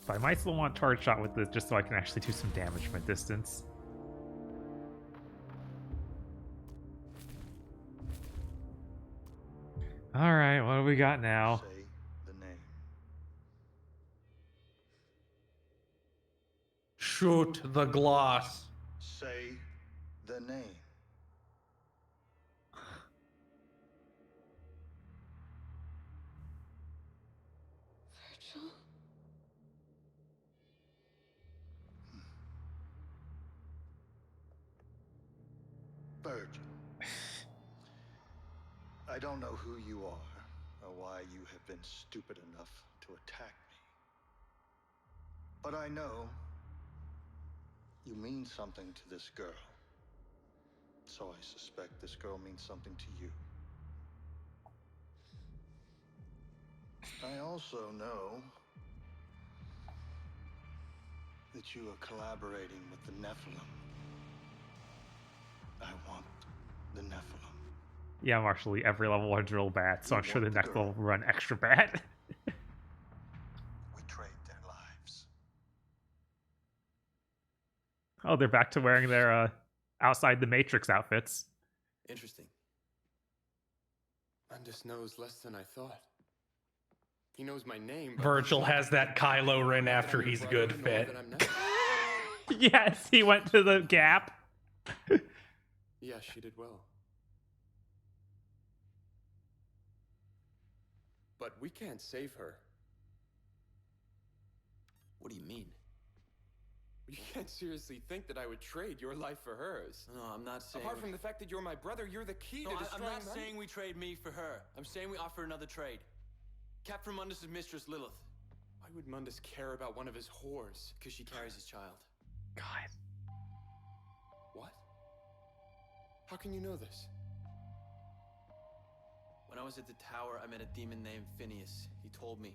But I might still want charge shot with this just so I can actually do some damage from a distance. Alright, what do we got now? Say the name. Shoot the glass. Say the name. Virgil? Virgil. I don't know who you are or why you have been stupid enough to attack me. But I know you mean something to this girl. So I suspect this girl means something to you. I also know that you are collaborating with the Nephilim. I want the Nephilim. Yeah, I'm actually every level are drill bad, so I'm sure the next level will run extra bad. We trade their lives. Oh, they're back to wearing their outside the Matrix outfits. Interesting. Mundus knows less than I thought. He knows my name. But Virgil has that Kylo Ren after he's good fit. that I'm not. Yes, he went to the Gap. Yeah, she did well. But we can't save her. What do you mean? You can't seriously think that I would trade your life for hers. No, I'm not saying. Apart from the fact that you're my brother, you're the key No, to I'm destroying not them. saying we trade me for her. I'm saying we offer another trade. Captain Mundus' mistress, Lilith. Why would Mundus care about one of his whores? Because she carries his child. God. What? How can you know this? When I was at the tower, I met a demon named Phineas. He told me.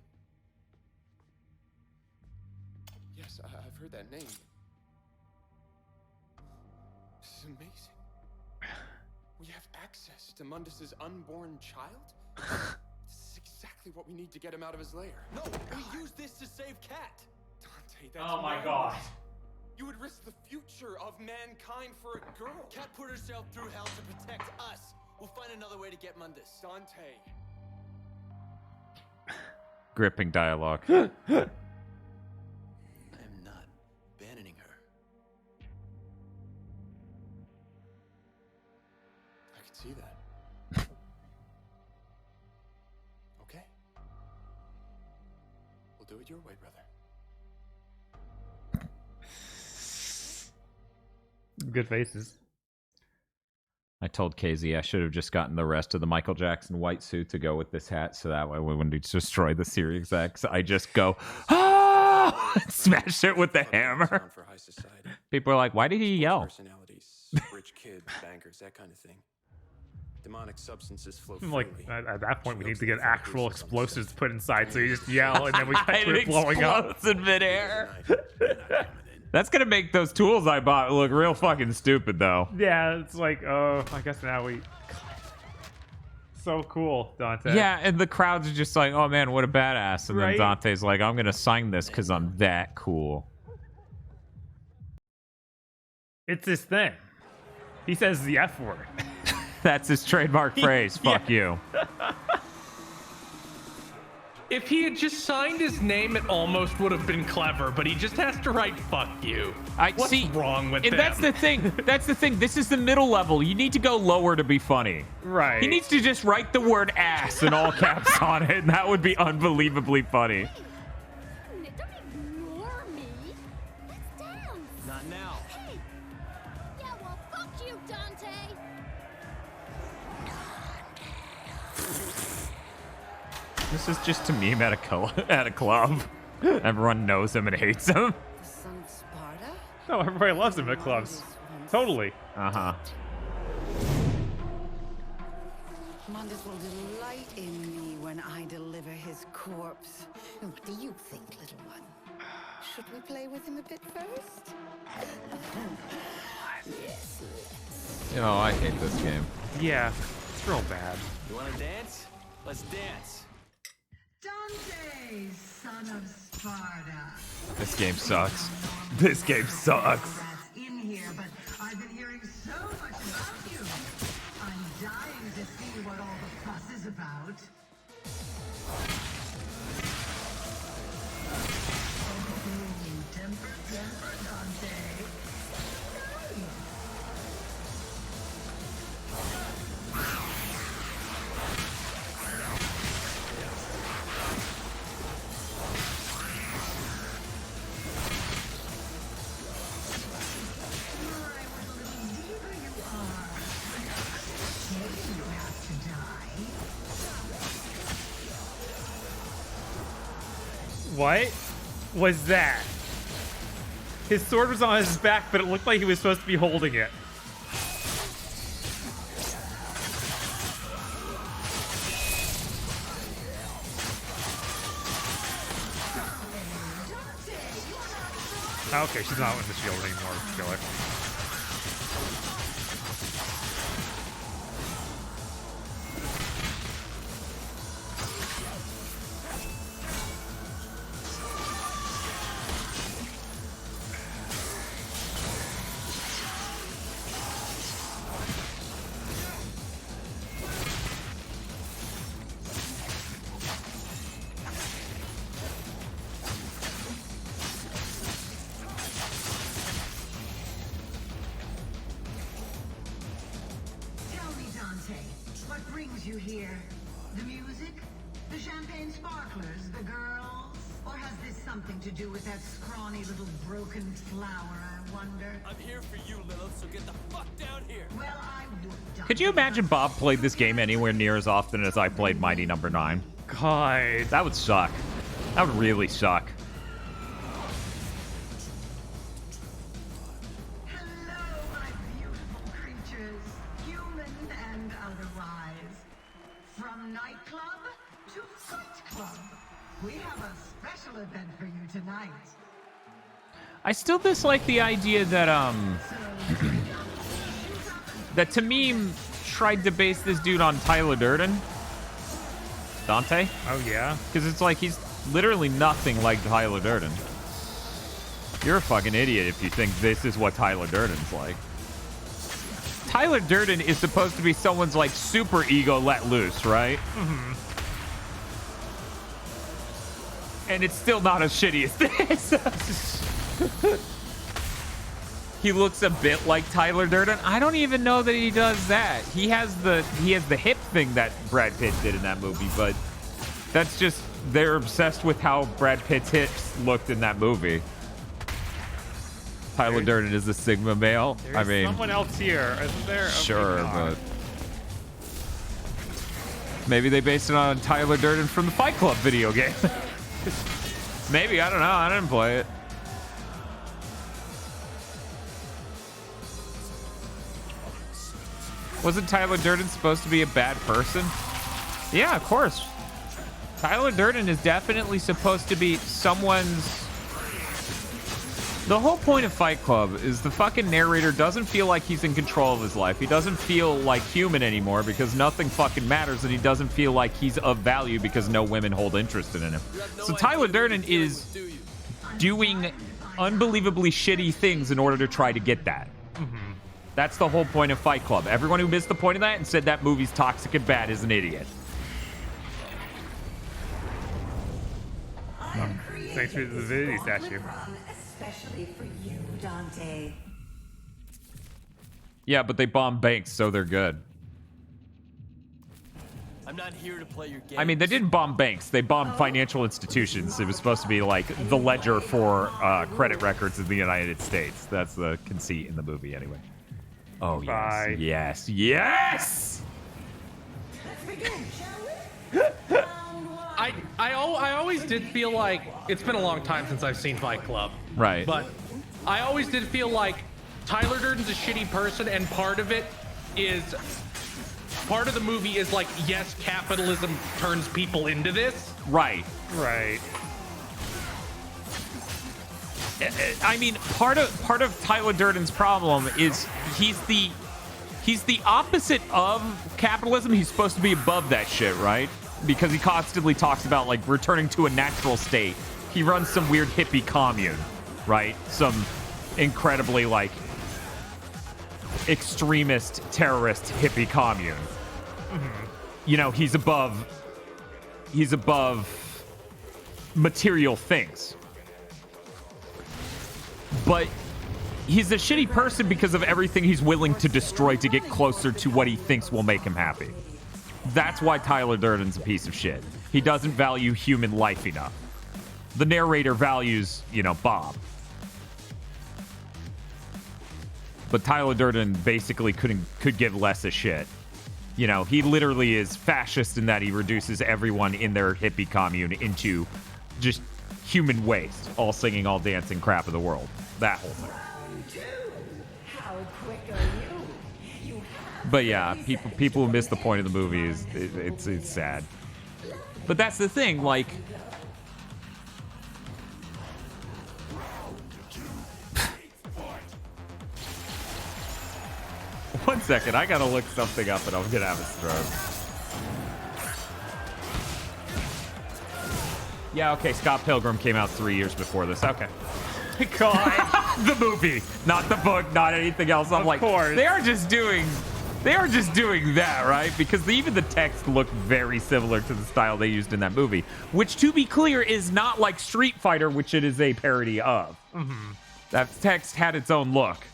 Yes, I've heard that name. This is amazing. We have access to Mundus's unborn child? This is exactly what we need to get him out of his lair. No, we use this to save Cat. Dante, that's Oh my madness. god. You would risk the future of mankind for a girl. Cat put herself through hell to protect us. We'll find another way to get Mundus. Dante. Gripping dialogue. I am not abandoning her. I could see that. Okay. We'll do it your way, brother. Good faces. I told KZ I should have just gotten the rest of the Michael Jackson white suit to go with this hat, so that way when we destroy the Series X, I just go, ah! Smash it with the hammer. For high society. People are like, why did he yell? Personalities, rich kids, bankers, that kind of thing. Demonic substances flow Like freely. at that point, we need to get actual explosives put inside, so you just yell and then we cut to it blowing up. Explodes in midair. That's gonna make those tools I bought look real fucking stupid, though. Yeah, it's like, oh, I guess now we. So cool, Dante. Yeah, and the crowds are just like, oh man, what a badass. And Right? then Dante's like, I'm gonna sign this because I'm that cool. It's his thing. He says the F word. That's his trademark phrase. Fuck you. If he had just signed his name, it almost would have been clever, but he just has to write "fuck you." What's wrong with And them? that's the thing. That's the thing. This is the middle level. You need to go lower to be funny. Right. He needs to just write the word ass in all caps on it, and that would be unbelievably funny. Don't ignore me. Let's dance. Not now. Hey. Yeah, well, fuck you, Dante. This is just a meme at a club. Everyone knows him and hates him. The son of Sparta? No, everybody loves him at clubs. Totally. Uh-huh. Mundus will delight in me when I deliver his corpse. What do you think, little one? Should we play with him a bit first? Yes. Oh, I hate this game. Yeah, it's real bad. You want to dance? Let's dance. Dante, son of Sparta. This game sucks. This game sucks. That's in here, but I've been hearing so much about you. I'm dying to see what all the fuss is about. Temper, Dante. What was that? His sword was on his back, but it looked like he was supposed to be holding it. Okay, she's not in the shield anymore. Kill her. Tell me, Dante, what brings you here? The music? The champagne sparklers? The girls? Or has this something to do with that scrawny little broken flower, I wonder? I'm here for you, Lilith, so get the fuck down here. Well, I would. Could you imagine Bob played this game anywhere near as often as I played Mighty Number 9? God. That would suck. That would really suck. Hello, my beautiful creatures. You From nightclub to fight club, we have a special event for you tonight. I still dislike the idea that that Tamim tried to base this dude on Tyler Durden. Dante? Oh yeah? Because it's like he's literally nothing like Tyler Durden. You're a fucking idiot if you think this is what Tyler Durden's like. Tyler Durden is supposed to be someone's like super ego let loose, right? Mm-hmm. And it's still not as shitty as this. He looks a bit like Tyler Durden. I don't even know that he does that. He has the hip thing that Brad Pitt did in that movie, but that's just they're obsessed with how Brad Pitt's hips looked in that movie. Tyler Durden is a Sigma male. I mean, someone else here, isn't there? Sure, but maybe they based it on Tyler Durden from the Fight Club video game. Maybe, I don't know. I didn't play it. Wasn't Tyler Durden supposed to be a bad person? Yeah, of course. Tyler Durden is definitely supposed to be someone's... The whole point of Fight Club is the fucking narrator doesn't feel like he's in control of his life. He doesn't feel like human anymore because nothing fucking matters, and he doesn't feel like he's of value because no women hold interest in him. So Tyler Durden is doing unbelievably shitty things in order to try to get that. Mm-hmm. That's the whole point of Fight Club. Everyone who missed the point of that and said that movie's toxic and bad is an idiot. Thanks for the Divinity statue. Especially for you, Dante. Yeah, but they bomb banks, so they're good. I'm not here to play your game. I mean, they didn't bomb banks. They bombed financial institutions. It was supposed to be like the ledger for credit records in the United States. That's the conceit in the movie, anyway. Oh, Bye. yes. Yes! Yes! Let's begin, shall we? I always did feel like it's been a long time since I've seen Fight Club. Right. But I always did feel like Tyler Durden's a shitty person, and part of the movie is like, yes, capitalism turns people into this. Right. Right. I mean, part of Tyler Durden's problem is he's the opposite of capitalism. He's supposed to be above that shit, right? Because he constantly talks about like returning to a natural state. He runs some weird hippie commune, right? Some incredibly like extremist terrorist hippie commune. Mm-hmm. You know, he's above material things. But he's a shitty person because of everything he's willing to destroy to get closer to what he thinks will make him happy. That's why Tyler Durden's a piece of shit. He doesn't value human life enough. The narrator values, Bob. But Tyler Durden basically could give less a shit. He literally is fascist in that he reduces everyone in their hippie commune into just human waste, all singing, all dancing crap of the world. That whole thing. How quick are you? But yeah, people who miss the point of the movie is it's sad. But that's the thing, like one second, I gotta look something up and I'm gonna have a stroke. Yeah, okay, Scott Pilgrim came out 3 years before this. Okay. God. The movie, not the book, not anything else. I'm like, they are just doing that, right? Because even the text looked very similar to the style they used in that movie, which, to be clear, is not like Street Fighter, which it is a parody of. Mm-hmm. That text had its own look.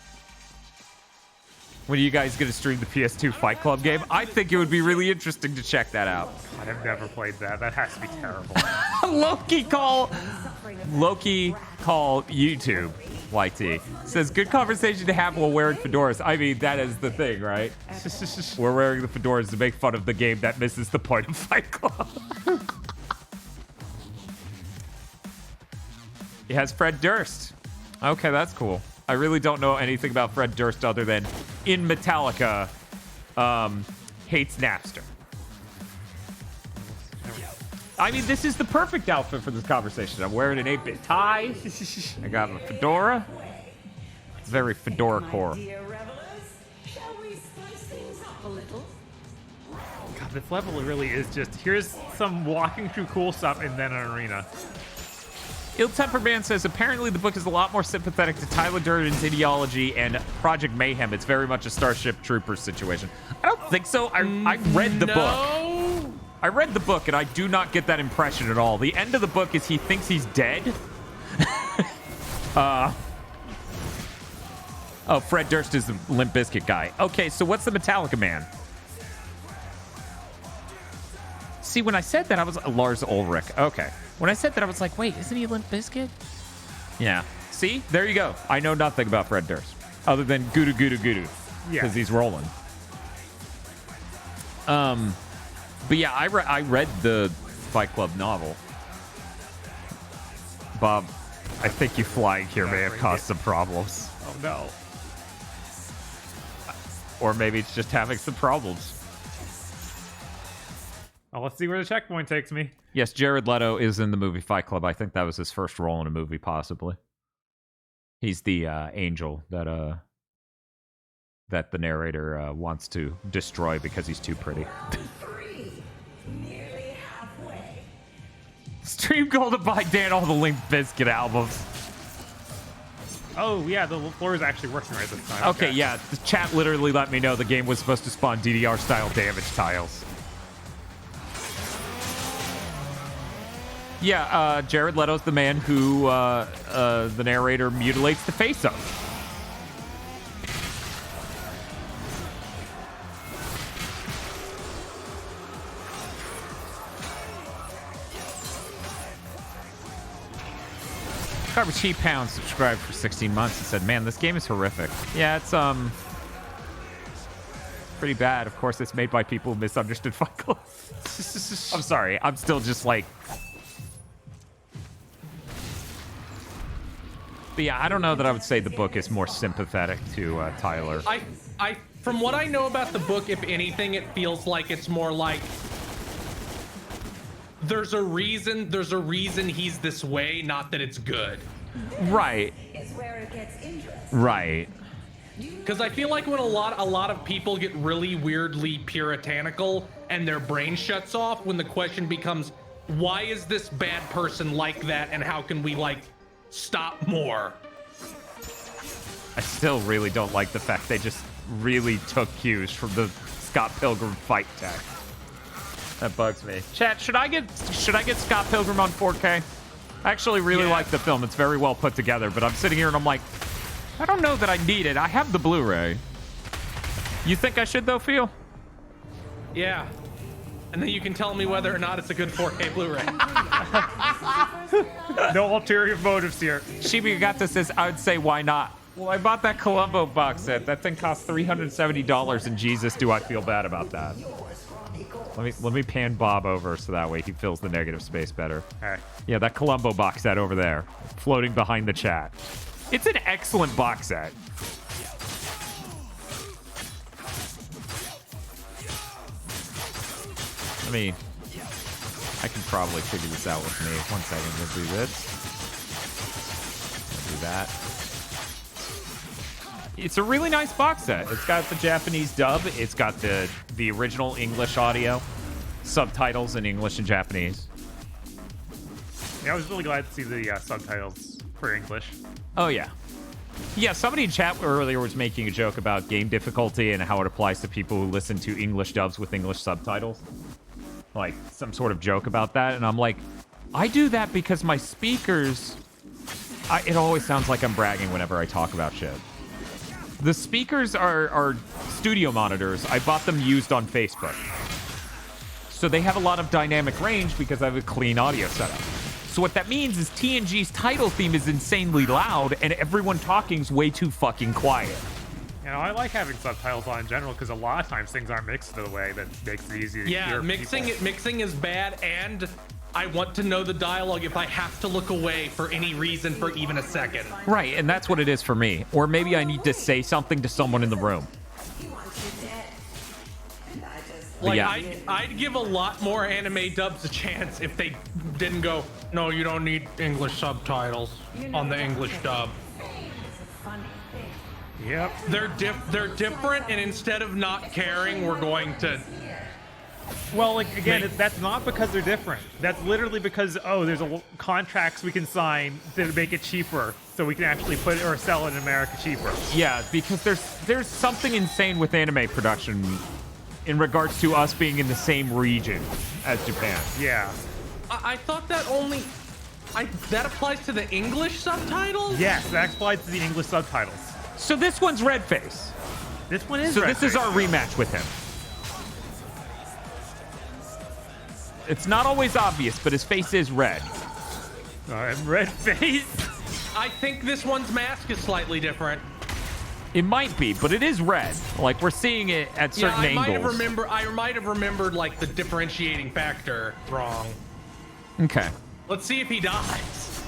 When are you guys going to stream the PS2 Fight Club game? I think it would be really interesting to check that out. God, I've never played that. That has to be terrible. Loki call YouTube. YT says, good conversation to have while wearing fedoras. I mean, that is the thing, right? We're wearing the fedoras to make fun of the game that misses the point of Fight Club. It has Fred Durst. Okay, that's cool. I really don't know anything about Fred Durst other than in Metallica, hates Napster. I mean, this is the perfect outfit for this conversation. I'm wearing an 8-bit tie. I got a fedora. It's very fedora core. God, this level really is just, here's some walking through cool stuff and then an arena. Ill-Tempered Man says, apparently the book is a lot more sympathetic to Tyler Durden's ideology and Project Mayhem. It's very much a Starship Troopers situation. I don't think so. I read the book. I read the book, and I do not get that impression at all. The end of the book is he thinks he's dead. Oh, Fred Durst is the Limp Bizkit guy. Okay, so what's the Metallica man? See, when I said that, I was Lars Ulrich. Okay. When I said that, I was like, wait, isn't he Limp Bizkit? Yeah. See? There you go. I know nothing about Fred Durst. Other than Goo Goo Goo. Yeah. Because he's rolling. But yeah, I read the Fight Club novel. Bob, I think you flying here may have caused some problems. Oh, no. Or maybe it's just having some problems. Well, let's see where the checkpoint takes me. Yes, Jared Leto is in the movie Fight Club. I think that was his first role in a movie, possibly. He's the angel that the narrator wants to destroy because he's too pretty. Stream goal to buy Dan all the Limp Bizkit albums. Oh, yeah, the floor is actually working right this time. Okay, yeah, the chat literally let me know the game was supposed to spawn DDR-style damage tiles. Yeah, Jared Leto's the man who the narrator mutilates the face of. Garbage Heat Pound subscribed for 16 months and said, man, this game is horrific. Yeah, it's pretty bad. Of course, it's made by people who misunderstood Fight Club. I'm sorry. I'm still just like... But yeah, I don't know that I would say the book is more sympathetic to Tyler. From what I know about the book, if anything, it feels like it's more like there's a reason he's this way, not that it's good. Right. Is where it gets interesting. Right. Because I feel like when a lot of people get really weirdly puritanical and their brain shuts off when the question becomes, why is this bad person like that, and how can we like stop more? I still really don't like the fact they just really took cues from the Scott Pilgrim fight tech. That bugs me. Chat, should I get Scott Pilgrim on 4K? I actually really like the film. It's very well put together, but I'm sitting here and I'm like, I don't know that I need it. I have the Blu-ray. You think I should though, Phil? Yeah. And then you can tell me whether or not it's a good 4K Blu-ray. No ulterior motives here. Shibigata says, I would say, why not? Well, I bought that Columbo box set. That thing cost $370, and Jesus, do I feel bad about that. Let me pan Bob over so that way he fills the negative space better. All right. Yeah, that Columbo box set over there, floating behind the chat. It's an excellent box set. I can probably figure this out with me. 1 second, we'll do this. We'll do that. It's a really nice box set. It's got the Japanese dub. It's got the original English audio, subtitles in English and Japanese. Yeah, I was really glad to see the subtitles for English. Oh, yeah. Yeah, somebody in chat earlier was making a joke about game difficulty and how it applies to people who listen to English dubs with English subtitles. Like, some sort of joke about that. And I'm like, I do that because my speakers... it always sounds like I'm bragging whenever I talk about shit. The speakers are studio monitors. I bought them used on Facebook. So they have a lot of dynamic range because I have a clean audio setup. So what that means is TNG's title theme is insanely loud and everyone talking's way too fucking quiet. You know, I like having subtitles on in general because a lot of times things aren't mixed in a way that makes it easy to hear mixing is bad, and I want to know the dialogue if I have to look away for any reason for even a second. Right, and that's what it is for me. Or maybe I need to say something to someone in the room. Like, yeah. I'd give a lot more anime dubs a chance if they didn't go, no, you don't need English subtitles on the English dub. Yep. They're different, and instead of not caring, we're going to. Well, like again, that's not because they're different. That's literally because there's contracts we can sign to make it cheaper, so we can actually put it or sell it in America cheaper. Yeah, because there's something insane with anime production in regards to us being in the same region as Japan. Yeah. I thought that only. That applies to the English subtitles? Yes, that applies to the English subtitles. So this one's Redface. This one is. So Redface. this is our rematch with him. It's not always obvious, but his face is red. Red face. I think this one's mask is slightly different. It might be, but it is red. Like we're seeing it at certain angles. I might have remembered like the differentiating factor wrong. Okay. Let's see if he dies.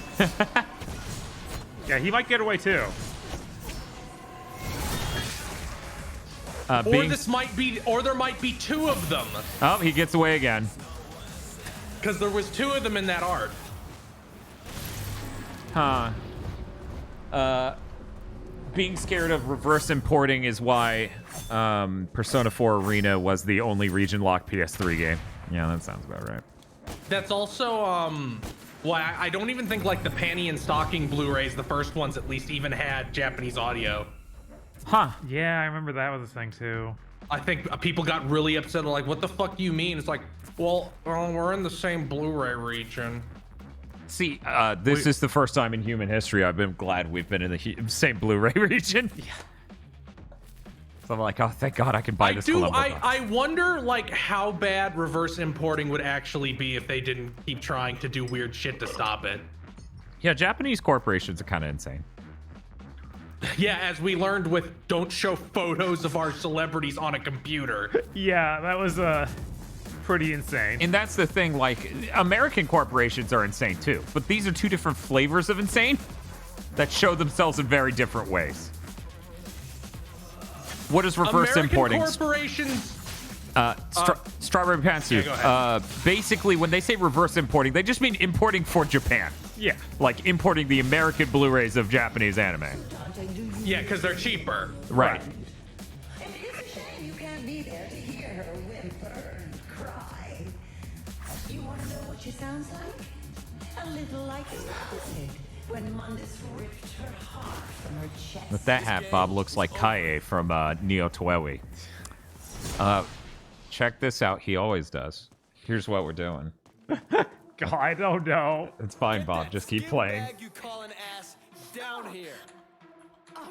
Yeah, he might get away too. Or there might be two of them. Oh, he gets away again. Because there was two of them in that art. Huh. Being scared of reverse importing is why Persona 4 Arena was the only region-locked PS3 game. Yeah, that sounds about right. That's also why I don't even think like the panty and stocking Blu-rays, the first ones at least, even had Japanese audio. Huh. Yeah, I remember that was a thing too. I think people got really upset. Like, what the fuck do you mean? It's like, well, we're in the same Blu-ray region. See, this is the first time in human history I've been glad we've been in the same Blu-ray region. Yeah. So I'm like, oh, thank God I can buy this Columbo box. I wonder, like, how bad reverse importing would actually be if they didn't keep trying to do weird shit to stop it. Yeah, Japanese corporations are kind of insane. Yeah, as we learned with don't show photos of our celebrities on a computer. Yeah, that was pretty insane. And that's the thing, like, American corporations are insane too, but these are two different flavors of insane that show themselves in very different ways. What is reverse importing? American corporations... Strawberry Pantsuit. Yeah, go ahead. Basically, when they say reverse importing, they just mean importing for Japan. Yeah. Like importing the American Blu-rays of Japanese anime. Yeah, because they're cheaper. Right. And it's a shame you can't be there to hear her whimper and cry. You want to know what she sounds like? A little like Sid when Mundus ripped her heart from her chest. With that hat, Bob looks like Kaie from Neo Toewi. Check this out. He always does. Here's what we're doing. God, I don't know. It's fine, Bob. Just keep playing. You call an ass down here. All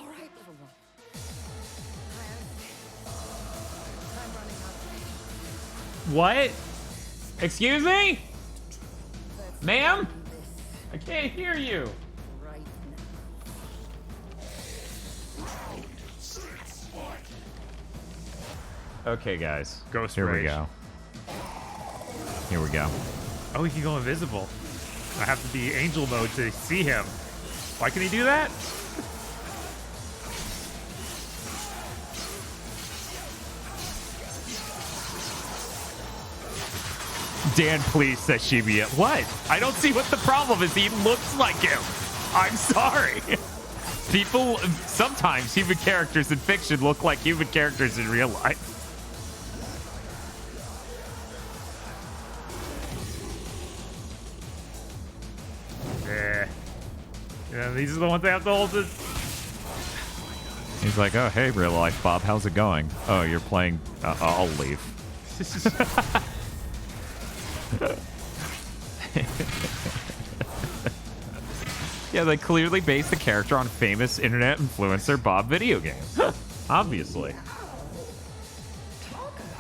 right, little one. I'm running out. What? Excuse me? Ma'am? I can't hear you. Right Okay, guys. Ghost Here we Rage. go. Here we go. Oh, he can go invisible. I have to be angel mode to see him. Why can he do that? Dan, please, says Shibuya. What? I don't see what the problem is. He looks like him. I'm sorry. People, sometimes human characters in fiction look like human characters in real life. Yeah, these are the ones they have to hold this. He's like, oh, hey, real life, Bob. How's it going? Oh, you're playing. I'll leave. Yeah, they clearly based the character on famous internet influencer Bob video games. Obviously.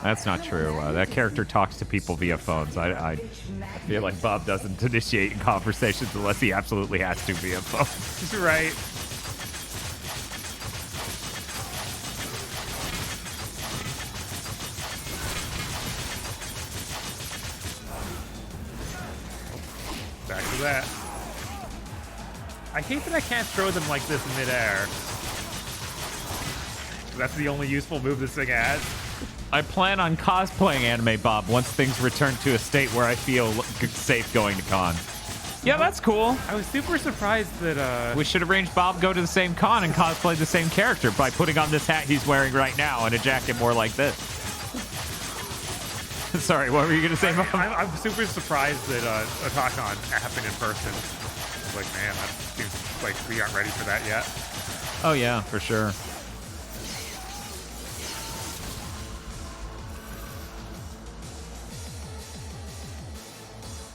That's not true. That character talks to people via phones. I feel like Bob doesn't initiate conversations unless he absolutely has to via phone. Right. Back to that. I hate that I can't throw them like this in midair. That's the only useful move this thing has. I plan on cosplaying Anime Bob once things return to a state where I feel safe going to con. Yeah, that's cool. I was super surprised that we should arrange Bob go to the same con and cosplay the same character by putting on this hat he's wearing right now and a jacket more like this. Sorry, what were you gonna say, Bob? I'm super surprised that Otakon happened in person. I was like, man, that seems like we aren't ready for that yet. Oh yeah, for sure.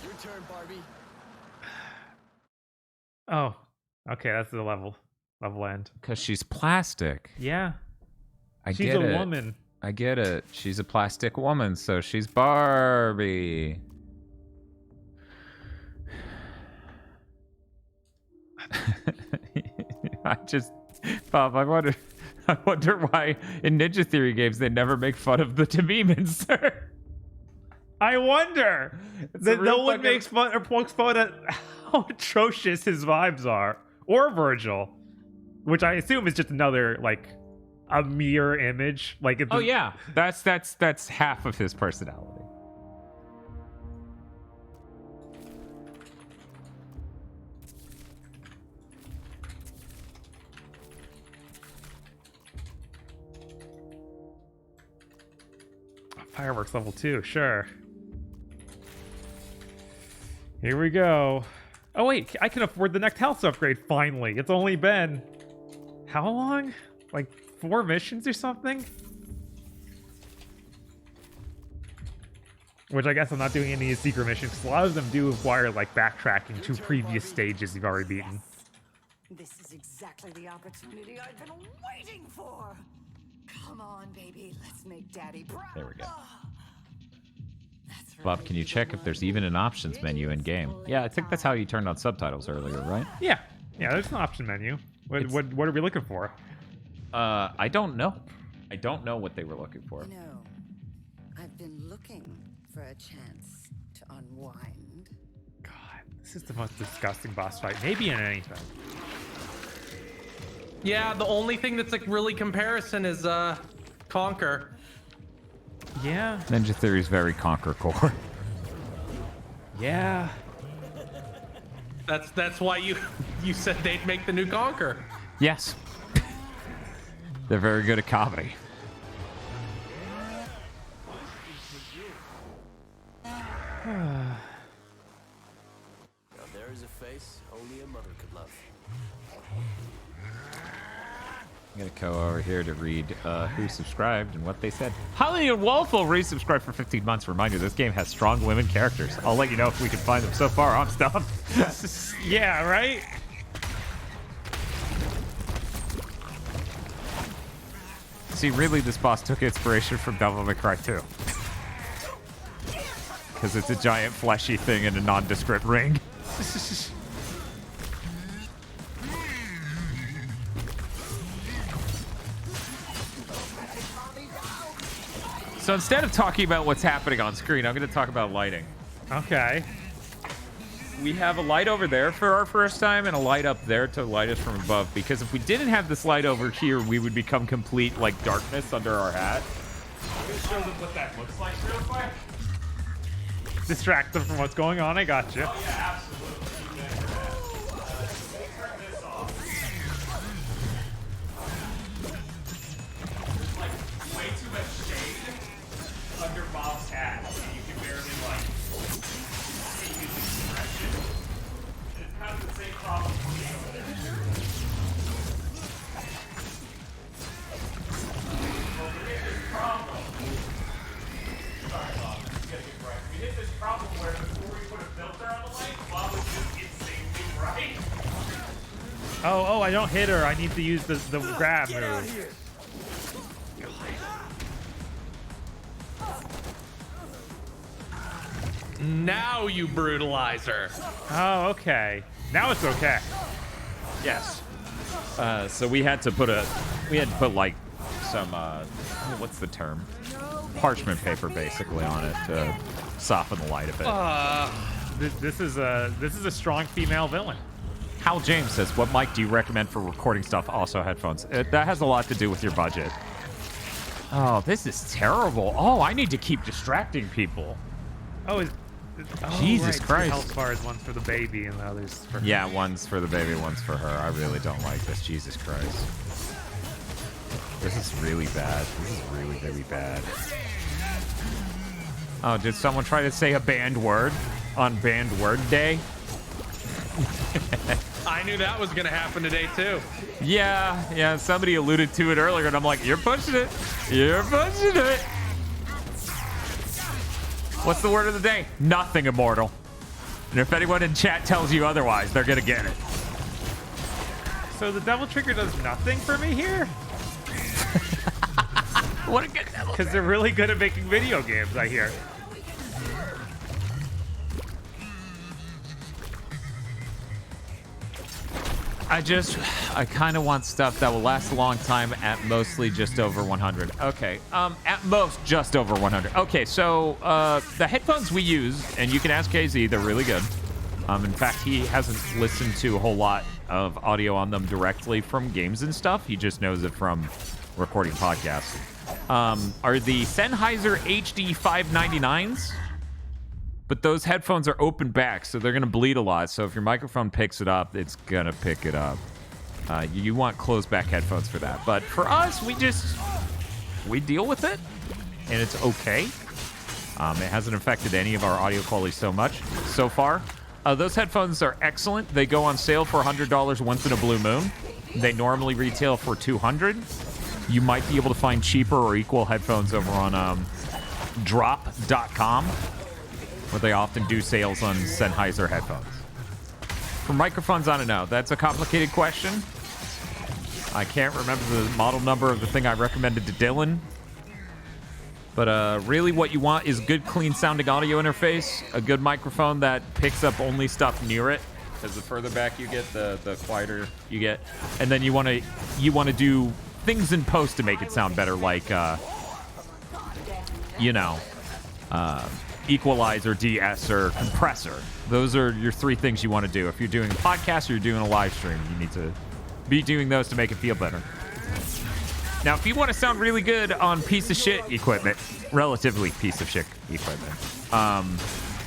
Your turn, Barbie. Oh, okay, that's the level end. Because she's plastic. Yeah, I she's get a it. woman. I get it. She's a plastic woman, so she's Barbie. Bob, I wonder why in Ninja Theory games they never make fun of the Demons, sir. I wonder that no one makes fun or pokes fun at how atrocious his vibes are, or Virgil, which I assume is just another like a mirror image. Like, Oh yeah, that's half of his personality. Fireworks level 2, sure. Here we go. Oh wait, I can afford the next house upgrade finally. It's only been how long? Like 4 missions or something? Which I guess I'm not doing any secret missions, because a lot of them do require like backtracking to previous stages you've already beaten. This is exactly the opportunity I've been waiting for. Come on, baby, let's make Daddy proud. There we go. Bob, can you check if there's even an options menu in game? Yeah, I think that's how you turned on subtitles earlier, right? Yeah, there's an option menu. What are we looking for? I don't know. I don't know what they were looking for. You know, I've been looking for a chance to unwind. God, this is the most disgusting boss fight, maybe in anything. Yeah, the only thing that's like really comparison is Conquer. Yeah. Ninja Theory is very Conquer core. Yeah. That's why you said they'd make the new Conquer. Yes. They're very good at comedy. Now there is a face only a mother could love. I'm gonna go over here to read who subscribed and what they said. Holly and Wolfel resubscribed for 15 months. Reminder, this game has strong women characters. I'll let you know if we can find them. So far, I'm stumped. Yeah, right? See, really, this boss took inspiration from Devil May Cry 2. Because it's a giant fleshy thing in a nondescript ring. So instead of talking about what's happening on screen, I'm going to talk about lighting. Okay. We have a light over there for our first time and a light up there to light us from above. Because if we didn't have this light over here, we would become complete, like, darkness under our hat. I'm going to show them what that looks like real quick. Distract them from what's going on, I got you. Oh, yeah, absolutely. Turn this off. There's, like, way too much shade under Bob's hat, and you can barely, like, see his expression. It's kind of the same problem for me over there. Well, we hit this problem. Sorry, Bob. You gotta get right. We hit this problem where before we put a filter on the light, Bob was just insanely bright. Oh, I don't hit her. I need to use the grab move. Now you brutalize her. Oh, okay. Now it's okay. Yes. So we had to put like some what's the term? Parchment paper basically on it to soften the light a bit. This is a strong female villain. Hal James says, "What mic do you recommend for recording stuff? Also headphones." That has a lot to do with your budget. Oh, this is terrible. Oh, I need to keep distracting people. Oh, Jesus right. Christ. 2 health bars, one for the baby and the others for her. Yeah, one's for the baby, one's for her. I really don't like this. Jesus Christ. This is really bad. This is really, really bad. Oh, did someone try to say a banned word on banned word day? I knew that was going to happen today, too. Yeah, somebody alluded to it earlier, and I'm like, you're pushing it. You're pushing it. What's the word of the day? Nothing, immortal. And if anyone in chat tells you otherwise, they're going to get it. So the Devil Trigger does nothing for me here? What a good devil. Because they're really good at making video games, I hear. I kind of want stuff that will last a long time at mostly just over 100. Okay, at most just over 100. Okay, so the headphones we use, and you can ask KZ, they're really good. In fact, he hasn't listened to a whole lot of audio on them directly from games and stuff. He just knows it from recording podcasts. Are the Sennheiser HD 599s? But those headphones are open back, so they're going to bleed a lot. So if your microphone picks it up, it's going to pick it up. You want closed back headphones for that. But for us, we deal with it, and it's okay. It hasn't affected any of our audio quality so much so far. Those headphones are excellent. They go on sale for $100 once in a blue moon. They normally retail for $200. You might be able to find cheaper or equal headphones over on drop.com. where they often do sales on Sennheiser headphones. For microphones, I don't know. That's a complicated question. I can't remember the model number of the thing I recommended to Dylan. But really what you want is good, clean sounding audio interface, a good microphone that picks up only stuff near it, because the further back you get, the quieter you get. And then you want to do things in post to make it sound better, like, equalizer, de-esser, compressor. Those are your 3 things you want to do. If you're doing a podcast or you're doing a live stream, you need to be doing those to make it feel better. Now, if you want to sound really good on piece of shit equipment, relatively piece of shit equipment,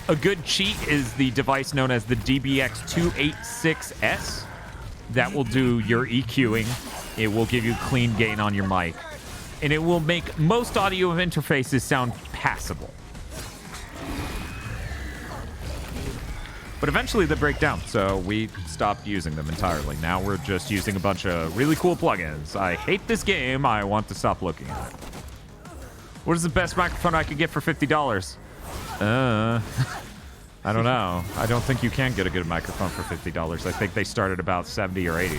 a good cheat is the device known as the DBX286S. That will do your EQing. It will give you clean gain on your mic. And it will make most audio interfaces sound passable. But eventually they break down, so we stopped using them entirely. Now we're just using a bunch of really cool plugins. I hate this game. I want to stop looking at it. What is the best microphone I could get for $50? I don't know. I don't think you can get a good microphone for $50. I think they start at about 70 or 80.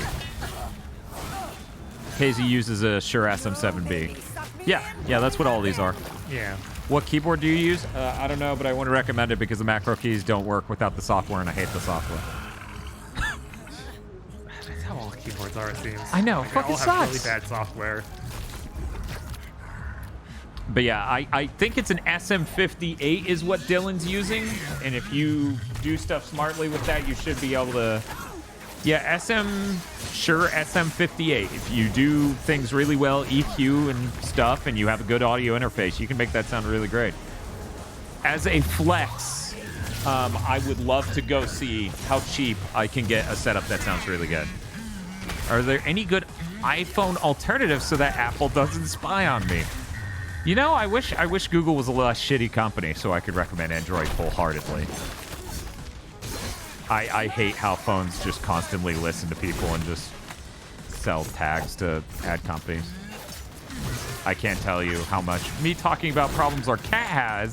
KZ uses a Shure SM7B. Yeah, that's what all these are. Yeah. What keyboard do you use? I don't know, but I wouldn't recommend it because the macro keys don't work without the software, and I hate the software. That's how all keyboards are, it seems. I know, Like, fucking they all have sucks. really bad software. But yeah, I think it's an SM58 is what Dylan's using, and if you do stuff smartly with that, you should be able to... Yeah, Shure SM58. If you do things really well, EQ and stuff, and you have a good audio interface, you can make that sound really great. As a flex, I would love to go see how cheap I can get a setup that sounds really good. Are there any good iPhone alternatives so that Apple doesn't spy on me? You know, I wish Google was a less shitty company so I could recommend Android wholeheartedly. I hate how phones just constantly listen to people and just sell tags to ad companies. I can't tell you how much me talking about problems our cat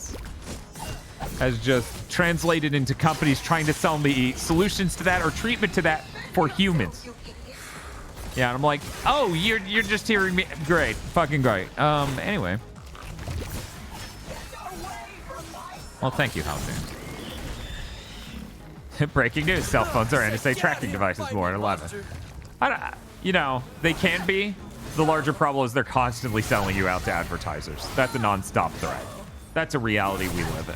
has just translated into companies trying to sell me solutions to that or treatment to that for humans. Yeah, and I'm like, oh, you're just hearing me. Great, fucking great. Anyway. Well, thank you, Halcyon. Breaking news: cell phones are NSA tracking devices more than 11. They can be. The larger problem is they're constantly selling you out to advertisers. That's a non-stop threat. That's a reality we live in.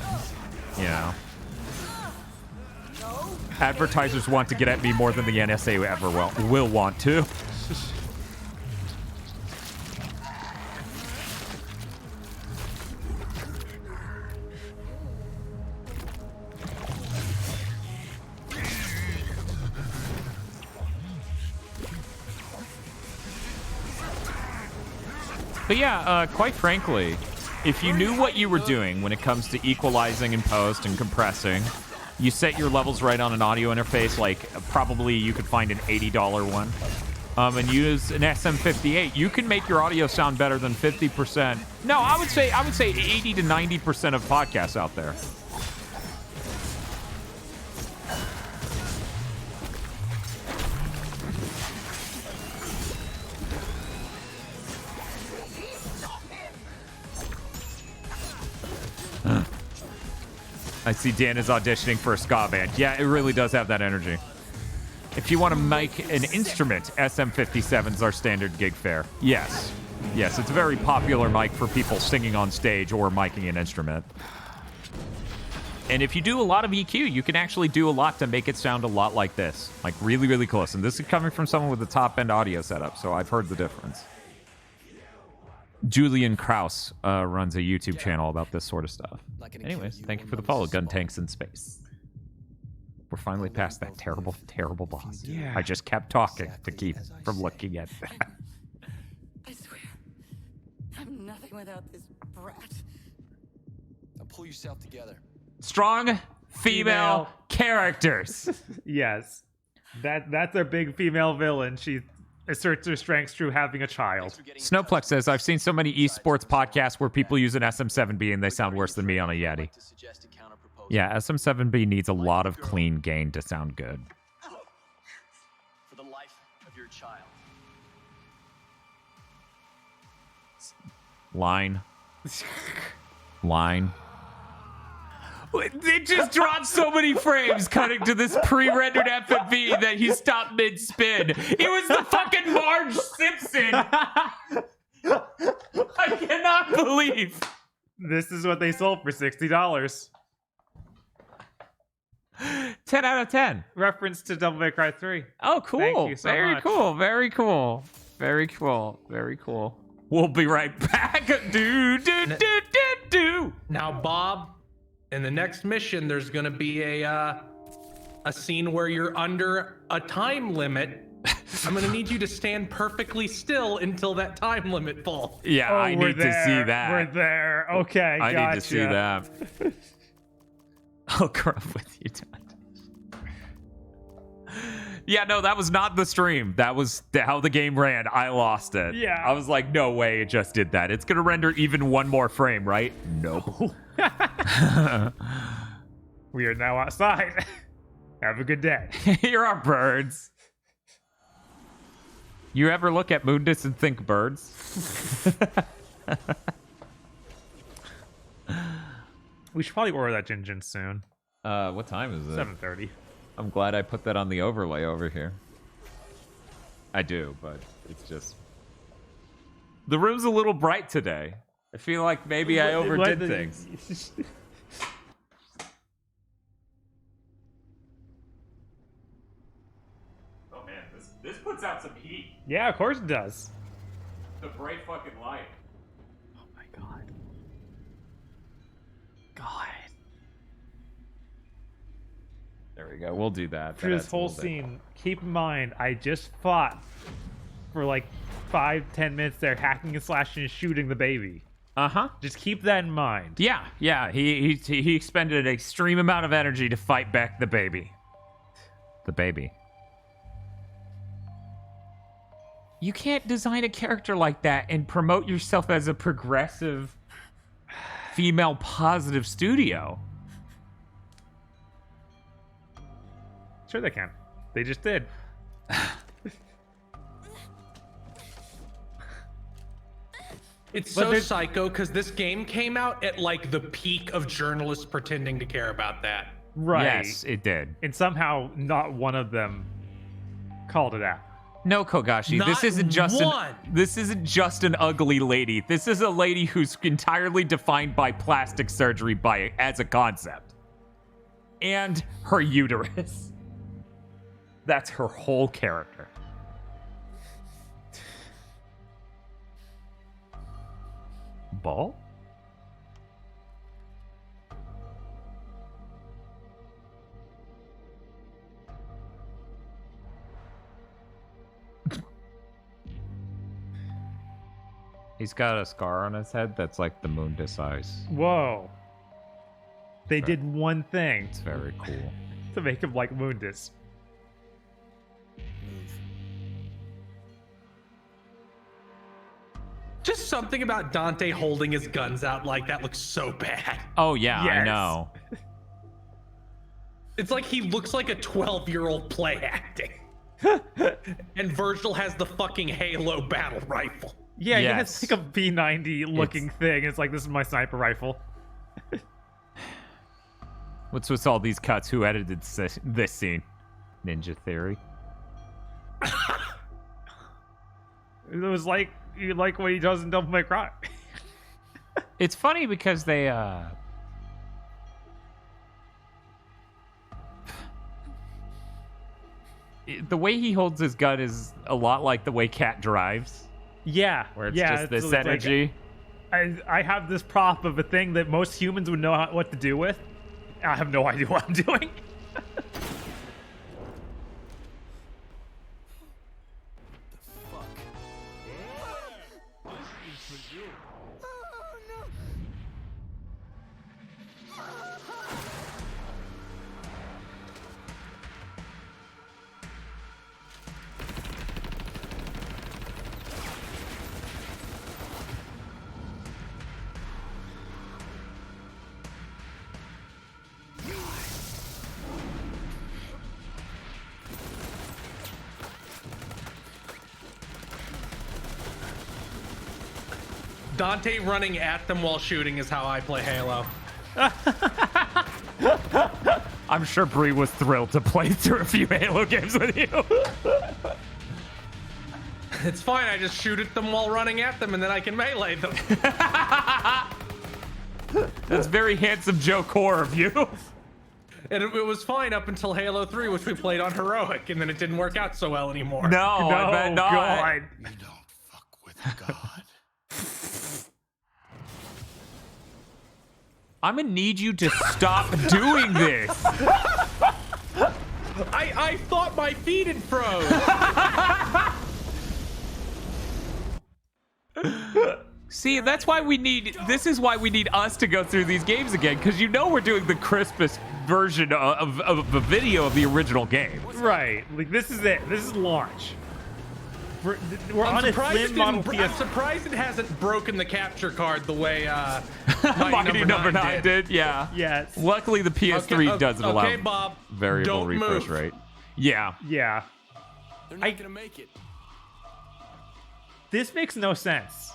Advertisers want to get at me more than the NSA ever will want to. But yeah, quite frankly, if you knew what you were doing when it comes to equalizing in post and compressing, you set your levels right on an audio interface, like probably you could find an $80 one, and use an SM58, you can make your audio sound better than 50%. No, I would say 80 to 90% of podcasts out there. I see Dan is auditioning for a ska band. Yeah, it really does have that energy. If you want to make an instrument, SM57's our standard gig fare. Yes. Yes, it's a very popular mic for people singing on stage or miking an instrument. And if you do a lot of EQ, you can actually do a lot to make it sound a lot like this. Like really, really close. And this is coming from someone with a top-end audio setup, so I've heard the difference. Julian Krause runs a YouTube channel about this sort of stuff. Anyways, thank you for the follow, Gun Tanks in Space. We're finally past that terrible, terrible boss. Yeah. I just kept talking to keep from looking at that. I swear, I'm nothing without this brat. Now pull yourself together. Strong female characters. Yes. That's our big female villain. She asserts her strengths through having a child. Snowplex says, I've seen so many esports podcasts where people use an SM7B and they sound worse than me on a Yeti. Yeah, SM7B needs a lot of clean gain to sound good. For the life of your child. Line. Line. It just dropped so many frames cutting to this pre-rendered FMV that he stopped mid-spin. It was the fucking Marge Simpson. I cannot believe. This is what they sold for $60. 10 out of 10. Reference to Devil May Cry 3. Oh, cool. Thank you so Very much. cool. Very cool. Very cool. Very cool. We'll be right back. Do. Now, Bob, in the next mission, there's going to be a scene where you're under a time limit. I'm going to need you to stand perfectly still until that time limit falls. Yeah, I need to see that. We're there. Okay, I gotcha. need to see that. I'll grow up with you, Todd. Yeah, no, that was not the stream. That was how the game ran. I lost it. Yeah. I was like, no way it just did that. It's going to render even one more frame, right? Nope. We are now outside. Have a good day. Here are birds. You ever look at Moondus and think birds? We should probably order that Jin soon. What time is it? 7:30. I'm glad I put that on the overlay over here. I do, but it's just... The room's a little bright today. I feel like maybe I overdid things. Oh man, this puts out some heat. Yeah, of course it does. The bright fucking light. Oh my god. God. There we go. We'll do that. For this whole scene, keep in mind, I just fought for like 5-10 minutes there, hacking and slashing and shooting the baby. Uh-huh. Just keep that in mind. Yeah, yeah. He expended an extreme amount of energy to fight back the baby. The baby. You can't design a character like that and promote yourself as a progressive, female positive studio. Sure they can. They just did. It's so psycho because this game came out at like the peak of journalists pretending to care about that. Right. Yes, it did. And somehow not one of them called it out. No, Kogashi, Not this isn't just one. this isn't just an ugly lady. This is a lady who's entirely defined by plastic surgery as a concept. And her uterus. That's her whole character. Ball? He's got a scar on his head that's like the Mundus eyes. Whoa. They Very- did one thing It's very cool. to make him like Mundus. Just something about Dante holding his guns out like that looks so bad. Oh yeah, I Yes. know. It's like he looks like a 12-year-old play acting. And Virgil has the fucking Halo battle rifle. Yeah, he Yes. has like a B90 looking thing. It's like, this is my sniper rifle. What's with all these cuts? Who edited this scene? Ninja Theory. It was like, you like what he does in Devil May Cry. It's funny because they the way he holds his gun is a lot like the way Cat drives, Yeah. where it's yeah, just this like- energy. I have this prop of a thing that most humans would know what to do with. I have no idea what I'm doing. Dante running at them while shooting is how I play Halo. I'm sure Bree was thrilled to play through a few Halo games with you. It's fine, I just shoot at them while running at them and then I can melee them. That's very handsome Joe Core of you. And it was fine up until Halo 3, which we played on Heroic, and then it didn't work out so well anymore. No, I bet not. God. You don't fuck with God. I'm gonna need you to stop doing this. I thought my feed had froze. See, that's why we need. This is why we need us to go through these games again, because you know we're doing the crispest version of a video of the original game. Right. Like, this is it. This is launch. We're on a slim model I'm PS. surprised it hasn't broken the capture card the way Mighty number 9 did. Yeah. Yes. Luckily, the PS3 doesn't allow Okay, Bob. variable Don't refresh move. rate. Yeah. Yeah. They're not gonna make it. This makes no sense.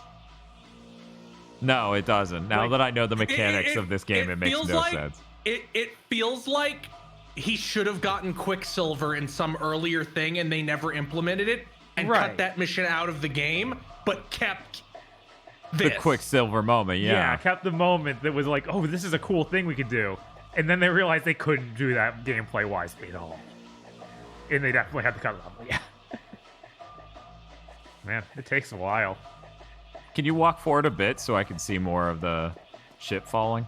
No, it doesn't. Now Like, that I know the mechanics of this game, it makes feels no like, sense. It feels like he should have gotten Quicksilver in some earlier thing and they never implemented it and Right. cut that mission out of the game, but kept The this. Quicksilver moment, yeah. Kept the moment that was like, oh, this is a cool thing we could do. And then they realized they couldn't do that gameplay-wise at all. And they definitely had to cut it off. Yeah. Man, it takes a while. Can you walk forward a bit so I can see more of the ship falling?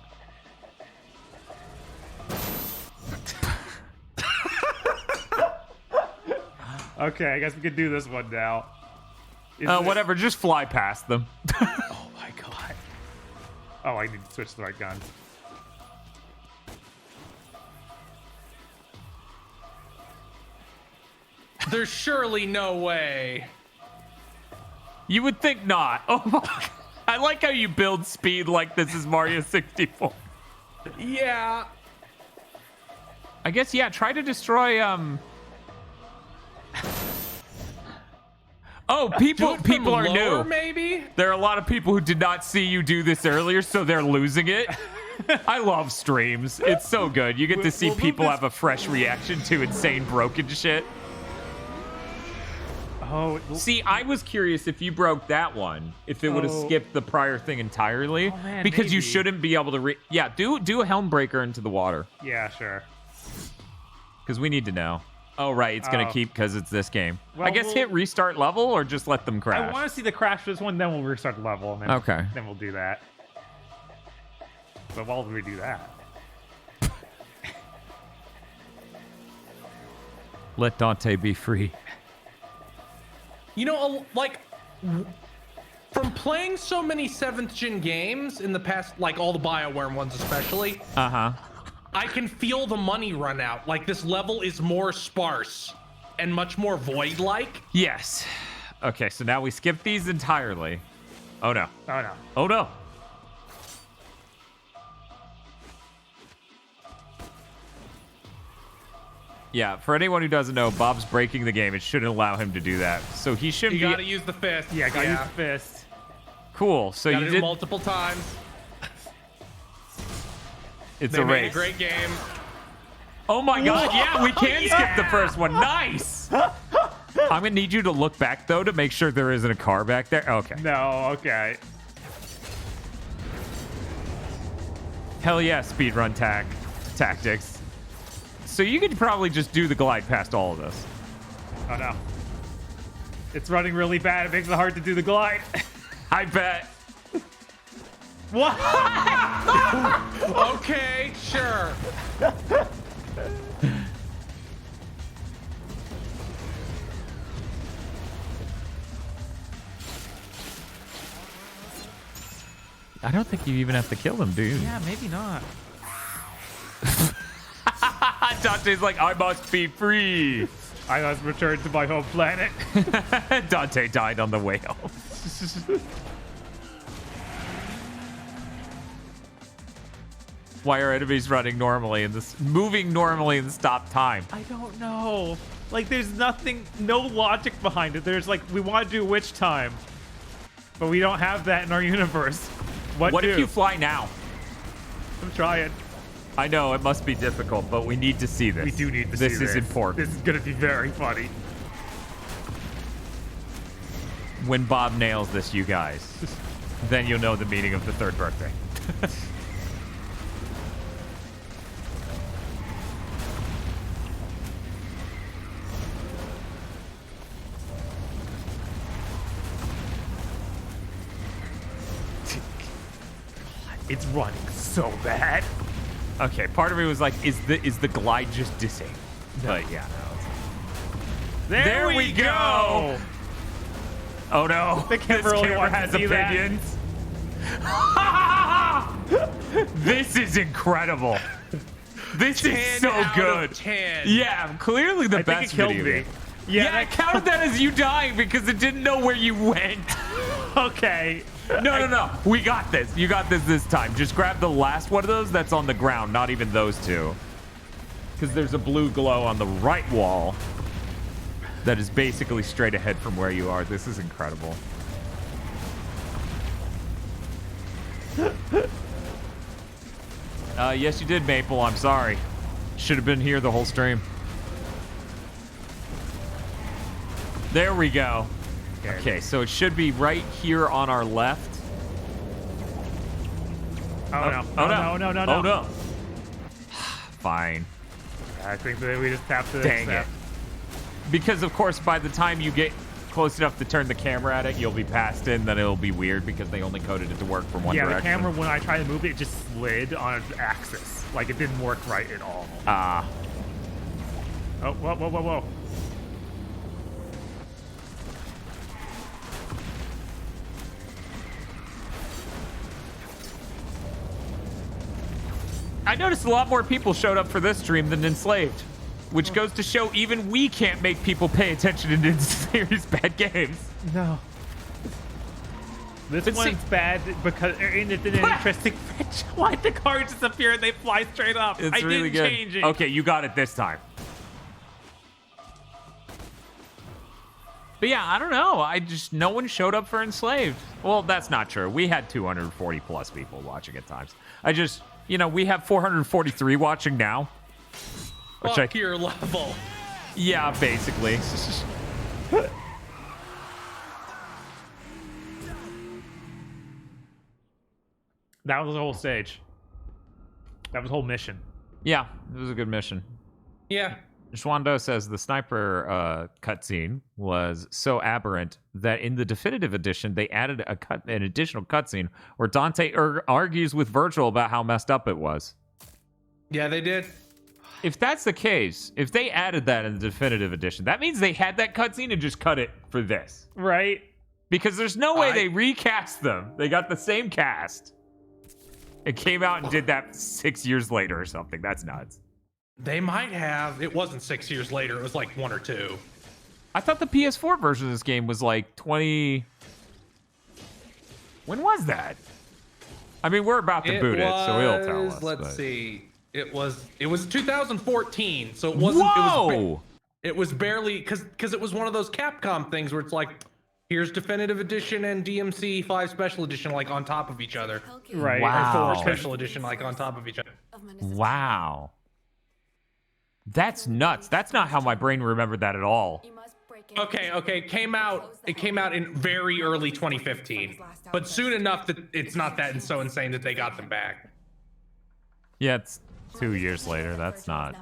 Okay, I guess we could do this one now. Whatever, just fly past them. Oh my god. Oh, I need to switch to the right gun. There's surely no way. You would think not. Oh my. I like how you build speed like this is Mario 64. Yeah. I guess, yeah, try to destroy, Oh, people are lower, new. maybe? There are a lot of people who did not see you do this earlier, so they're losing it. I love streams. It's so good. You get to see We'll move people this- have a fresh reaction to insane broken shit. Oh, See, I was curious if you broke that one, if it would have Oh. skipped the prior thing entirely, man, because you maybe. shouldn't be able to. Yeah, do a helm breaker into the water, yeah, sure. because we need to know. Oh, right, it's gonna Oh. keep because it's this game. Well, I guess we'll- hit restart level or just let them I crash. want to see the crash for this one, then we'll restart the level, and then, Okay. then we'll do that. But while we do that, Let Dante be free. You know, like from playing so many 7th gen games in the past, like all the BioWare ones especially, Uh-huh. I can feel the money run out. Like this level is more sparse and much more void-like. Yes. Okay, so now we skip these entirely. Oh no. Oh no. Oh no. Yeah, for anyone who doesn't know, Bob's breaking the game. It shouldn't allow him to do that. So he shouldn't You be... gotta use the fist. Yeah, gotta use the fist. Cool. So Gotta you do did... multiple times. It's They a made race. a great game. Oh my god, yeah, we can skip the first one. Nice! I'm gonna need you to look back, though, to make sure there isn't a car back there. Okay. No, okay. Hell yeah, speedrun tactics. So you could probably just do the glide past all of this. Oh no. It's running really bad. It makes it hard to do the glide. I bet. What? Okay, sure. I don't think you even have to kill them, dude. Yeah, maybe not. Dante's like, I must be free. I must return to my home planet. Dante died on the way home. Why are enemies running normally and moving normally in stop time? I don't know. Like, there's nothing, no logic behind it. There's like, we want to do witch time, but we don't have that in our universe. What if you fly now? I'm trying. I know it must be difficult, but we need to see this. We do need to see this. This is important. This is gonna be very funny. When Bob nails this, you guys, then you'll know the meaning of the third birthday. It's running so bad. Okay, part of me was like, is the glide just disabled? But yeah, no. There we go. Oh no, The camera this only camera wants to has see that. opinions. This is incredible. This is 10 so out good. of 10. Yeah, clearly the I think best it killed video me. game. Yeah, Yeah, I counted that as you dying because it didn't know where you went. Okay. No. We got this. You got this time. Just grab the last one of those that's on the ground, not even those two. Because there's a blue glow on the right wall that is basically straight ahead from where you are. This is incredible. Yes, you did, Maple. I'm sorry. Should have been here the whole stream. There we go. Okay, so it should be right here on our left. Oh no. Oh, No. Oh no. Fine. I think that we just have to Dang accept. it. Because, of course, by the time you get close enough to turn the camera at it, you'll be past it, and then it'll be weird because they only coded it to work from one Yeah, direction. the camera, when I tried to move it, it just slid on its axis. Like, it didn't work right at all. Ah. Oh, whoa. I noticed a lot more people showed up for this stream than Enslaved, which goes to show even we can't make people pay attention to series bad games. No. This But see- one's bad because it's an interesting fetch. Why'd the car disappear and they fly straight up? It's I really didn't good. change it. Okay, you got it this time. But yeah, I don't know. No one showed up for Enslaved. Well, that's not true. We had 240 plus people watching at times. We have 443 watching now. Fuck your level. Yeah, basically. That was the whole stage. That was the whole mission. Yeah, it was a good mission. Yeah. Schwando says the sniper cutscene was so aberrant that in the definitive edition they added an additional cutscene where Dante argues with Virgil about how messed up it was. Yeah, they did. If that's the case, if they added that in the definitive edition, that means they had that cutscene and just cut it for this. Right? Because there's no way they recast them. They got the same cast. It came out and did that 6 years later or something. That's nuts. They might have. It wasn't 6 years later. It was like 1 or 2. I thought the PS4 version of this game was like 20... When was that? I mean, we're about to boot it, so he'll tell us. Let's see. It was 2014, so it wasn't. Whoa! It was barely because it was one of those Capcom things where it's like, here's Definitive Edition and DmC 5 Special Edition like on top of each other. Right. Wow. Or 4 Special Edition like on top of each other. Wow. That's nuts. That's not how my brain remembered that at all. Okay. It came out in very early 2015, but soon enough that it's not that so insane that they got them back. Yeah, it's 2 years later. That's not.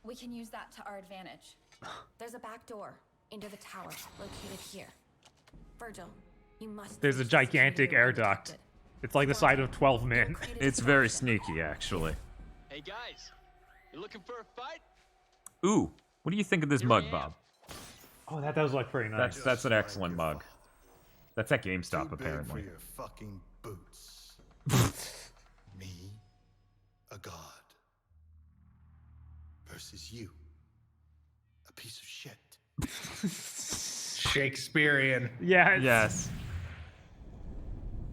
We can use that to our advantage. There's a back door into the tower located here. Virgil, you must. There's a gigantic air duct. It's like the size of 12 men. It's very sneaky, actually. Hey guys, you looking for a fight? Ooh, what do you think of this mug, Bob? Oh, that does look pretty nice. That's an excellent mug. That's at GameStop, Too big apparently. for your fucking boots. Me, a god, versus you, a piece of shit. Shakespearean. Yes. Yes.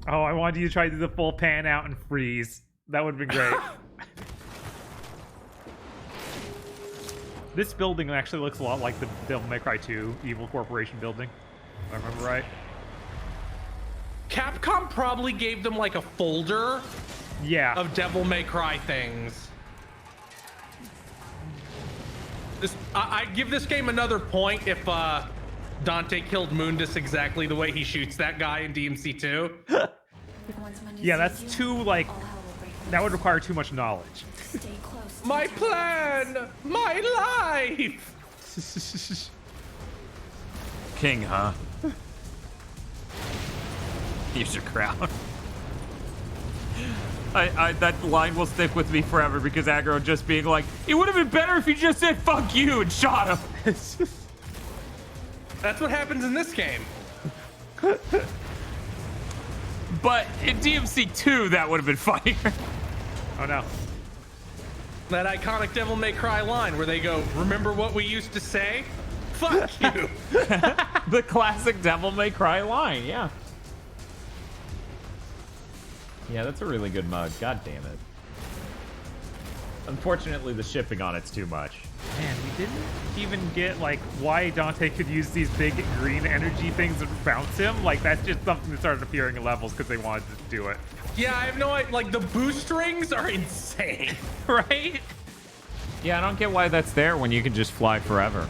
Oh, I wanted you to try to do the full pan out and freeze. That would have been great. This building actually looks a lot like the Devil May Cry 2 Evil Corporation building, if I remember right. Capcom probably gave them like a folder of Devil May Cry things. I'd give this game another point if Dante killed Mundus exactly the way he shoots that guy in DmC 2. Yeah, that's too, like, that would require too much knowledge. My plan! My life! King, huh? Here's your crown. That line will stick with me forever because Aggro just being like, it would have been better if you just said fuck you and shot him. That's what happens in this game. But in DmC 2, that would have been funnier. Oh no. That iconic Devil May Cry line where they go, remember what we used to say? Fuck you. The classic Devil May Cry line, yeah. Yeah, that's a really good mug. God damn it. Unfortunately, the shipping on it's too much. Man, we didn't even get, like, why Dante could use these big green energy things that bounce him. Like, that's just something that started appearing in levels because they wanted to do it. Yeah, I have no idea. Like, the boost rings are insane. Right? Yeah, I don't get why that's there when you can just fly forever.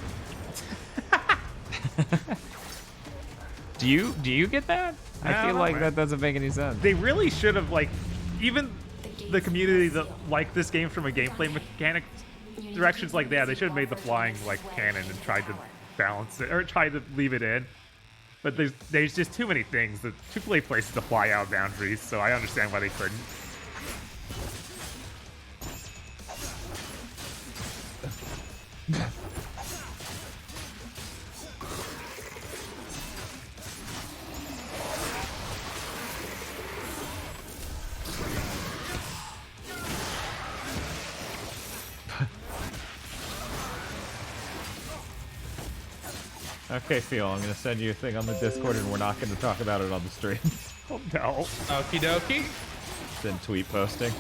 Do you get that? I feel like that doesn't make any sense. They really should have, like, even the community that liked this game from a gameplay mechanic directions like that, they should have made the flying, like, canon and tried to balance it, or tried to leave it in. But there's just too many things, too many places to fly out boundaries, so I understand why they couldn't. Okay, Phil, I'm going to send you a thing on the Discord, and we're not going to talk about it on the stream. Oh, no. Okie dokie. It's in tweet posting.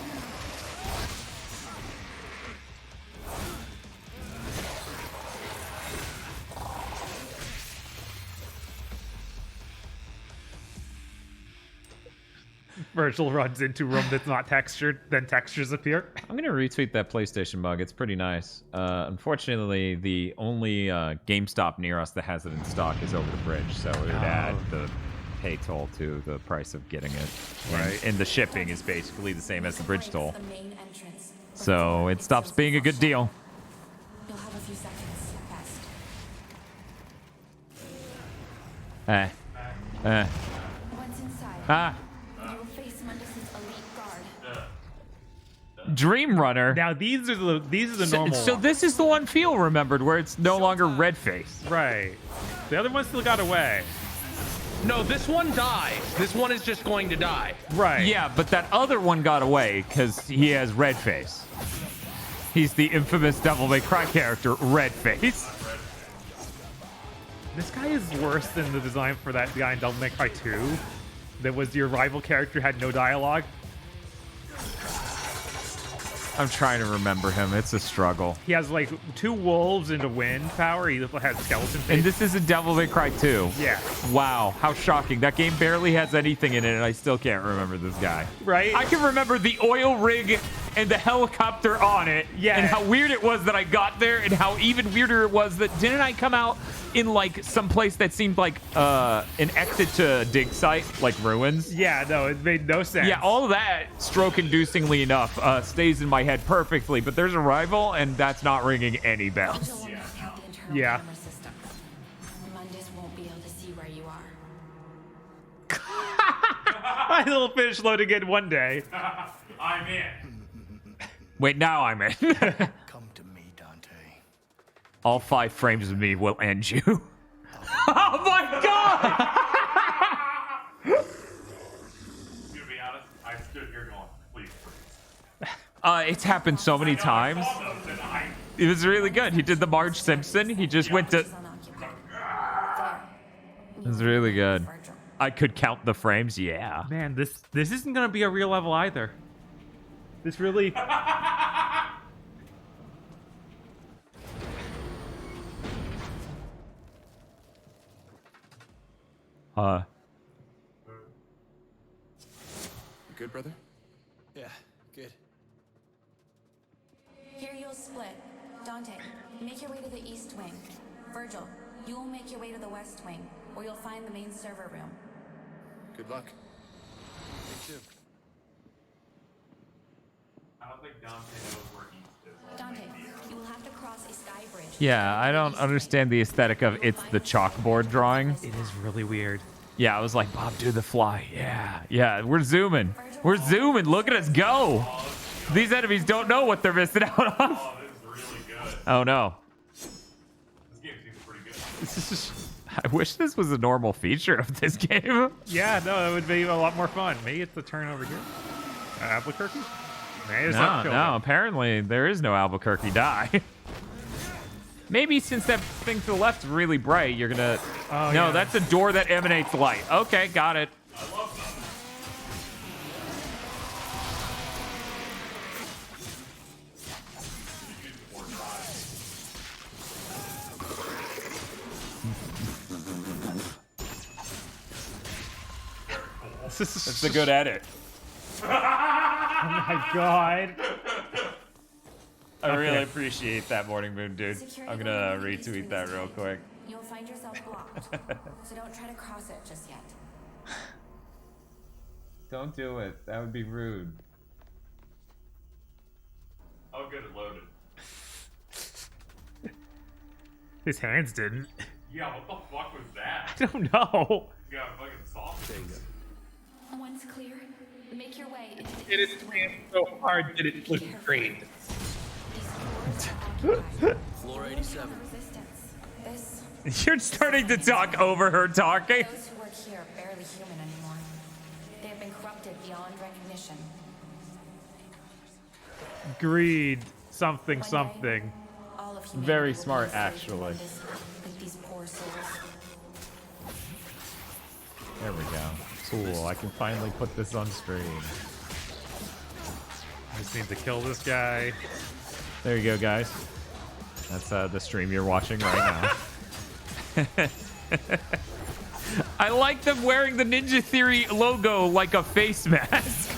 Virgil runs into a room that's not textured, then textures appear. I'm going to retweet that PlayStation mug. It's pretty nice. Unfortunately, the only GameStop near us that has it in stock is over the bridge, so it would add the pay toll to the price of getting it. Right. And the shipping is basically the same as the bridge toll. So it stops being a good deal. You'll have a few seconds at best. Once inside, you will face Mundus's elite guard. Dream Runner. Now these are the normal. So this is the one Phil remembered, where it's no longer red face. Right. The other one still got away. No, this one dies. This one is just going to die. Right. Yeah, but that other one got away because he has red face. He's the infamous Devil May Cry character, Red Face. This guy is worse than the design for that guy in Devil May Cry 2. That was your rival character, had no dialogue. I'm trying to remember him. It's a struggle. He has like 2 wolves into wind power. He has skeleton face. And this is a Devil May Cry 2. Yeah. Wow, how shocking. That game barely has anything in it, and I still can't remember this guy. Right? I can remember the oil rig and the helicopter on it. Yeah. And how weird it was that I got there, and how even weirder it was that didn't I come out in like some place that seemed like an exit to a dig site, like ruins? Yeah, no, it made no sense. Yeah, all of that, stroke-inducingly enough, stays in my head perfectly, but there's a rival, and that's not ringing any bells. Yeah. Mundus won't be able to see where you are. My little fish loading in one day. I'm in. Wait, now I'm in. Come to me, Dante. All 5 frames of me will end you. Oh my god! To be honest, I stood here going, please, It's happened so many times. It was really good. He did the Marge Simpson. He just went to... It was really good. I could count the frames, yeah. Man, this isn't gonna be a real level either. This really... You good, brother? Yeah, good. Here you'll split. Dante, make your way to the east wing. Virgil, you will make your way to the west wing, where you'll find the main server room. Good luck. Me too. I don't think Dante knows where east is. Dante, you will have to cross a sky bridge. Yeah, I don't understand the aesthetic of it's the chalkboard drawing. It is really weird. Yeah, I was like, Bob, do the fly. Yeah, we're zooming. We're zooming. Look at us go. These enemies don't know what they're missing out on. Oh, this is really good. Oh, no. This game seems pretty good. I wish this was a normal feature of this game. Yeah, no, it would be a lot more fun. Maybe it's the turn over here. Albuquerque? No, apparently there is no Albuquerque die. Maybe since that thing to the left is really bright, you're gonna... Oh, no, yeah. that's a door that emanates light. Okay, got it. That's a good edit. Oh my god. I really appreciate that, Morning Moon, dude. Security I'm gonna will lead you retweet to that this real area. quick. You'll find yourself blocked, so don't try to cross it just yet. Don't do it. That would be rude. Oh, good, it loaded. His hands didn't. Yeah, what the fuck was that? I don't know. You got a fucking sausage. Once clear, make your way into the It is so hard that it looks green. Floor 87. resistance. This You're starting to talk over her talking. those who work here are barely human anymore. They have been corrupted beyond recognition. Greed. Something, something. All of humanity Very will be smart, enslaved actually. by this, like these poor souls. There we go. Cool. I can finally put this on screen. Just need to kill this guy. There you go, guys. That's the stream you're watching right now. I like them wearing the Ninja Theory logo like a face mask.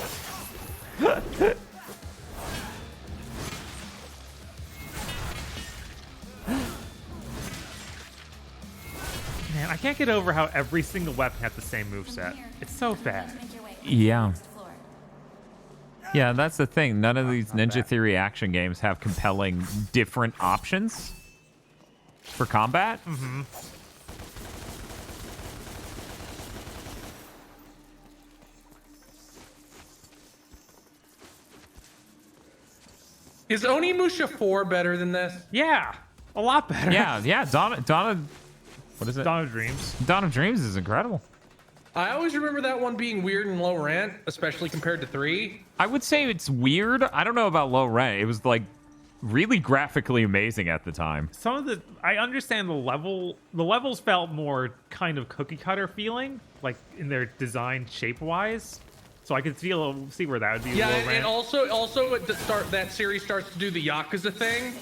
Man, I can't get over how every single weapon has the same moveset. It's so bad. Yeah. Yeah, that's the thing. None of these Ninja Theory action games have compelling different options for combat. Mm-hmm. Is Onimusha 4 better than this? Yeah, a lot better. Yeah. Donna. What is it? Dawn of Dreams. Dawn of Dreams is incredible. I always remember that one being weird and low rent, especially compared to 3. I would say it's weird. I don't know about low rent. It was like really graphically amazing at the time. Some of the I understand the levels felt more kind of cookie cutter feeling, like in their design shape wise. So I could see where that would be. Yeah, low and rent. also at the start, that series starts to do the Yakuza thing,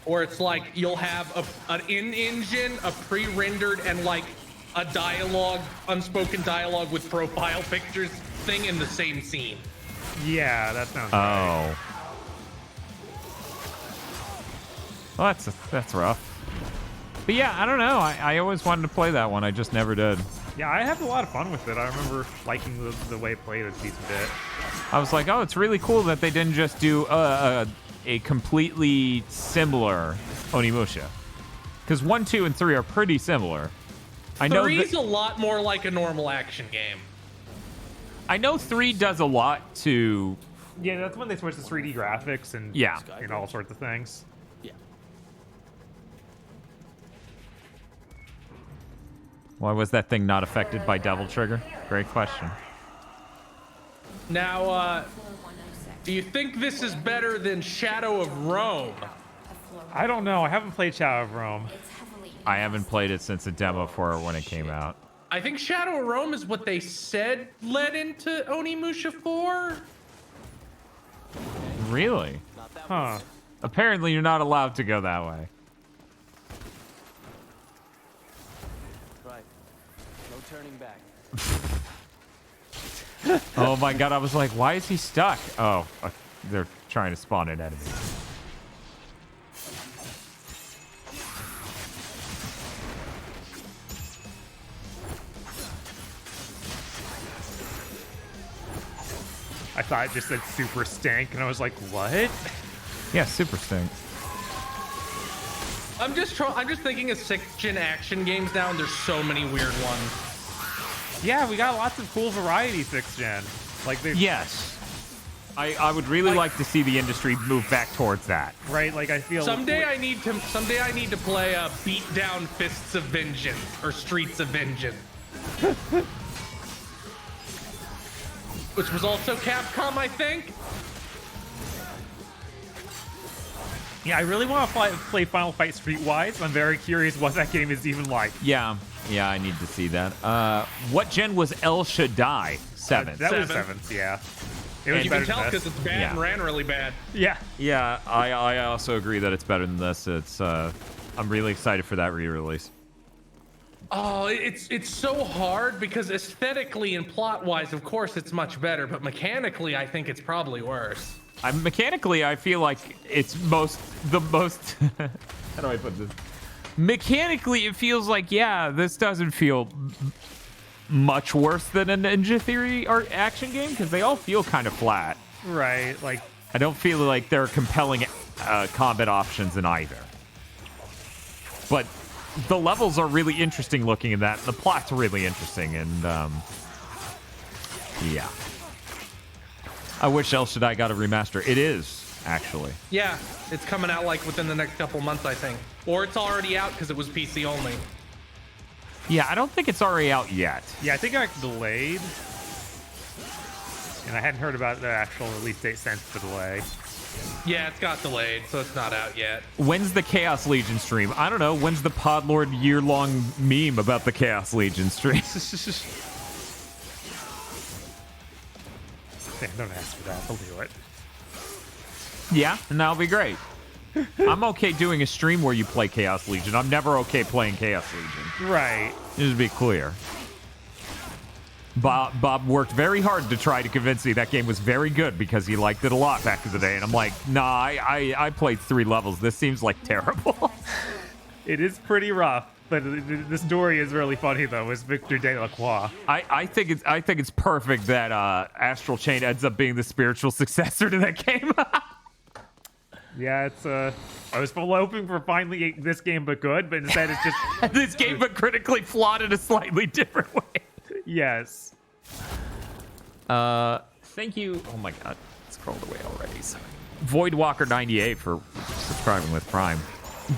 where it's like you'll have an in-engine, a pre-rendered, and like a dialogue, unspoken dialogue with profile pictures thing in the same scene. Yeah, that sounds right. Oh. Well, that's rough. But yeah, I don't know. I always wanted to play that one. I just never did. Yeah, I had a lot of fun with it. I remember liking the way it played a decent bit. I was like, oh, it's really cool that they didn't just do a completely similar Onimusha. Because 1, 2, and 3 are pretty similar. I know 3's a lot more like a normal action game. I know 3 does a lot to... Yeah, that's when they switched to 3D graphics and, Yeah. and all sorts of things. Why was that thing not affected by Devil Trigger? Great question. Now, do you think this is better than Shadow of Rome? I don't know. I haven't played Shadow of Rome. I haven't played it since the demo for it when it came out. I think Shadow of Rome is what they said led into Onimusha 4. Really? Huh. Apparently you're not allowed to go that way. Right. No turning back. Oh my god, I was like, why is he stuck? Oh, they're trying to spawn an enemy. I thought it just said super stink, and I was like, what? Yeah, super stink. I'm just thinking of 6th-gen action games now, and there's so many weird ones. Yeah, we got lots of cool variety 6th gen. Like, yes. I would really like to see the industry move back towards that. Right, like I feel Someday I need to play Beat Down Fists of Vengeance or Streets of Vengeance. Which was also Capcom, I think. Yeah, I really want to play Final Fight Streetwise. I'm very curious what that game is even like. Yeah, I need to see that. What gen was El Shaddai? 7th. That was 7th, yeah. It was You better can tell than because this. it's bad and ran really bad. Yeah. Yeah, I also agree that it's better than this. It's I'm really excited for that re-release. Oh, it's so hard because aesthetically and plot-wise, of course, it's much better, but mechanically, I think it's probably worse. Mechanically, I feel like it's the most. How do I put this? Mechanically, it feels like, yeah, this doesn't feel much worse than a Ninja Theory art action game because they all feel kind of flat. Right, like I don't feel like there are compelling combat options in either. But the levels are really interesting looking in that. And the plot's really interesting, and yeah. I wish El Shaddai got a remaster. It is, actually. Yeah, it's coming out like within the next couple months, I think. Or it's already out because it was PC only. Yeah, I don't think it's already out yet. Yeah, I think it got delayed. And I hadn't heard about the actual release date since the delay. Yeah, it's got delayed, so it's not out yet. When's the Chaos Legion stream? I don't know. When's the Podlord year-long meme about the Chaos Legion stream? Don't ask for that. They'll do it. Yeah, and that'll be great. I'm okay doing a stream where you play Chaos Legion. I'm never okay playing Chaos Legion. Right. Just to be clear. Bob worked very hard to try to convince me that game was very good because he liked it a lot back in the day. And I'm like, nah, I played 3 levels. This seems like terrible. It is pretty rough, but the story is really funny though. It's Victor Delacroix. I think it's perfect that Astral Chain ends up being the spiritual successor to that game. Yeah, it's I was hoping for finally this game but good, but instead it's just this game but critically flawed in a slightly different way. Yes. Thank you. Oh my god, scrolled away already. Sorry. Voidwalker98 for subscribing with Prime.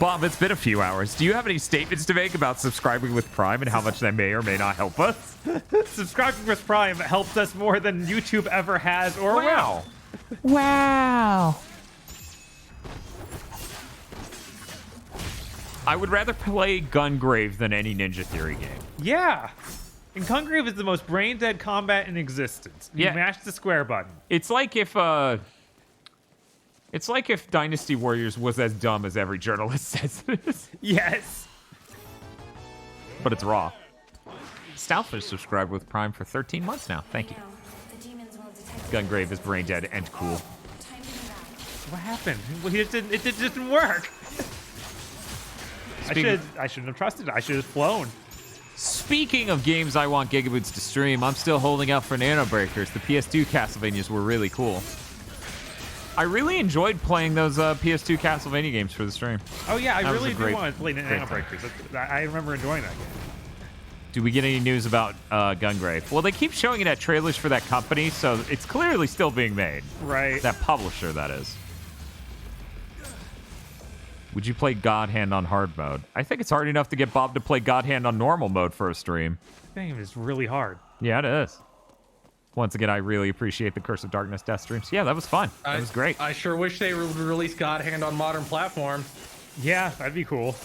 Bob, it's been a few hours. Do you have any statements to make about subscribing with Prime and how much that may or may not help us? Subscribing with Prime helps us more than YouTube ever has or Wow. will. Wow. I would rather play Gungrave than any Ninja Theory game. Yeah. And Gungrave is the most brain-dead combat in existence. You mash the square button. It's like if Dynasty Warriors was as dumb as every journalist says it is. Yes. But it's raw. Stoutfish subscribed with Prime for 13 months now. Thank you. Gungrave is brain dead and cool. What happened? Well, it didn't work. I shouldn't have trusted it. I should have flown. Speaking of games I want Gigaboots to stream, I'm still holding out for Nano Breakers. The PS2 Castlevanias were really cool. I really enjoyed playing those PS2 Castlevania games for the stream. Oh yeah, I That was really a do great- want to play great Nano time. Breakers. I remember enjoying that game. Do we get any news about Gungrave? Well, they keep showing it at trailers for that company, so it's clearly still being made. Right. That publisher, that is. Would you play God Hand on hard mode? I think it's hard enough to get Bob to play God Hand on normal mode for a stream. That game is really hard. Yeah, it is. Once again, I really appreciate the Curse of Darkness death streams. Yeah, that was fun. That was great. I sure wish they would release God Hand on modern platforms. Yeah, that'd be cool.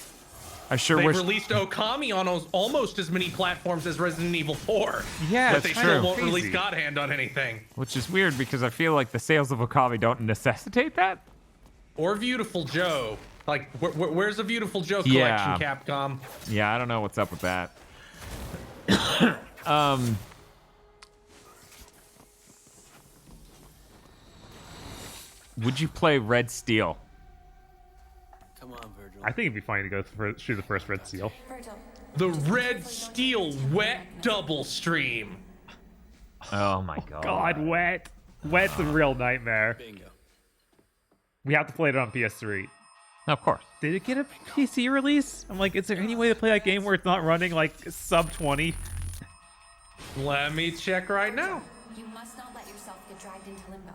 I sure They've wish. released Okami on almost as many platforms as Resident Evil 4. Yeah, but that's they still true. won't release Crazy. God Hand on anything. Which is weird because I feel like the sales of Okami don't necessitate that. Or Beautiful Joe. Like, where's the Beautiful Joe Yeah. collection, Capcom? Yeah, I don't know what's up with that. Would you play Red Steel? Come on, Virgil. I think it'd be funny to go through the first Red Seal. The Red Steel wet double stream. Oh my god. God, wet. Wet's a real nightmare. Bingo. We have to play it on PS3. Of course. Did it get a PC release? I'm like, is there any way to play that game where it's not running like sub 20? Let me check right now. You must not let yourself get dragged into limbo,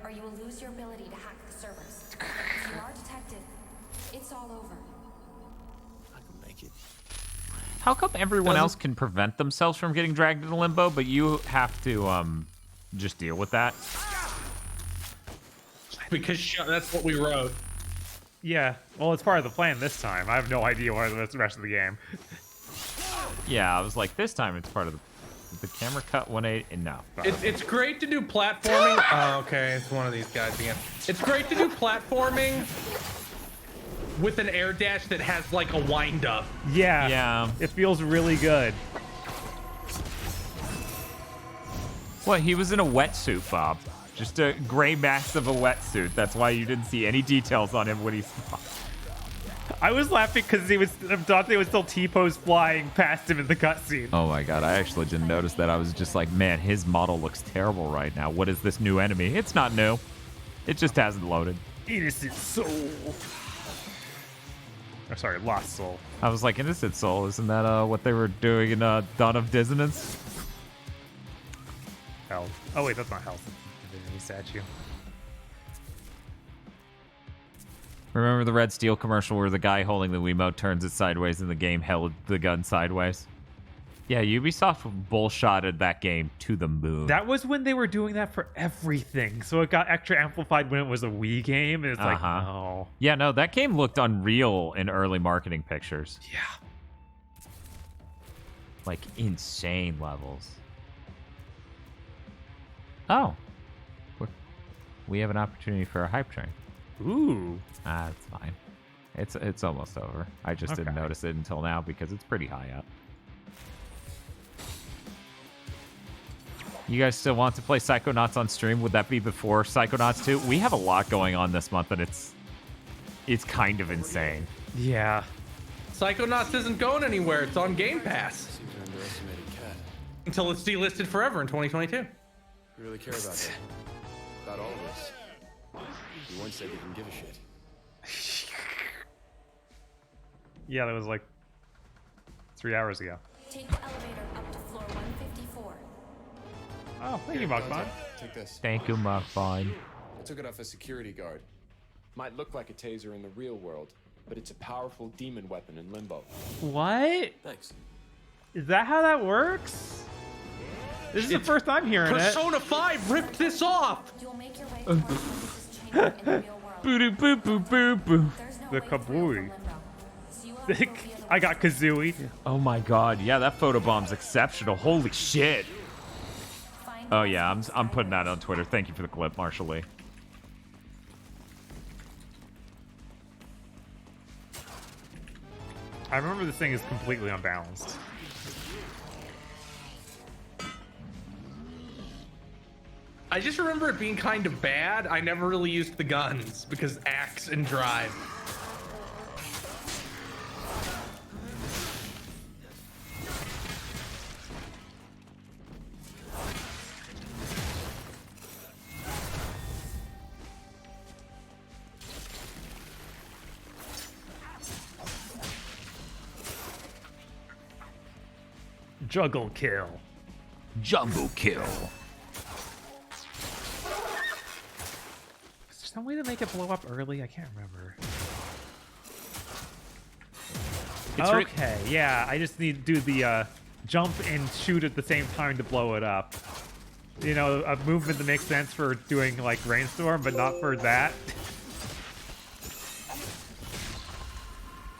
or you will lose your ability to hack the servers. If you are detected, it's all over. I can make it. How come everyone else can prevent themselves from getting dragged into limbo, but you have to just deal with that? Because that's what we wrote. Yeah, well, it's part of the plan this time. I have no idea what the rest of the game. Yeah, I was like, this time it's part of the camera cut 180 and no. It's great to do platforming. Oh, okay, it's one of these guys again. It's great to do platforming with an air dash that has like a wind up. Yeah. Yeah. It feels really good. What, he was in a wetsuit, Bob. Just a gray mass of a wetsuit. That's why you didn't see any details on him when he saw. I was laughing because Dante was still T-pose flying past him in the cutscene. Oh my god, I actually didn't notice that. I was just like, man, his model looks terrible right now. What is this new enemy? It's not new. It just hasn't loaded. Innocent soul. Oh, sorry, lost soul. I was like, Innocent Soul, isn't that what they were doing in Dawn of Dissonance? Hell. Oh wait, that's not Hell. Divinity statue. Remember the Red Steel commercial where the guy holding the Wiimote turns it sideways and the game held the gun sideways? Yeah, Ubisoft bullshotted that game to the moon. That was when they were doing that for everything, so it got extra amplified when it was a Wii game. And it's like, no. Yeah, no, that game looked unreal in early marketing pictures. Yeah. Like insane levels. Oh. We have an opportunity for a hype train. Ooh. Ah, it's fine. It's almost over. I just didn't notice it until now because it's pretty high up. You guys still want to play Psychonauts on stream? Would that be before Psychonauts 2? We have a lot going on this month, and it's kind of insane. Yeah. Psychonauts isn't going anywhere. It's on Game Pass. Until it's delisted forever in 2022. You really care about that? About all of us? You once said you didn't give a shit. Yeah, that was like 3 hours ago. Take the elevator up to floor 154. Oh, thank you, Machbon. Take this. Thank you, Machbon. I took it off a security guard. Might look like a taser in the real world, but it's a powerful demon weapon in Limbo. What? Thanks. Is that how that works? This is the first time hearing Persona 5 ripped this off. You'll make your way towards Moses' chamber in the real world. Boo boo boo boo boo. There's no The way through kabooey. from Limbo. So you won't go via the I got Kazooie. Oh my god, yeah, that photobomb's exceptional. Holy shit. Oh yeah, I'm putting that on Twitter. Thank you for the clip, Marshall Lee. I remember this thing is completely unbalanced. I just remember it being kind of bad. I never really used the guns because axe and drive. Juggle kill. Jumbo kill. Is there some way to make it blow up early? I can't remember. Okay, yeah, I just need to do the jump and shoot at the same time to blow it up. You know, a movement that makes sense for doing like Rainstorm, but not for that.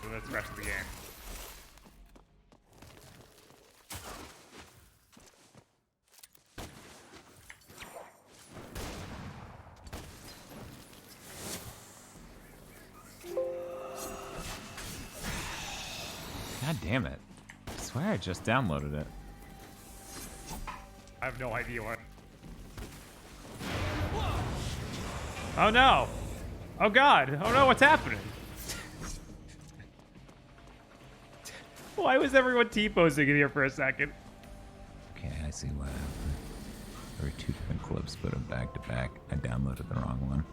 So that's the rest of the game. God damn it. I swear I just downloaded it. I have no idea what. Oh no! Oh god! Oh no, what's happening? Why was everyone T-posing in here for a second? Okay, I see what happened. There were two different clips, put them back to back. I downloaded the wrong one.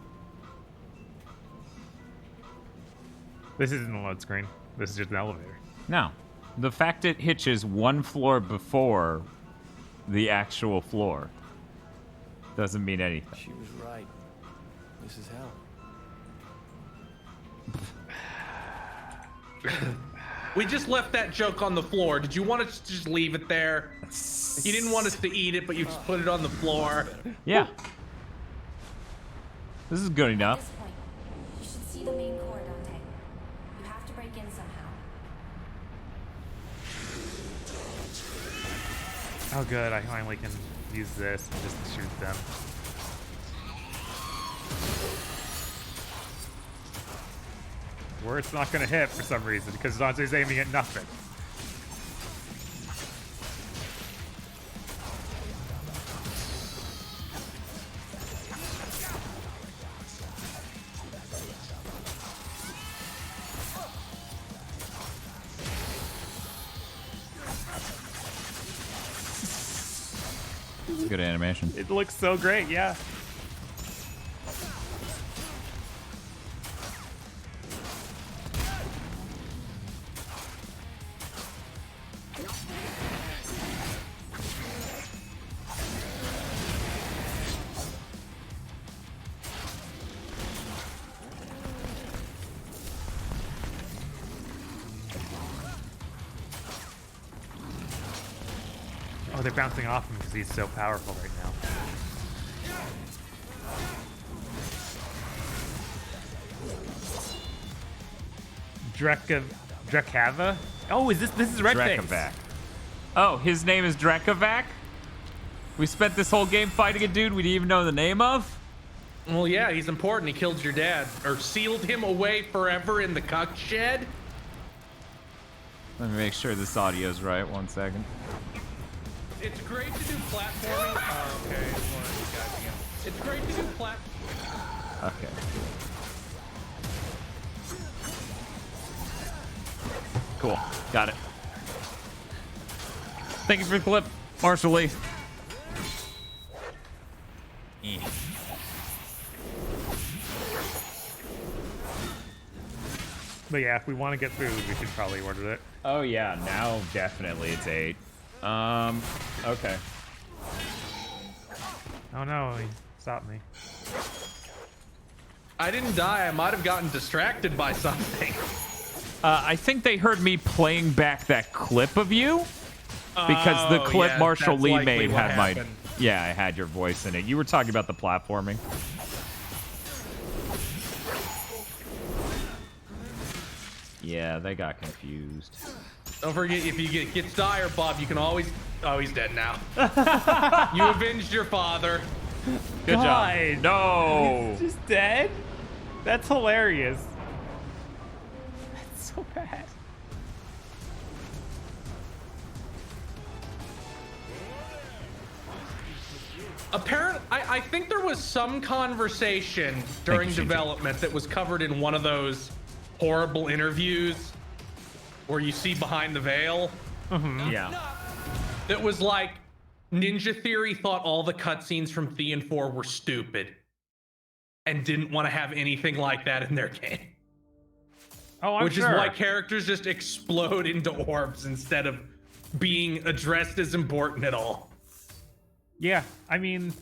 This isn't a load screen. This is just an elevator. No. The fact it hitches one floor before the actual floor doesn't mean anything. She was right. This is hell. We just left that joke on the floor. Did you want us to just leave it there? You didn't want us to eat it, but you just put it on the floor. Yeah. This is good enough. At this point, you should see the main core, Dante. You have to break in somehow. Oh good, I finally can use this and just shoot them. Where it's not gonna hit for some reason, because Dante's aiming at nothing. Good animation. It looks so great, yeah. Oh, they're bouncing off him because he's so powerful right now. Drekava? Oh, this is Red Face. Drekavac. Oh, his name is Drekavac? We spent this whole game fighting a dude we didn't even know the name of? Well, yeah, he's important. He killed your dad. Or sealed him away forever in the cuck shed. Let me make sure this audio's right. 1 second. It's great to do platforming. Oh, okay. It's one of these guys again. It's great to do Okay. Cool. Got it. Thank you for the clip, Marshall Lee. But yeah, if we want to get food, we should probably order it. Oh yeah, now definitely it's 8. Okay. Oh no, he stopped me. I didn't die. I might have gotten distracted by something. I think they heard me playing back that clip of you because the clip yeah, Marshall that's Lee likely made what had my happened. yeah, I had your voice in it. You were talking about the platforming. Yeah, they got confused. Don't forget, if you gets dire, Bob, you can always. Oh, he's dead now. You avenged your father. Good God. job. No. He's just dead? That's hilarious. That's so bad. Apparently, I think there was some conversation during you, Shinji. development that was covered in one of those horrible interviews where you see behind the veil. Yeah. That was like Ninja Theory thought all the cutscenes from Theon 4 were stupid and didn't want to have anything like that in their game. Oh, I'm Which sure. is why characters just explode into orbs instead of being addressed as important at all. Yeah, I mean,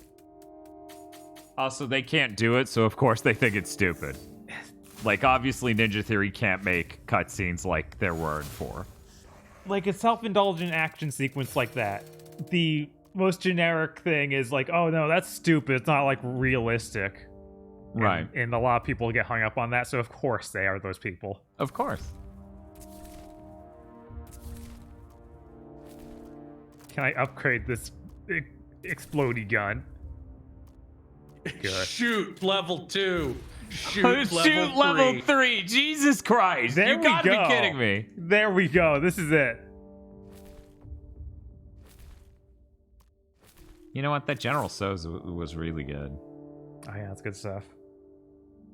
Also, they can't do it, so of course they think it's stupid. Like, obviously, Ninja Theory can't make cutscenes like there were in 4. like a self-indulgent action sequence like that, the most generic thing is like, oh no, that's stupid. It's not like realistic. Right. And a lot of people get hung up on that, so of course they are those people. Of course. Can I upgrade this explodey gun? Good. Shoot level 2. Shoot Level 3. Jesus Christ. There You we gotta go. be kidding me. There we go. This is it. You know what? That General So's was really good. Oh yeah, that's good stuff.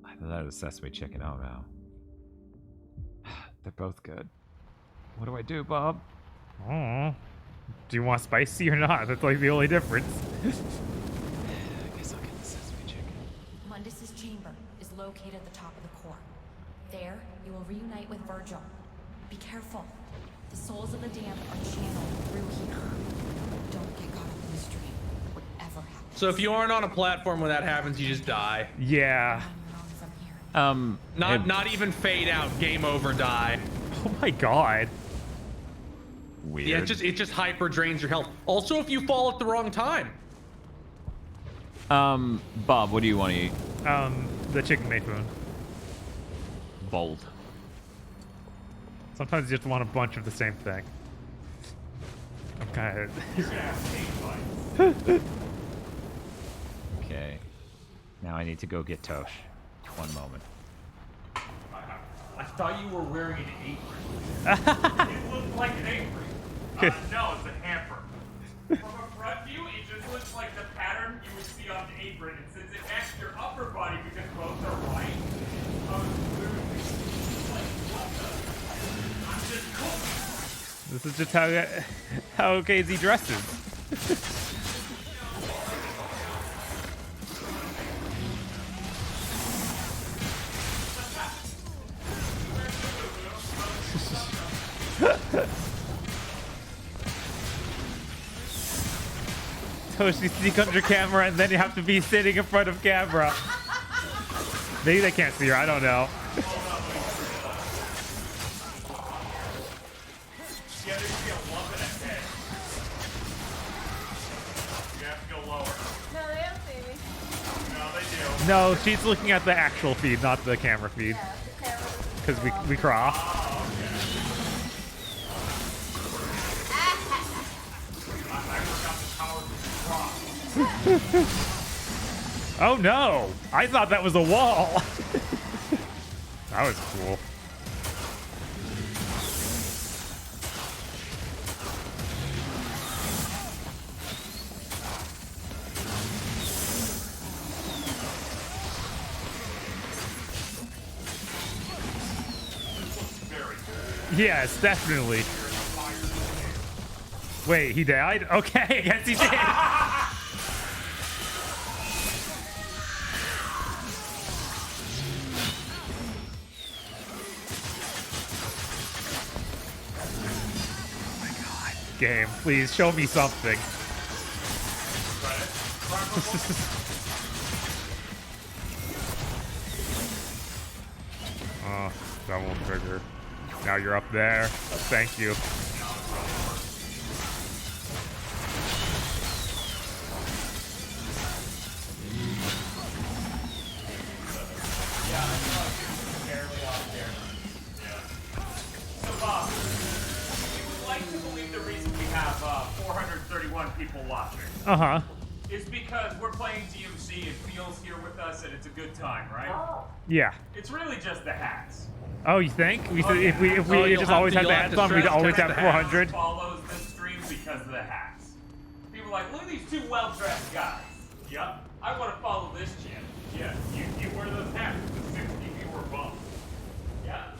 I thought that was Sesame Chicken. Oh no. They're both good. What do I do, Bob? Oh. Do you want spicy or not? That's like the only difference. I guess I'll get the Sesame Chicken. Mundus's chamber is located at the top of the core. There, you will reunite with Virgil. Be careful. The souls of the damned are channeled through here. Don't get caught up in this dream. Whatever happens. So if you aren't on a platform when that happens, you just die. Yeah. Not even fade out, game over, die. Oh my god. Weird. Yeah, it just hyper drains your health. Also, if you fall at the wrong time. Bob, what do you want to eat? The chicken maypoon. Bold. Sometimes you just want a bunch of the same thing. I'm kind of. Okay. Now I need to go get Tosh. One moment. I thought you were wearing an apron. It looked like an apron. No, it's a hamper. From a front view, it just looks like the pattern you would see on the apron. And since it matched your upper body because both are white, I was literally like, what the? I'm just cool. This is just how KZ dresses. Toshi sneak under camera and then you have to be sitting in front of camera. Maybe they can't see her, I don't know. Yeah, there should be a lump in a head. You have to go lower. No, they don't see me. No, they do. No, she's looking at the actual feed, not the camera feed. Because we cross. Oh no! I thought that was a wall! That was cool. Yes, definitely. Wait, he died? Okay, I guess he did. Game, please show me something. Oh, double trigger. Now you're up there. Thank you. Bob, we would like to believe the reason we have 431 people watching is because we're playing DmC and Feels here with us and it's a good time, right? Yeah. It's really just the hats. Oh, you think? If we just always had the hats on, we'd always have 400. Follows this stream because of the hats. People are like, look at these two well-dressed guys. Yup. I want to follow this chick. Yeah, you wear those hats. The 60 you were bummed. Yeah.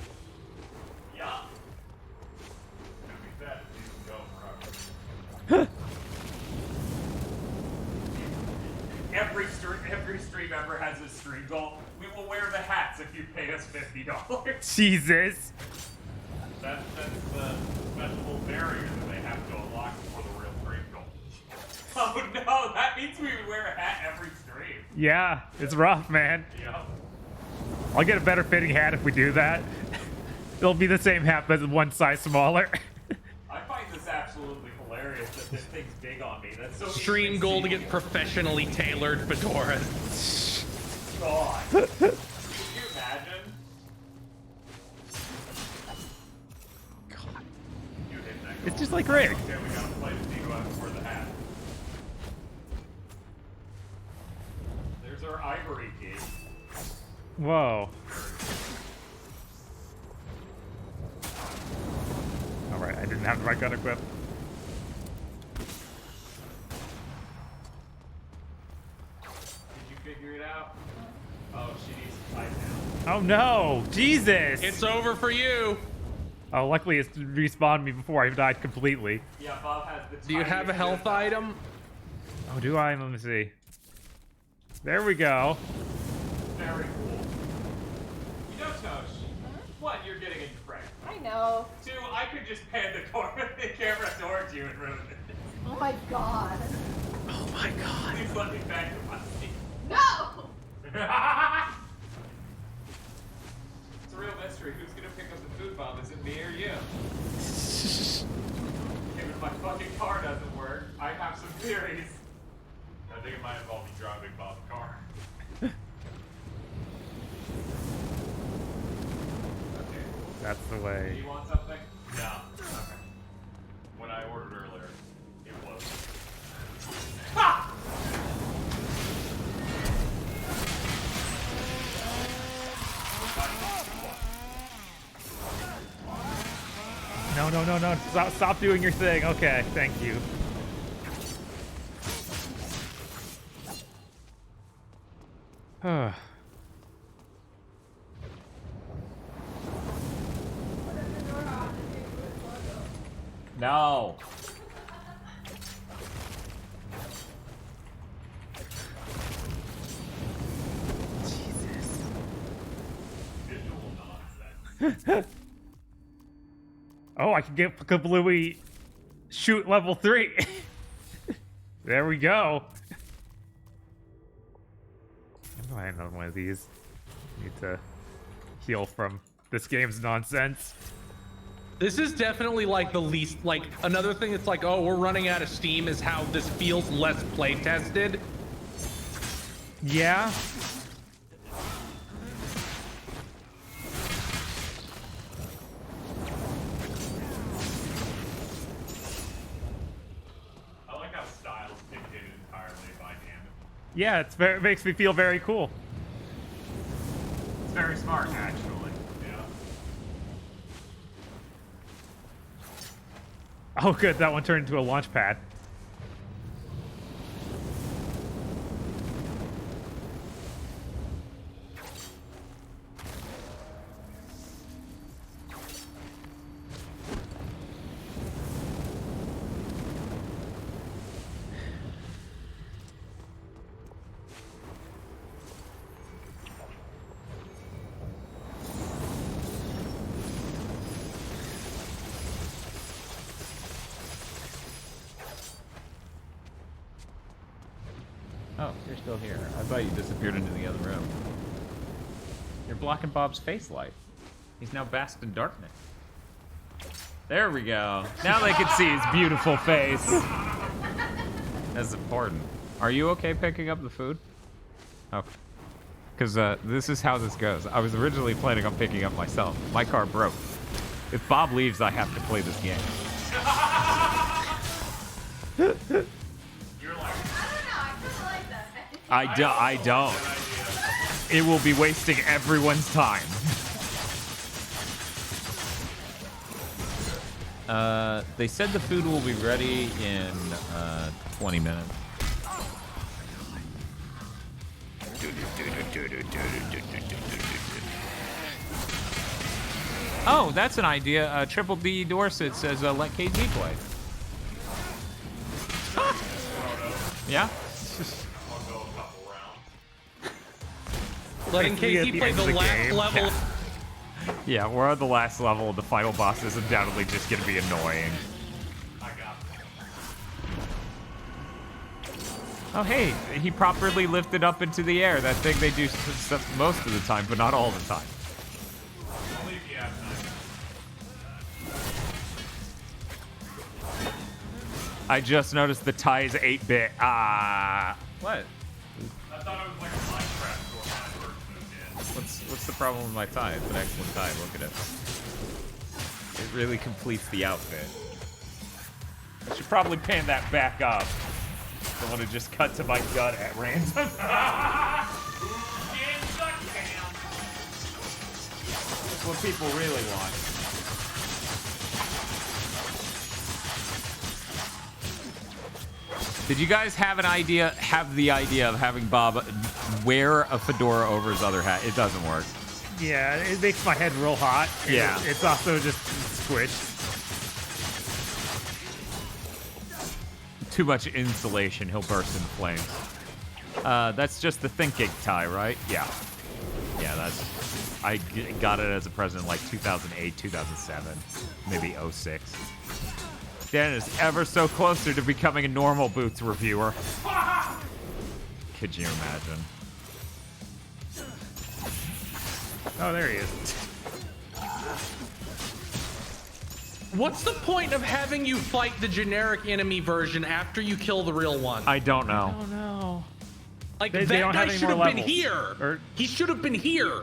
Yeah. Every stream ever has a stream goal. We will wear the hats if you pay us $50. Jesus. That's the special barrier that they have to unlock before the real stream goal. Oh no, that means we would wear a hat every stream. Yeah, it's rough, man. Yeah. I'll get a better fitting hat if we do that. It'll be the same hat, but one size smaller. I find this absolutely hilarious that this thing's big on me. That's so Stream goal to get professionally tailored fedoras. God. Can you imagine? God. You hit that It's goal. just like Rick. Okay, we gotta play to see who has to wear the hat. There's our ivory key. Whoa. Alright, I didn't have the right gun equipped. Did you figure it out? Oh, she needs to fight now. Oh no! Jesus! It's over for you. Oh, luckily it's respawned me before I died completely. Yeah, Bob has the Do you have a health item? Oh, do I? Let me see. There we go. Very cool. You know, Tosh, one, you're getting into Frank. I know. Two, I could just pan the camera towards you and ruin it. Oh my god. Oh my god. Please let me back to my seat. No! It's a real mystery. Who's gonna pick up the food bomb? Is it me or you? If my fucking car doesn't work, I have some theories. I think it might involve me driving Bob's car. Okay. That's the Do way. you want something? No. Okay. When I ordered earlier, it was. Ha! No, no, no, no. Stop doing your thing. Okay, thank you. No. Oh, I can get Kablooey shoot level 3. There we go. I'm going to have another one of these. Need to heal from this game's nonsense. This is definitely like the least, like another thing that's like, oh, we're running out of steam is how this feels less play tested. Yeah. I like how style's dictated entirely by damage. Yeah, it makes me feel very cool. It's very smart, actually. Yeah. Oh, good. That one turned into a launch pad. Oh, you're still here. I thought you disappeared into the other room. You're blocking Bob's face light. He's now basked in darkness. There we go. Now they can see his beautiful face. As a pardon. Are you okay picking up the food? Okay. Because this is how this goes. I was originally planning on picking up myself. My car broke. If Bob leaves, I have to play this game. You're like, I don't. It will be wasting everyone's time. They said the food will be ready in 20 minutes. Oh, that's an idea. Triple D Dorset says let KZ play. Yeah? Letting KZ play the last level. Yeah, we're on the last level. The final boss is undoubtedly just going to be annoying. Oh, hey, he properly lifted up into the air. That thing they do stuff most of the time, but not all the time. I just noticed the tie is 8-bit. What? I thought it was like a Minecraft or version of it. What's the problem with my tie? It's an excellent tie. Look at it. It really completes the outfit. I should probably pan that back up. Don't want to just cut to my gut at random. That's what people really want. Did you guys have the idea of having Bob wear a fedora over his other hat? It doesn't work. Yeah, it makes my head real hot. Yeah. It's also just squished. Too much insulation, he'll burst into flames. That's just the thinking tie, right? Yeah. Yeah, I got it as a present in like 2008, 2007, maybe 06. Dan is ever so closer to becoming a normal Boots reviewer. Could you imagine? Oh, there he is. What's the point of having you fight the generic enemy version after you kill the real one? I don't know. Oh no. Like They that don't guy have any should more have been levels. here. He should have been here.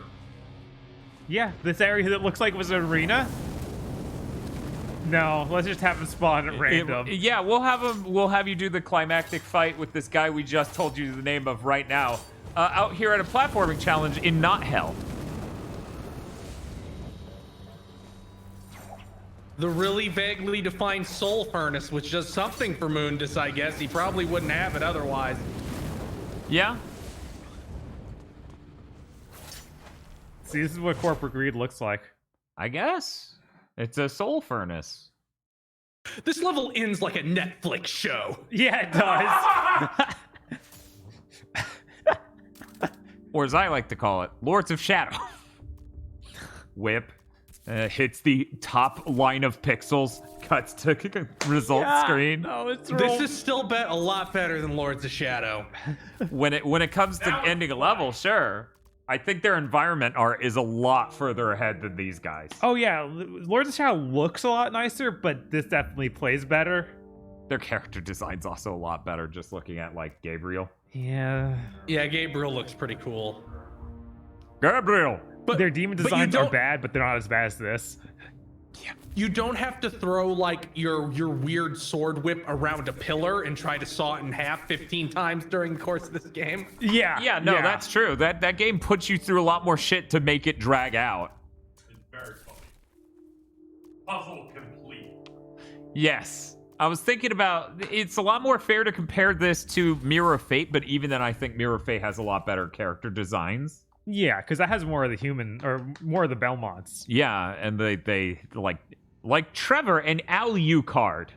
Yeah, this area that looks like it was an arena. No, let's just have him spawn at random. Yeah, we'll have you do the climactic fight with this guy we just told you the name of right now. Out here at a platforming challenge in Not Hell. The really vaguely defined soul furnace, which does something for Mundus, I guess. He probably wouldn't have it otherwise. Yeah. See, this is what corporate greed looks like. I guess. It's a soul furnace. This level ends like a Netflix show. Yeah, it does. Or as I like to call it, Lords of Shadow. Whip. Hits the top line of pixels. Cuts to result screen. No, it's This is still a lot better than Lords of Shadow. When it comes to ending a level, sure. I think their environment art is a lot further ahead than these guys. Oh yeah, Lords of Shadow looks a lot nicer, but this definitely plays better. Their character design's also a lot better, just looking at, like, Gabriel. Yeah. Yeah, Gabriel looks pretty cool. Gabriel! But their demon designs are bad, but they're not as bad as this. You don't have to throw, like, your weird sword whip around a pillar and try to saw it in half 15 times during the course of this game. Yeah. No, that's true. That game puts you through a lot more shit to make it drag out. It's very funny. Puzzle complete. Yes. I was thinking about, it's a lot more fair to compare this to Mirror of Fate, but even then I think Mirror of Fate has a lot better character designs. Yeah, because that has more of the human, or more of the Belmonts. Yeah, and they like Trevor and Alucard.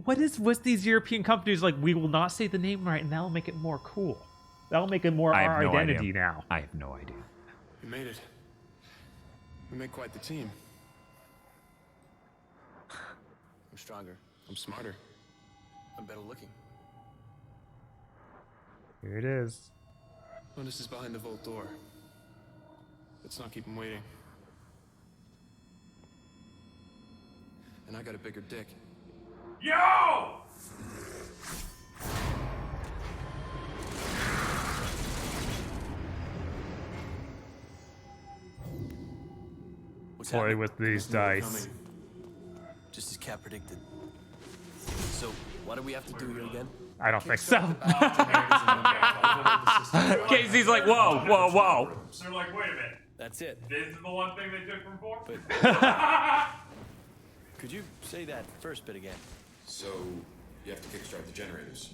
What's these European companies like? We will not say the name right, and that'll make it more cool. That'll make it more our identity now. I have no idea. We made it. We made quite the team. I'm stronger. I'm smarter. I'm better looking. Here it is. Mundus is behind the vault door. Let's not keep him waiting. and I got a bigger dick. Yo! Play with these dice. Just as Cat predicted. So, what do we have to do here again? I don't think so. Casey's like, whoa, whoa, whoa. They're like, wait a minute. That's it. This is the one thing they took from 4? Could you say that first bit again? So, you have to kickstart the generators.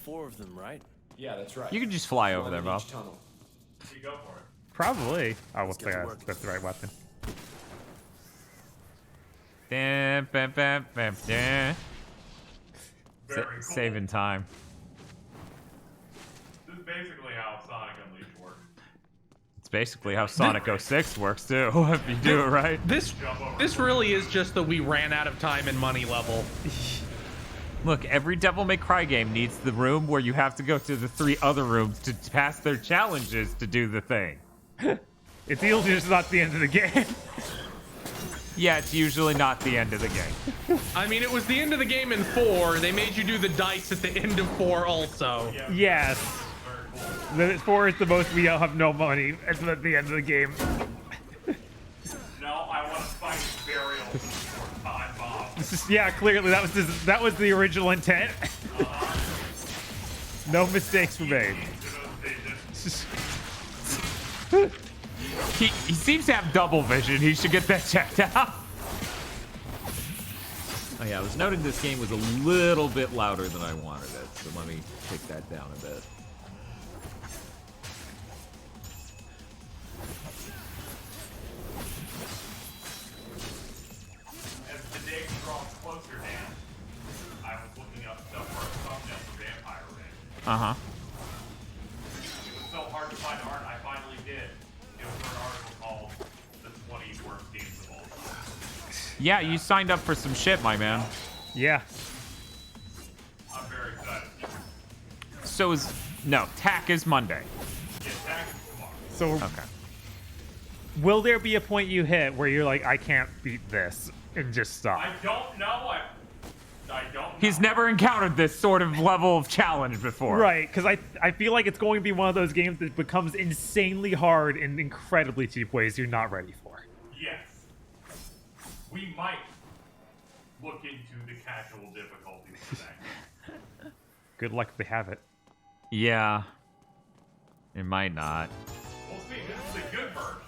4 of them, right? Yeah, that's right. You can just fly over One there, in Bob. each tunnel. You go for it. Probably. Oh, we'll play that's the right weapon. Dun, bam, bam, bam, dun. Very cool. Saving time. This is basically how Sonic Unleashed works. It's basically how Sonic 06 works too, if you do it right. This really is just the we ran out of time and money level. Look, every Devil May Cry game needs the room where you have to go to the 3 other rooms to pass their challenges to do the thing. It's usually just not the end of the game. Yeah, it's usually not the end of the game. I mean, it was the end of the game in 4. They made you do the dice at the end of 4 also. Yes. The 4 is the most we have no money at the end of the game. No, I want to fight Burial for time bomb. Yeah, clearly that was the original intent. No mistakes were made. He seems to have double vision. He should get that checked out. Oh yeah, I was noting this game was a little bit louder than I wanted it, so let me take that down a bit. As the day draws closer, Dan, I was looking up stuff for a thumbnail for Vampire Ring. Uh-huh. It was so hard to find art, I finally did. It was for an article called The 20 Worst Games of All Time. Yeah, you signed up for some shit, my man. Yeah. I'm very excited. So is TAC is Monday. Yeah, tag is tomorrow. So Okay. will there be a point you hit where you're like, I can't beat this, and just stop? I don't know. I don't know. He's never encountered this sort of level of challenge before. Right, because I feel like it's going to be one of those games that becomes insanely hard in incredibly cheap ways you're not ready for. Yes. We might look into the casual difficulty for that. Good luck if they have it. Yeah. It might not. We'll see. This is a good version.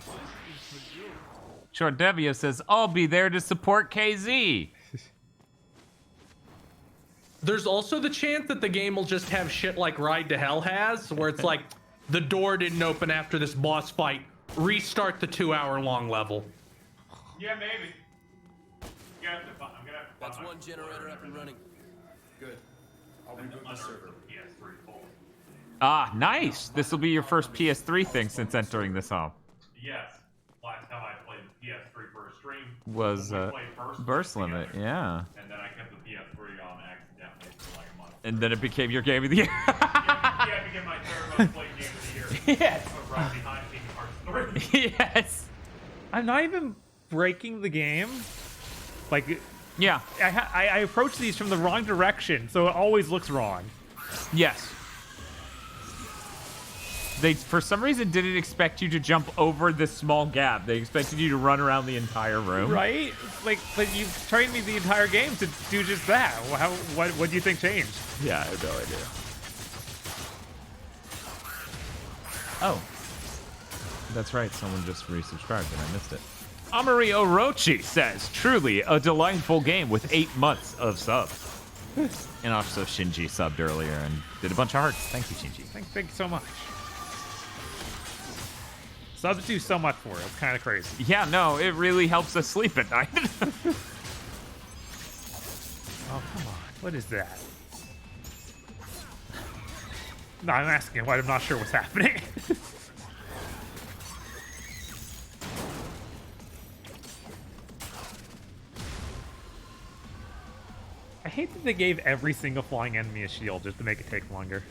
Short Devio says, I'll be there to support KZ. There's also the chance that the game will just have shit like Ride to Hell has, where it's like, the door didn't open after this boss fight. Restart the 2-hour-long level. Yeah, maybe. I'm gonna have to That's one generator up and running. Good. I'll reboot the server. PS3 full. Ah, nice. This will be your first PS3 thing since entering this home. Yes. Last time I played the PS3 for a stream Was we played Burst Limit, together. yeah. And then I kept the PS3 on accidentally for like a month. And then it became your game of the year. Yeah, I became my third most played game of the year. Yes. Right behind Kingdom Hearts 3. Yes. I'm not even breaking the game. Like, yeah, I approach these from the wrong direction, so it always looks wrong. Yes. They, for some reason, didn't expect you to jump over this small gap. They expected you to run around the entire room. Right? Like, but you've trained me the entire game to do just that. What do you think changed? Yeah, I have no idea. Oh. That's right, someone just resubscribed and I missed it. Amari Orochi says, truly a delightful game with 8 months of subs. And also Shinji subbed earlier and did a bunch of hearts. Thank you, Shinji. Thank you so much. Subs do so much for it. It's kind of crazy. Yeah, no, it really helps us sleep at night. Oh, come on. What is that? No, I'm asking why I'm not sure what's happening. I hate that they gave every single flying enemy a shield just to make it take longer.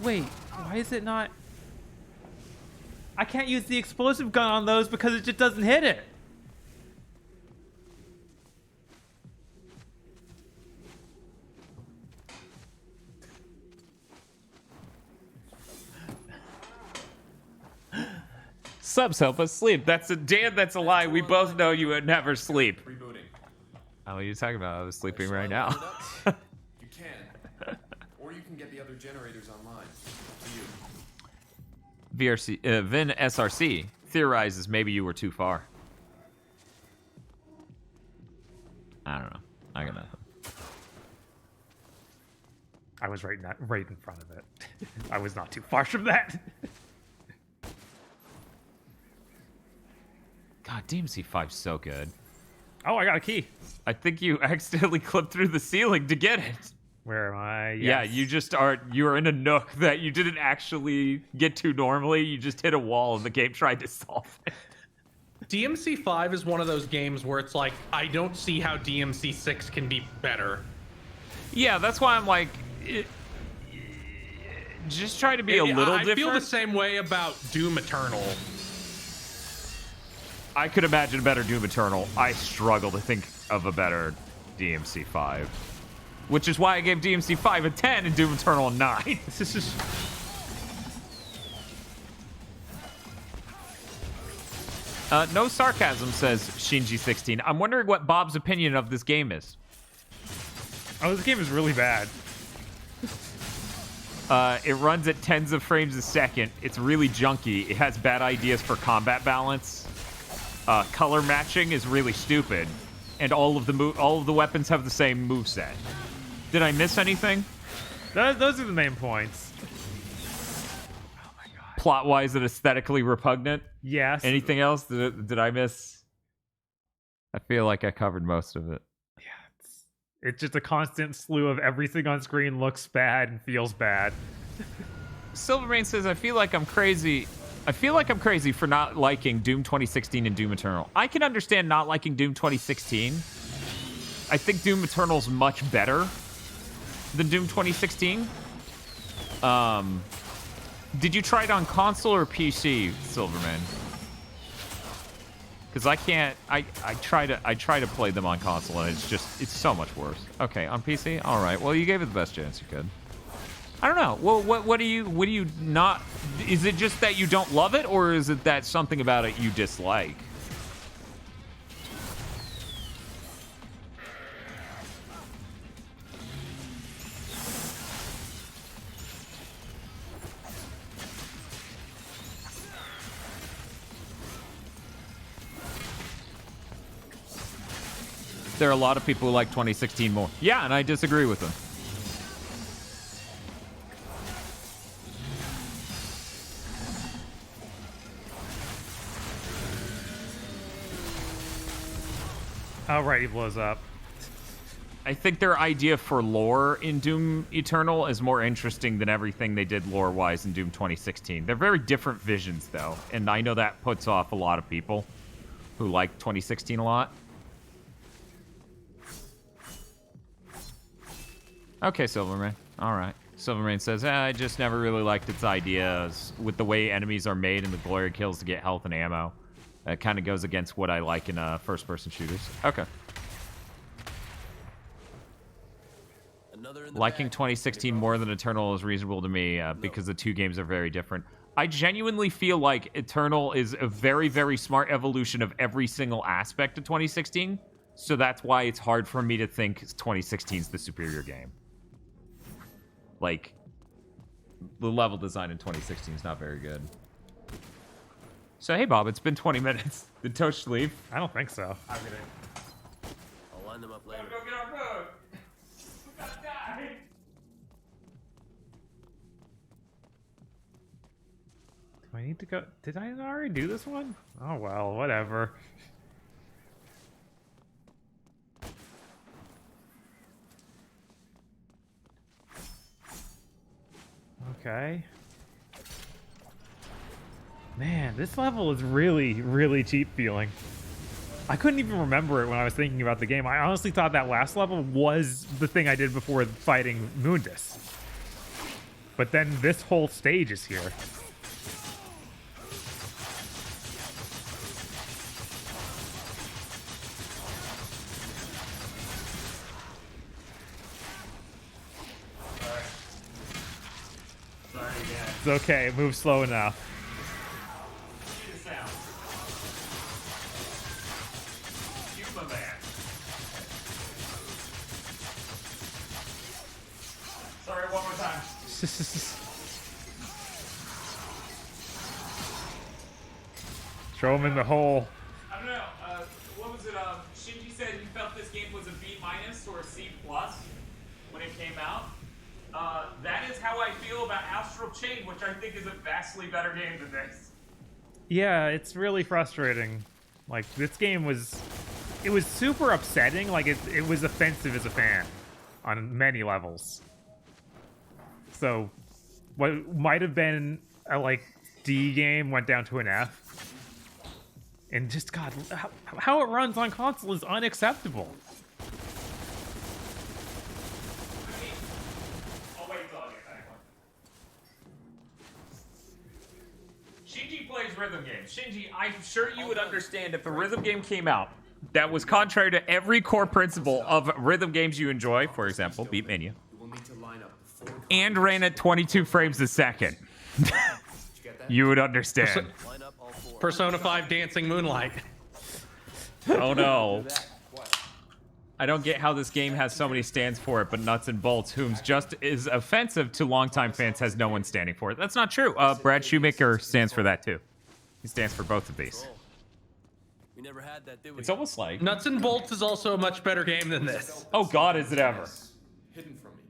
Wait, why Why is it not? I can't use the explosive gun on those because it just doesn't hit it. Subs help us sleep. That's a Dan. That's a lie. We both know you would never sleep. Rebooting. Oh, what are you talking about? I was sleeping right now. You can. Or you can get the other generators online. Up to you. VRC, Vin SRC theorizes maybe you were too far. I don't know. I got nothing. I was right in front of it. I was not too far from that. God, DmC 5's so good. Oh, I got a key. I think you accidentally clipped through the ceiling to get it. Where am I? Yes. Yeah, you're in a nook that you didn't actually get to normally. You just hit a wall and the game tried to solve it. DMC 5 is one of those games where it's like, I don't see how DMC 6 can be better. Yeah, that's why I'm like, just try to be a little different. I feel the same way about Doom Eternal. I could imagine a better Doom Eternal. I struggle to think of a better DMC 5. Which is why I gave DMC 5 a 10 and Doom Eternal a 9. This is No sarcasm, says Shinji16. I'm wondering what Bob's opinion of this game is. Oh, this game is really bad. It runs at tens of frames a second. It's really junky. It has bad ideas for combat balance. Color matching is really stupid, and all of the weapons have the same moveset. Did I miss anything? Those are the main points. Oh my god. Plot-wise and aesthetically repugnant? Yes. Anything else? Did I miss? I feel like I covered most of it. Yeah, it's just a constant slew of everything on screen looks bad and feels bad. Silvermane says, I feel like I'm crazy for not liking Doom 2016 and Doom Eternal. I can understand not liking Doom 2016. I think Doom Eternal's much better than Doom 2016. Did you try it on console or PC, Silverman? Because I can't. I try to play them on console and it's so much worse. Okay, on PC. All right. Well, you gave it the best chance you could. I don't know. Well, what do you not? Is it just that you don't love it, or is it that something about it you dislike? There are a lot of people who like 2016 more. Yeah, and I disagree with them. Oh, right, he blows up. I think their idea for lore in Doom Eternal is more interesting than everything they did lore-wise in Doom 2016. They're very different visions, though, and I know that puts off a lot of people who like 2016 a lot. Okay, Silverman. All right. Silverman says, I just never really liked its ideas with the way enemies are made and the glory kills to get health and ammo. That kind of goes against what I like in first-person shooters. Okay. Liking 2016 more than Eternal is reasonable to me because the two games are very different. I genuinely feel like Eternal is a very, very smart evolution of every single aspect of 2016. So that's why it's hard for me to think 2016 is the superior game. Like, the level design in 2016 is not very good. So, hey, Bob, it's been 20 minutes. Did Tosh leave? I don't think so. I'll line them up later. Go get our food. We gotta die. Do I need to go? Did I already do this one? Oh, well, whatever. Okay. Man, this level is really, really cheap feeling. I couldn't even remember it when I was thinking about the game. I honestly thought that last level was the thing I did before fighting Mundus. But then this whole stage is here. It's okay, it moves slow enough. Sorry, one more time. Throw him in the hole. I don't know. What was it? Shinji said he felt this game was a B- or a C+ when it came out. That is how I feel about Astral Chain, which I think is a vastly better game than this. Yeah, it's really frustrating. Like, this game was... It was super upsetting. Like, it was offensive as a fan on many levels. So, what might have been a, like, D game went down to an F. And just, God, how it runs on console is unacceptable. I'll wait until I get back. Shinji plays rhythm games. Shinji, I'm sure you would understand if a rhythm game came out that was contrary to every core principle of rhythm games you enjoy, for example, Beat Menu, and ran at 22 frames a second. You would understand. Persona 5 Dancing Moonlight. Oh no. I don't get how this game has so many stands for it, but Nuts and Bolts, whom just is offensive to longtime fans, has no one standing for it. That's not true. Brad Shoemaker stands for that too. He stands for both of these. We never had that, did we? It's almost like Nuts and Bolts is also a much better game than this. Oh God, is it ever? Hidden from me.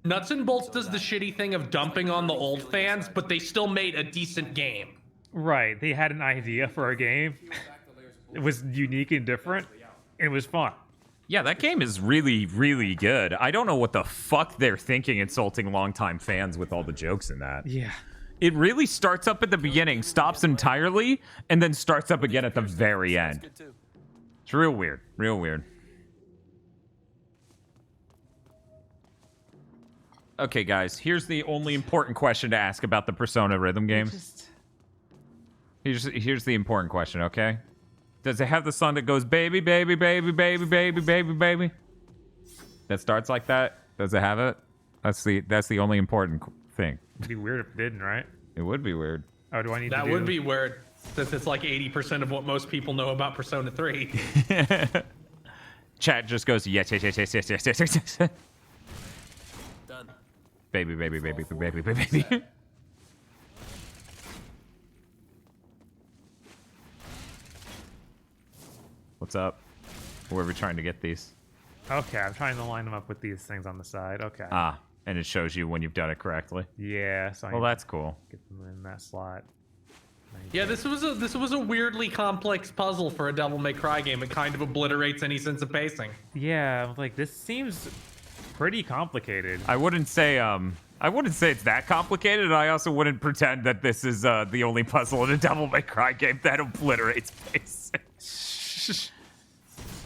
Nuts and Bolts does the shitty thing of dumping on the old fans, but they still made a decent game. Right, they had an idea for a game. It was unique and different. It was fun. Yeah, that game is really, really good. I don't know what the fuck they're thinking insulting longtime fans with all the jokes in that. Yeah. It really starts up at the beginning, stops entirely, and then starts up again at the very end. It's real weird. Real weird. Okay, guys, here's the only important question to ask about the Persona rhythm game. Here's the important question, okay? Does it have the song that goes baby, baby, baby, baby, baby, baby, baby? That starts like that? Does it have it? That's the only important thing. It'd be weird if it didn't, right? It would be weird. Oh, do I need to That do... would be weird, since it's like 80% of what most people know about Persona 3. Chat just goes, yes, yes, yes, yes, yes, yes, yes, yes, yes. Done. Baby, baby, baby, baby, baby, baby. What's up? Where are we trying to get these? Okay, I'm trying to line them up with these things on the side. Okay. Ah, and it shows you when you've done it correctly. Yeah, so Well, that's cool. Get them in that slot. Yeah, this was a weirdly complex puzzle for a Devil May Cry game. It kind of obliterates any sense of pacing. Yeah, like this seems pretty complicated. I wouldn't say it's that complicated. I also wouldn't pretend that this is the only puzzle in a Devil May Cry game that obliterates pacing.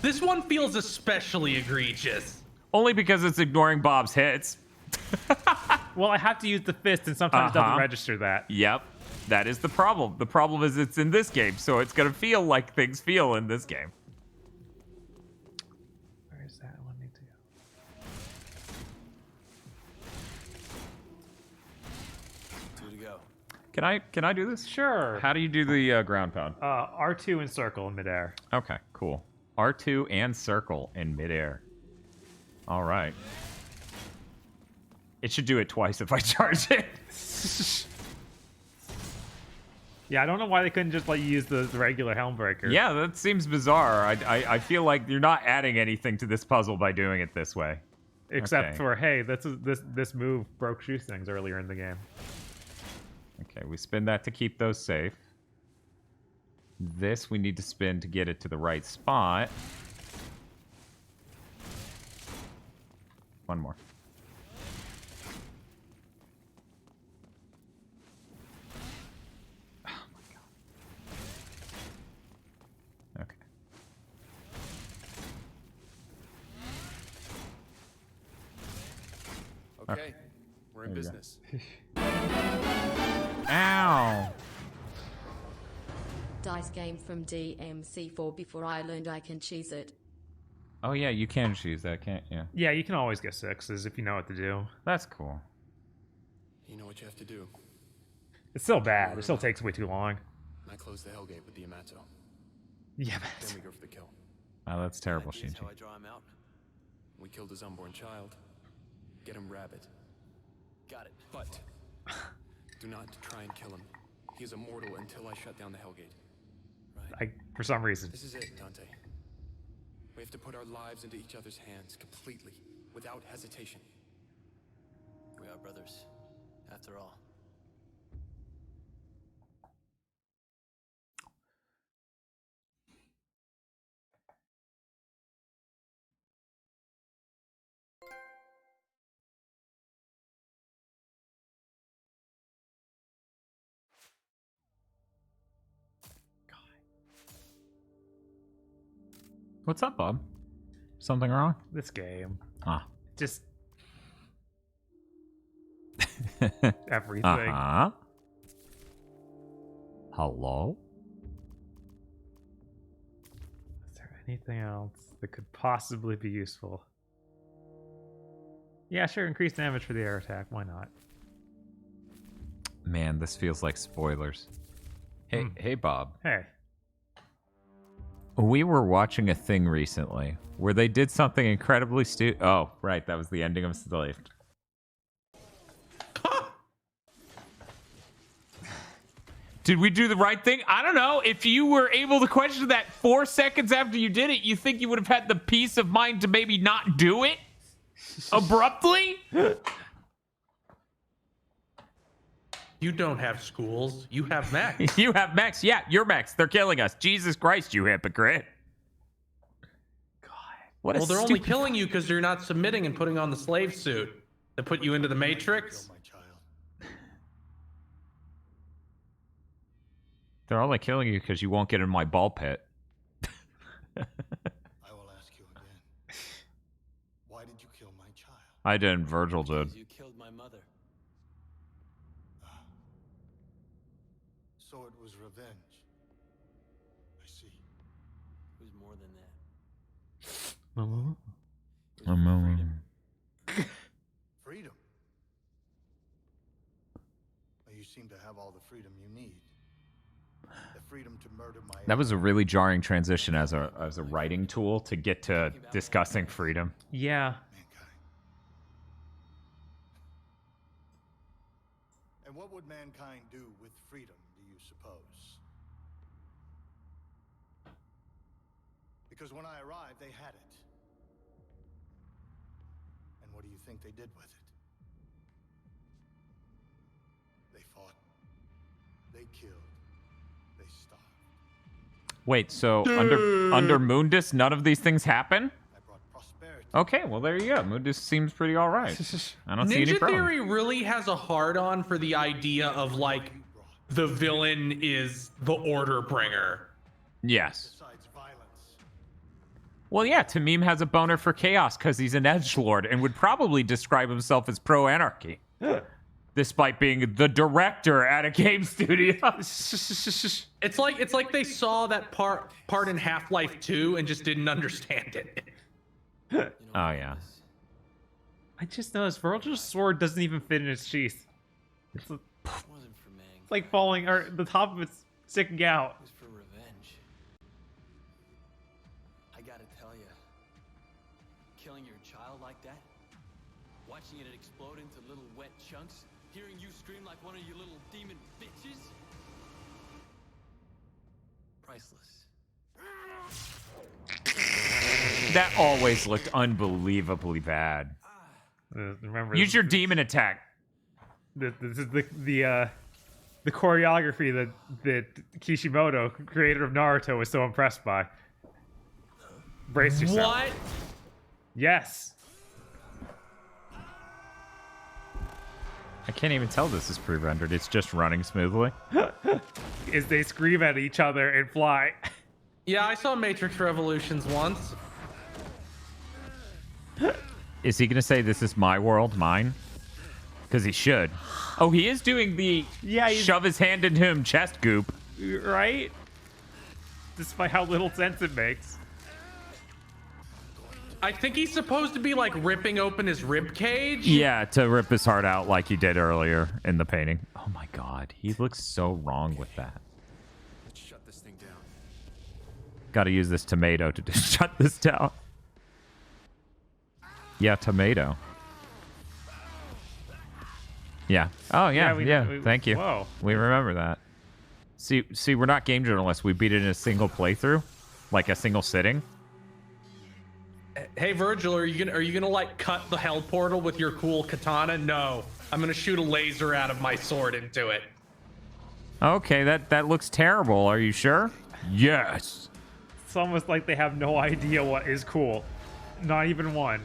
This one feels especially egregious. Only because it's ignoring Bob's hits. Well, I have to use the fist, and sometimes it doesn't register that. Yep. That is the problem. The problem is it's in this game, so it's going to feel like things feel in this game. Where is that one need to go? Two to go. Can I do this? Sure. How do you do the ground pound? R2 and circle in midair. Okay, cool. R2 and circle in midair. All right. It should do it twice if I charge it. Yeah, I don't know why they couldn't just let you use the regular helm breaker. Yeah, that seems bizarre. I feel like you're not adding anything to this puzzle by doing it this way. Except Okay. for, hey, this move broke shoestrings earlier in the game. Okay, we spin that to keep those safe. This we need to spin to get it to the right spot. One more. Oh my god. Okay. Okay, We're in There you business. Ow. Dice game from DmC4 before I learned I can cheese it. Oh yeah, you can choose that, can't you? Yeah, you can always get 6s if you know what to do. That's cool. You know what you have to do. It's still bad. It still takes way too long. I close the Hellgate with the Yamato. Yeah, Then we go for the kill. Oh, that's terrible, Here's Shinji. how I draw him out. We killed his unborn child. Get him rabid. Got it. But do not try and kill him. He is immortal until I shut down the Hellgate. For some reason. This is it, Dante. We have to put our lives into each other's hands completely, without hesitation. We are brothers, after all. What's up, Bob? Something wrong? This game. Ah. Just everything. Uh-huh. Hello? Is there anything else that could possibly be useful? Yeah, sure. Increase damage for the air attack. Why not? Man, this feels like spoilers. Hey, hey, Bob. Hey. We were watching a thing recently where they did something incredibly stupid. Oh, right. That was the ending of Slaved. Did we do the right thing? I don't know. If you were able to question that 4 seconds after you did it, you think you would have had the peace of mind to maybe not do it abruptly? You don't have schools. You have mechs. You have mechs. Yeah, you're mechs. They're killing us. Jesus Christ, you hypocrite. God. What a Well, they're only stupid... killing you because you're not submitting and putting on the slave suit that put you into the Matrix. They're only killing you because you won't get in my ball pit. I will ask you again. Why did you kill my child? I didn't. Virgil did. You killed my mother. So it was revenge. I see. It was more than that. Freedom. Well, you seem to have all the freedom you need. The freedom to murder my... That was a really jarring transition as a writing tool to get to discussing freedom. Yeah. And what would mankind do with freedom, do you suppose? Because when I arrived, they had it. And what do you think they did with it? They fought. They killed. They stopped. Wait, so under Mundus, none of these things happen? Okay, well there you go. Mundus seems pretty all right. I don't see any Ninja problem. Theory really has a hard-on for the idea of, like, the villain is the order bringer. Yes. Well, yeah, Tamim has a boner for chaos because he's an edgelord and would probably describe himself as pro-anarchy. Despite being the director at a game studio. It's like they saw that part in Half-Life 2 and just didn't understand it. Oh, yeah. I just noticed Virgil's sword doesn't even fit in his sheath. It's like falling, or the top of it's sticking out. It was for revenge. I gotta tell you, killing your child like that, watching it explode into little wet chunks, hearing you scream like one of you little demon bitches, priceless. That always looked unbelievably bad. Remember, Use your demon attack. This is the choreography that Kishimoto, creator of Naruto, was so impressed by. Brace yourself. What? Yes. I can't even tell this is pre-rendered. It's just running smoothly. As they scream at each other and fly. Yeah, I saw Matrix Revolutions once. Is he going to say, this is my world, mine? Because he should. Oh, he is doing the shove his hand into him chest goop. Right? Despite how little sense it makes. I think he's supposed to be like ripping open his rib cage. Yeah, to rip his heart out like he did earlier in the painting. Oh my god, he looks so wrong with that. Let's shut this thing down. Gotta use this tomato to just shut this down. Yeah, tomato. Yeah. Oh, yeah, thank you. Whoa. We remember that. See, we're not game journalists. We beat it in a single playthrough. Like a single sitting. Hey Virgil, are you gonna like cut the hell portal with your cool katana? No, I'm gonna shoot a laser out of my sword into it. Okay, that looks terrible. Are you sure? Yes. It's almost like they have no idea what is cool. Not even one.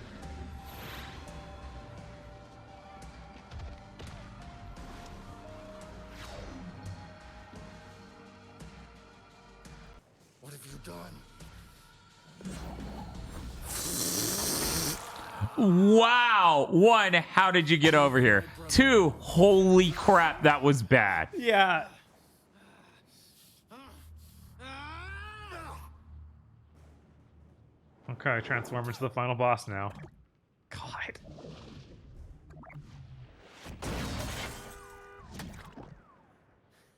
What have you done? Wow. 1, how did you get over here? 2, holy crap, that was bad. Yeah. Okay, transform into the final boss now. God.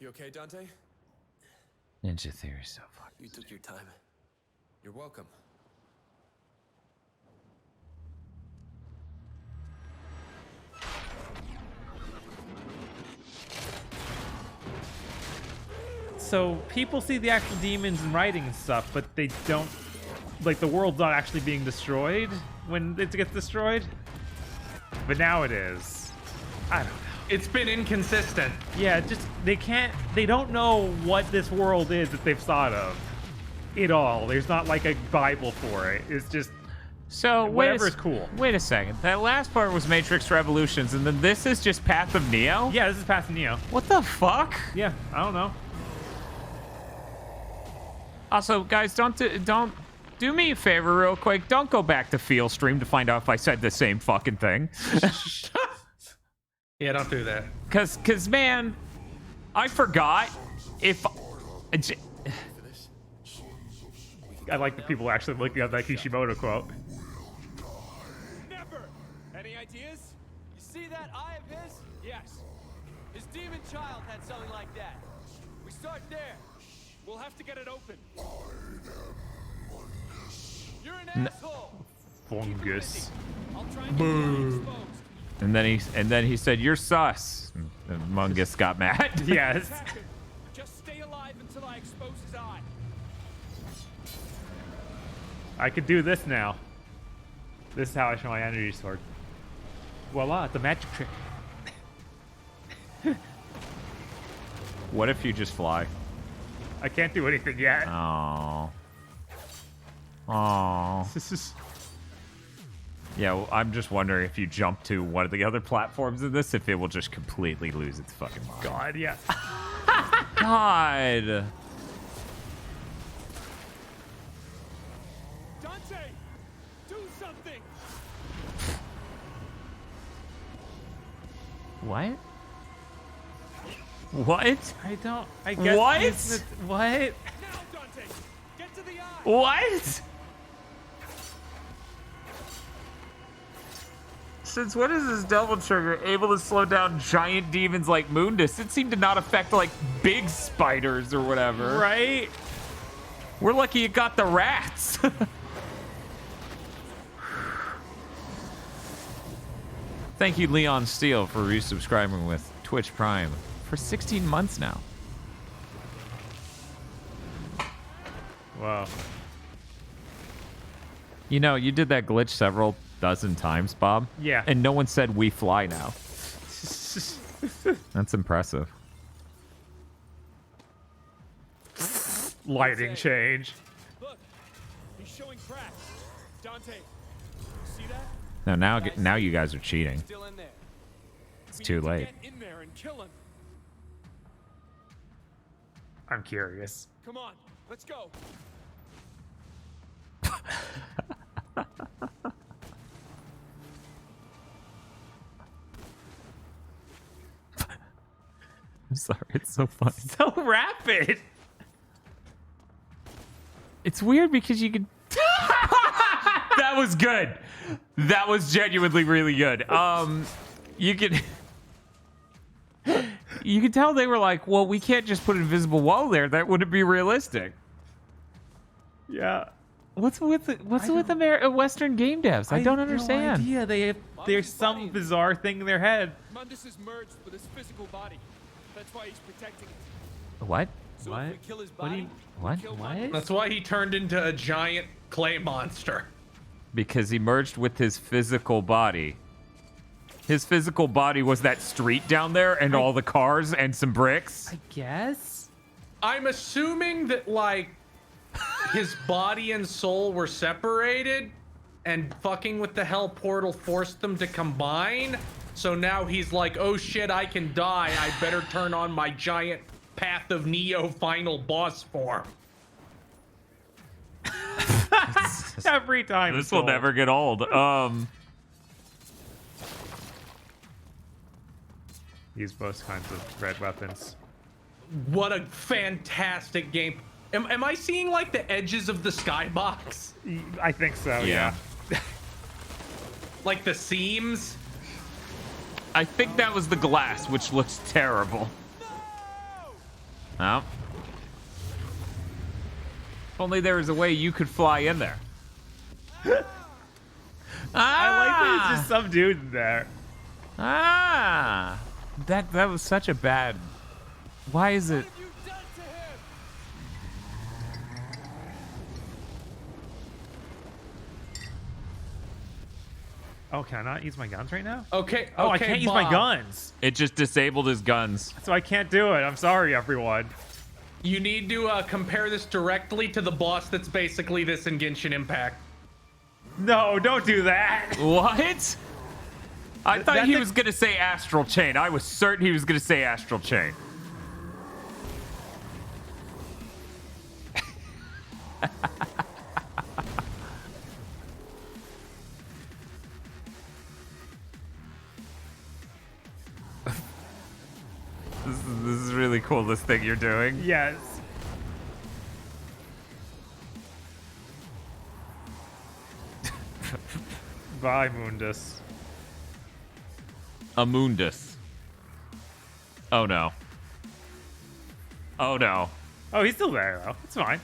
You okay, Dante? Ninja Theory so fucking. You took your time. You're welcome. So people see the actual demons and writing and stuff, but they don't, like, the world's not actually being destroyed when it gets destroyed. But now it is. I don't know. It's been inconsistent. Yeah, just they don't know what this world is that they've thought of at all. There's not like a Bible for it. It's just so whatever is cool. Wait a second. That last part was Matrix Revolutions, and then this is just Path of Neo? Yeah, this is Path of Neo. What the fuck? Yeah, I don't know. Also, guys, don't do me a favor real quick. Don't go back to Feel Stream to find out if I said the same fucking thing. Yeah, don't do that. Cause man, I forgot if I like the people actually looking at that Kishimoto quote. Never! Any ideas? You see that eye of his? Yes. His demon child had something like that. We start there. We'll have to get it open. You're an asshole! Fungus. I'll try and get you exposed. and then he said, "You're sus." And Mungus got mad. Yes. Just stay alive until I expose his eye. I could do this now. This is how I show my energy sword. Voila, it's a magic trick. What if you just fly? I can't do anything yet. Oh. Oh. Yeah, well, I'm just wondering if you jump to one of the other platforms in this, if it will just completely lose its fucking mind. God, yeah. God. Dante, do something. What? What? I don't. I guess. What? What? Now, Dante, get to the eye. What? Since when is this Devil Trigger able to slow down giant demons like Mundus? It seemed to not affect, like, big spiders or whatever. Right? We're lucky it got the rats. Thank you, Leon Steele, for resubscribing with Twitch Prime for 16 months now. Wow. You know, you did that glitch several dozen times, Bob. Yeah. And no one said we fly now. That's impressive. Lighting change. Look, he's showing cracks. Dante, see that? Now you guys are cheating. Still in there. It's too late. Get in there and kill him. I'm curious. Come on, let's go. sorry. It's so funny. So rapid. It's weird because you could. That was good. That was genuinely really good. You could. You could tell they were like, well, we can't just put an invisible wall there. That wouldn't be realistic. Yeah. What's with Western game devs? I don't understand. No idea. There's some bizarre thing in their head. Mundus is merged with his physical body. That's why he's protecting it. What? So if we kill his What do body, you? What? kill What? Mundus. That's why he turned into a giant clay monster. Because he merged with his physical body. His physical body was that street down there and all the cars and some bricks. I guess. I'm assuming that, like, his body and soul were separated and fucking with the hell portal forced them to combine. So now he's like, oh shit, I can die. I better turn on my giant Path of Neo final boss form. Every time. This will never get old. Use both kinds of red weapons. What a fantastic game. Am I seeing like the edges of the skybox? I think so, yeah. Like the seams? I think that was the glass, which looks terrible. No. If only there was a way you could fly in there. I like that it's just some dude in there. That was such a bad. Why is it? Oh, can I not use my guns right now? Okay. Oh, I okay, can't use my Bob. guns. It just disabled his guns. So I can't do it. I'm sorry, everyone. You need to compare this directly to the boss that's basically this in Genshin Impact. No, don't do that. What? I thought he That's was going to say Astral Chain. I was certain he was going to say Astral Chain. This is really cool, this thing you're doing. Yes. Bye, Mundus. Amundus. Oh no. Oh no. Oh, he's still there, though. It's fine.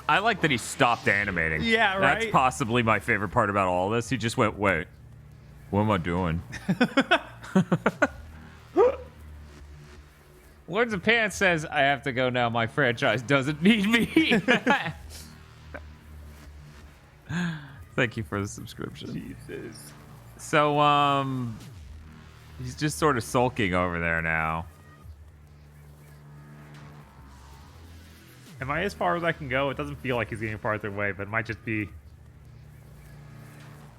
I like that he stopped animating. Yeah, right? That's possibly my favorite part about all this. He just went, wait, what am I doing? Lords of Pants says, I have to go now. My franchise doesn't need me. Thank you for the subscription. Jesus. So, he's just sort of sulking over there now. Am I as far as I can go? It doesn't feel like he's getting farther away, but it might just be,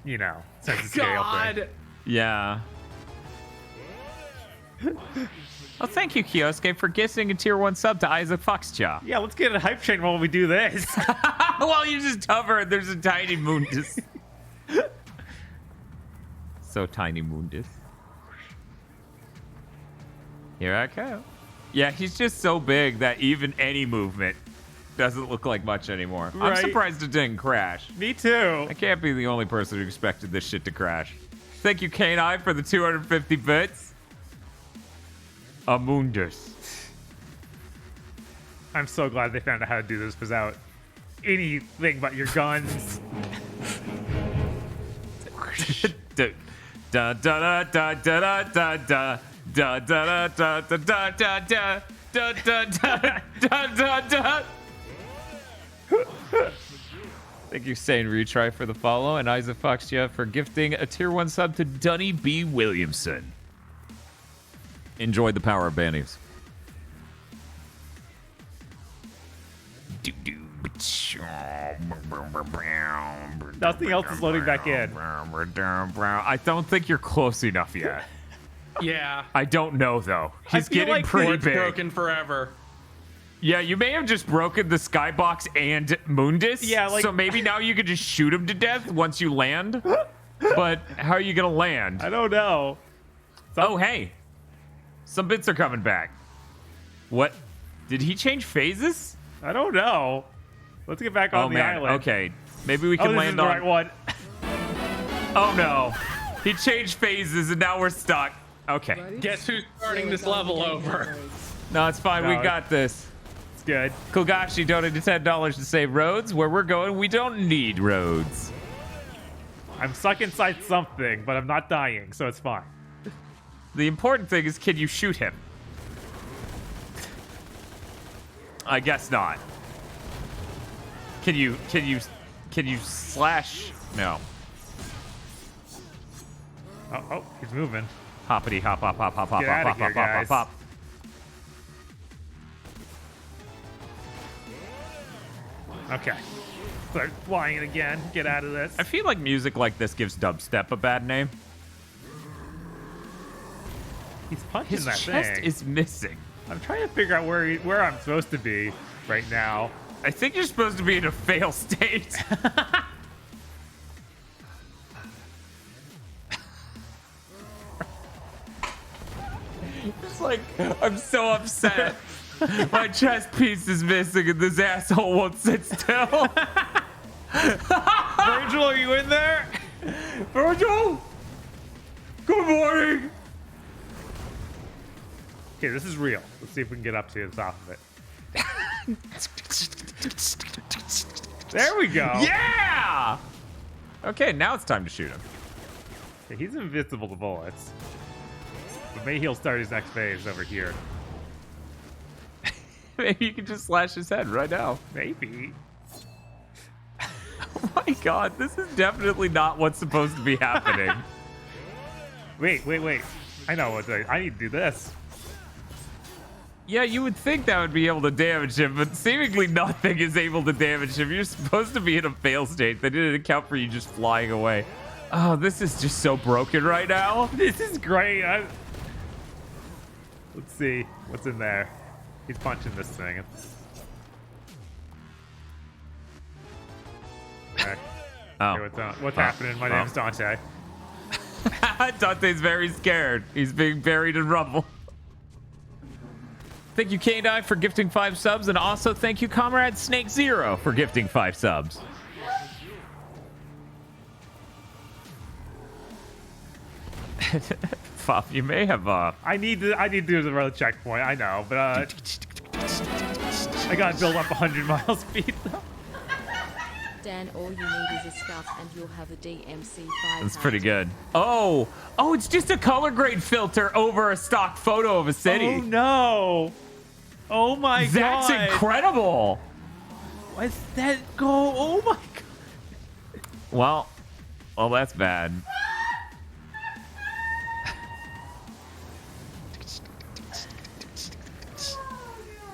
you know, sense of scale thing. Yeah. Well, thank you, Kioske, for gifting a tier 1 sub to Isaac Foxjaw. Yeah, let's get a hype train while we do this. While you just hover and there's a tiny Mundus. So tiny Mundus. Here I go. Yeah, he's just so big that even any movement doesn't look like much anymore. I'm Right. surprised it didn't crash. Me too. I can't be the only person who expected this shit to crash. Thank you, K9, for the 250 bits. Amundus. I'm so glad they found out how to do this without anything but your guns. Da da da da da da da. Da da da da da da da da da da da da da. Thank you, Sane Retry, for the follow, and Isaac Foxia for gifting a tier 1 sub to Dunny B. Williamson. Enjoy the power of bannies. Nothing else is loading back in. I don't think you're close enough yet. Yeah. I don't know though. He's feel getting like pretty it's big. broken forever. Yeah, you may have just broken the skybox and Mundus. Yeah, like- so maybe now you could just shoot him to death once you land. But how are you gonna land? I don't know. Oh, hey. Some bits are coming back. What? Did he change phases? I don't know. Let's get back on the island. Okay. Maybe we can this land is the on. right one. Oh no. He changed phases and now we're stuck. Okay. Guess who's starting this level over? No, it's fine. We No, got this. It's good. Kogashi donated $10 to save roads. Where we're going, we don't need roads. I'm stuck inside something, but I'm not dying, so it's fine. The important thing is, can you shoot him? I guess not. Can you slash? No. Oh, he's moving. Hoppity hop hop hop hop hop Get hop outta hop here, hop hop guys. hop. Okay. Start flying it again. Get out of this. I feel like music like this gives dubstep a bad name. He's punching His that chest thing. is missing. I'm trying to figure out where I'm supposed to be right now. I think you're supposed to be in a fail state. It's like, I'm so upset. My chest piece is missing and this asshole won't sit still. Virgil, are you in there? Virgil! Good morning! Okay, this is real. Let's see if we can get up to the top of it. There we go. Yeah! Okay, now it's time to shoot him. Okay, he's invisible to bullets. But maybe he'll start his next phase over here. Maybe you can just slash his head right now. Maybe. Oh my god, this is definitely not what's supposed to be happening. Wait. I know what I need to do this. Yeah, you would think that would be able to damage him, but seemingly nothing is able to damage him. You're supposed to be in a fail state. They didn't account for you just flying away. Oh, this is just so broken right now. This is great. Let's see what's in there. He's punching this thing. Okay. Oh. Okay, what's happening? My name's Dante. Dante's very scared. He's being buried in rubble. Thank you, K&I, for gifting 5 subs, and also thank you, Comrade Snake Zero, for gifting 5 subs. Fop, you may have I need to do the road checkpoint. I know, but I gotta build up 100 mile speed. Dan, all you need is a scuff and you'll have a DmC 5. That's pretty good. Oh, it's just a color grade filter over a stock photo of a city. Oh no! Oh my god! That's incredible. What's that go? Oh my god! Well, that's bad.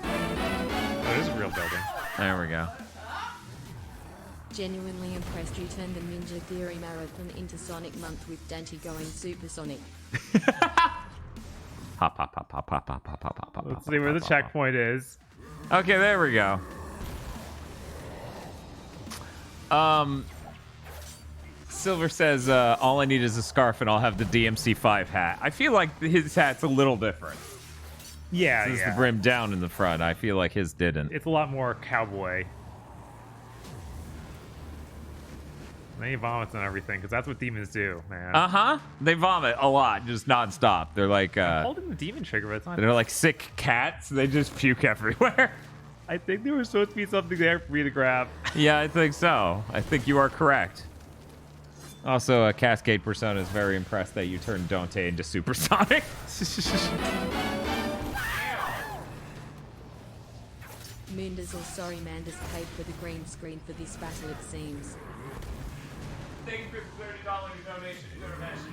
Oh, this is a real building. There we go. Genuinely impressed you turned the Ninja Theory Marathon into Sonic Month with Dante going supersonic. Hop, hop, hop, hop, hop, hop, hop, hop, hop, hop. Let's see where the checkpoint is. Okay, there we go. Silver says, all I need is a scarf and I'll have the DmC 5 hat. I feel like his hat's a little different. Yeah, This is the brim down in the front. I feel like his didn't. It's a lot more cowboy. And then he vomits and everything, because that's what demons do, man. Uh-huh. They vomit a lot, just nonstop. They're like, I'm holding the demon trigger, but it's not. they're like sick cats. They just puke everywhere. I think there was supposed to be something there for me to grab. Yeah, I think so. I think you are correct. Also, Cascade Persona is very impressed that you turned Dante into supersonic. Moonders or sorry Manders paid for the green screen for this battle, it seems. Thank you for the $30 donation to Intervention.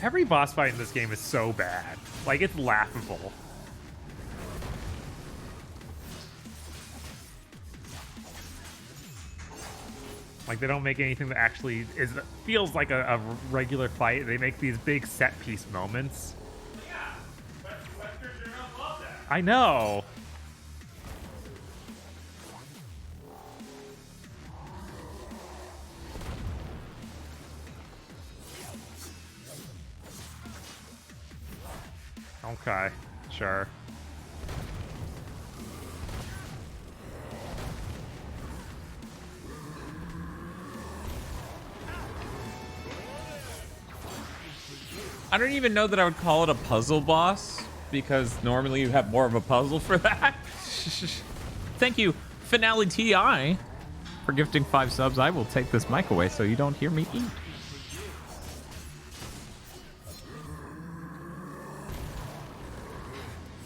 Every boss fight in this game is so bad. Like, it's laughable. Like, they don't make anything that actually feels like a regular fight. They make these big set piece moments. Yeah, Westerns are gonna love that. I know. Okay, sure. I don't even know that I would call it a puzzle boss, because normally you have more of a puzzle for that. Thank you, Finale TI, for gifting 5 subs. I will take this mic away so you don't hear me eat.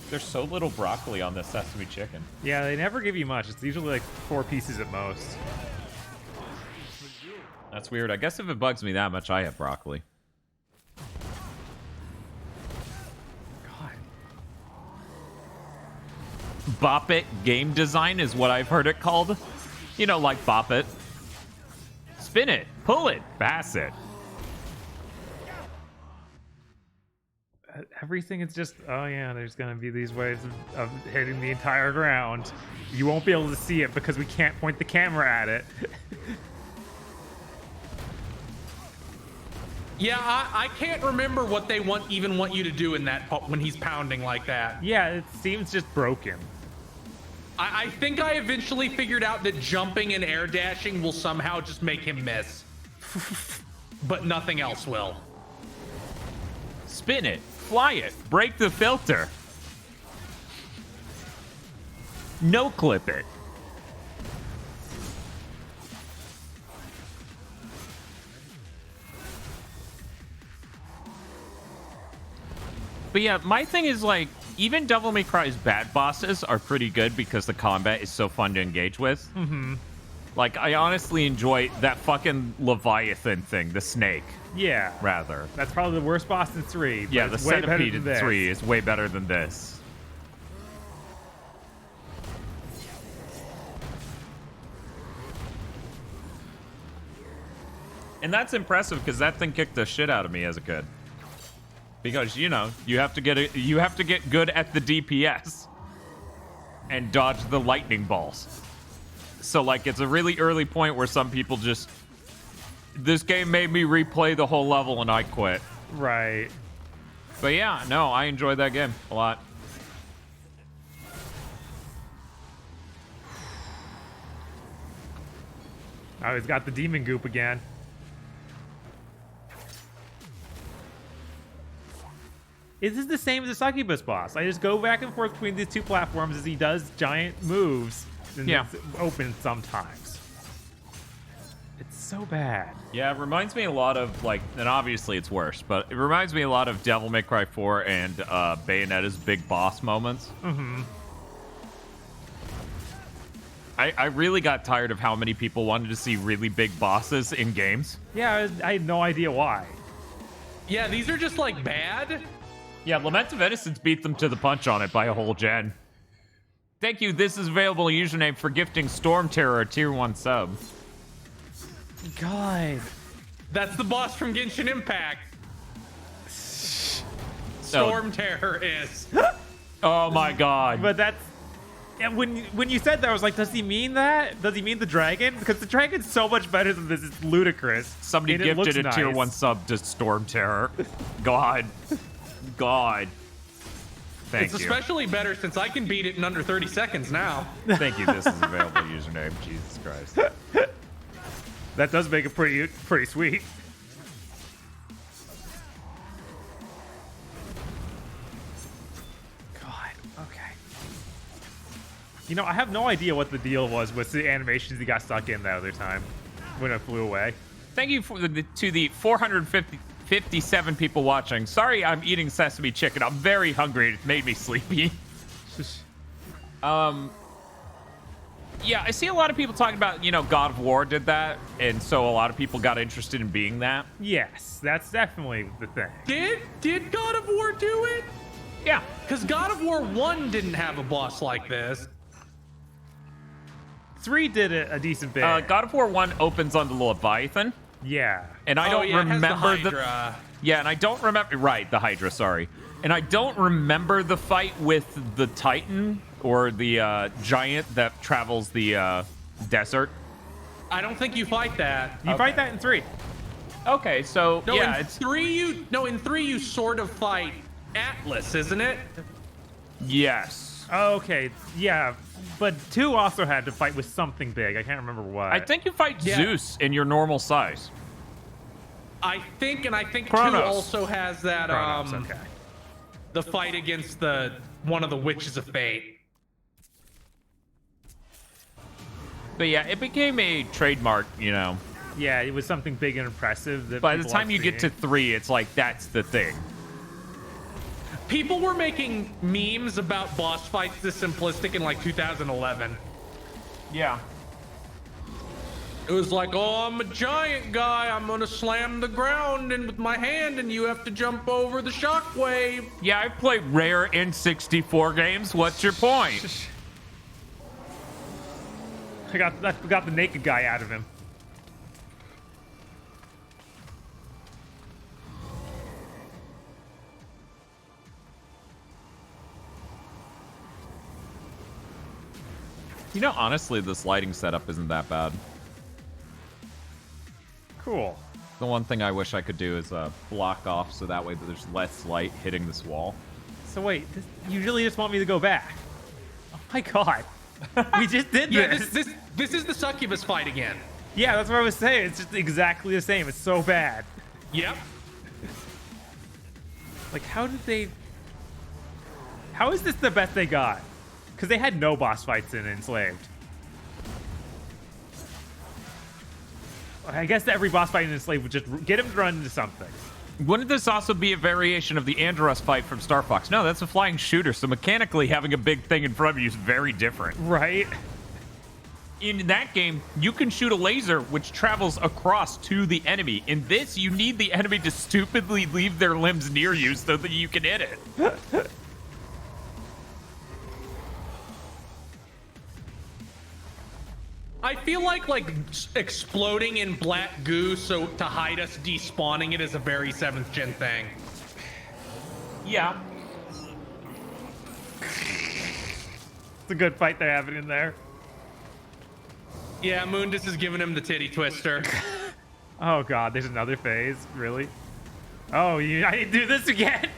There's so little broccoli on this sesame chicken. Yeah, they never give you much. It's usually like 4 pieces at most. That's weird. I guess if it bugs me that much, I have broccoli. Bop It game design is what I've heard it called. You know, like Bop It. Spin it, pull it, bass it. Everything is just, oh yeah, there's gonna be these ways of hitting the entire ground. You won't be able to see it because we can't point the camera at it. Yeah, I can't remember what they want you to do in that when he's pounding like that. Yeah, it seems just broken. I think I eventually figured out that jumping and air dashing will somehow just make him miss. But nothing else will. Spin it, fly it, break the filter. No clip it. But yeah, my thing is like, even Devil May Cry's bad bosses are pretty good because the combat is so fun to engage with. Mm-hmm. Like, I honestly enjoy that fucking Leviathan thing, the snake. Yeah. Rather. That's probably the worst boss in 3. Yeah, the it's way better centipede than in this. 3 is way better than this. And that's impressive because that thing kicked the shit out of me as a kid. Because, you know, you have to get good at the DPS and dodge the lightning balls. So like, it's a really early point where some people just, this game made me replay the whole level and I quit. Right. But yeah, no, I enjoyed that game a lot. Oh, he's got the demon goop again. Is this the same as the Succubus boss? I just go back and forth between these 2 platforms as he does giant moves. And Yeah. it's open sometimes. It's so bad. Yeah, it reminds me a lot of, like, and obviously it's worse, but it reminds me a lot of Devil May Cry 4 and Bayonetta's big boss moments. Mm-hmm. I really got tired of how many people wanted to see really big bosses in games. Yeah, I had no idea why. Yeah, these are just like bad. Yeah, Lament of Innocence beat them to the punch on it by a whole gen. Thank you, this is available username for gifting Storm Terror a tier 1 sub. God. That's the boss from Genshin Impact. Storm Terror is. Oh my god. But that's... Yeah, when you said that, I was like, does he mean that? Does he mean the dragon? Because the dragon's so much better than this. It's ludicrous. Somebody And it gifted looks a tier nice. 1 sub to Storm Terror. God. God. Thank It's you. especially better since I can beat it in under 30 seconds now. Thank you, this is available username. Jesus Christ. That does make it pretty sweet. God, okay. You know, I have no idea what the deal was with the animations he got stuck in that other time when it flew away. Thank you to the 457 people watching. Sorry I'm eating sesame chicken. I'm very hungry. It made me sleepy. Yeah, I see a lot of people talking about, God of War did that, and so a lot of people got interested in being that. Yes, that's definitely the thing. Did God of War do it? Yeah. Because God of War 1 didn't have a boss like this. 3 did a decent bit. God of War 1 opens on the Leviathan. Yeah. And I don't remember it has the Hydra. Yeah, and I don't remember. Right, the Hydra, sorry. And I don't remember the fight with the Titan or the giant that travels the desert. I don't think you fight that. You fight that in 3. Okay, so No, yeah, in 3 you sort of fight Atlas, isn't it? Yes. Okay, yeah, but 2 also had to fight with something big. I can't remember what. I think you fight Zeus in your normal size. I think 2 Kronos. also has that Kronos, okay. the fight against one of the Witches of Fate. But yeah, it became a trademark, Yeah, it was something big and impressive. That By the people time you get to 3, it's like, that's the thing. People were making memes about boss fights this simplistic in like 2011. Yeah. It was like, oh, I'm a giant guy. I'm gonna slam the ground and with my hand, and you have to jump over the shockwave. Yeah, I've played rare N64 games. What's your point? I got the naked guy out of him. Honestly, this lighting setup isn't that bad. Cool. The one thing I wish I could do is block off so that way there's less light hitting this wall. So wait, you really just want me to go back? Oh my god. We just did this. Yeah, this is the succubus fight again. Yeah, that's what I was saying. It's just exactly the same. It's so bad. Yep. Like, how is this the best they got? Because they had no boss fights in Enslaved. I guess every boss fight in Enslaved would just get him to run into something. Wouldn't this also be a variation of the Andros fight from Star Fox? No, that's a flying shooter, so mechanically having a big thing in front of you is very different. Right. In that game, you can shoot a laser which travels across to the enemy. In this, you need the enemy to stupidly leave their limbs near you so that you can hit it. I feel like exploding in black goo so to hide us despawning it is a very 7th gen thing. Yeah. It's a good fight they're having in there. Yeah, Mundus is giving him the titty twister. Oh god, there's another phase? Really? Oh, I need to do this again?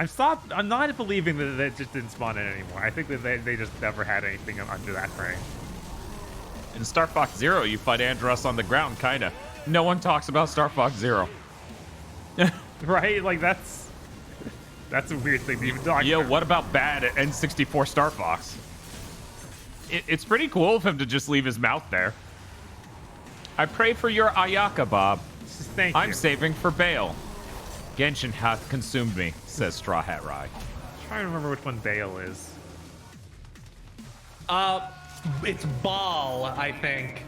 I'm not believing that it just didn't spawn in anymore. I think that they just never had anything under that frame. In Star Fox Zero, you fight Andros on the ground, kinda. No one talks about Star Fox Zero. Right? Like, that's a weird thing to even talk Yeah, about. what about bad at N64 Star Fox? It's pretty cool of him to just leave his mouth there. I pray for your Ayaka, Bob. Thank you. I'm saving for Bale. Genshin hath consumed me, says Straw Hat Rye. I'm trying to remember which one Bale is. It's Ball, I think.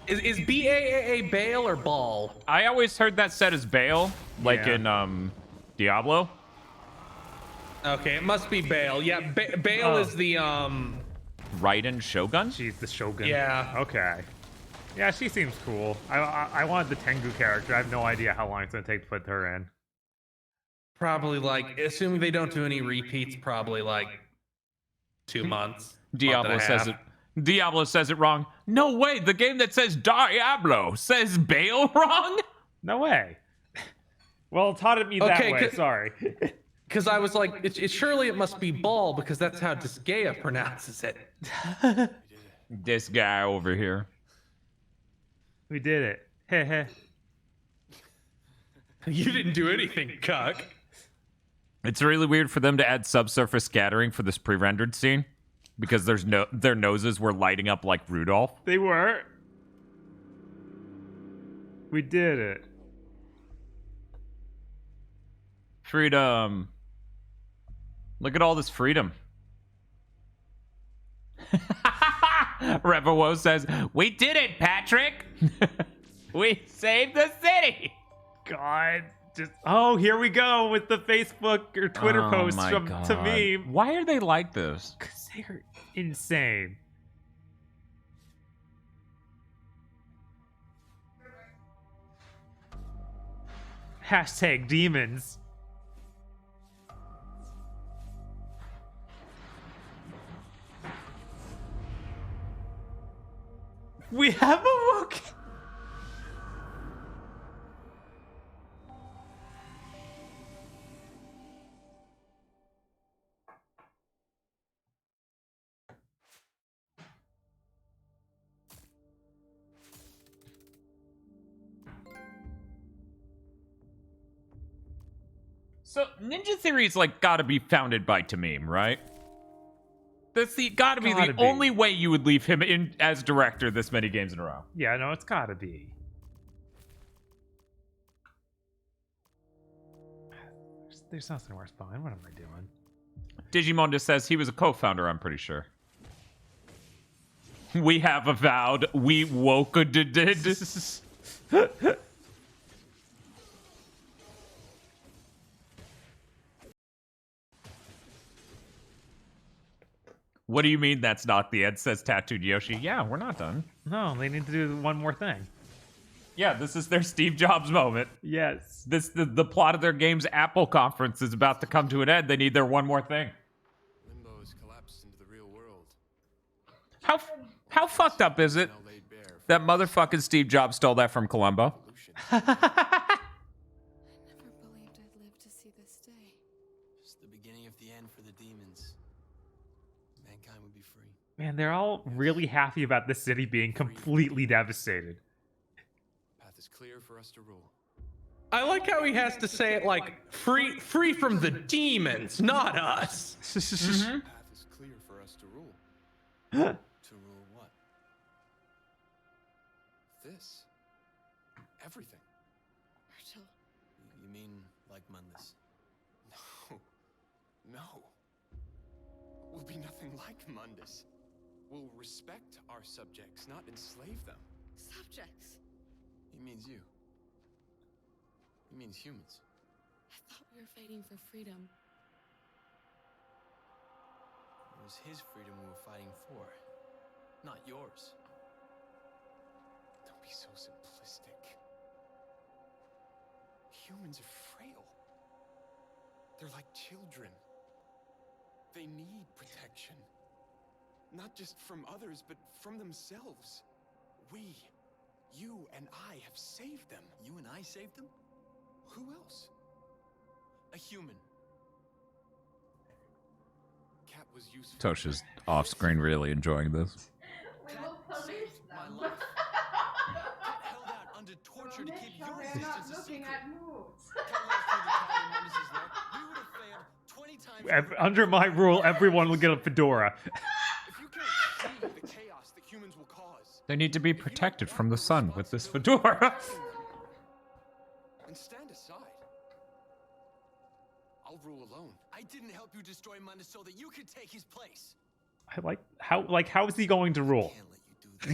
Is B-A-A-A Bale or Ball? I always heard that said as Bale, like in Diablo. Okay, it must be Bale. Yeah, Bale is the Raiden Shogun? She's the Shogun. Yeah. Okay. Yeah, she seems cool. I wanted the Tengu character. I have no idea how long it's going to take to put her in. Probably assuming they don't do any repeats, probably 2 months. Diablo says it. Diablo says it wrong. No way. The game that says Diablo says Bale wrong? No way. Well, it taught it me that way. Sorry. Because I was like, surely it must be Ball because that's how Disgaea pronounces it. This guy over here. We did it. Heh heh. You didn't do anything, cuck. It's really weird for them to add subsurface scattering for this pre-rendered scene because their noses were lighting up like Rudolph. They were. We did it. Freedom. Look at all this freedom. Revo says, "We did it, Patrick. We saved the city." God, just here we go with the Facebook or Twitter posts my from God. to me. Why are they like this? Because they're insane. Hashtag demons. We have a Wookiee. So Ninja Theory's like gotta be founded by Tamim, right? That's gotta be the only way you would leave him in as director this many games in a row. Yeah, no, it's gotta be. There's nothing worse behind. What am I doing? Digimon just says he was a co-founder, I'm pretty sure. We have avowed. We woke did. What do you mean that's not the end, says Tattooed Yoshi? Yeah, we're not done. No, they need to do one more thing. Yeah, this is their Steve Jobs moment. Yes. The plot of their game's Apple conference is about to come to an end. They need their one more thing. Limbo has collapsed into the real world. How fucked up is it that motherfucking Steve Jobs stole that from Columbo? Never believed I'd live to see this day. Just the beginning of the end for the demons. Mankind would be free. Man, they're all really happy about this city being completely devastated. Path is clear for us to rule. I like how he has to say it like free from the demons, not us. Path is clear for us to rule. To rule what? This. Everything. Virgil. You mean like Mundus? No. We'll be nothing like Mundus. We'll respect our subjects, not enslave them. Subjects. He means you. He means humans. I thought we were fighting for freedom. It was his freedom we were fighting for, not yours. Don't be so simplistic. Humans are frail. They're like children. They need protection. Not just from others, but from themselves. We, you and I have saved them. You and I saved them? Who else? A human. Cat was useful. Tosha's off screen really enjoying this. We will police them. Held out under torture to keep your They're not existence a looking secret. at moves. We would have failed 20 times. Under my rule, everyone will get a fedora. If you can't see the chaos that humans will cause, They need to be protected from the sun with this fedora. and stand aside. I'll rule alone. I didn't help you destroy Mundus so that you could take his place. I how is he going to rule?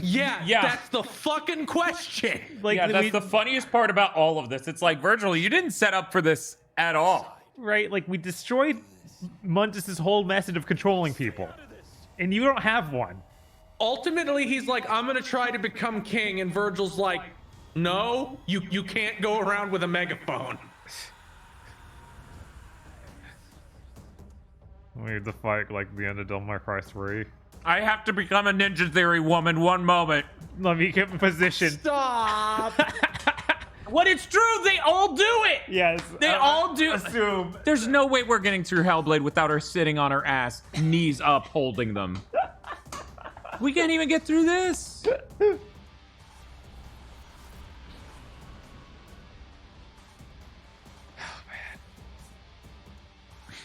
Yeah, Yeah. that's the fucking question. Like, Yeah, that's the funniest part about all of this. It's like, Virgil, you didn't set up for this at all. Right? Like, we destroyed Mundus's whole method of controlling people. And you don't have one. Ultimately, he's like, I'm gonna try to become king, and Virgil's like, no, you can't go around with a megaphone. We need to fight like the end of Devil May Cry 3. I have to become a Ninja Theory woman one moment. Let me get in position. Stop. What? It's true. They all do it. Yes. They all do. Assume. There's no way we're getting through Hellblade without her sitting on her ass, knees up, holding them. We can't even get through this.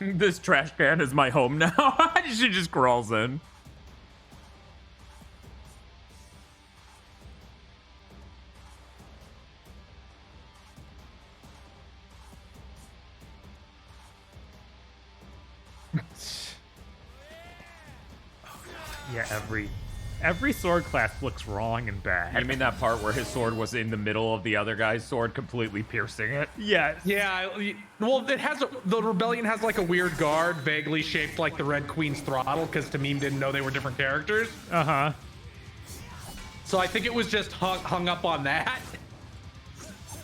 This trash can is my home now. She just crawls in. Yeah, every sword class looks wrong and bad. You mean that part where his sword was in the middle of the other guy's sword, completely piercing it? Yes. Yeah, well, the rebellion has like a weird guard, vaguely shaped like the Red Queen's throttle, because Tamim didn't know they were different characters. Uh-huh. So I think it was just hung up on that.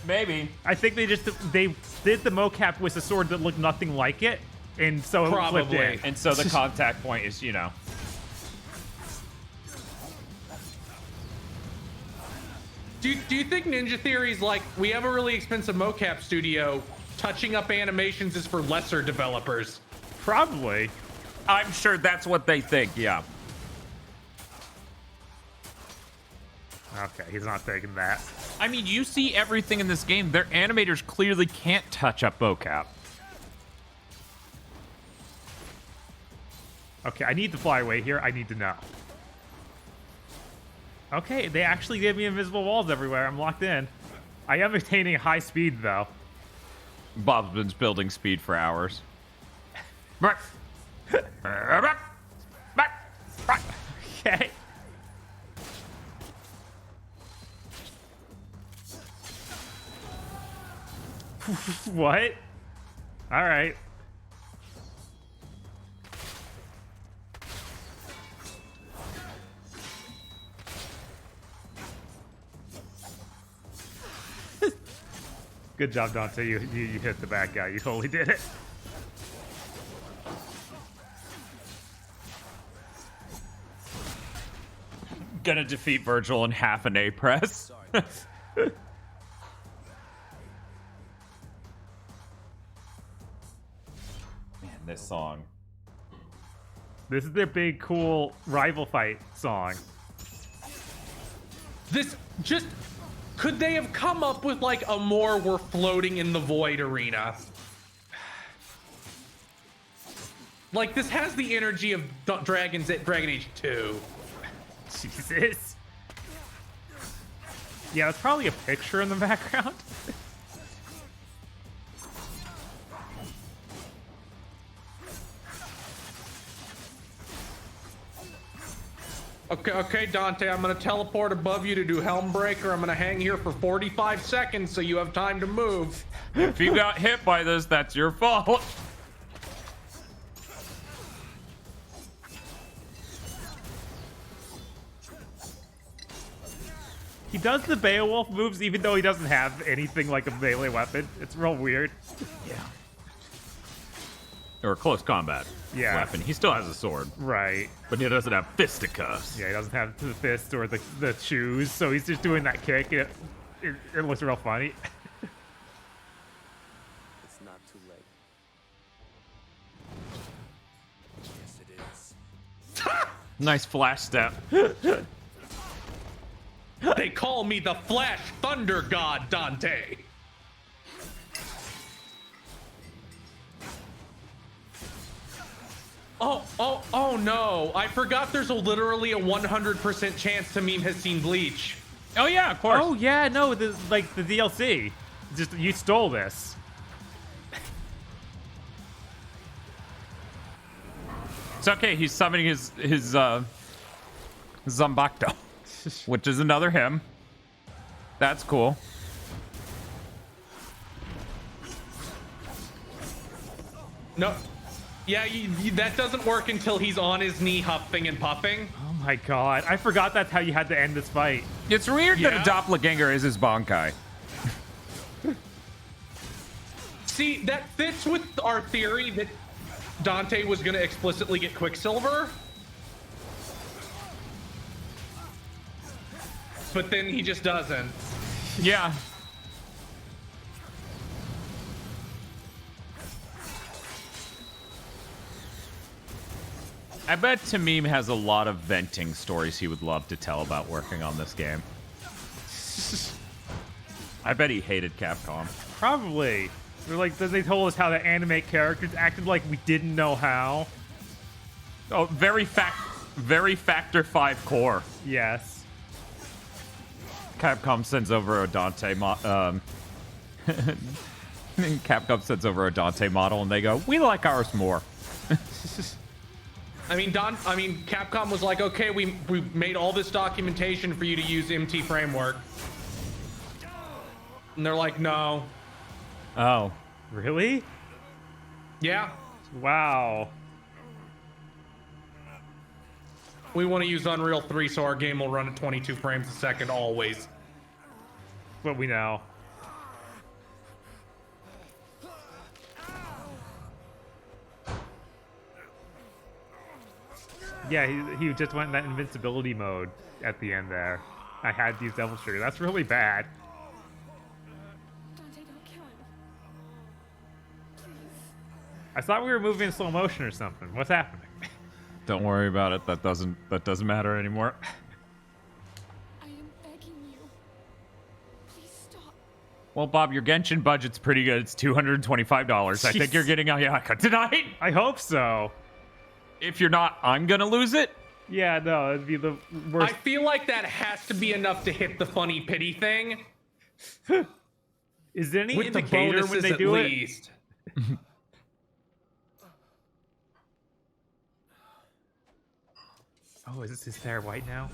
Maybe. I think they did the mocap with a sword that looked nothing like it, and so it flipped in. And so the contact point is, you know. Do you think Ninja Theory's like, we have a really expensive mocap studio, touching up animations is for lesser developers? Probably. I'm sure that's what they think, yeah. Okay, he's not taking that. I mean, you see everything in this game. Their animators clearly can't touch up mocap. Okay, I need the flyaway here. I need to know. Okay, they actually gave me invisible walls everywhere. I'm locked in. I am attaining high speed, though. Bob's been building speed for hours. Okay. What? All right. Good job, Dante. You hit the bad guy. You totally did it. Gonna defeat Virgil in half an A press. Man, this song. This is their big, cool rival fight song. This just... Could they have come up with like a more we're floating in the void arena? Like, this has the energy of Dragon Age 2. Jesus. Yeah, that's probably a picture in the background. Okay, Dante, I'm gonna teleport above you to do Helmbreaker. I'm gonna hang here for 45 seconds so you have time to move. If you got hit by this, that's your fault. He does the Beowulf moves even though he doesn't have anything like a melee weapon. It's real weird. Yeah. Or close combat weapon. He still has a sword. Right. But he doesn't have fisticuffs. Yeah, he doesn't have the fist or the shoes, so he's just doing that kick. It looks real funny. It's not too late. Yes, it is. Nice flash step. They call me the Flash Thunder God, Dante. Oh no. I forgot there's literally a 100% chance Tamim has seen Bleach. Oh yeah, of course. Oh yeah, no, the DLC. Just you stole this. It's okay. He's summoning his Zambacto, which is another him. That's cool. No. Yeah, that doesn't work until he's on his knee huffing and puffing. Oh my god. I forgot that's how you had to end this fight. It's weird that a doppelganger is his Bankai. See, that fits with our theory that Dante was going to explicitly get Quicksilver. But then he just doesn't. Yeah. I bet Tamim has a lot of venting stories he would love to tell about working on this game. I bet he hated Capcom. Probably. They're like, they told us how to animate characters, acted like we didn't know how. Oh, very Factor 5 core. Yes. Capcom sends over a Dante Capcom sends over a Dante model and they go, we like ours more. I mean, Capcom was like, okay, we made all this documentation for you to use MT Framework. And they're like, no. Oh, really? Yeah. Wow. We want to use Unreal 3 so our game will run at 22 frames a second always. What we know. Yeah, he just went in that invincibility mode at the end there. I had to use Devil Trigger. That's really bad. Dante, don't kill him. I thought we were moving in slow motion or something. What's happening? Don't worry about it. That doesn't matter anymore. I am begging you. Please stop. Well, Bob, your Genshin budget's pretty good. It's $225. I think you're getting Ayaka tonight. I hope so. If you're not, I'm gonna lose it. Yeah, no, it'd be the worst. I feel like that has to be enough to hit the funny pity thing. Is there any With the indicator when they bonuses do at it? least. Oh, is this his hair white now?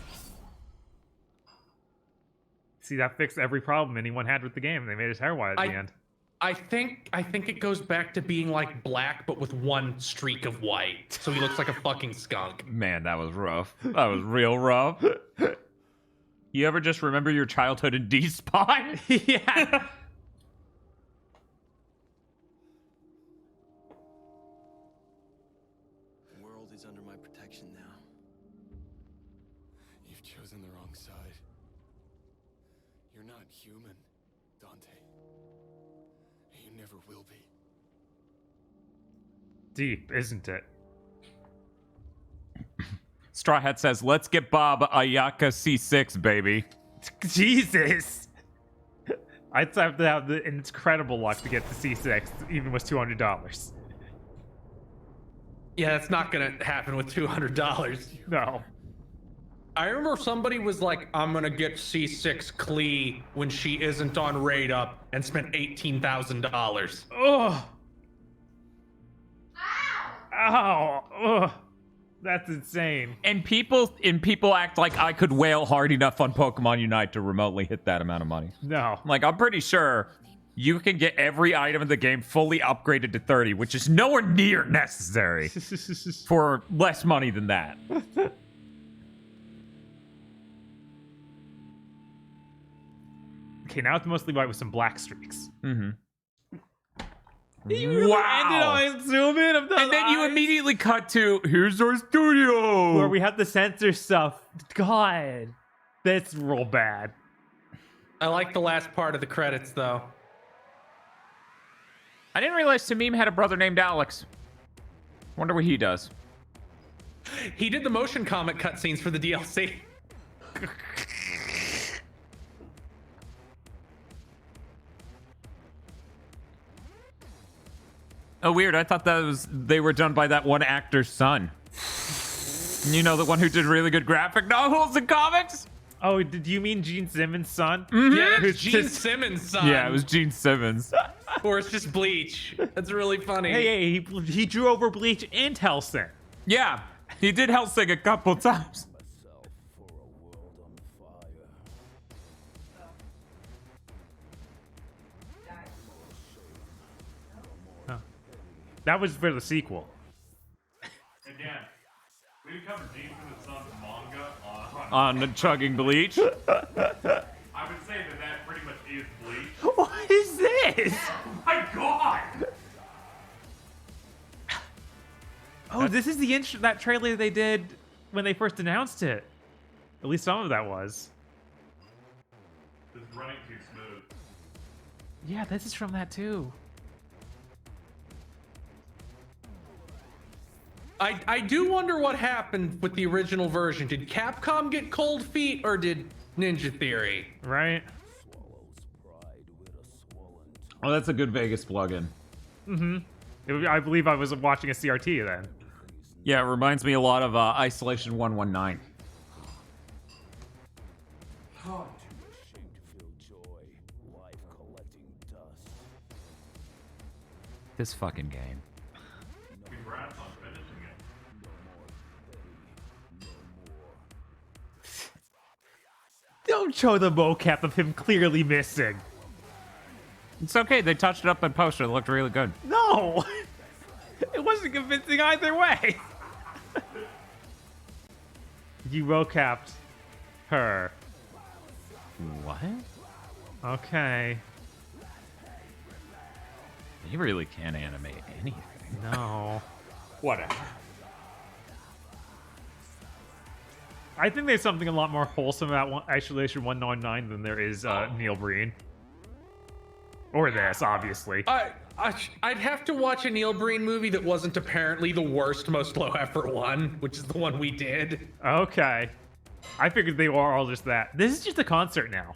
See, that fixed every problem anyone had with the game. They made his hair white at the end. I think it goes back to being like black, but with one streak of white. So he looks like a fucking skunk. Man, that was rough. That was real rough. You ever just remember your childhood in D-Spawn? Yeah. The world is under my protection now. You've chosen the wrong side. You're not human, Dante. You never will be. Deep, isn't it? Straw Hat says, let's get Bob Ayaka C6, baby. Jesus! I'd have to have the incredible luck to get to C6, even with $200. Yeah, that's not gonna happen with $200. No. I remember somebody was like, I'm gonna get C6 Klee when she isn't on raid up and spent $18,000. Oh! Ow! Ugh. That's insane. And people act like I could wail hard enough on Pokemon Unite to remotely hit that amount of money. No. Like, I'm pretty sure you can get every item in the game fully upgraded to 30, which is nowhere near necessary for less money than that. Okay, now it's mostly white with some black streaks. Mm-hmm. You ended on zoom in of the And then you eyes. immediately cut to, here's our studio. Where we have the censor stuff. God. That's real bad. I like the last part of the credits, though. I didn't realize Tamim had a brother named Alex. Wonder what he does. He did the motion comic cutscenes for the DLC. Oh, weird. I thought they were done by that one actor's son. You know, the one who did really good graphic novels and comics? Oh, did you mean Gene Simmons' son? Mm-hmm. Yeah, it's Gene Simmons' son. Yeah, it was Gene Simmons. Or it's just Bleach. That's really funny. Hey, he drew over Bleach and Hellsing. Yeah, he did Hellsing a couple times. Huh. That was for the sequel. Again, we covered Gene Simmons' son's manga On the chugging Bleach. I would say that pretty much is Bleach. What is this? My God! Oh, this is the that trailer they did when they first announced it. At least some of that was. This is running too smooth. Yeah, this is from that too. I do wonder what happened with the original version. Did Capcom get cold feet or did Ninja Theory? Right. Oh, that's a good Vegas plugin. Mm-hmm. I believe I was watching a CRT then. Yeah, it reminds me a lot of Isolation 119. This fucking game. Congrats on finishing Don't show the mocap of him clearly missing. It's okay. They touched it up in post. It looked really good. No! It wasn't convincing either way. You mocapped her. What? Okay. He really can't animate anything. No. Whatever. I think there's something a lot more wholesome about Isolation 199 than there is Neil Breen. Or this, obviously. I'd have to watch a Neil Breen movie that wasn't apparently the worst, most low-effort one, which is the one we did. Okay. I figured they were all just that. This is just a concert now.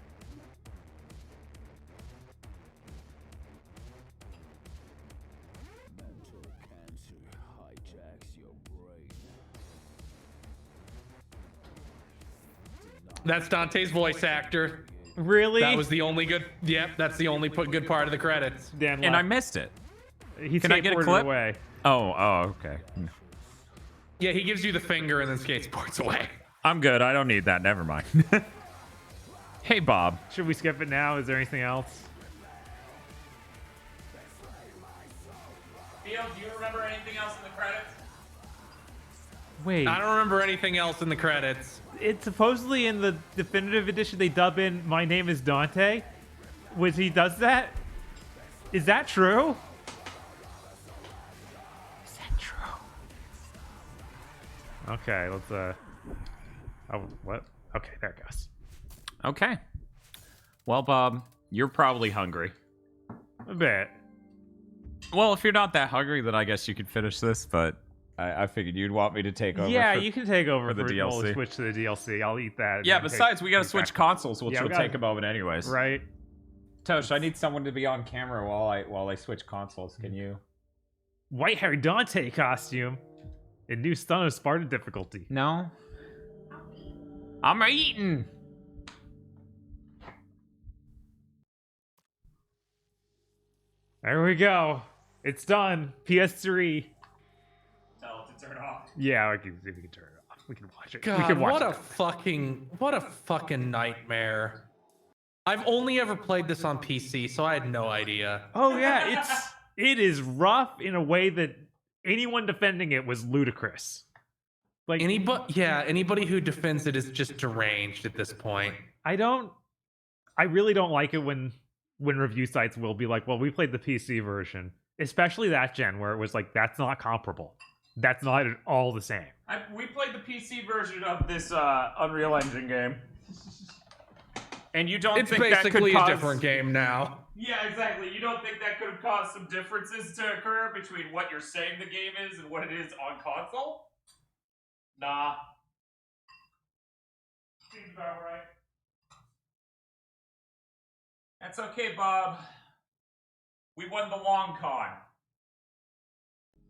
That's Dante's voice actor. Really? That was the only good. Yep, that's the only good part of the credits. Dan And I missed it. He Can I get a skateboarded clip? away. Oh, okay. Yeah, he gives you the finger and then skateboards away. I'm good. I don't need that. Never mind. Hey, Bob. Should we skip it now? Is there anything else? Theo, do you remember anything else in the credits? Wait. I don't remember anything else in the credits. It's supposedly in the definitive edition they dub in "My name is Dante," which he does that. Is that true? Is that true? Okay, let's Oh, what? Okay, there it goes. Okay. Well, Bob, you're probably hungry. A bit. Well, if you're not that hungry, then I guess you could finish this, but I figured you'd want me to take over. Yeah, for, you can take over for the DLC. We'll switch to the DLC. I'll eat that. Yeah, and besides, we got to take switch back. consoles, which Yeah, we will gotta- take a moment anyways. Right. Tosh, I need someone to be on camera while I switch consoles. Can you? White Harry Dante costume. In new Stun of Sparta difficulty. No. I'm eating. There we go. It's done. PS3. Tell it to turn off. Yeah, we can turn it off. We can watch it. we God, can watch what a fucking nightmare. I've only ever played this on PC, so I had no idea. Oh yeah, it is rough in a way that anyone defending it was ludicrous. Like anybody who defends it is just deranged at this point. I really don't like it when review sites will be like, well, we played the PC version, especially that gen where it was like, that's not comparable. That's not at all the same. We played the PC version of this Unreal Engine game. And you don't It's think that basically could cause... a different game now. Yeah, exactly. You don't think that could have caused some differences to occur between what you're saying the game is and what it is on console? Nah. Seems about right. That's okay, Bob. We won the long con.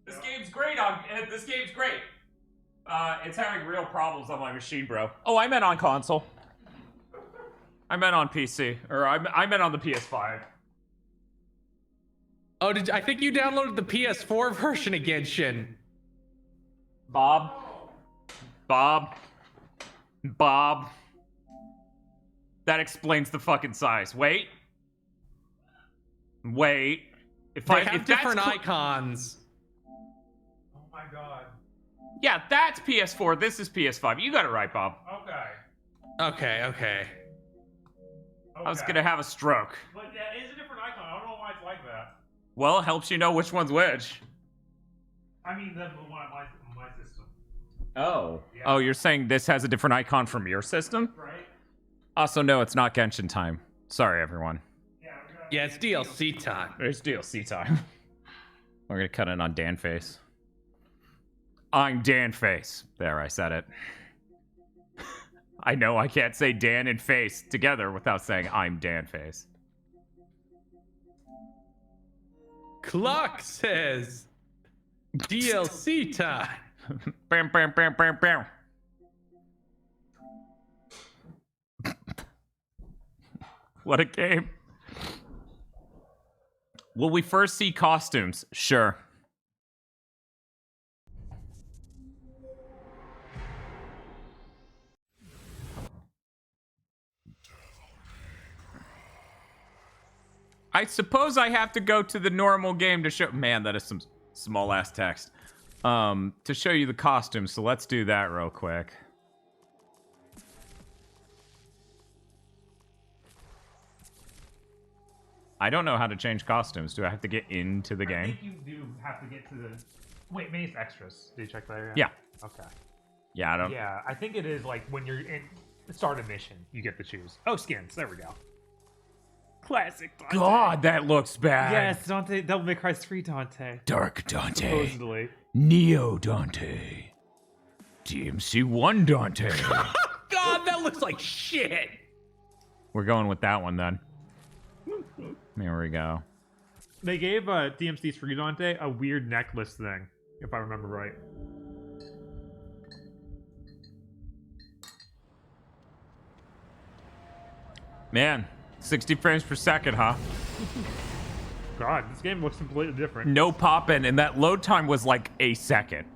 This game's great. This game's great. It's having real problems on my machine, bro. Oh, I meant on console. I meant on PC. Or I meant on the PS5. Oh, I think you downloaded the PS4 version again, Shin. Bob. That explains the fucking size. Wait. If They I have if different that's icons. Oh my god. Yeah, that's PS4. This is PS5. You got it right, Bob. Okay. I was gonna have a stroke. But yeah, it's a different icon. I don't know why it's like that. Well, it helps you know which one's which. I mean, the one on my system. Oh. Yeah. Oh, you're saying this has a different icon from your system? Right. Also, no, it's not Genshin time. Sorry, everyone. Yeah, it's DLC time. It's DLC time. We're gonna cut in on Dan Face. I'm Dan Face. There, I said it. I know I can't say Dan and Face together without saying I'm Dan Face. Clock says DLC time. Bam, bam, bam, bam, bam. What a game. Will we first see costumes? Sure. I suppose I have to go to the normal game to show... Man, that is some small-ass text. To show you the costumes, so let's do that real quick. I don't know how to change costumes. Do I have to get into the game? I think you do have to get to the... Wait, maybe it's extras. Did you check that? Yeah. Okay. Yeah, I don't... Yeah, I think it is like when you're in the start of mission, you get to choose. Oh, skins. There we go. Classic Dante. God, that looks bad. Yes, Dante. Devil May Cry 3 Dante. Dark Dante. Supposedly. Neo Dante. DmC 1 Dante. God, that looks like shit. We're going with that one then. There we go. They gave DmC 3 Dante a weird necklace thing, if I remember right. Man, 60 frames per second, huh? God, this game looks completely different. No popping, and that load time was like a second.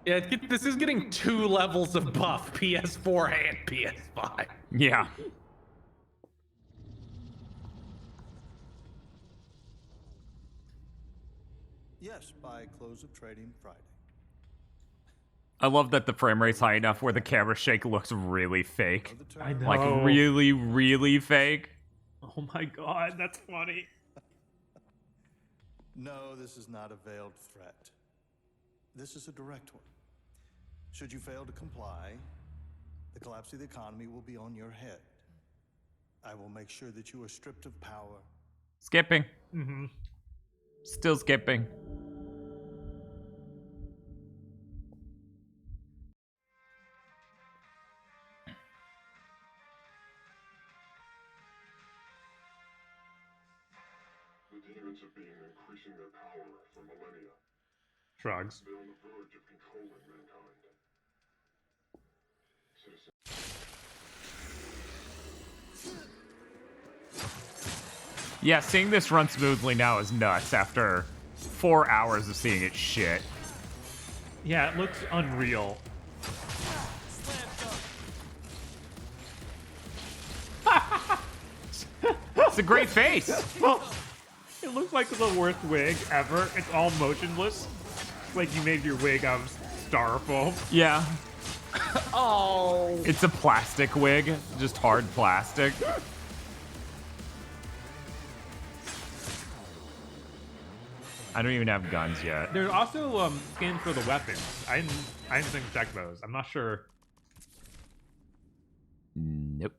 Yeah, this is getting 2 levels of buff, PS4 and PS5. Yeah. Yes, by close of trading Friday. I love that the frame rate's high enough where the camera shake looks really fake. I know. Like really, really fake. Oh my god, that's funny. No, this is not a veiled threat. This is a direct one. Should you fail to comply, the collapse of the economy will be on your head. I will make sure that you are stripped of power. Skipping. Mm-hmm. Still skipping. The demons have been increasing their power for millennia. Shrugs. They're on the verge of controlling mankind. Citizens. Yeah, seeing this run smoothly now is nuts after 4 hours of seeing it shit. Yeah, it looks unreal. It's a great face. It looks like the worst wig ever. It's all motionless. Like you made your wig out of styrofoam. Yeah. Oh. It's a plastic wig, just hard plastic. I don't even have guns yet. There's also skins for the weapons. I didn't think check those. I'm not sure. Nope.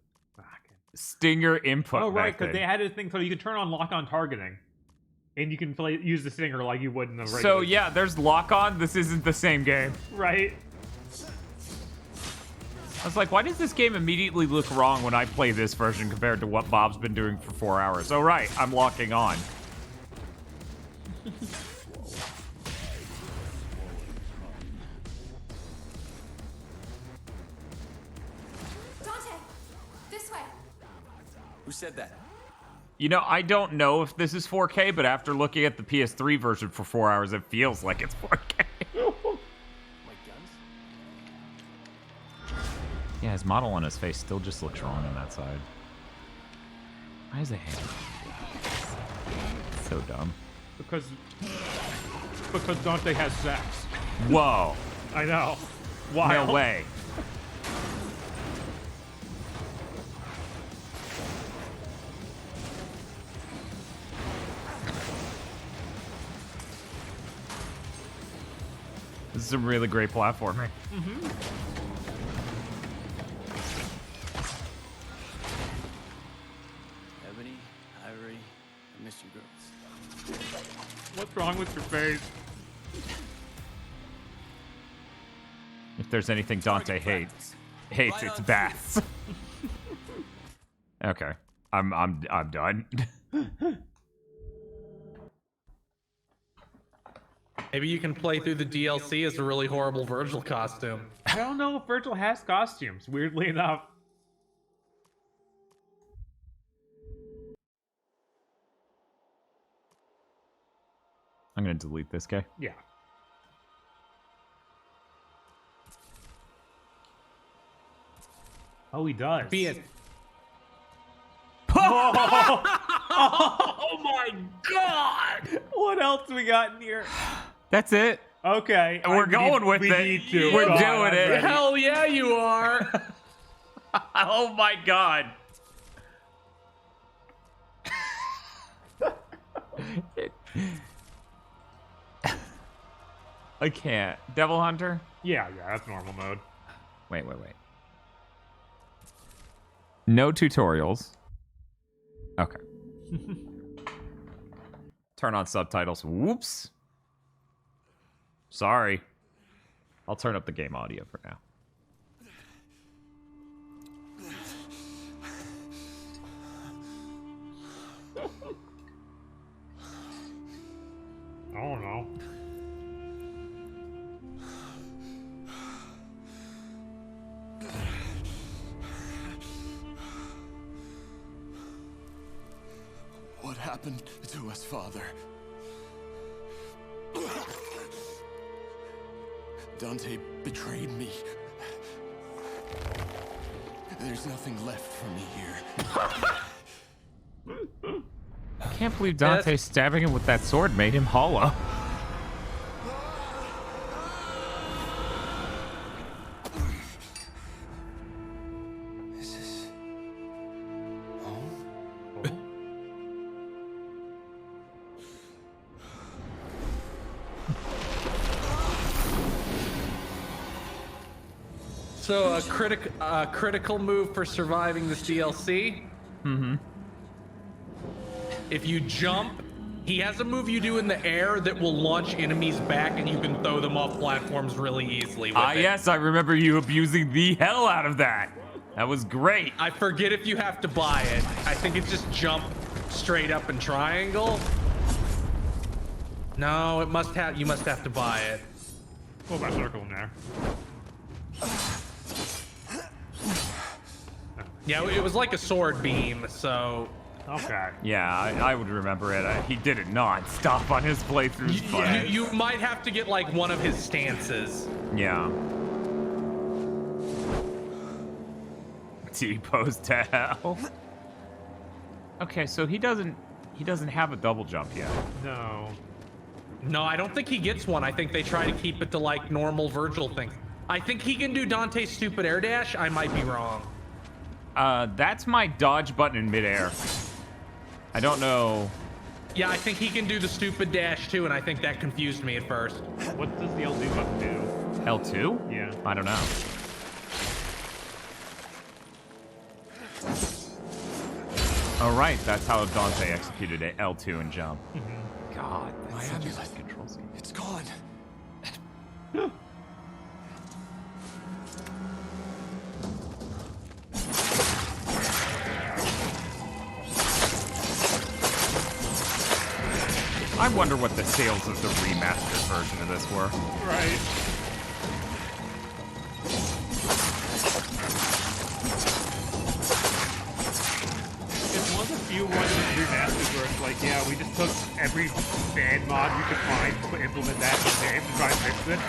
Stinger input Oh right, because method. they had a thing so you could turn on lock-on targeting, and you can use the stinger like you would in the regular. So yeah, there's lock-on. This isn't the same game. Right. I was like, why does this game immediately look wrong when I play this version compared to what Bob's been doing for 4 hours? Oh right, I'm locking on. Dante, this way. Who said that? You know, I don't know if this is 4K, but after looking at the PS3 version for 4 hours, it feels like it's 4K. Yeah, his model on his face still just looks wrong on that side. Why is it hand? So dumb. Because Dante has sex. Whoa. I know. Why? No way. This is some really great platforming. Mm-hmm. Ebony, Ivory, I miss you girls. What's wrong with your face? If there's anything Dante hates, it's baths. Okay, I'm done. Maybe you can play through the DLC as a really horrible Virgil costume. I don't know if Virgil has costumes, weirdly enough. I'm gonna delete this guy. Yeah. Oh, he does. Be it. No! Oh my god! What else we got in here? That's it. Okay. We're going with we it. Need to. We're God, doing I'm it. ready. Hell yeah, you are. Oh my god. I can't. Devil Hunter? Yeah, that's normal mode. Wait. No tutorials. Okay. Turn on subtitles. Whoops. Sorry. I'll turn up the game audio for now. Oh no. What happened to us, Father? Dante betrayed me. There's nothing left for me here. I can't believe Dante stabbing him with that sword made him hollow. Is this home? So a critical move for surviving this DLC. Mm-hmm. If you jump, he has a move you do in the air that will launch enemies back, and you can throw them off platforms really easily with it. Yes, I remember you abusing the hell out of that. That was great. I forget if you have to buy it. I think it's just jump straight up and triangle. No, it must have. You must have to buy it. Pull that circle in there. Yeah, it was like a sword beam, so... Okay. Yeah, I would remember it. He did it non-stop on his playthroughs. You might have to get, like, one of his stances. Yeah. T-pose to hell. Okay, so he doesn't have a double jump yet. No. No, I don't think he gets one. I think they try to keep it to, like, normal Virgil things. I think he can do Dante's stupid air dash. I might be wrong. That's my dodge button in midair. I don't know. Yeah, I think he can do the stupid dash too, and I think that confused me at first. What does the L2 button do? L2? Yeah. I don't know. Oh, right. That's how Dante executed it. L2 and jump. Mm-hmm. God, that's My such a amulet. bad control scene. It's gone. I wonder what the sales of the remastered version of this were. Right. It's one of the few ones that's remastered where it's like, yeah, we just took every bad mod we could find to implement that in the game to try and fix it.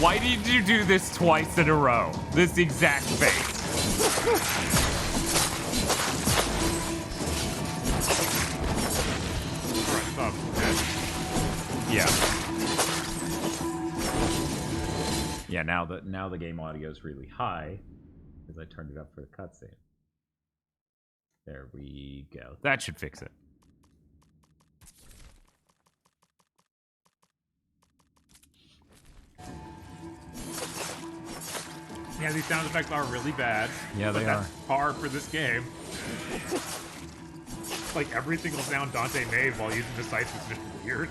Why did you do this twice in a row? This exact face. Yeah. Yeah, now the game audio is really high because I turned it up for the cutscene. There we go. That should fix it. Yeah, these sound effects are really bad. Yeah, but they that's par for this game. Like every single sound Dante made while using the sights was just weird.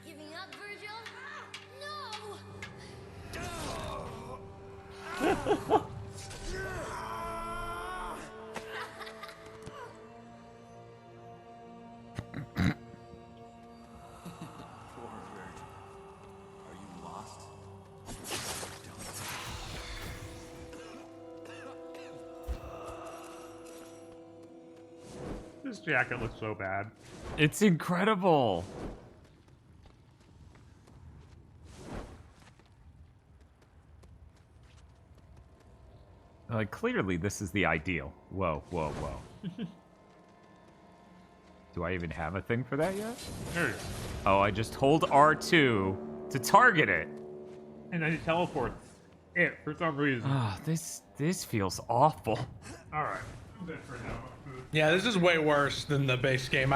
Giving up, Virgil? No! Are you lost? This jacket looks so bad. It's incredible. Like, clearly this is the ideal. Whoa, whoa, whoa. Do I even have a thing for that yet? There you go. Oh, I just hold R2 to target it. And then it teleports it for some reason. Ah, this feels awful. Alright. Good for now. Yeah, this is way worse than the base game.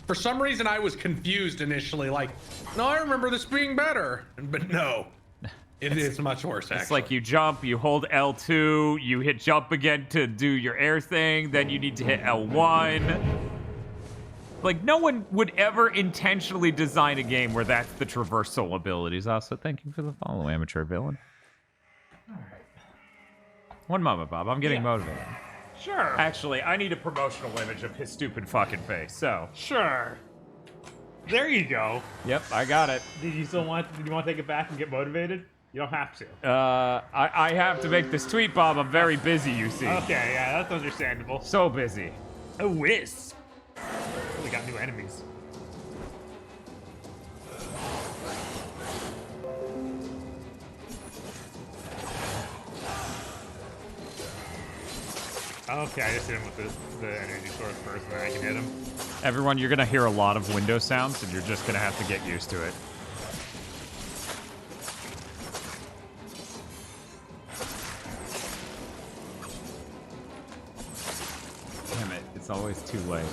For some reason, I was confused initially. Like, no, I remember this being better. But no, it is much worse, actually. It's like you jump, you hold L2, you hit jump again to do your air thing, then you need to hit L1. Like, no one would ever intentionally design a game where that's the traversal abilities. Also, thank you for the follow, amateur villain. Alright. One moment, Bob. I'm getting motivated. Sure. Actually, I need a promotional image of his stupid fucking face, so. Sure. There you go. Yep, I got it. Did you want to take it back and get motivated? You don't have to. I have to make this tweet, Bob. I'm very busy, you see. Okay, yeah, that's understandable. So busy. A wisp. We got new enemies. Okay, I just hit him with the energy source first, then I can hit him. Everyone, you're gonna hear a lot of window sounds, and you're just gonna have to get used to it. Damn it, it's always too late.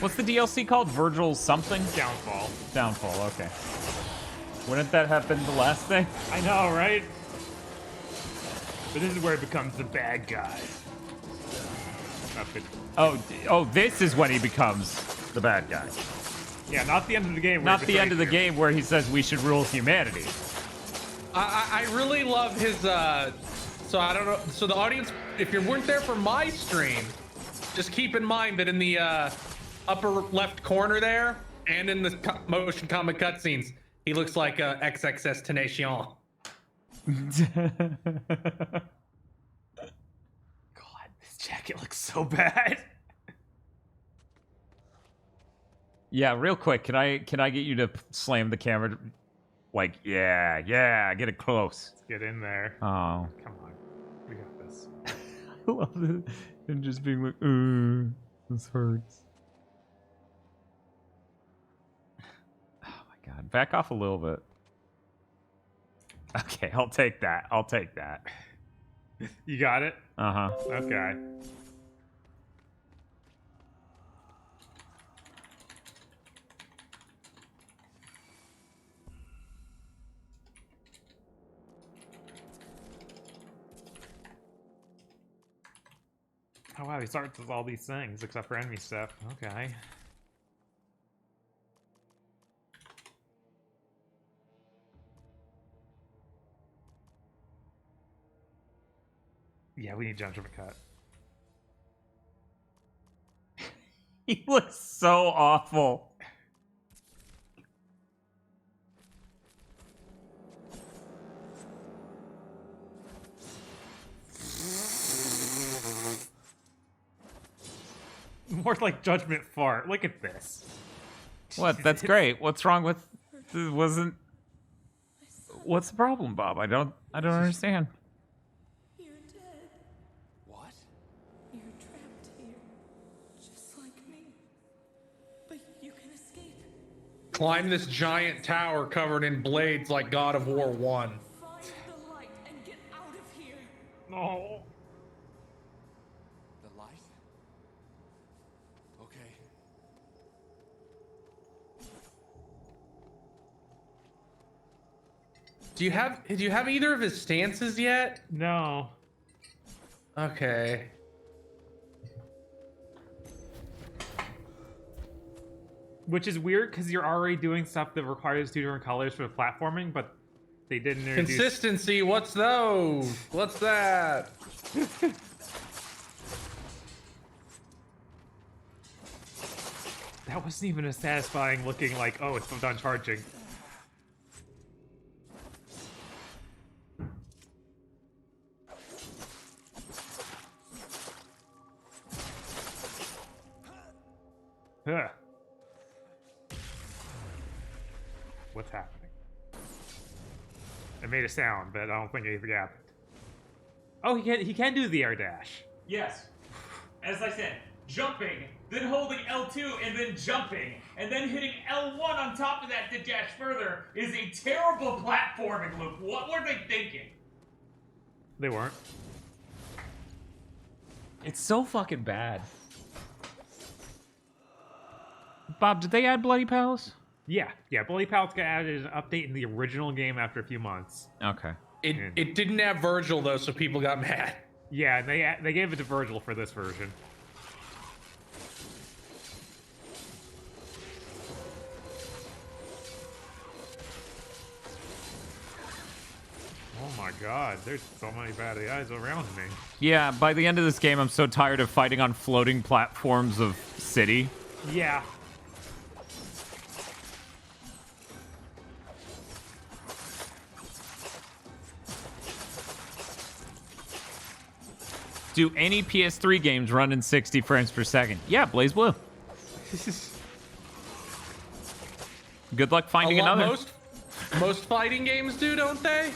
What's the DLC called? Virgil's something? Downfall. Downfall, okay. Wouldn't that have been the last thing? I know, right? But this is where it becomes the bad guy. Oh, this is when he becomes the bad guy. Yeah, not the end of the game. Not the end of the game where he says we should rule humanity. I really love his, so I don't know, so the audience, if you weren't there for my stream, just keep in mind that in the, upper left corner there, and in the motion comic cutscenes, he looks like XXS Tenacion. God, this jacket looks so bad. Yeah, real quick, can I get you to slam the camera? Like, yeah, get it close. Let's get in there. Oh. Come on. We got this. I love it. And just being like, this hurts. God, back off a little bit. Okay, I'll take that. You got it? Uh-huh. Okay. Oh wow, he starts with all these things except for enemy stuff. Okay. Yeah, we need jump cut. He looks so awful. More like Judgment Fart. Look at this. What? That's great. What's wrong with? What's the problem, Bob? I don't understand. You're dead. What? You're trapped here, just like me. But you can escape. Climb this giant tower covered in blades like God of War 1. Find the light and get out of here. No. The light? Okay. Do you have either of his stances yet? No. Okay. Which is weird because you're already doing stuff that requires 2 different colors for the platforming, but they didn't introduce... Consistency, what's those? What's that? That wasn't even as satisfying looking like, oh, it's done charging. Huh. What's happening? It made a sound, but I don't think anything happened. Oh, he can do the air dash. Yes. As I said, jumping, then holding L2, and then jumping, and then hitting L1 on top of that to dash further is a terrible platforming loop. What were they thinking? They weren't. It's so fucking bad. Bob, did they add Bloody Palace? Yeah. Bloody Palace got added an update in the original game after a few months. Okay. It didn't have Virgil though, so people got mad. Yeah, and they gave it to Virgil for this version. Oh my god, there's so many bad guys around me. Yeah, by the end of this game, I'm so tired of fighting on floating platforms of city. Yeah. Do any PS3 games run in 60 frames per second? Yeah, Blaze Blue. Good luck finding another. Most fighting games do, don't they?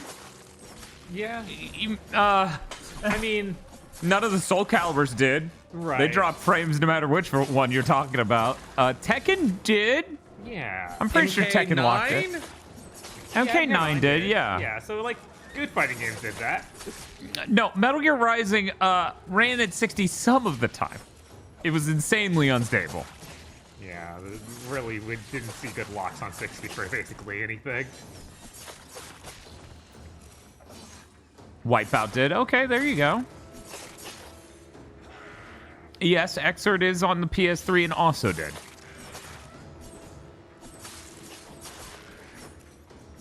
Yeah. I mean, none of the Soul Calibers did. Right. They drop frames no matter which one you're talking about. Tekken did. Yeah. I'm pretty sure Tekken locked it. MK9 did, yeah. Yeah, so like good fighting games did that. No, Metal Gear Rising ran at 60 some of the time. It was insanely unstable. Yeah, really, we didn't see good locks on 60 for basically anything. Wipeout did. Okay, there you go. Yes, Xrd is on the PS3 and also did.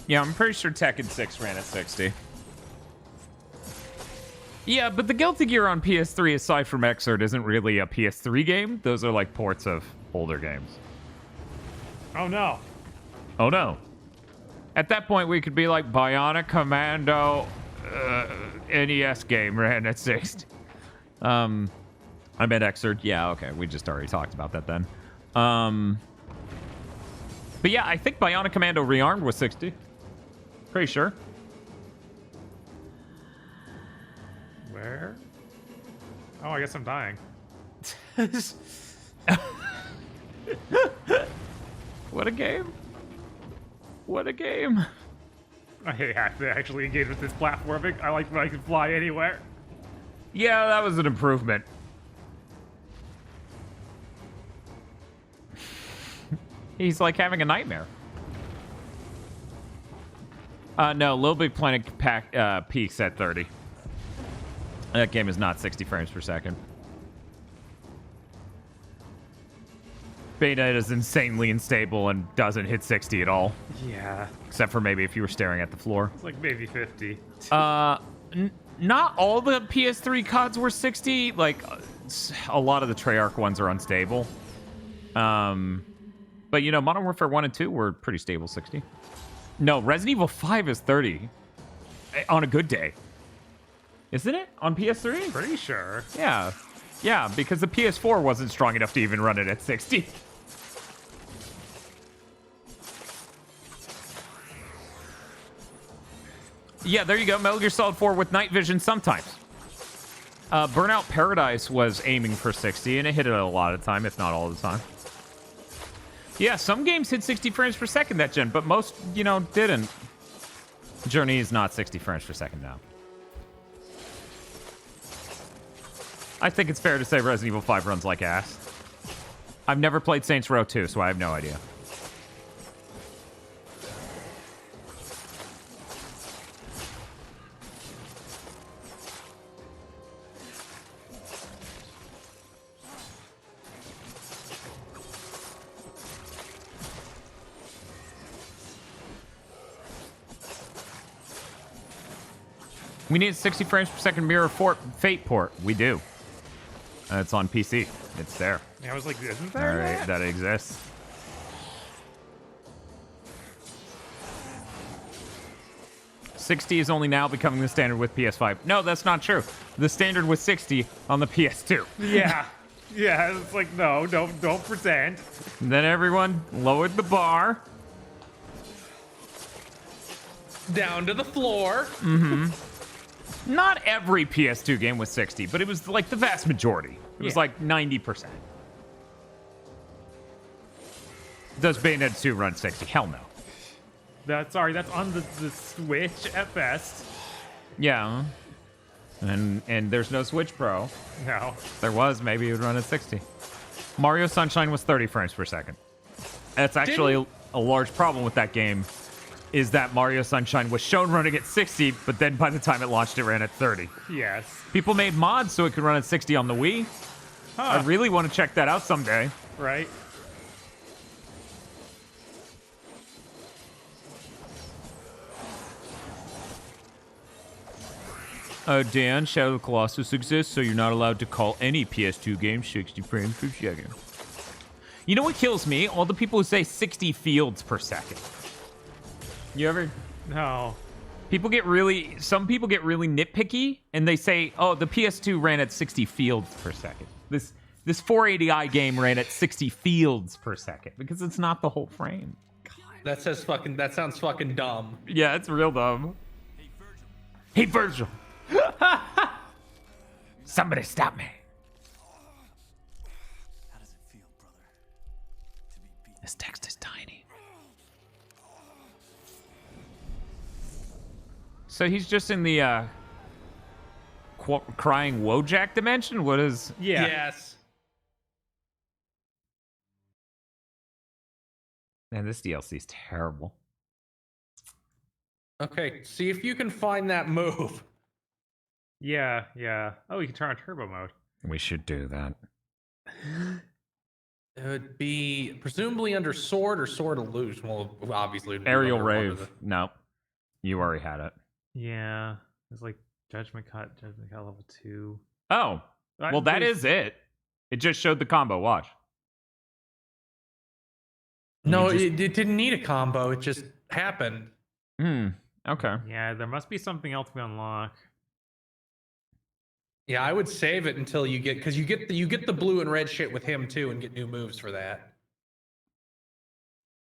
Yeah, I'm pretty sure Tekken 6 ran at 60. Yeah, but the Guilty Gear on PS3, aside from Xrd, isn't really a PS3 game. Those are like ports of older games. Oh no. Oh no. At that point, we could be like Bionic Commando NES game ran at 60. I meant Xrd. Yeah, okay. We just already talked about that then. But yeah, I think Bionic Commando Rearmed was 60. Pretty sure. Where? Oh, I guess I'm dying. What a game. What a game. I have to actually engage with this platforming. I like when I can fly anywhere. Yeah, that was an improvement. He's like having a nightmare. No, Little Big Planet peaks at 30. That game is not 60 frames per second. Beta is insanely unstable and doesn't hit 60 at all. Yeah. Except for maybe if you were staring at the floor. It's like maybe 50. Not all the PS3 CODs were 60. Like, a lot of the Treyarch ones are unstable. But, you know, Modern Warfare 1 and 2 were pretty stable 60. No, Resident Evil 5 is 30. On a good day. Isn't it? On PS3? Pretty sure. Yeah. Yeah, because the PS4 wasn't strong enough to even run it at 60. Yeah, there you go. Metal Gear Solid 4 with night vision sometimes. Burnout Paradise was aiming for 60, and it hit it a lot of the time, if not all the time. Yeah, some games hit 60 frames per second that gen, but most, you know, didn't. Journey is not 60 frames per second now. I think it's fair to say Resident Evil 5 runs like ass. I've never played Saints Row 2, so I have no idea. We need a 60 frames per second Mirror Fate port. We do. It's on PC. It's there. I was like, isn't All there? right, that exists. $60 is only now becoming the standard with PS5. No, that's not true. The standard was $60 on the PS2. Yeah. Yeah, it's like, no, don't pretend. And then everyone lowered the bar. Down to the floor. Mm-hmm. Not every PS2 game was 60, but it was like the vast majority. It was like 90%. Does Bayonetta 2 run 60? Hell no. That's on the Switch at best. Yeah. And there's no Switch Pro. No. If there was, maybe it would run at 60. Mario Sunshine was 30 frames per second. That's actually a large problem with that game, is that Mario Sunshine was shown running at 60, but then by the time it launched, it ran at 30. Yes. People made mods so it could run at 60 on the Wii. Huh. I really want to check that out someday. Right. Dan, Shadow of the Colossus exists, so you're not allowed to call any PS2 game 60 frames per second. You know what kills me? All the people who say 60 fields per second. You ever? No. Some people get really nitpicky, and they say, oh, the PS2 ran at 60 fields per second. This 480i game ran at 60 fields per second, because it's not the whole frame. That sounds fucking dumb. Yeah, it's real dumb. Hey, Virgil. Somebody stop me. How does it feel, brother? To be beaten? This text is tiny. So he's just in the crying Wojak dimension? What is... Yeah. Yes. Man, this DLC is terrible. Okay, see if you can find that move. Yeah, yeah. Oh, you can turn on turbo mode. We should do that. It would be presumably under sword or sword illusion. Well, obviously. It'd be Aerial under one of Rave. No. You already had it. Yeah. It's like Judgment Cut level 2. Oh. Well, that is it. It just showed the combo. Watch. No, it didn't need a combo. It just happened. Okay. Yeah, there must be something else we unlock. Yeah, I would save it until you get, because you get the blue and red shit with him too, and get new moves for that.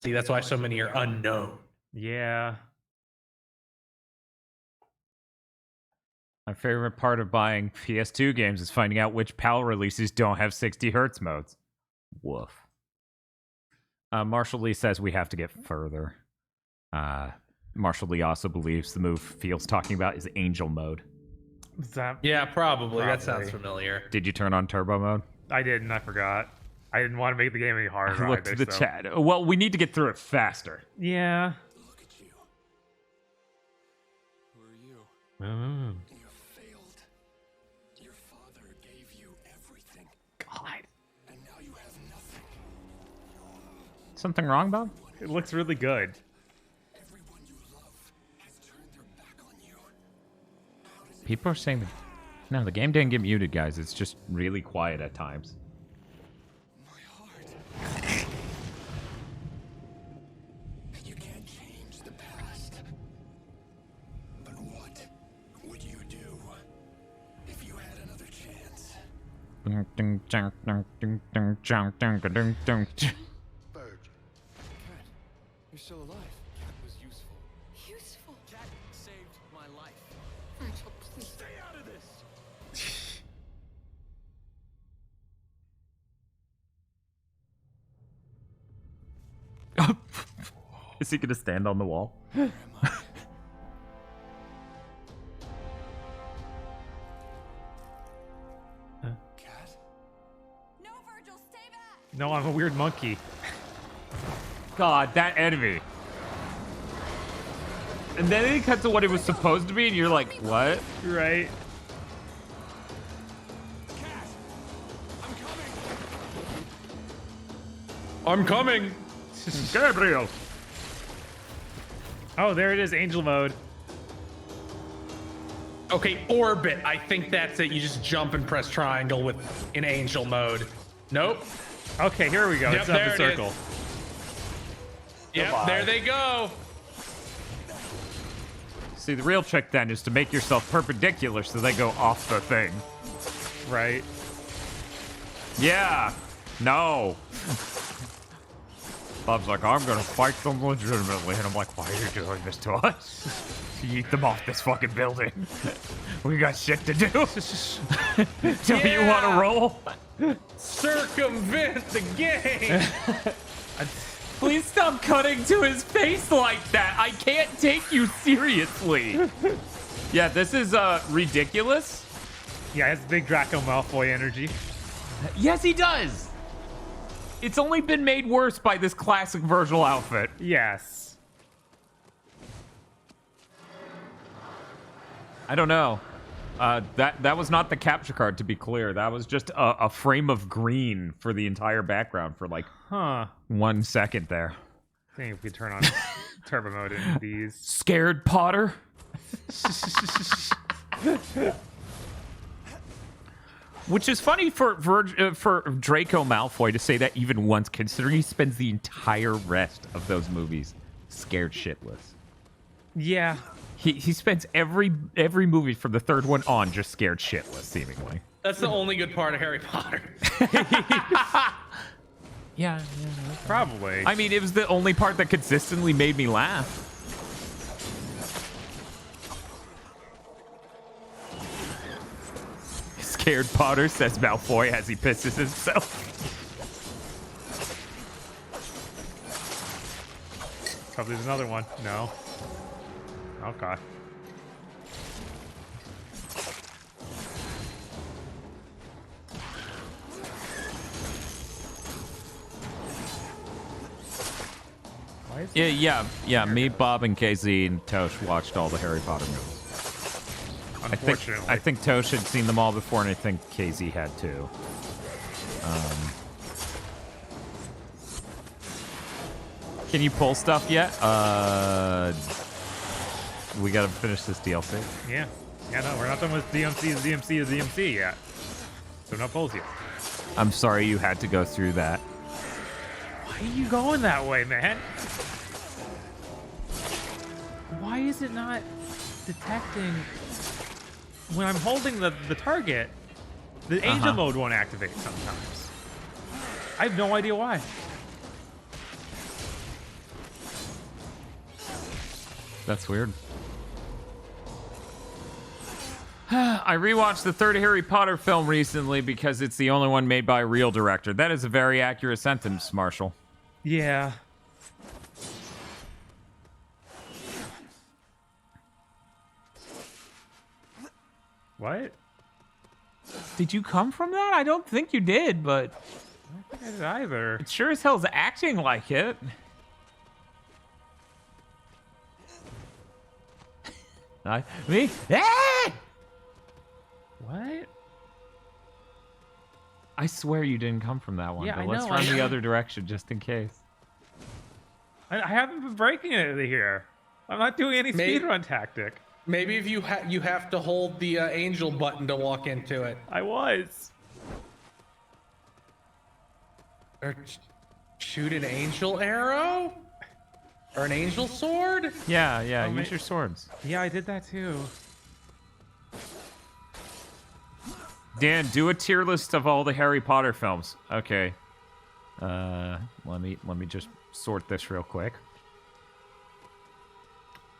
See, that's why so many are unknown. Yeah. My favorite part of buying PS2 games is finding out which PAL releases don't have 60 hertz modes. Woof. Marshall Lee says we have to get further. Marshall Lee also believes the move Field's talking about is Angel mode. Yeah, probably. That sounds familiar. Did you turn on turbo mode? I didn't. I forgot. I didn't want to make the game any harder. I looked either, at the so. chat. Well, we need to get through it faster. Yeah. Look at you. Who are you? You failed. Your father gave you everything. God. And now you have nothing. Something wrong, Bob? It looks really good. Everyone you love has turned their back on you. People are saying that... No, the game didn't get muted, guys. It's just really quiet at times. My heart. You can't change the past. But what would you do if you had another chance? Bird. Cat, you're still alive. Cat was useful. Useful. Cat saved my life. Virgil, please. Stay out of this! Is he gonna stand on the wall? Where am I? Cat? No, Virgil, stay back! No, I'm a weird monkey. God, that enemy. And then it cuts to what it was supposed to be, and you're like, what? Right. Cat! I'm coming! I'm coming. Gabriel. Oh, there it is, Angel mode. Okay, orbit. I think that's it. You just jump and press triangle with in angel mode. Nope. Okay, here we go. Yep, It's up there the it circle. Yep, Goodbye. there they go. See, the real trick then is to make yourself perpendicular so they go off the thing. Right. Yeah. No. Bob's like, I'm gonna fight them legitimately. And I'm like, why are you doing this to us? Yeet them off this fucking building. We got shit to do. Do you want to roll? Circumvent the game. Please stop cutting to his face like that. I can't take you seriously. Yeah, this is ridiculous. Yeah, he has big Draco Malfoy energy. Yes, he does. It's only been made worse by this classic Virgil outfit. Yes. I don't know. That was not the capture card, to be clear. That was just a frame of green for the entire background for like 1 second there. I think if we turn on turbo mode in these. Scared Potter? Which is funny for Draco Malfoy to say that even once, considering he spends the entire rest of those movies scared shitless. Yeah. He spends every movie from the third one on just scared shitless, seemingly. That's the only good part of Harry Potter. Yeah, probably. I mean, it was the only part that consistently made me laugh. Scared Potter, says Malfoy as he pisses himself. Probably there's another one. No. Okay. Yeah. Me, Bob, and KZ and Tosh watched all the Harry Potter movies. Unfortunately. I think Tosh had seen them all before, and I think KZ had too. Can you pull stuff yet? We gotta finish this DLC. Yeah. Yeah, no, we're not done with DmC yet. So no pulls yet. I'm sorry you had to go through that. Why are you going that way, man? Why is it not detecting when I'm holding the target? The angel mode won't activate sometimes. I have no idea why. That's weird. I rewatched the third Harry Potter film recently because it's the only one made by a real director. That is a very accurate sentence, Marshall. Yeah. What? Did you come from that? I don't think you did, but I don't think I did either. it sure as hell's acting like it. Me? Ah! What? I swear you didn't come from that one, Yeah, but I let's know, run I the know. other direction just in case. I haven't been breaking it here. I'm not doing any speedrun tactic. Maybe if you have to hold the angel button to walk into it. I was. Or shoot an angel arrow? Or an angel sword? Yeah, Oh, use your swords. Yeah, I did that too. Dan, do a tier list of all the Harry Potter films. Okay. Let me just sort this real quick.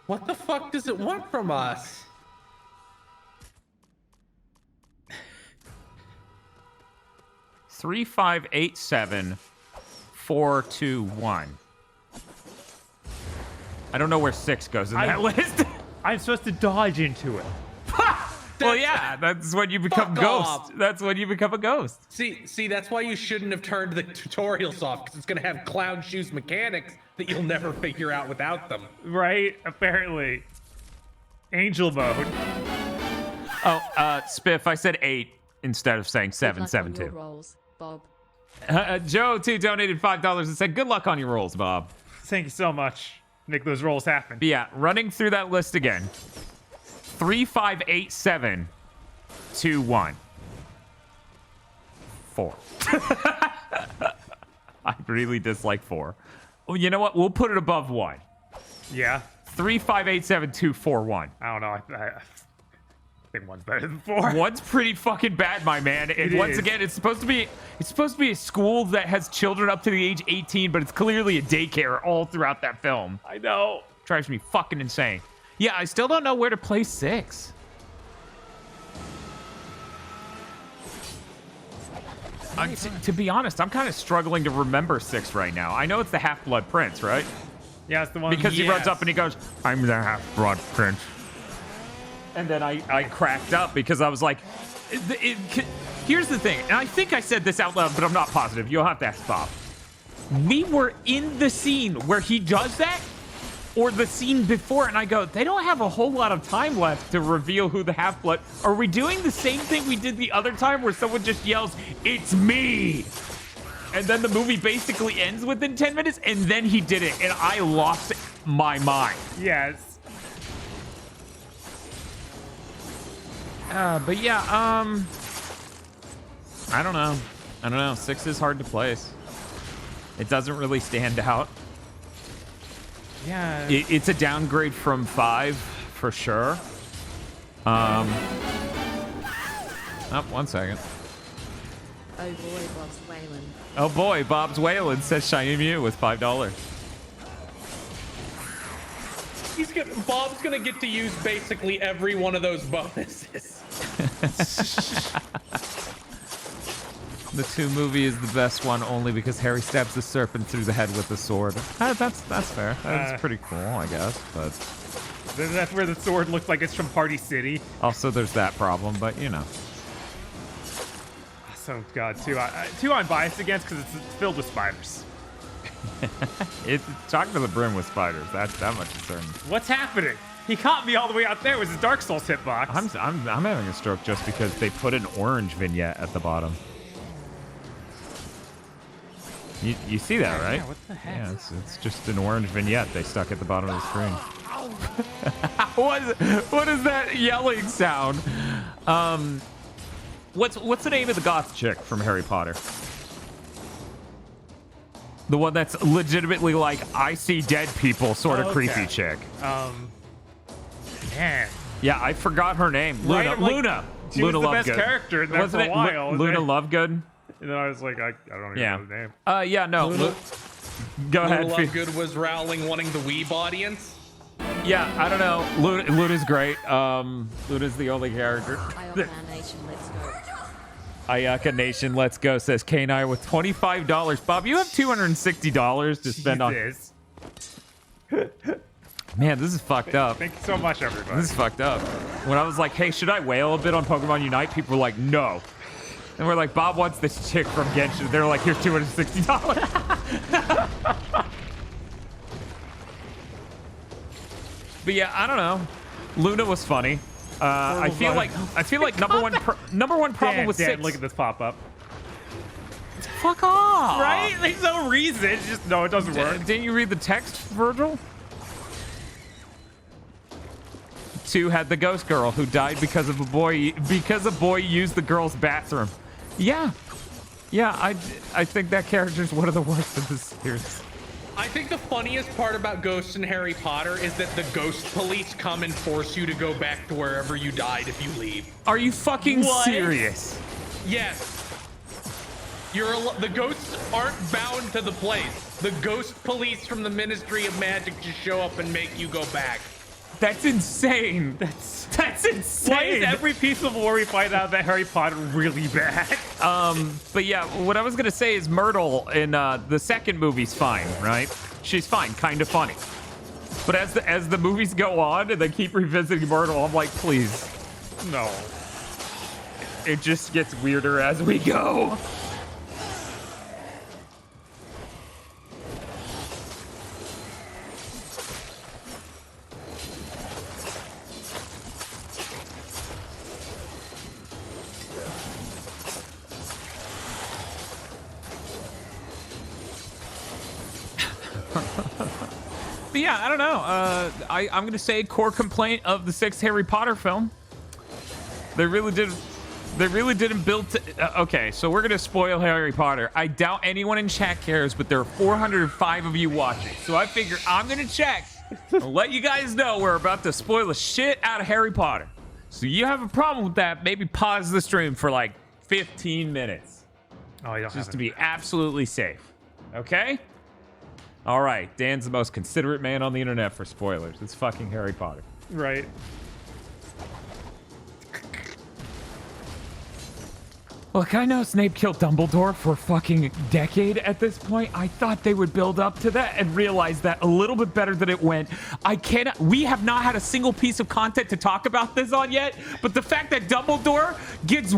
What the fuck does it want from us? Three, 5, 8, 7, 4, 2, 1. I don't know where 6 goes in that list. I'm supposed to dodge into it. Well, yeah, that's when you become Fuck ghost. off. That's when you become a ghost. See, that's why you shouldn't have turned the tutorials off, because it's gonna have clown shoes mechanics that you'll never figure out without them. Right? Apparently. Angel mode. Oh, Spiff, I said 8 instead of saying 7, Good luck 7, on your 2. rolls, Bob. Joe, too, donated $5 and said, good luck on your rolls, Bob. Thank you so much. Make those rolls happen. But yeah, running through that list again. 358721. 4. I really dislike 4. Well, you know what? We'll put it above 1. Yeah. 3587241. I don't know. I think 1's better than 4. 1's pretty fucking bad, my man. And once again, it's supposed to be a school that has children up to the age 18, but it's clearly a daycare all throughout that film. I know. Drives me fucking insane. Yeah, I still don't know where to place 6. To be honest, I'm kind of struggling to remember 6 right now. I know it's the Half-Blood Prince, right? Yeah, it's the one. Because he runs up and he goes, "I'm the Half-Blood Prince." And then I cracked up because I was like, here's the thing. And I think I said this out loud, but I'm not positive. You'll have to ask Bob. We were in the scene where he does that, or the scene before, and I go, they don't have a whole lot of time left to reveal who the Half-Blood. Are we doing the same thing we did the other time where someone just yells, "It's me"? And then the movie basically ends within 10 minutes, and then he did it, and I lost my mind. Yes. But yeah, I don't know. 6 is hard to place. It doesn't really stand out. Yeah. It's a downgrade from 5 for sure. Oh, 1 second. Oh boy, Bob's Wayland. Oh boy, Bob's Wayland says Shiny Mew with $5. Bob's gonna get to use basically every one of those bonuses. The 2 movie is the best one only because Harry stabs the serpent through the head with a sword. That's fair. That's pretty cool, I guess. But that's where the sword looks like it's from Party City. Also, there's that problem. But you know. So God, 2 I'm biased against because it's filled with spiders. It's talking to the brim with spiders. That much is certain. What's happening? He caught me all the way out there. It was a Dark Souls hitbox. I'm having a stroke just because they put an orange vignette at the bottom. You see that, right? Yeah, what the heck? Yeah, it's just an orange vignette they stuck at the bottom of the screen. What is that yelling sound? What's the name of the goth chick from Harry Potter? The one that's legitimately like, I see dead people sort of creepy chick. Man. Yeah, I forgot her name. Luna. Right? Like, Luna. She Luna was the best Lovegood. character in there Wasn't for a it while. Luna Lovegood? And then I was like, I don't even know the name. Yeah, no. Go Luna ahead. Lovegood was Rowling wanting the weeb audience. Yeah, I don't know. Luna's great. Luna's the only character. Ayaka Nation, let's go. Ayaka Nation, let's go, says K9 with $25. Bob, you have $260 to spend on. Man, this is fucked up. Thank you so much, everybody. This is fucked up. When I was like, hey, should I wail a bit on Pokemon Unite? People were like, no. And we're like, Bob wants this chick from Genshin. They're like, here's $260. But yeah, I don't know. Luna was funny. I feel like number one problem with 6. Look at this pop up. Fuck off. Right? There's no reason. It's just no, it doesn't work. Didn't you read the text, Virgil? 2 had the ghost girl who died because a boy used the girl's bathroom. Yeah, I think that character's one of the worst of the series. I think the funniest part about Ghosts in Harry Potter is that the ghost police come and force you to go back to wherever you died if you leave. Are you fucking serious? Yes. The ghosts aren't bound to the place. The ghost police from the Ministry of Magic just show up and make you go back. That's insane. That's insane. Why is every piece of lore we find out about Harry Potter really bad? But yeah, what I was gonna say is Myrtle in the second movie's fine, right? She's fine, kind of funny. But as the movies go on and they keep revisiting Myrtle, I'm like, please, no. It just gets weirder as we go. But yeah, I don't know. I'm going to say core complaint of the 6th Harry Potter film. They really didn't build okay, so we're going to spoil Harry Potter. I doubt anyone in chat cares, but there are 405 of you watching. So I figure I'm going to check and let you guys know we're about to spoil the shit out of Harry Potter. So you have a problem with that, maybe pause the stream for like 15 minutes. Oh, you don't just to be absolutely safe. Okay? All right, Dan's the most considerate man on the internet for spoilers. It's fucking Harry Potter. Right. Look, I know Snape killed Dumbledore for a fucking decade at this point. I thought they would build up to that and realize that a little bit better than it went. We have not had a single piece of content to talk about this on yet, but the fact that Dumbledore gets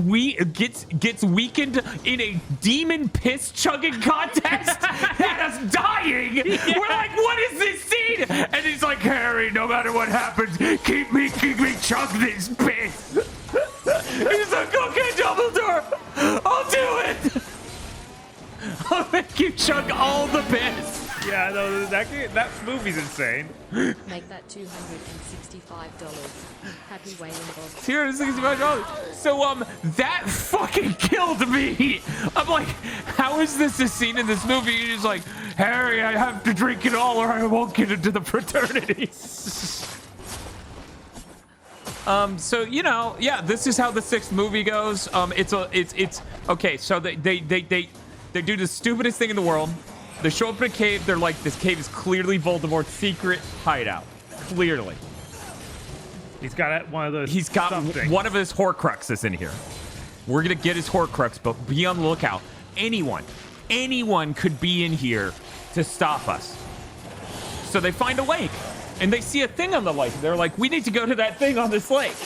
weakened in a demon piss chugging contest had us dying. Yeah. We're like, what is this scene? And he's like, Harry, no matter what happens, keep me chug this piss. He's like, okay, Dumbledore, I'll do it. I'll make you chug all the piss. Yeah, no, that movie's insane. Make that $265. Happy wailing, Bob. $265. So, that fucking killed me. I'm like, how is this a scene in this movie? You're just like, Harry, I have to drink it all or I won't get into the fraternity. So you know, yeah, this is how the 6th movie goes. It's okay. So they do the stupidest thing in the world. They show up in a cave. They're like, this cave is clearly Voldemort's secret hideout. Clearly, he's got one of those. He's got one of his Horcruxes in here. We're gonna get his Horcrux, but be on the lookout. Anyone could be in here to stop us. So they find a lake. And they see a thing on the lake. They're like, we need to go to that thing on this lake.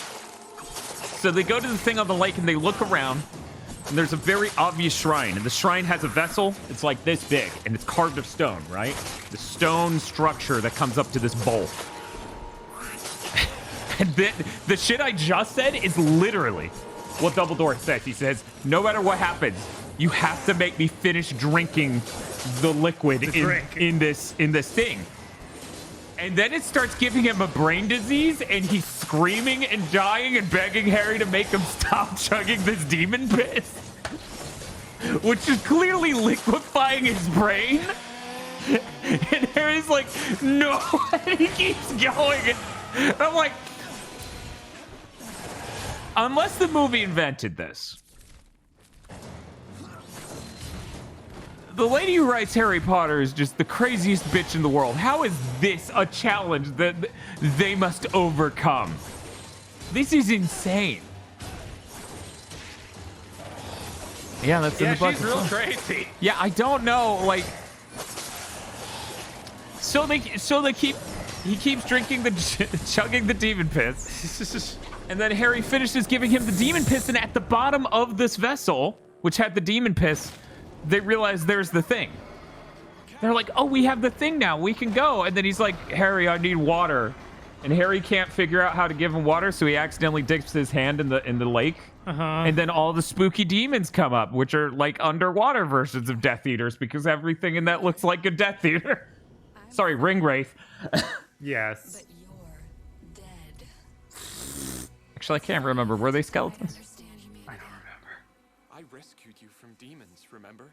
So they go to the thing on the lake and they look around. And there's a very obvious shrine. And the shrine has a vessel. It's like this big. And it's carved of stone, right? The stone structure that comes up to this bowl. And the shit I just said is literally what Dumbledore says. He says, no matter what happens, you have to make me finish drinking the liquid in this thing. And then it starts giving him a brain disease, and he's screaming and dying and begging Harry to make him stop chugging this demon piss, which is clearly liquefying his brain. And Harry's like, no, and he keeps going. And I'm like, unless the movie invented this, the lady who writes Harry Potter is just the craziest bitch in the world. How is this a challenge that they must overcome? This is insane. Yeah, that's in the book. She's real crazy. Yeah, I don't know, like. He keeps drinking chugging the demon piss, and then Harry finishes giving him the demon piss, and at the bottom of this vessel, which had the demon piss, they realize there's the thing. They're like, oh, we have the thing now. We can go. And then he's like, Harry, I need water. And Harry can't figure out how to give him water, so he accidentally dips his hand in the lake. And then all the spooky demons come up, which are like underwater versions of Death Eaters, because everything in that looks like a Death Eater. Sorry, Ring Wraith. Yes. Actually, I can't remember. Were they skeletons? I don't remember. I rescued you from demons, remember?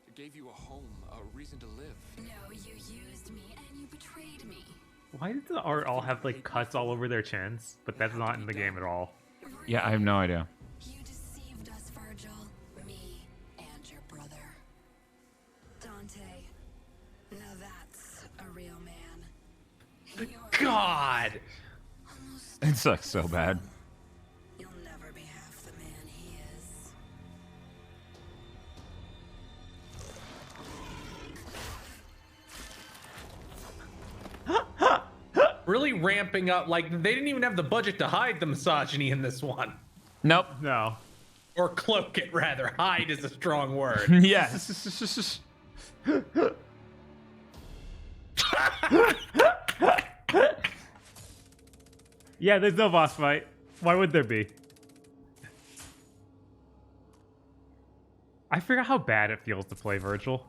It gave you a home, a reason to live. No, you used me and you betrayed me. Why did the art all have like cuts all over their chins? But that's not in the game at all. Yeah, I have no idea. You deceived us, Virgil. Me and your brother. Dante. Now that's a real man. God! It sucks so bad. You'll never be half the man he is. Really ramping up, like they didn't even have the budget to hide the misogyny in this one. Nope. No. Or cloak it, rather. Hide is a strong word. Yes. Yeah, there's no boss fight. Why would there be? I forgot how bad it feels to play Virgil.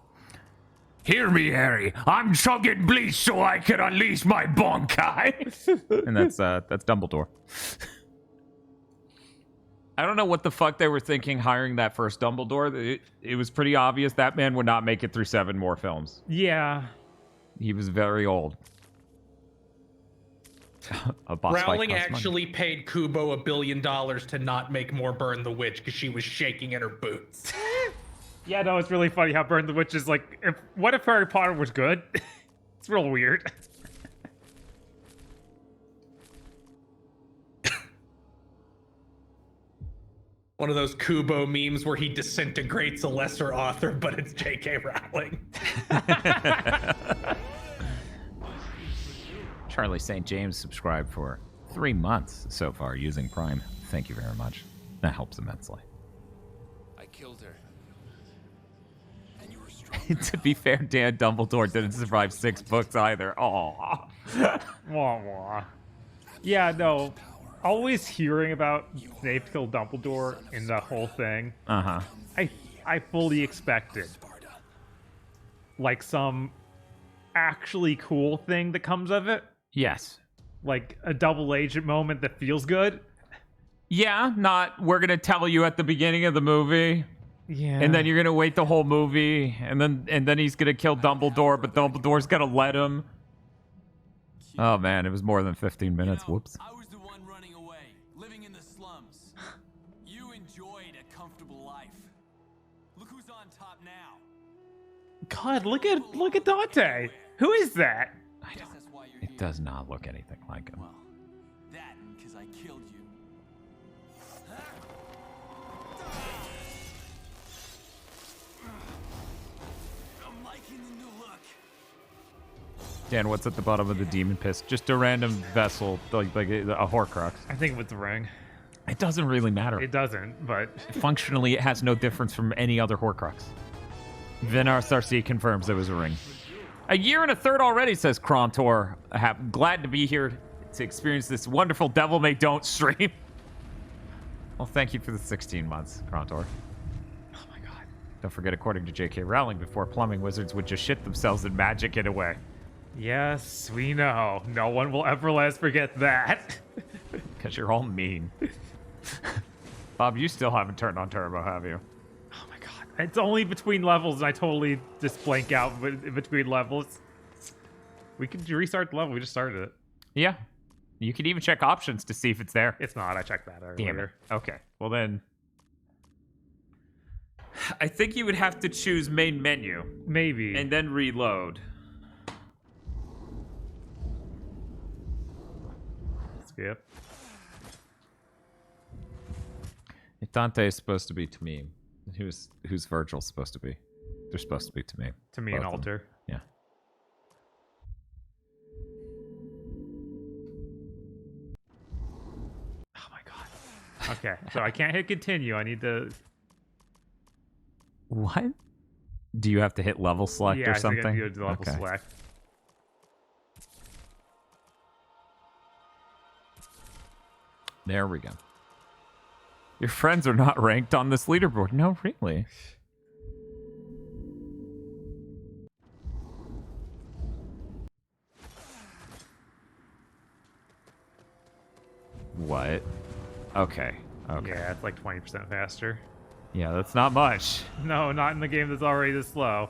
Hear me, Harry. I'm chugging bleach so I can unleash my bonkai. And that's Dumbledore. I don't know what the fuck they were thinking hiring that first Dumbledore. It was pretty obvious that man would not make it through 7 more films. Yeah. He was very old. A boss fight Rowling costs money. actually paid Kubo $1 billion to not make more Burn the Witch because she was shaking in her boots. Yeah, no, it's really funny how Burn the Witch is like, what if Harry Potter was good? It's real weird. One of those Kubo memes where he disintegrates a lesser author, but it's J.K. Rowling. Charlie St. James subscribed for 3 months so far using Prime. Thank you very much. That helps immensely. I killed her. And you were To be fair, Dan Dumbledore didn't survive 6 books either. Aww. Wah wah. Yeah, no. Always hearing about Snape killed Dumbledore in the whole thing. Uh-huh. I fully expected like some actually cool thing that comes of it. Yes. Like a double agent moment that feels good. Yeah, not we're gonna tell you at the beginning of the movie. Yeah. And then you're gonna wait the whole movie, and then he's gonna kill Dumbledore, but Dumbledore's gonna let him. Oh man, it was more than 15 minutes. Whoops. I was the one running away, living in the slums. You enjoyed a comfortable life. Look who's on top now. God, look at Dante. Who is that? It does not look anything like him. That because I killed you. I'm liking the new look. Dan, what's at the bottom of the demon piss? Just a random vessel, like a Horcrux. I think with the ring. It doesn't really matter. It doesn't, but Functionally, it has no difference from any other Horcrux. Vinar Sarcy confirms there was a ring. 1 year and a third already, says Krontor. Glad to be here to experience this wonderful Devil May Don't stream. Well, thank you for the 16 months, Krontor. Oh my god. Don't forget, according to J.K. Rowling, before plumbing wizards would just shit themselves and magic it away. Yes, we know. No one will ever let us forget that. Because you're all mean. Bob, you still haven't turned on Turbo, have you? It's only between levels, and I totally just blank out in between levels. We can restart the level. We just started it. Yeah. You can even check options to see if it's there. It's not. I checked that earlier. Damn it. Okay. Well, then... I think you would have to choose main menu. Maybe. And then reload. Skip. If Dante is supposed to be Tamim, who's Virgil supposed to be? They're supposed to be Tamim. Tamim and Alter. Yeah. Oh my god. Okay, so I can't hit continue. I need to... What? Do you have to hit level select or something? Yeah, I think I need to do level select. There we go. Your friends are not ranked on this leaderboard. No, really. What? Okay. Okay. Yeah, it's like 20% faster. Yeah, that's not much. No, not in the game that's already this slow.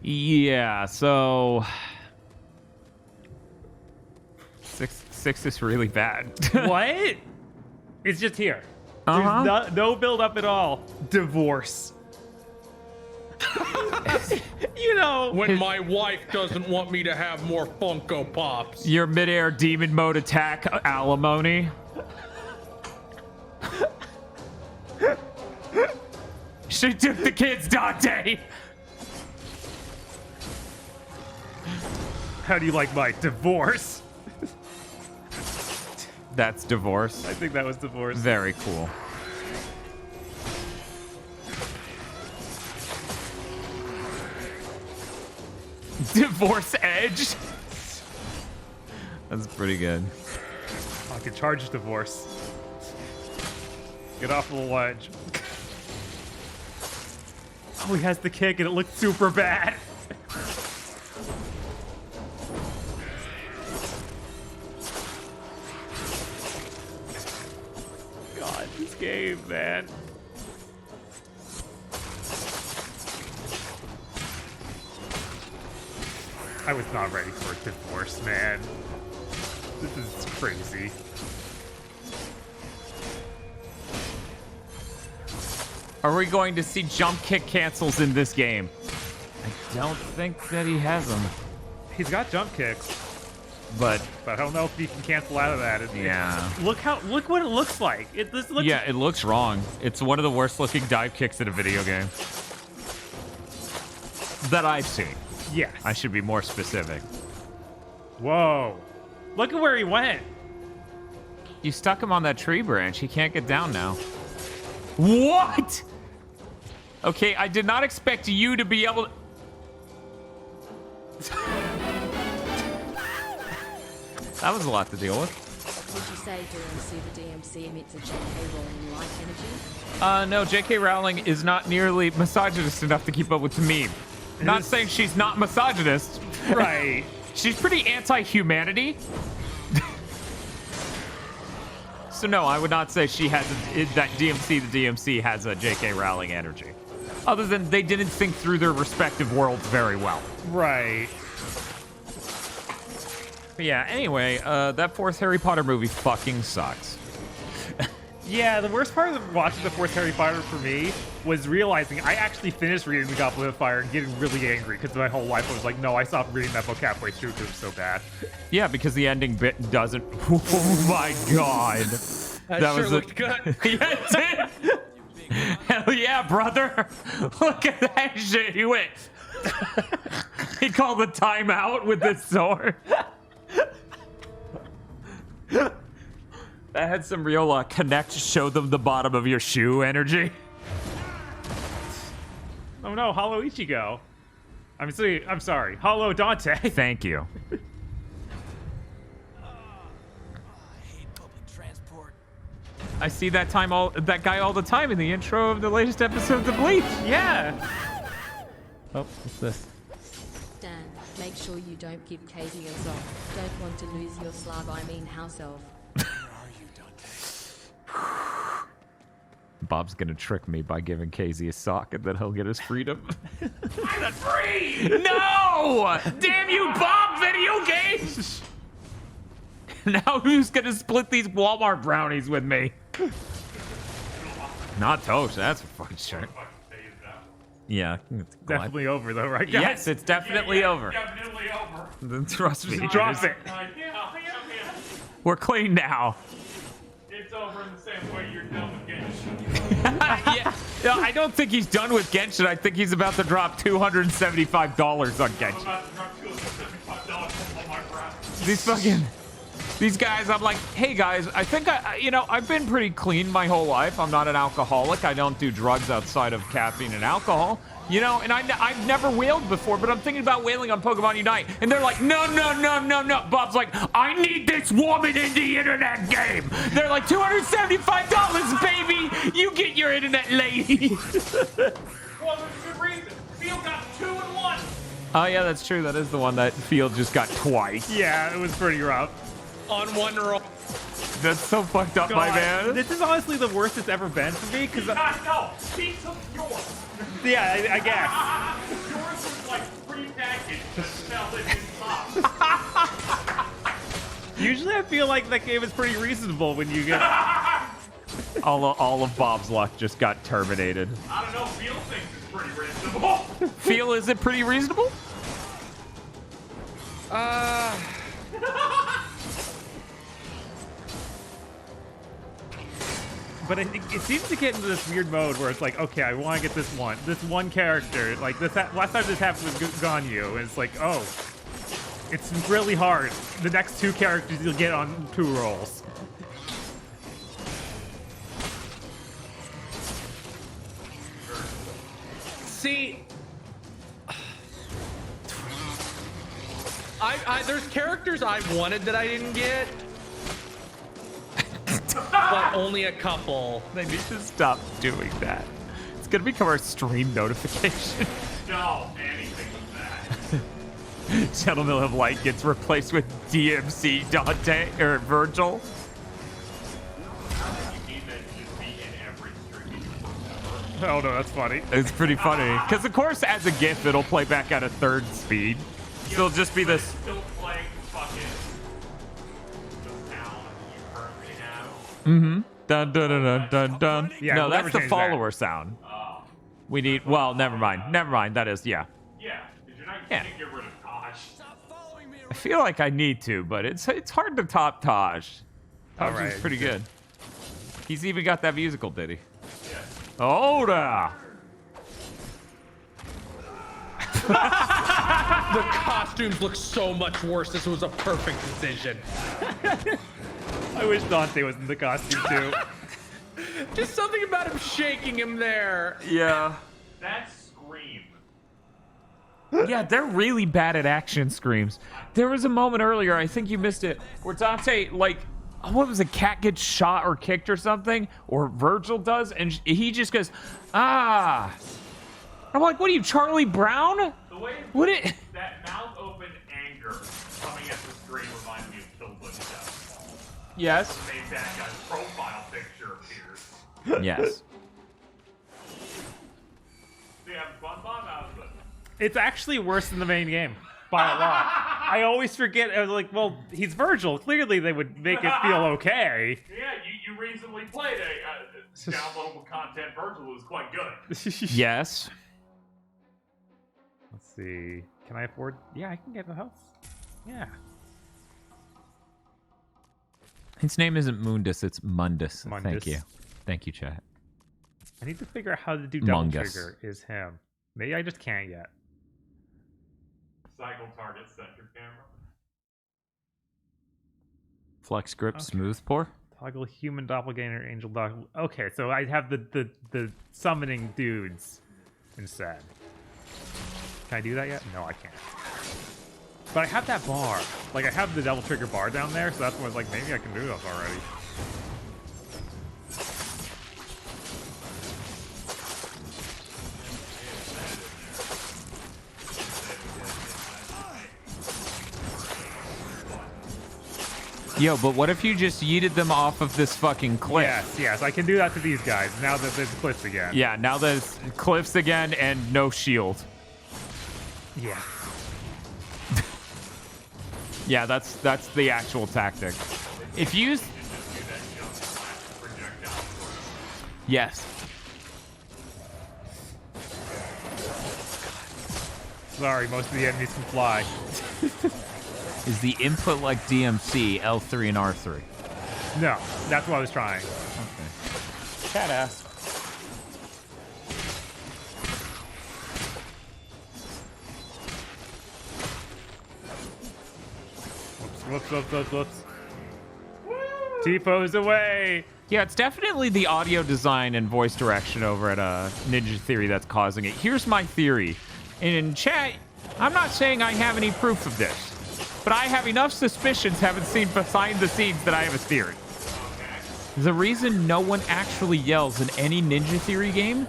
Yeah, so... Six is really bad. What? It's just here. Uh-huh. There's no build up at all. Divorce. You know. When my wife doesn't want me to have more Funko Pops. Your midair demon mode attack alimony. She took the kids, Dante. How do you like my divorce? That's divorce. I think that was divorce. Very cool. Divorce Edge. That's pretty good. I can charge divorce. Get off the ledge. Oh, he has the kick and it looks super bad. God, this game, man. I was not ready for a divorce, man. This is crazy. Are we going to see jump kick cancels in this game? I don't think that he has them. He's got jump kicks, but I don't know if he can cancel out of that. Yeah. Look what it looks like. This looks. Yeah, it looks wrong. It's one of the worst looking dive kicks in a video game that I've seen. Yes. I should be more specific. Whoa. Look at where he went. You stuck him on that tree branch. He can't get down now. What? Okay, I did not expect you to be able to... That was a lot to deal with. Would you say DmC the DmC emits a J.K. Rowling like energy? No, J.K. Rowling is not nearly misogynist enough to keep up with the meme. Not saying she's not misogynist. Right. She's pretty anti-humanity. So no, I would not say she has that DmC the DmC has a J.K. Rowling energy. Other than they didn't think through their respective worlds very well. Right. But yeah, anyway, that fourth Harry Potter movie fucking sucks. Yeah, the worst part of watching the fourth Harry Potter for me was realizing I actually finished reading The Goblet of Fire and getting really angry because my whole life was like, no, I stopped reading that book halfway through because it was so bad. Yeah, because the ending bit doesn't... Oh my god. That sure looked good. Yeah, it did. Hell yeah, brother. Look at that shit. He went... He called the timeout with his sword. That had some real connect, show them the bottom of your shoe energy. Oh no, Hollow Ichigo. I'm sorry, Hollow Dante. Thank you. I see that guy all the time in the intro of the latest episodes of Bleach. Yeah. Oh, what's this? Dan, make sure you don't give Casey a sock. Don't want to lose your house elf. Bob's gonna trick me by giving Casey a sock and then he'll get his freedom. I'm free! No! Damn you, Bob, video games! Now who's gonna split these Walmart brownies with me? Not toast, that's for fucking sure. Yeah. Definitely over though, right guys? Yes, it's definitely over. Definitely over. Then trust me. Drop it. Yeah. We're clean now. It's over in the same way you're done with Genshin. Yeah, I don't think he's done with Genshin. I think he's about to drop $275 on Genshin. I'm about to drop $275 on my brownies. These guys, I'm like, hey guys, I think I've been pretty clean my whole life. I'm not an alcoholic. I don't do drugs outside of caffeine and alcohol. And I've never whaled before, but I'm thinking about whaling on Pokemon Unite. And they're like, no. Bob's like, I need this woman in the internet game. They're like, $275, baby. You get your internet lady. Well, there's a good reason. Field got 2 in 1. Oh, yeah, that's true. That is the one that Field just got twice. Yeah, it was pretty rough. On one roll. That's so fucked up, my man. This is honestly the worst it's ever been for me because No, he took yours. Yeah, I guess. Yours was like pre-packaged to smell it in pop. Usually I feel like that game is pretty reasonable when you get... all of Bob's luck just got terminated. I don't know, Feel thinks it's pretty reasonable. Feel, is it pretty reasonable? But it seems to get into this weird mode where it's like, okay, I want to get this one character. Like last time this happened with Ganyu, and it's like, oh, it's really hard. The next 2 characters you'll get on 2 rolls. See, there's characters I wanted that I didn't get. But only a couple. They need to stop doing that. That's gonna become our stream notification. No, anything with that. Gentleman of Light gets replaced with DmC Dante or Virgil. You need that to just be in every stream forever. Oh no, that's funny. It's pretty funny because, of course, as a GIF, it'll play back at a third speed. So it'll just be this. Still playing fucking the sound you currently have. Mm-hmm. Dun dun dun dun dun dun. Yeah, no, we'll that's never the change follower sound. Oh. We need. Well, never mind. Never mind. That is, yeah. Yeah, because you're not Yeah. going to get rid of Tosh. I feel like I need to, but it's hard to top Taj. Taj Alright. is pretty good. He's even got that musical ditty. Yeah. Oh, da. The costumes look so much worse. This was a perfect decision. I wish Dante was in the costume too. Just something about him shaking him there. Yeah. That's Scream. Yeah, they're really bad at action screams. There was a moment earlier, I think you missed it, where Dante, like, what was it, cat gets shot or kicked or something? Or Virgil does, and he just goes, ah. I'm like, what are you, Charlie Brown? The way What it? that mouth open anger coming at the screen reminds me of Killed Death. Yes. Made that guy's profile picture appears. Yes. So you having fun, Bob? How's it? It's actually worse than the main game by a lot. I always forget. I was like, well, he's Virgil. Clearly, they would make it feel okay. Yeah, you recently played a downloadable content Virgil who was quite good. Yes. Let's see. Can I afford? Yeah, I can get the house. Yeah. His name isn't Mundus, it's Mundus. Thank Mundus. you. Thank you, chat. I need to figure out how to do double Mungus. trigger. Is him? Maybe I just can't yet. Cycle target center camera. Flex grip, Okay. smooth pour. Toggle human doppelganger, angel dog. Okay, so I have the summoning dudes instead. Can I do that yet? No, I can't. But I have that bar. Like, I have the double trigger bar down there, so that's when I was like, maybe I can do this already. Yo, but what if you just yeeted them off of this fucking cliff? Yes, I can do that to these guys now that there's cliffs again. Yeah, now there's cliffs again and no shield. Yeah. Yeah, that's the actual tactic. If you... Yes. Sorry, most of the enemies can fly. Is the input like DMC, L3 and R3? No, that's what I was trying. Okay. Cat ass. Whoops. T-pose away. Yeah, it's definitely the audio design and voice direction over at Ninja Theory that's causing it. Here's my theory. And in chat, I'm not saying I have any proof of this, but I have enough suspicions having seen behind the scenes that I have a theory. The reason no one actually yells in any Ninja Theory game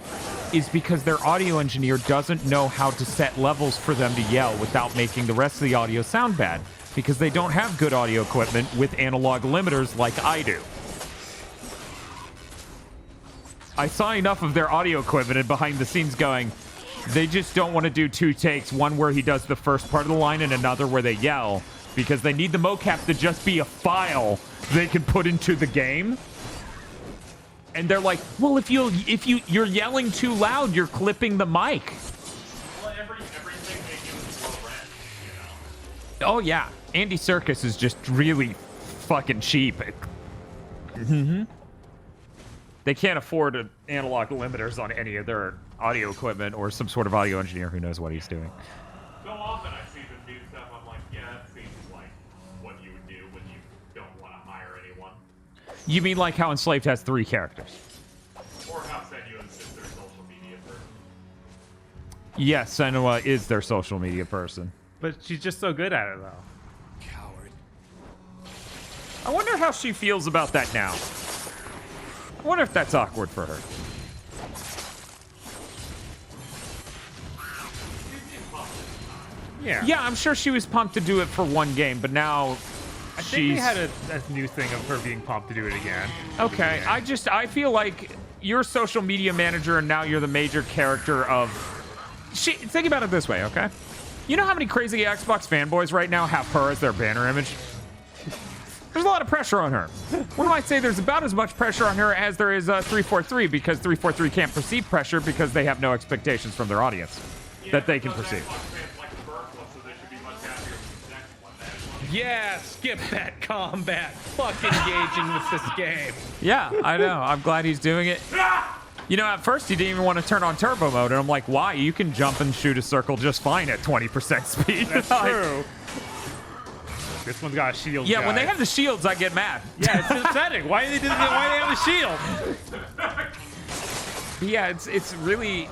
is because their audio engineer doesn't know how to set levels for them to yell without making the rest of the audio sound bad, because they don't have good audio equipment with analog limiters like I do. I saw enough of their audio equipment and behind the scenes going, they just don't want to do two takes, one where he does the first part of the line and another where they yell, because they need the mocap to just be a file they can put into the game. And they're like, well, if you're yelling too loud, you're clipping the mic. Well, everything they give us low rent, you know. Oh yeah, Andy Serkis is just really fucking cheap. Mm-hmm. They can't afford analog limiters on any of their audio equipment or some sort of audio engineer who knows what he's doing. So often I see them do stuff, I'm like, yeah, that seems like what you would do when you don't want to hire anyone. You mean like how Enslaved has 3 characters? Or how Senua is just their social media person. Yes, Senua is their social media person. But she's just so good at it, though. Coward. I wonder how she feels about that now. I wonder if that's awkward for her. Yeah. I'm sure she was pumped to do it for one game, but now I think they had a new thing of her being pumped to do it again. Okay, I feel like you're a social media manager and now you're the major character of... Think about it this way, okay? You know how many crazy Xbox fanboys right now have her as their banner image? There's a lot of pressure on her. What do I say? There's about as much pressure on her as there is 343, because 343 can't perceive pressure because they have no expectations from their audience that they can perceive. Yeah, skip that combat. Fuck engaging with this game. Yeah, I know. I'm glad he's doing it. You know, at first he didn't even want to turn on turbo mode, and I'm like, why? You can jump and shoot a circle just fine at 20% speed. That's true. This one's got a shield. Yeah, guys. when they have the shields, I get mad. Yeah, it's pathetic. Why do they have the shield? Yeah, it's really...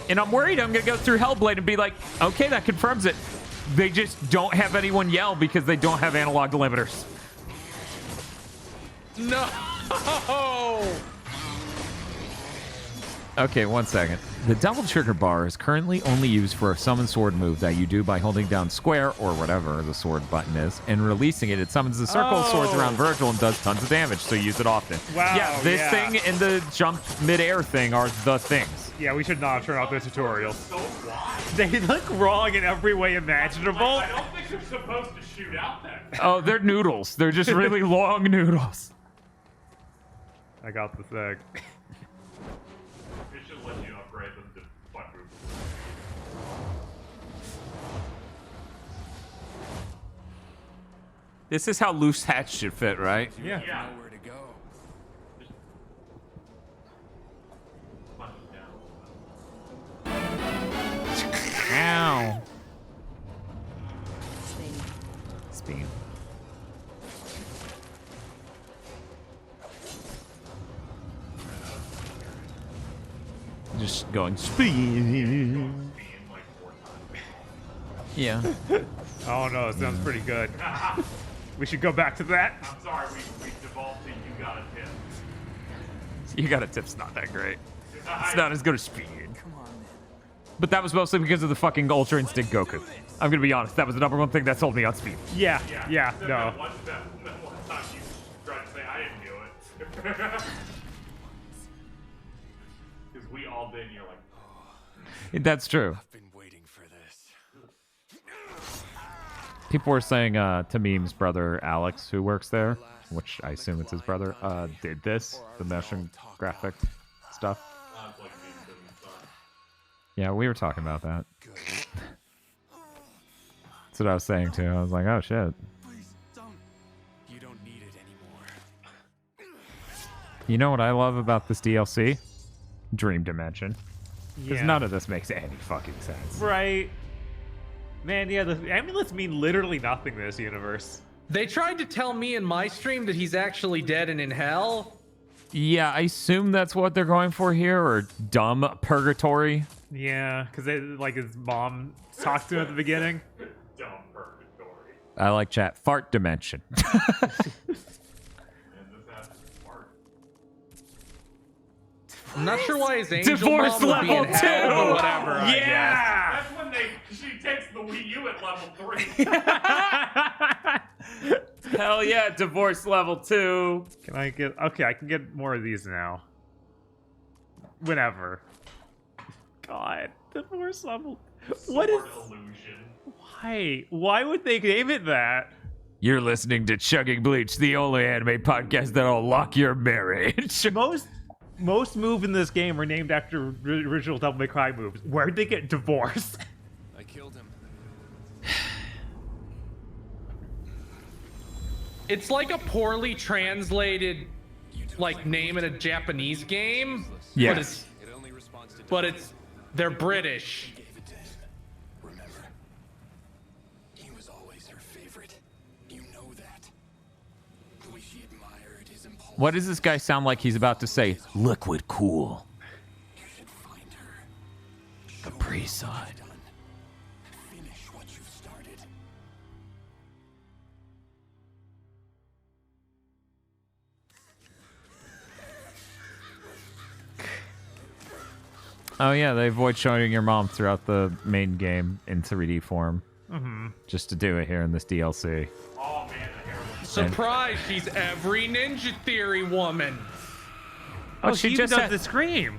And I'm worried I'm going to go through Hellblade and be like, okay, that confirms it. They just don't have anyone yell because they don't have analog limiters. No! Okay, 1 second. The double trigger bar is currently only used for a summon sword move that you do by holding down square, or whatever the sword button is, and releasing it. It summons the circle of swords around Virgil and does tons of damage, so use it often. Wow, yeah, this thing and the jump mid-air thing are the things. Yeah, we should not turn off those tutorials. They look wrong in every way imaginable. I don't think they're supposed to shoot out that fast. Oh, they're noodles. They're just really long noodles. I got the thing. It should let you upgrade them to quadruple. This is how loose hatch should fit, right? Yeah. Nowhere to go. Ow. Spin. Spin. Just going spin. Yeah. Oh no, it sounds pretty good. We should go back to that. I'm sorry, we devolved to you got a tip. You got a tip's not that great. It's not as good as speed. But that was mostly because of the fucking Ultra Instinct Goku. I'm gonna be honest, that was the number one thing that sold me on speed. Yeah, no. That one time you tried to say I didn't do it. Because we all did, and you're like... That's true. I've been waiting for this. People were saying to Meme's brother Alex, who works there, which I assume it's his brother, did this, the motion graphic stuff. Yeah, we were talking about that. That's what I was saying too. I was like, oh shit. You don't need it anymore. You know what I love about this DLC? Dream Dimension. Because Yeah. none of this makes any fucking sense. Right. Man, yeah, the amulets mean literally nothing in this universe. They tried to tell me in my stream that he's actually dead and in hell. Yeah, I assume that's what they're going for here, or dumb purgatory. Yeah, because like his mom talked to him at the beginning. Dumb purgatory. I like chat. Fart Dimension. I'm not sure why his angel Divorce mom would be in level hell, 2! but whatever. I guess. Yeah! That's when she takes the Wii U at level 3. Hell yeah, divorce level 2. Can I get... Okay, I can get more of these now. Whenever. God, divorce level... What is... Illusion. Why? Why would they name it that? You're listening to Chugging Bleach, the only anime podcast that'll lock your marriage. Most moves in this game were named after original Devil May Cry moves. Where'd they get divorced? I killed him. It's like a poorly translated, like, name in a Japanese game. Yes. But they're British. Remember, he was always her favorite. You know that. The way she admired his impulse. What does this guy sound like he's about to say? Liquid cool. You should find her. Capri Sun. Finish what you've started. Oh yeah, they avoid showing your mom throughout the main game in 3D form. Mm-hmm. Just to do it here in this DLC. Oh man, the hair looks Surprise! She's every Ninja Theory woman. Oh, she she just does had- the scream.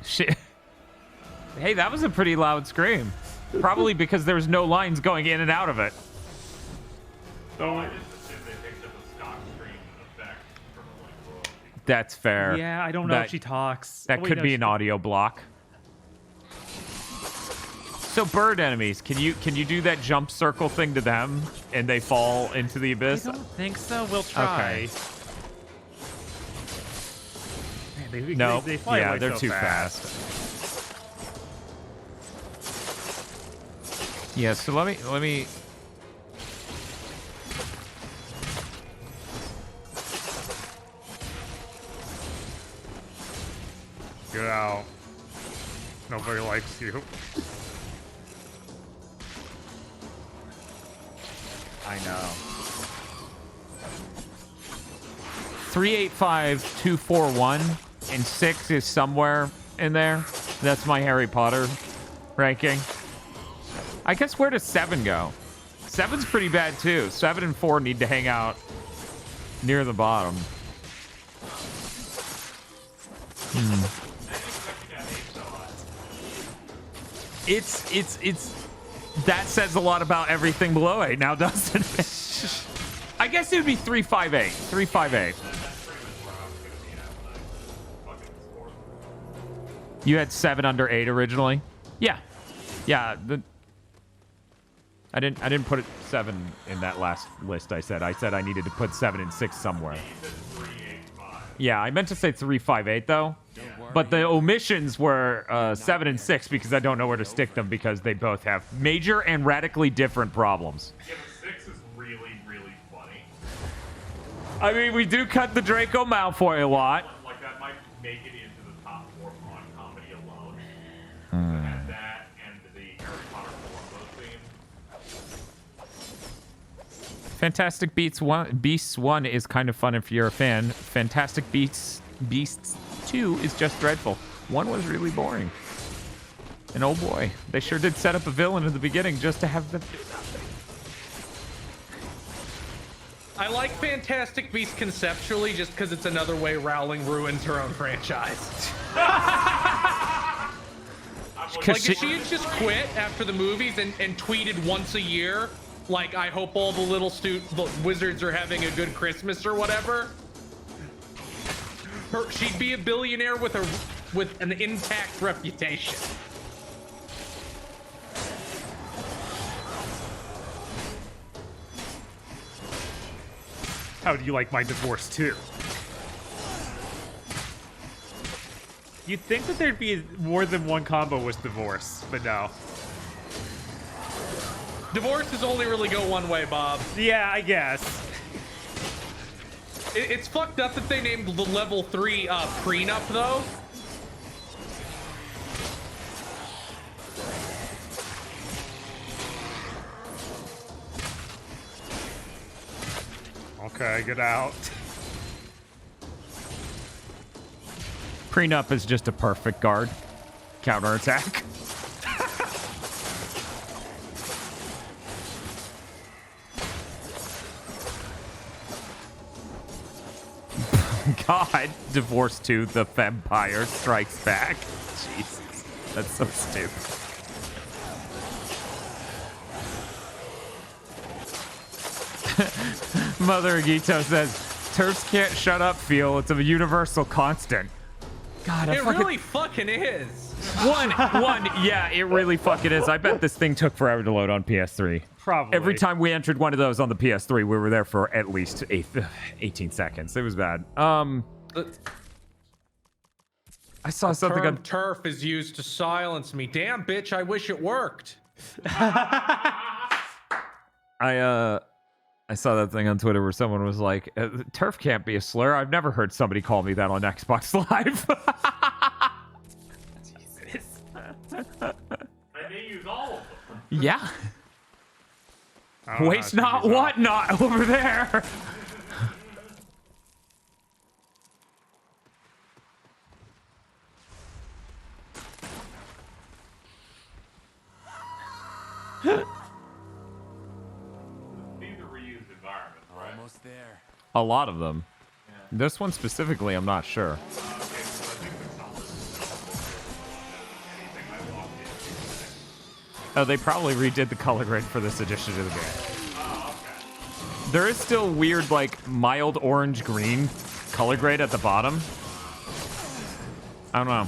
Hey, that was a pretty loud scream. Probably because there was no lines going in and out of it. Oh, I just assumed they picked up a stock screen effect from the royalty. That's fair. Yeah, I don't know if she talks. That Oh, wait, could no, be she an does. audio block. So bird enemies, can you do that jump circle thing to them and they fall into the abyss? I don't think so. We'll try. Okay. Man, No, they fly yeah, away they're so too fast. Yeah, so let me. Get out. Nobody likes you. I know. 385-241 and 6 is somewhere in there. That's my Harry Potter ranking. I guess where does 7 go? 7's pretty bad too. 7 and 4 need to hang out near the bottom. It's that says a lot about everything below 8 now, doesn't it? I guess it would be 358. 358. You had 7 under 8 originally? Yeah. Yeah, I didn't put it 7 in that last list I said. I said I needed to put 7 and 6 somewhere. Yeah, I meant to say 358 though. But the omissions were 7 and 6 because I don't know where to stick them because they both have major and radically different problems. Yeah, but 6 is really, really funny. I mean, we do cut the Draco Malfoy a lot. Like, that might make it into the top 4 on comedy alone. Hmm. And that and the Harry Potter Columbo theme. Fantastic Beasts 1 is kind of fun if you're a fan. Fantastic Beasts 2 is just dreadful. 1 was really boring. And oh boy, they sure did set up a villain in the beginning just to have them do nothing. I like Fantastic Beasts conceptually just because it's another way Rowling ruins her own franchise. Like, if she had just quit after the movies and tweeted once a year, like, I hope all the little wizards are having a good Christmas or whatever, she'd be a billionaire with an intact reputation. How do you like my divorce too? You'd think that there'd be more than one combo with divorce, but no. Divorces only really go one way, Bob. Yeah, I guess. It's fucked up that they named the level 3 prenup, though. Okay, get out. Prenup is just a perfect guard. Counterattack. God, Divorce 2, the Vampire Strikes Back. Jesus, that's so stupid. Mother Agito says, "Turfs can't shut up, feel. It's a universal constant." God, It really fucking is. One, yeah, it really fucking is. I bet this thing took forever to load on PS3. Probably. Every time we entered one of those on the PS3, we were there for at least 18 seconds. It was bad. I saw something Term on... turf is used to silence me. Damn, bitch, I wish it worked. I saw that thing on Twitter where someone was like, "Turf can't be a slur. I've never heard somebody call me that on Xbox Live." Jesus. And they use all of them. Yeah. I don't know Waste how to not, use what not over there. These are reused environments, right? Almost there. A lot of them. This one specifically, I'm not sure. Oh, they probably redid the color grade for this edition of the game. There is still weird, like, mild orange-green color grade at the bottom. I don't know.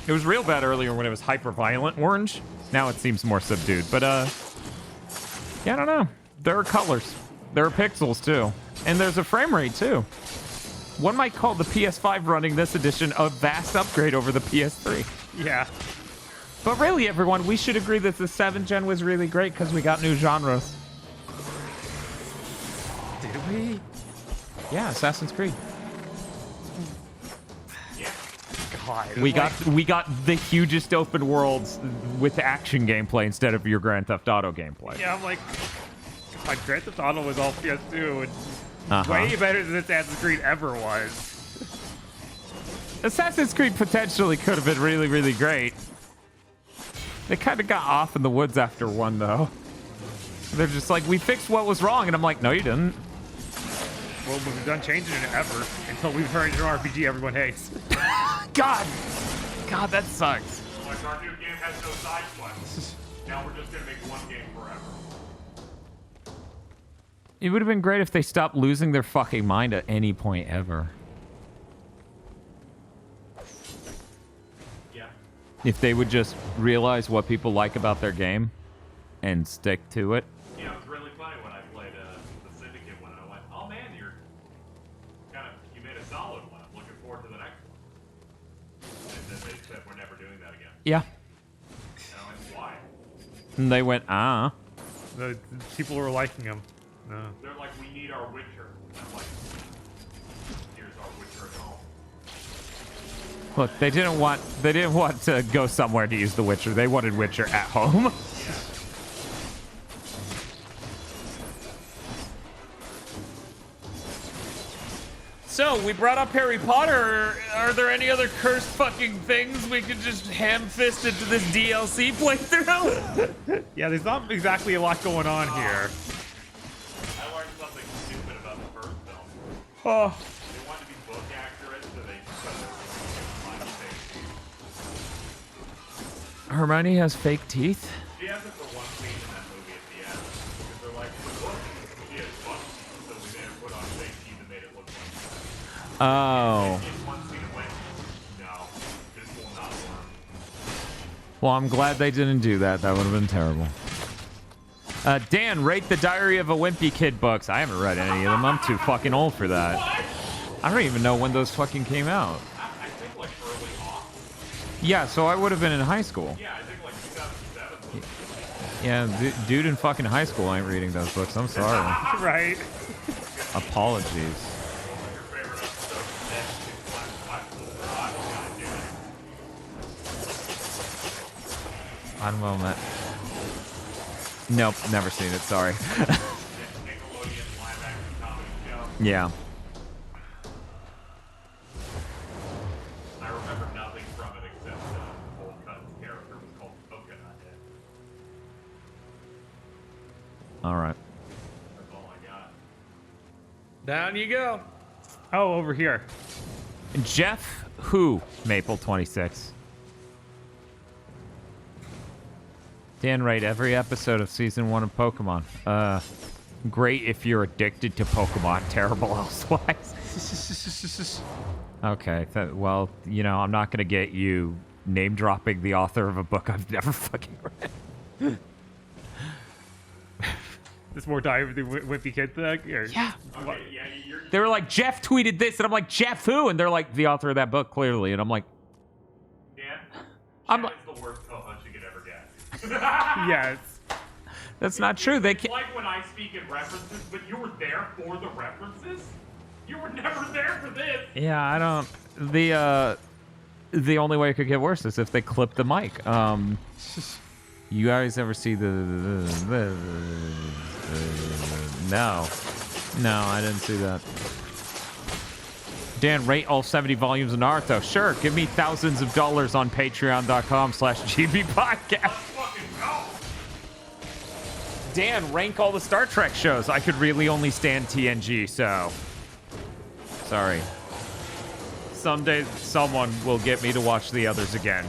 It was real bad earlier when it was hyper-violent orange. Now it seems more subdued. But, yeah, I don't know. There are colors. There are pixels, too. And there's a frame rate, too. One might call the PS5 running this edition a vast upgrade over the PS3. Yeah. But really, everyone, we should agree that the 7th gen was really great because we got new genres. Did we? Yeah, Assassin's Creed. God. We got the hugest open worlds with action gameplay instead of your Grand Theft Auto gameplay. Yeah, I'm like, God, Grand Theft Auto was all PS2 and Uh-huh. way better than Assassin's Creed ever was. Assassin's Creed potentially could have been really, really great. They kind of got off in the woods after one, though. They're just like, we fixed what was wrong, and I'm like, no, you didn't. Well, we've done changing it ever until we've turned into an RPG everyone hates. God, that sucks. Like, our new game has no side quests. Now we're just gonna make one game forever. It would have been great if they stopped losing their fucking mind at any point ever. Yeah. If they would just realize what people like about their game and stick to it. You know, it was really funny when I played the Syndicate one, and I went, oh man, you made a solid one. I'm looking forward to the next one. And then they said, we're never doing that again. Yeah. And I went, why? And they went, The people were liking them. No. They're like, we need our Witcher. And I'm like, here's our Witcher at home. Look, they didn't want to go somewhere to use the Witcher. They wanted Witcher at home. So, we brought up Harry Potter. Are there any other cursed fucking things we could just ham-fist into this DLC playthrough? Yeah, there's not exactly a lot going on here. I learned something stupid about the first film. Oh. They wanted to be book accurate, so they put Hermione has fake teeth? She has it for one scene in that movie at the end. Because they're like, look, she has buck teeth, so we made her put on fake teeth and made it look like that. Oh. In one scene it went, no, this will not work. Well, I'm glad they didn't do that. That would have been terrible. Dan, rate the Diary of a Wimpy Kid books. I haven't read any of them. I'm too fucking old for that. I don't even know when those fucking came out. I think like early on. Yeah, so I would have been in high school. Yeah, I think like 2007. Yeah, dude in fucking high school ain't reading those books. I'm sorry. Right. Apologies. One moment. Nope, never seen it. Sorry. Yeah. I remember nothing from it except Old Cut's character was called Coconut Head. All right. That's all I got. Down you go. Oh, over here. Jeff Who Maple 26. Dan, rate every episode of season 1 of Pokemon. Great if you're addicted to Pokemon. Terrible elsewise. Okay, well, you know, I'm not gonna get you name dropping the author of a book I've never fucking read. This more Diary of the Wimpy Kid thing? Or, yeah. Okay, yeah, They were like, Jeff tweeted this, and I'm like, Jeff who? And they're like, the author of that book, clearly. And I'm like, Dan, I'm Chad is the worst co-host you could ever get. Yes. That's not true. They It's like when I speak in references, but you were there for the references? You were never there for this! Yeah, I don't. The only way it could get worse is if they clip the mic. You guys ever see the no, I didn't see that. Dan, rate all 70 volumes of Naruto. Sure, give me thousands of dollars on patreon.com/gbpodcast. Dan, rank all the Star Trek shows. I could really only stand TNG, so sorry. Someday someone will get me to watch the others again.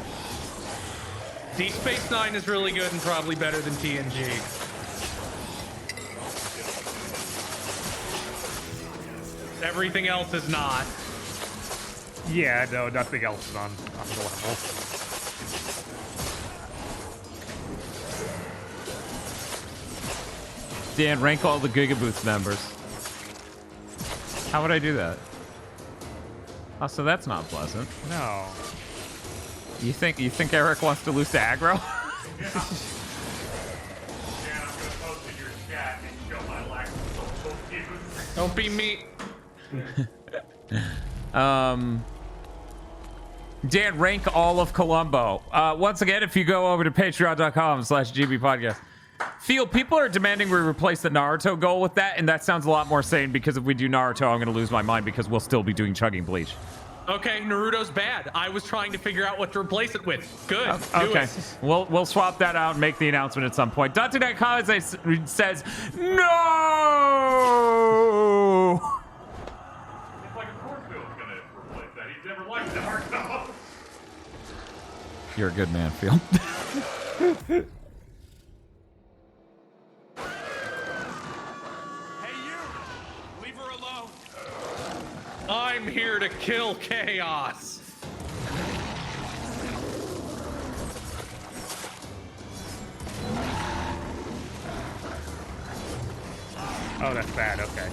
Deep Space Nine is really good and probably better than TNG. Everything else is not. Yeah, no, nothing else is on the level. Dan, rank all the Gigaboots members. How would I do that? Oh, so that's not pleasant. No. You think Eric wants to lose to aggro? Yeah, I'm gonna post in your chat and show my lack of social views. Don't be me. Dan, rank all of Columbo. Once again, if you go over to patreon.com/gbpodcast. Feel people are demanding we replace the Naruto goal with that, and that sounds a lot more sane because if we do Naruto, I'm going to lose my mind because we'll still be doing Chugging Bleach. Okay, Naruto's bad. I was trying to figure out what to replace it with. Good. Okay, we'll swap that out and make the announcement at some point. Dante.com says, no! It's like a cornfield's gonna replace that. He's never liked Naruto. You're a good man, Phil. I'm here to kill chaos. Oh, that's bad. Okay.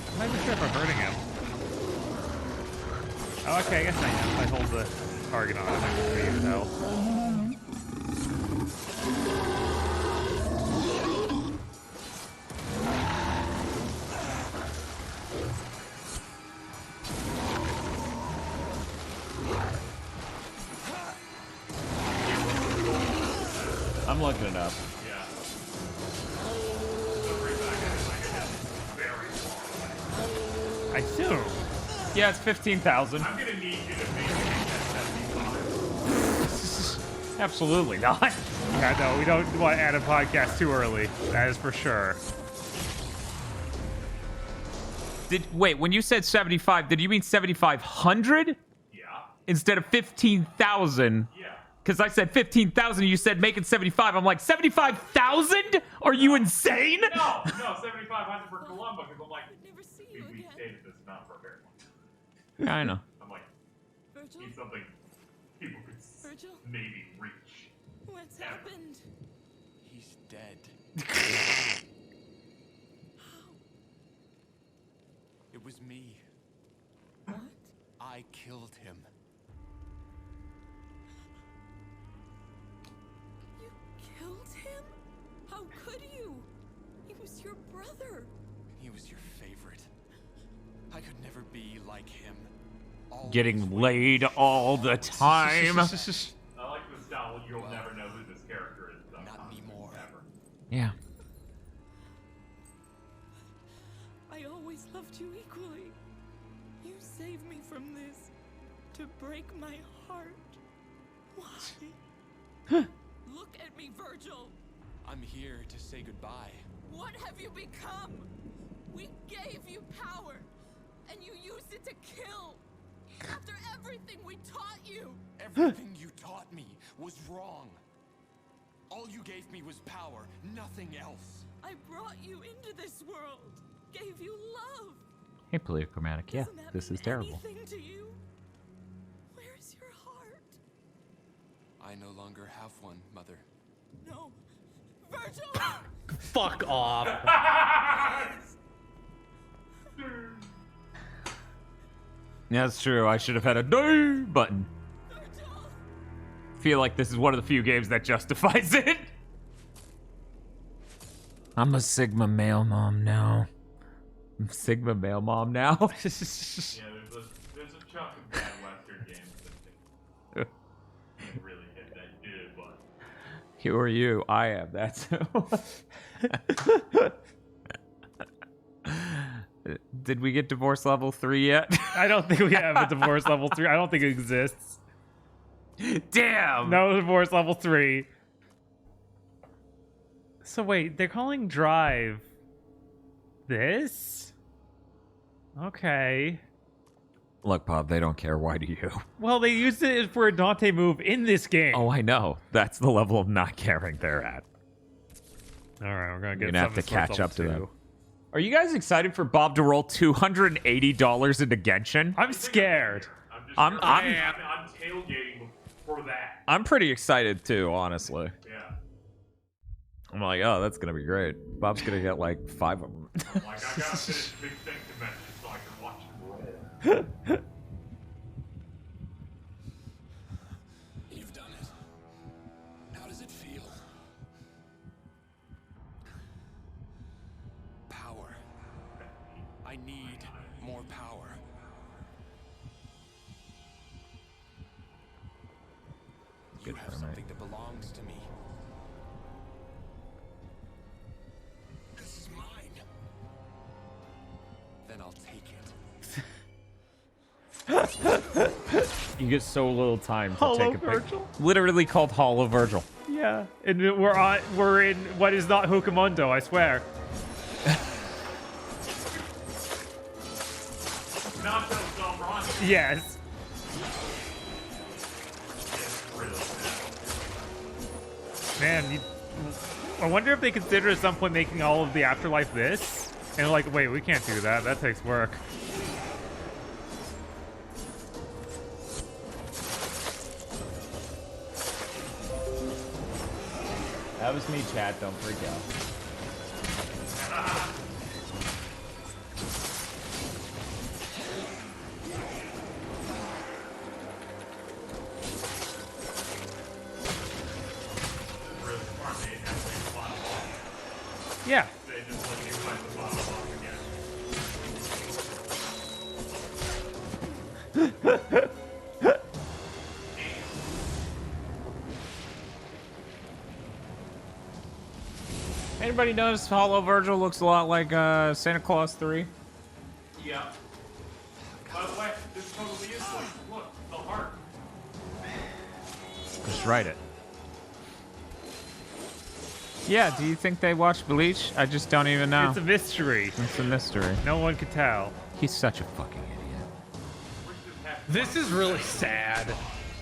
I'm not even sure if I'm hurting him. Oh, okay, I guess I am. I hold the target on him. I can see his health. I'm looking it up. I assume. Yeah, it's 15,000. I'm gonna need you to make it at 75. Absolutely not. Yeah, no, we don't want to add a podcast too early. That is for sure. Wait, when you said 75, did you mean 7,500? Yeah. Instead of 15,000? Yeah. Because I said 15,000, you said make it 75. I'm like, 75,000? Are you insane? No, 7,500 for Columbo, because I'm like, we stated this not for a very long time. Yeah, I know. I'm like, need something people could maybe reach. What's happened? He's dead. It was me. What? I killed him. You killed him? How could you? He was your brother. He was your favorite. I could never be like him. Getting laid all the time. I like the style. You'll never know who this character is, though. Not anymore. Ever. Yeah. I always loved you equally. You saved me from this to break my heart. Why? Look at me, Virgil. I'm here to say goodbye. What have you become? We gave you power, and you used it to kill. After everything we taught you. Everything you taught me was wrong. All you gave me was power, nothing else. I brought you into this world, gave you love. Hey, Polychromatic. Yeah, Doesn't that this mean is terrible. anything to you? Where's your heart? I no longer have one, Mother. No, Virgil. Fuck off. Yeah, that's true. I should have had a no button. Feel like this is one of the few games that justifies it. I'm a Sigma male mom now. I'm Sigma male mom now. Yeah, there's a chunk of bad Who are you? I am. That's who. Did we get divorce level 3 yet? I don't think we have a divorce level 3. I don't think it exists. Damn! No divorce level 3. So wait, they're calling Drive this? Okay. Look, Bob, they don't care. Why do you? Well, they used it for a Dante move in this game. Oh, I know. That's the level of not caring they're at. All right, we're gonna get. You're gonna have to something catch level up to 2. them. Are you guys excited for Bob to roll $280 into Genshin? I'm scared. I'm tailgating for that. I'm pretty excited too, honestly. Yeah. I'm like, oh, that's gonna be great. Bob's gonna get like 5 of them. Like, I gotta finish Big Thing Convention so I can watch him roll. You've done it. How does it feel? Power. I need more power. You have something that belongs to me. This is mine. Then I'll take it. You get so little time to Hollow take a Virgil? pic. Literally called Hollow Virgil. Yeah, and we're in what is not Hucamundo, I swear. Not so wrong. Yes. Man, I wonder if they consider at some point making all of the Afterlife this, and like, wait, we can't do that. That takes work. That was me, chat. Don't freak out. Yeah. Anybody notice Hollow Virgil looks a lot like Santa Claus 3? Yeah. By the way, this totally is like, look, the heart. Just write it. Yeah, do you think they watched Bleach? I just don't even know. It's a mystery. It's a mystery. No one could tell. He's such a fucking idiot. This is really sad.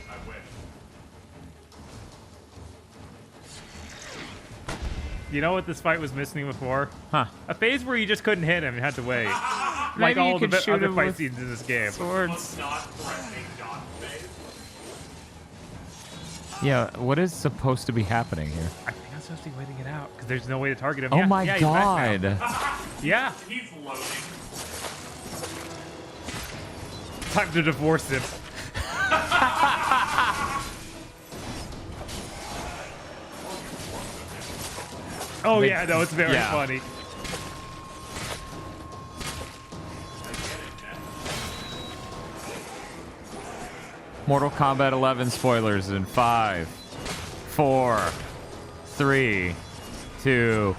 I wish. You know what this fight was missing before? Huh. A phase where you just couldn't hit him and had to wait. Like Maybe all you of could the shoot other him fight with scenes in this game. Swords. Not threatening John phase. Yeah, what is supposed to be happening here? I think I'm supposed to be waiting it out because there's no way to target him. Oh Yeah, my yeah, he's back now. god. Yeah. He's loading. Time to divorce him. Oh They- yeah, no, it's very yeah. funny. Mortal Kombat 11 spoilers in 5, 4, 3, 2,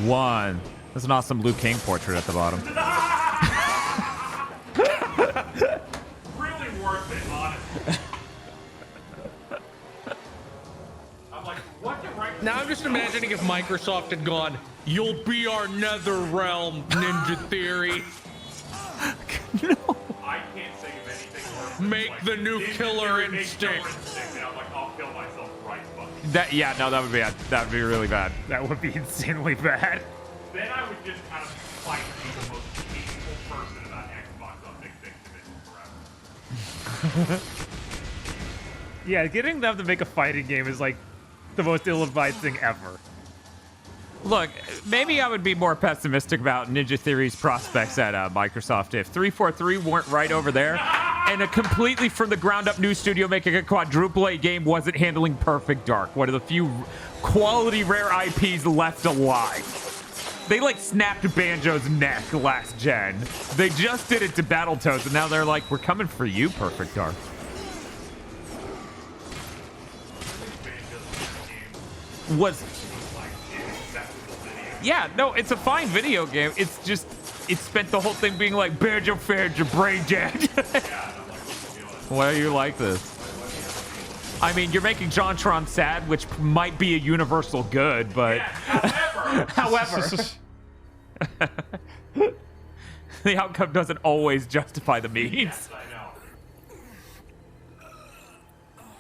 1. There's an awesome Liu Kang portrait at the bottom. Really worth it, honestly. I'm like, what direction? Now I'm just imagining if Microsoft had gone, "You'll be our nether realm, Ninja Theory. I can't think of anything worse. Make the new Killer Instinct." And I'm like, I'll kill myself right fucking. That that would be bad. That would be really bad. That would be insanely bad. Then I would just kind of fight to be the most hateful person about Xbox on Big Thing Division forever. Yeah, getting them to make a fighting game is like the most ill-advised thing ever. Look, maybe I would be more pessimistic about Ninja Theory's prospects at Microsoft if 343 weren't right over there and a completely from the ground up new studio making a quadruple A game wasn't handling Perfect Dark, one of the few quality rare IPs left alive. They like snapped Banjo's neck last gen. They just did it to Battletoads and now they're like, we're coming for you, Perfect Dark. was. Yeah, no, it's a fine video game. It's just, it spent the whole thing being like, Badger Fed, your brain dead. Why are you like this? I mean, you're making JonTron sad, which might be a universal good, but... However... the outcome doesn't always justify the means. Yes, I know.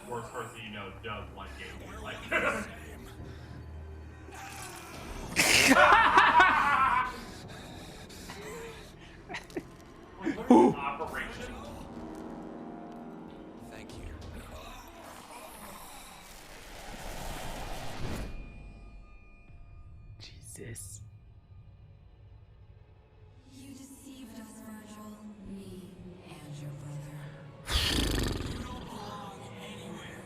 Worst person you know does like games like this. Operation. Thank you. Jesus. You deceived us, Virgil. Me and your brother. You don't belong anywhere.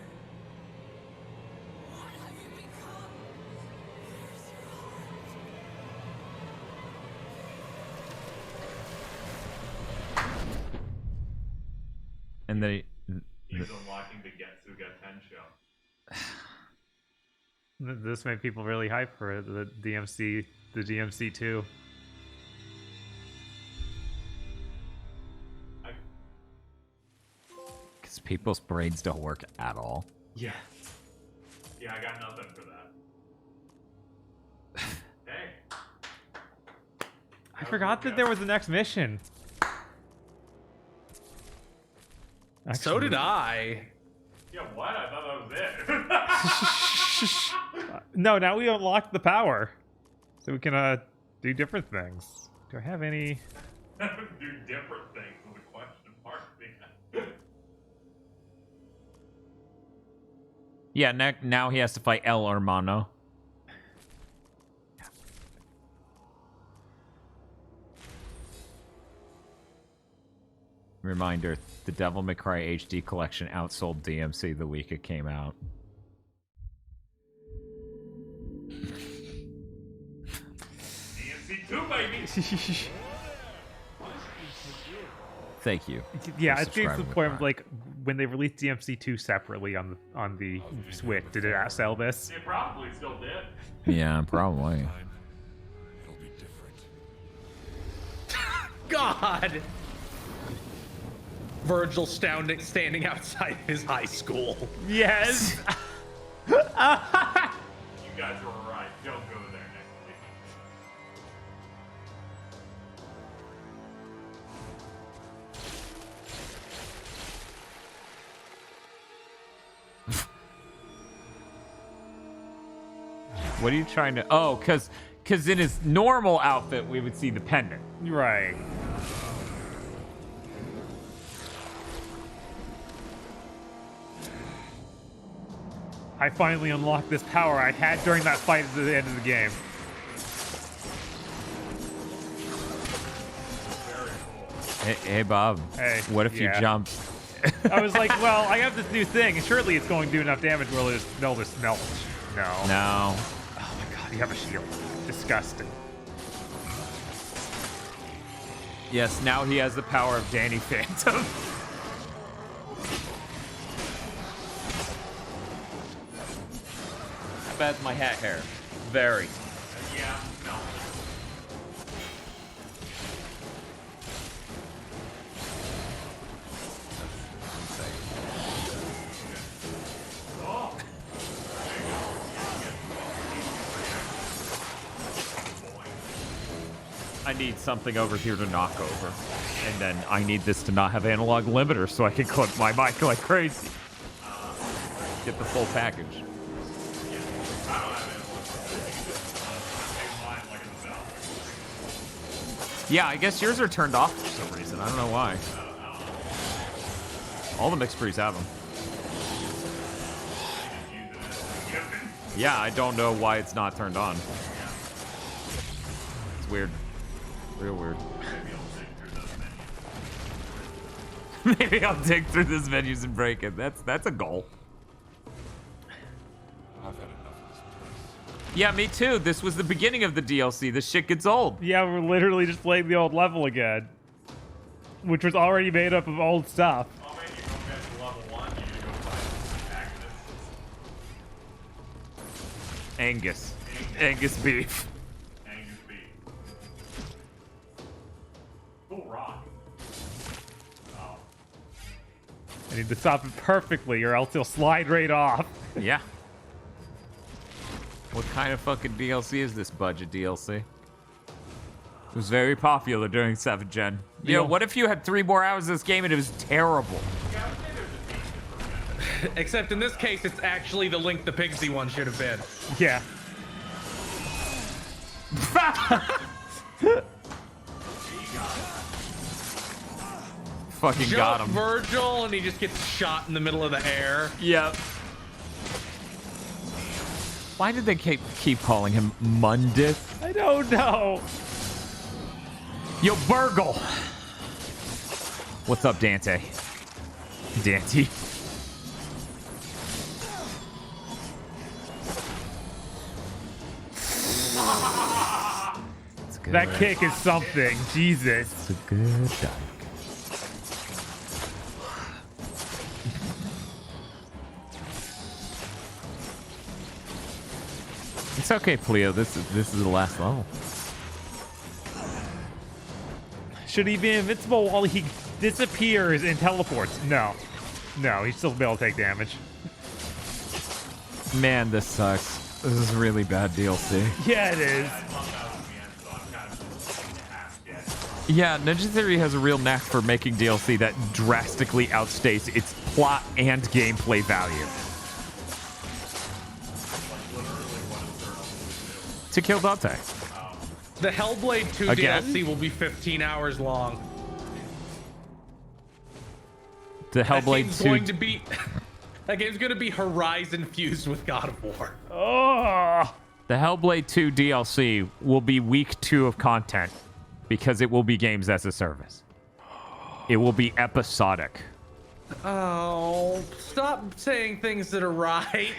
What have you become? Where's your And they... He's unlocking the Getsuga Tensho. This made people really hype for the DMC 2. Because people's brains don't work at all. Yeah. Yeah, I got nothing for that. Hey. I forgot that there was the next mission. So did I. Yeah, what? I thought that was it. No, now we unlocked the power. So we can do different things. Do I have any... Do different things with a question mark. Yeah. Yeah, now he has to fight El Hermano. Reminder, the Devil May Cry HD collection outsold DMC the week it came out. DMC 2, baby! Thank you. Yeah, for it's getting to the subscribing point with of like when they released DMC 2 separately on the Switch. Did it sell this? It probably still did. Prime. Yeah, probably. It'll be different. God! Virgil standing outside his high school. Yes! You guys were right. Don't go there next week. What are you trying to... Oh, because in his normal outfit, we would see the pendant. Right. I finally unlocked this power I had during that fight at the end of the game. Hey, Bob. Hey. What if you jump? I was like, well, I have this new thing, and surely it's going to do enough damage where they'll just melt. No. No. Oh my god, you have a shield. Disgusting. Yes, now he has the power of Danny Phantom. How bad's my hat hair? Very. Yeah, no. Oh. I need something over here to knock over. And then I need this to not have analog limiter so I can clip my mic like crazy. Get the full package. Yeah, I guess yours are turned off for some reason. I don't know why. All the mixed breeds have them. Yeah, I don't know why it's not turned on. It's weird. Real weird. Maybe I'll dig through these menus and break it. That's a goal. I've had enough of this place. Yeah, me too. This was the beginning of the DLC. This shit gets old. Yeah, we're literally just playing the old level again. Which was already made up of old stuff. Oh man, you go back to level 1, you need to go find Angus. Angus beef. Angus beef. Cool rock. Oh. I need to stop it perfectly, or else he'll slide right off. Yeah. What kind of fucking DLC is this budget DLC? It was very popular during 7th Gen. Yo, what if you had 3 more hours of this game and it was terrible? Except in this case, it's actually the Link the Pigsy one should have been. Yeah. Fucking Jump got him. Virgil, and he just gets shot in the middle of the air. Yep. Why did they keep calling him Mundus? I don't know. Yo, Burgle. What's up, Dante? Dante. That kick is something. Jesus. It's a good dike. It's okay, Pleo. This is the last level. Should he be invincible while he disappears and teleports? No. No, he'd still be able to take damage. Man, this sucks. This is really bad DLC. Yeah, it is. Yeah, Ninja Theory has a real knack for making DLC that drastically outstays its plot and gameplay value. To kill Dante. The Hellblade 2 Again? DLC will be 15 hours long. The Hellblade 2. Going to be, that game's going to be Horizon fused with God of War. Oh! The Hellblade 2 DLC will be week 2 of content because it will be games as a service. It will be episodic. Oh, stop saying things that are right.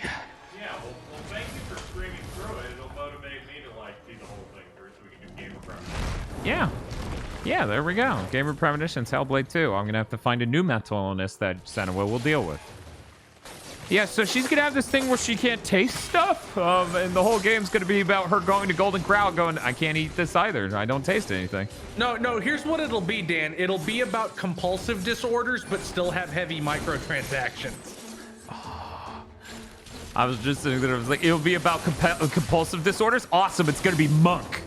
Yeah, well, thank you for screaming through it. It'll motivate me to like see the whole thing through so we can do gamer prep. Yeah. Yeah, there we go. Gamer Premonitions, Hellblade 2. I'm going to have to find a new mental illness that Senua will deal with. Yeah, so she's going to have this thing where she can't taste stuff, and the whole game's going to be about her going to Golden Corral going, I can't eat this either. I don't taste anything. No, here's what it'll be, Dan. It'll be about compulsive disorders, but still have heavy microtransactions. I was just thinking that it was like, it'll be about compulsive disorders? Awesome, it's going to be Monk.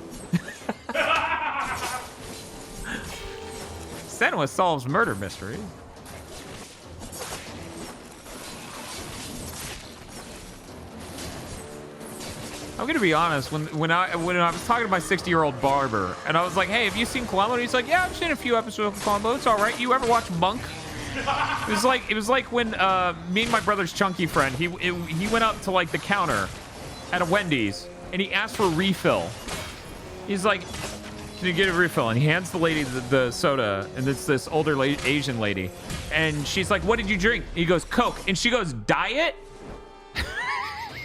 Senua solves murder mysteries. I'm gonna be honest. When I was talking to my 60-year-old barber, and I was like, "Hey, have you seen Columbo?" And he's like, "Yeah, I've seen a few episodes of Columbo. It's all right. You ever watch Monk?" It was like when me and my brother's chunky friend he went up to like the counter at a Wendy's and he asked for a refill. He's like, "Can you get a refill?" And he hands the lady the soda, and it's this older Asian lady, and she's like, "What did you drink?" He goes, "Coke," and she goes, "Diet?"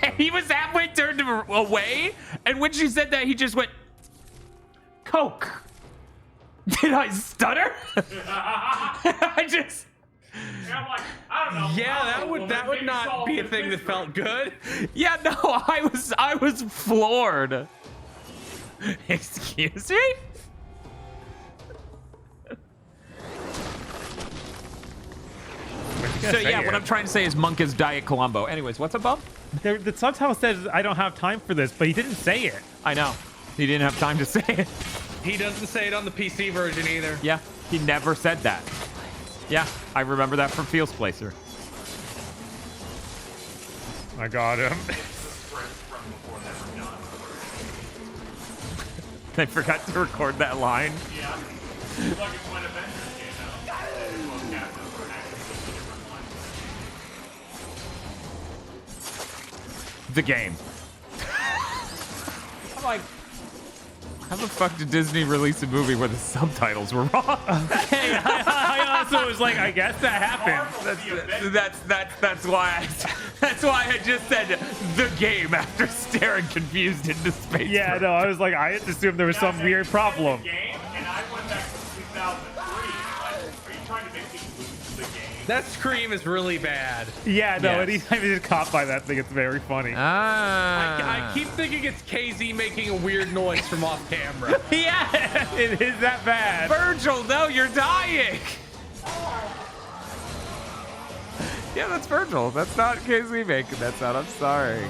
And he was halfway turned away, and when she said that, he just went, "Coke." Did I stutter? I just. Yeah, I'm like, I don't know. Yeah, that would not be a thing that felt good. Yeah, no, I was floored. Excuse me? So yeah, what I'm trying to say is Monk is Diet Columbo. Anyways, what's up, Bob? The subtitle says I don't have time for this, but he didn't say it. I know. He didn't have time to say it. He doesn't say it on the PC version either. Yeah, he never said that. Yeah, I remember that from Fields Placer. I got him. They forgot to record that line. Yeah. It's like when Avengers came out. Well, Captain actually a different line. The game. I'm like, how the fuck did Disney release a movie where the subtitles were wrong? Okay, I also was like, I guess that happened. That's why I just said the game after staring confused into space. Yeah, no, I was like, I had assumed there was some weird problem. Game, and I went back to 2003. Like, are you trying to make me lose the game? That scream is really bad. Yeah, no, Yes. anytime you get caught by that thing, it's very funny. I keep thinking it's KZ making a weird noise from off camera. Yeah, it is that bad. Virgil, no, you're dying. Yeah, that's Virgil. That's not KZ making that sound. I'm sorry.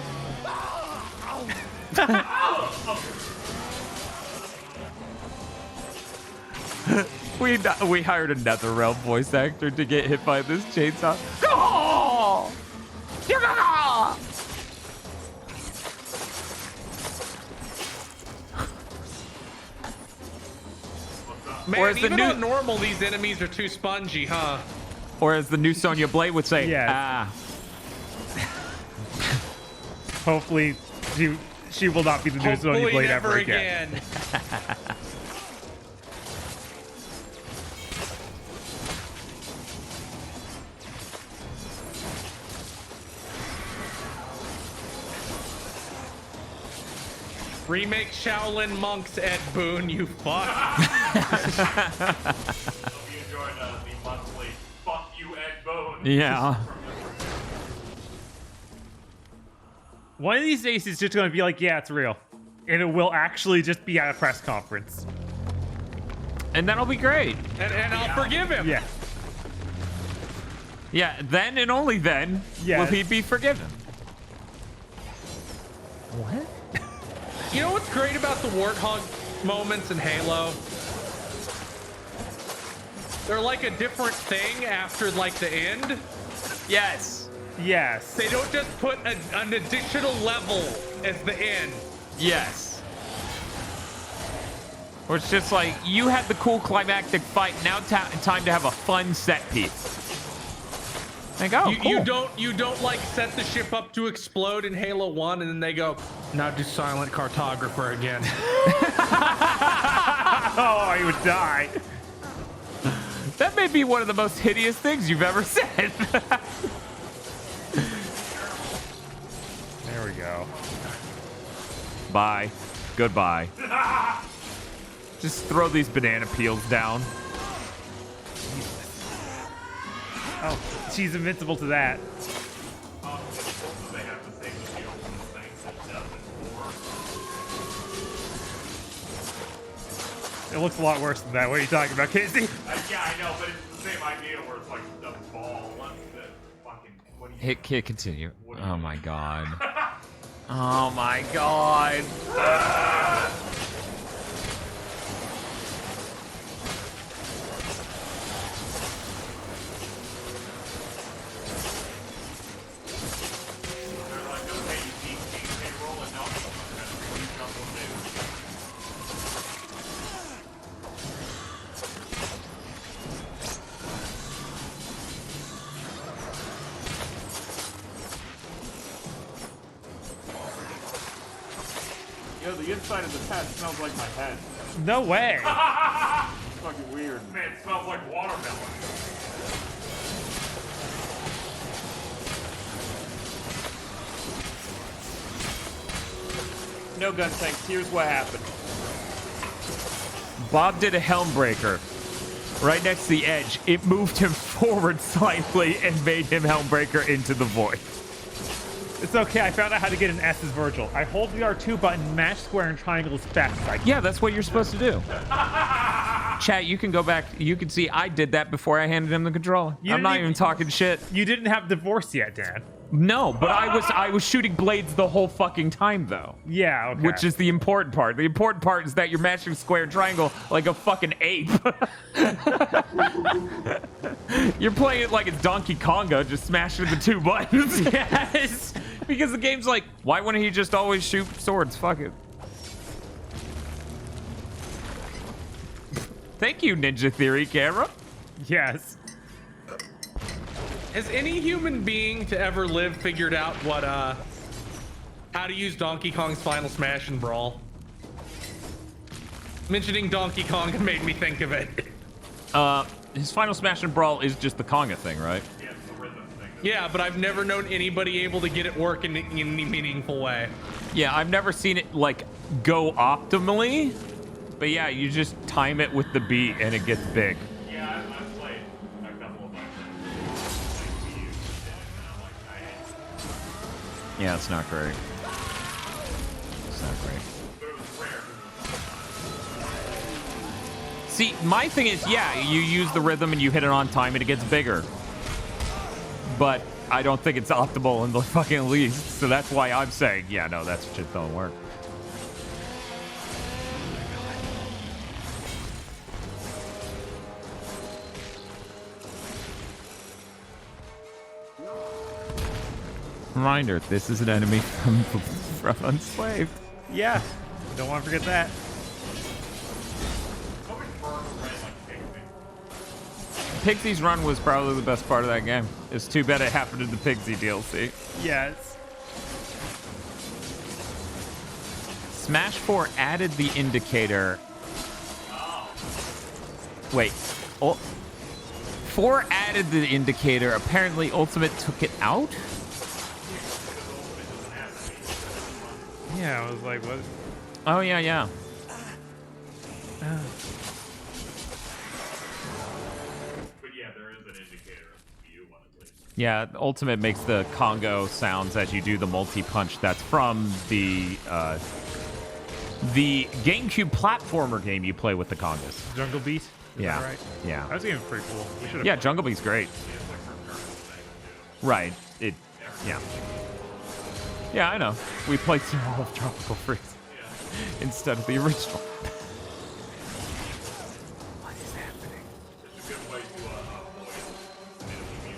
We hired another realm voice actor to get hit by this chainsaw. Go! Man, Or as the even new- on normal, these enemies are too spongy, huh? Or as the new Sonya Blade would say, Yes. ah. Hopefully, she will not be the new Sonya Hopefully Blade never ever again. Remake Shaolin Monks, Ed Boon, you fuck. Hope you enjoyed the monthly "Fuck You, Ed Boon." Yeah. One of these days, he's just going to be like, yeah, it's real. And it will actually just be at a press conference. And that'll be great. And I'll forgive him. Yeah. Yeah, then and only then will he be forgiven. What? You know what's great about the Warthog moments in Halo? They're like a different thing after like the end. Yes. Yes. They don't just put an additional level as the end. Yes. Or it's just like, you had the cool climactic fight, now time to have a fun set piece. Like, oh, You don't like set the ship up to explode in Halo 1 and then they go, now do silent cartographer again. Oh, I would die. That may be one of the most hideous things you've ever said. There we go. Bye. Goodbye. Just throw these banana peels down. Oh, she's invincible to that. They have to save the field from the things that doesn't work. It looks a lot worse than that. What are you talking about, Casey? Yeah, I know, but it's the same idea where it's like the ball. The fucking. What do you Hit continue. Oh my god. Oh my god. Yo, the inside of the pad smells like my head. No way. It's fucking weird. Man, it smells like watermelon. No gun tanks. Here's what happened. Bob did a Helmbreaker right next to the edge. It moved him forward slightly and made him Helmbreaker into the void. It's okay. I found out how to get an S as Virgil. I hold the R2 button, mash square and triangle as fast as I can. Yeah, that's what you're supposed to do. Chat, you can go back. You can see I did that before I handed him the controller. I'm not even talking shit. You didn't have divorce yet, Dan. No, but I was shooting blades the whole fucking time though. Yeah, okay. Which is the important part. The important part is that you're mashing square and triangle like a fucking ape. You're playing it like it's Donkey Konga, just smashing the two buttons. Yes. Because the game's like, why wouldn't he just always shoot swords? Fuck it. Thank you, Ninja Theory camera. Yes. Has any human being to ever live figured out what how to use Donkey Kong's Final Smash and Brawl? Mentioning Donkey Kong made me think of it. His Final Smash and Brawl is just the Konga thing, right? Yeah, it's the rhythm thing. Yeah, but I've never known anybody able to get it work in any meaningful way. Yeah, I've never seen it like go optimally, but yeah, you just time it with the beat and it gets big. Yeah, I've played a couple of times. Yeah, it's not great. It's not great. See, my thing is, yeah, you use the rhythm and you hit it on time and it gets bigger. But I don't think it's optimal in the fucking least. So that's why I'm saying, yeah, no, that shit don't work. Reminder, this is an enemy from Enslaved. Yeah, don't want to forget that. Pixie's run was probably the best part of that game. It's too bad it happened in the Pixie DLC. Yes. Smash 4 added the indicator. Wait. Oh. 4 added the indicator. Apparently Ultimate took it out? Yeah, I was like, what? Oh, yeah, yeah. But yeah, there is an indicator of the view one at least. Yeah, Ultimate makes the Congo sounds as you do the multi-punch. That's from the GameCube platformer game you play with the congas. Jungle Beat? Is Yeah. that right? Yeah. That was even pretty cool. We should have. Yeah, Jungle Beat's great. Right. Yeah. Yeah, I know. We played through all of Tropical Freeze instead of the original. What is happening? It's a good way to avoid enemy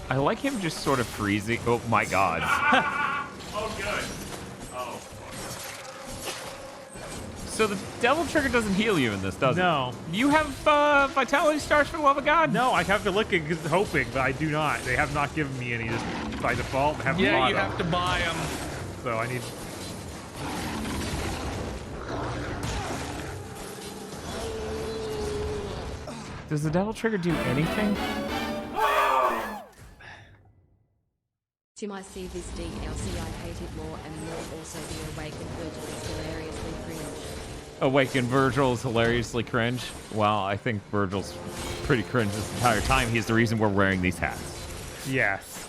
I like him just sort of freezing. Oh my god. Oh, good. Oh, So the Devil Trigger doesn't heal you in this, does it? No. You have Vitality Stars for the love of God? No, I have to look at hoping, but I do not. They have not given me any just by default. They haven't Yeah, bought you them. have to buy them. So I need. Does the Devil Trigger do anything? Tim, I see this DLC I hated more and more. Also, the Awakened Virgil is hilariously cringe. Awakened Virgil is hilariously cringe. Well, I think Virgil's pretty cringe this entire time. He's the reason we're wearing these hats. Yes.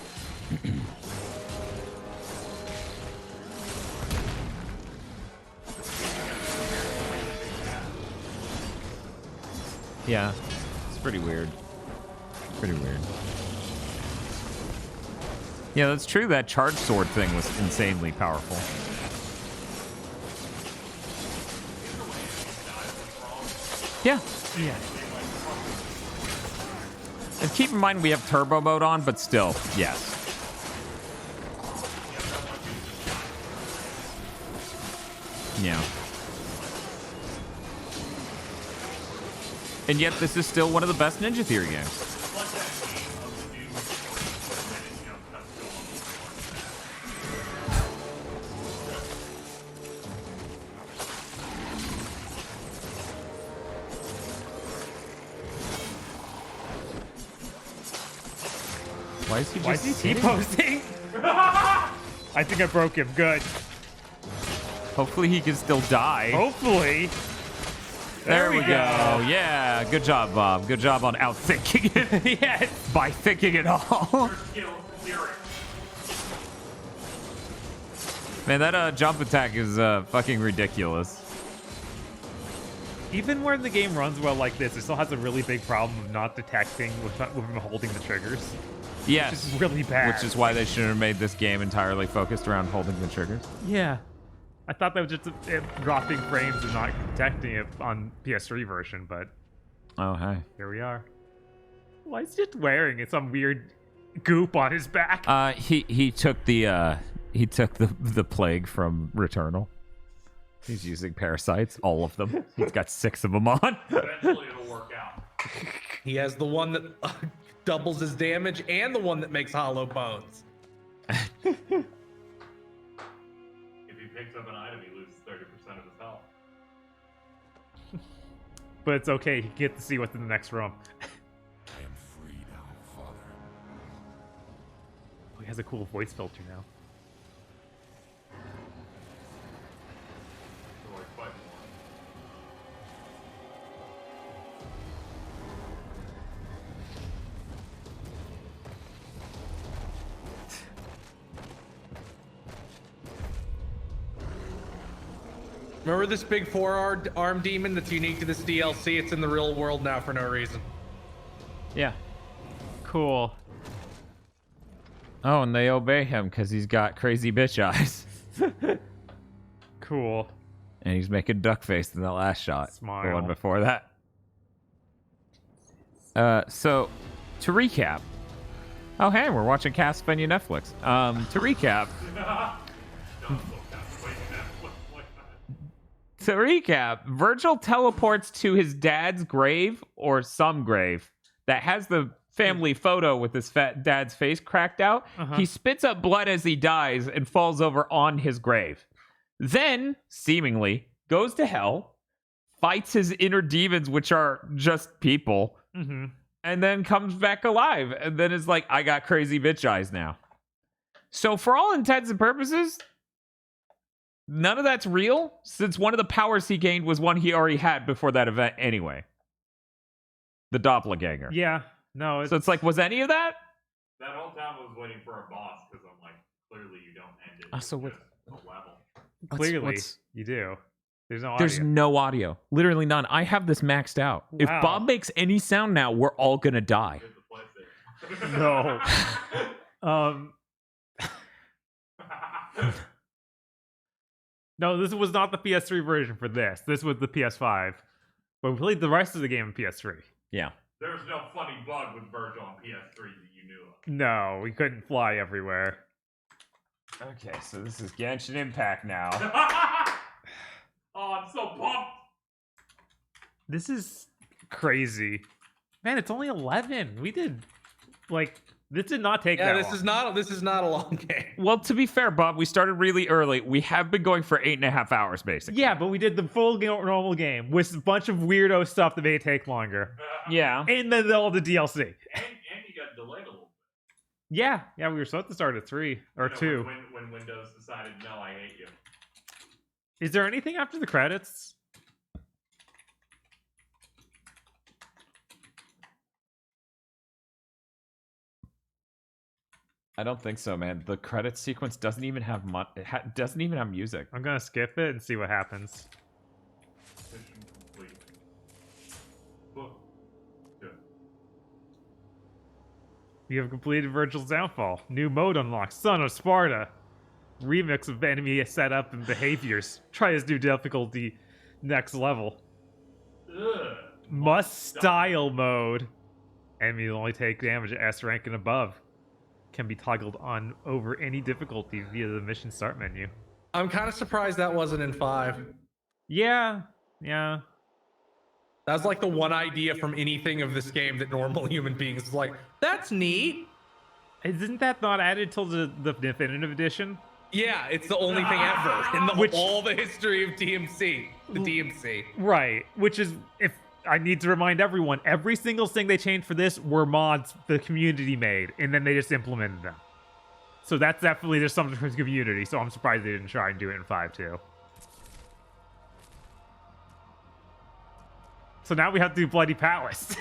Yeah, it's pretty weird. Pretty weird. Yeah, that's true. That charge sword thing was insanely powerful. Yeah. Yeah. And keep in mind we have turbo mode on, but still, yes. Yeah. And yet this is still one of the best Ninja Theory games. Why is he just Why is he sitting? T-posting? I think I broke him. Good. Hopefully he can still die. Hopefully. There we go. Yeah, good job, Bob. Good job on outthinking it. Yes. By thinking it all. Man, that jump attack is fucking ridiculous. Even when the game runs well like this, it still has a really big problem of not detecting with him holding the triggers. Yes. Which is really bad. Which is why they should have made this game entirely focused around holding the triggers. Yeah. I thought that was just it dropping frames and not detecting it on PS3 version, but Oh, hey. here we are. Why is he just wearing some weird goop on his back? He took the plague from Returnal. He's using parasites, all of them. He's got 6 of them on. Eventually it'll work out. He has the one that doubles his damage and the one that makes hollow bones. If he picks up an item, he loses 30% of his health. But it's okay, he can get to see what's in the next room. I am free now, Father. Oh, he has a cool voice filter now. So like fight more. Remember this big four-arm demon that's unique to this DLC? It's in the real world now for no reason. Yeah. Cool. Oh, and they obey him because he's got crazy bitch eyes. Cool. And he's making duck face in the last shot. Smile. The one before that. So, to recap. Oh, hey, we're watching Castlevania Netflix. To recap. To recap, Virgil teleports to his dad's grave, or some grave, that has the family photo with his fat dad's face cracked out. He spits up blood as he dies and falls over on his grave. Then, seemingly, goes to hell, fights his inner demons, which are just people, and then comes back alive, and then is like, I got crazy bitch eyes now. So for all intents and purposes, none of that's real, since one of the powers he gained was one he already had before that event anyway. The doppelganger. Yeah. No, So it's like, was any of that? That whole time I was waiting for a boss because I'm like, clearly you don't end it. So with what? just a level. Clearly, you do. There's no audio. There's no audio. Literally none. I have this maxed out. If Wow. Bob makes any sound now, we're all gonna die. No. No, this was not the PS3 version for this. This was the PS5. But we played the rest of the game on PS3. Yeah. There's no funny bug with Virgil on PS3 that you knew of. No, we couldn't fly everywhere. Okay, so this is Genshin Impact now. Oh, I'm so pumped. This is crazy. Man, it's only 11. We did this did not take that Yeah, long. this is not a long game. Well, to be fair, Bob, we started really early. We have been going for 8.5 hours, basically. Yeah, but we did the full normal game with a bunch of weirdo stuff that may take longer. Yeah. And then all the DLC. And you got delayed a little bit. Yeah, we were supposed to start at 3 or 2. When Windows decided, no, I hate you. Is there anything after the credits? I don't think so, man. The credit sequence doesn't even have doesn't even have music. I'm gonna skip it and see what happens. Mission complete. Book. Good. You have completed Virgil's Downfall. New mode unlocked. Son of Sparta. Remix of enemy setup and behaviors. Try his new difficulty next level. Ugh. Must style mode. Enemies only take damage at S rank and above. Can be toggled on over any difficulty via the mission start menu. I'm kind of surprised that wasn't in 5. Yeah. That was like the one idea from anything of this game that normal human beings is like, that's neat. Isn't that not added till the definitive edition? Yeah, it's the only thing ever in all the history of DmC. The DmC. Right. Which is, if I need to remind everyone, every single thing they changed for this were mods the community made, and then they just implemented them. So that's definitely just something for the community, so I'm surprised they didn't try and do it in 5 too. So now we have to do Bloody Palace.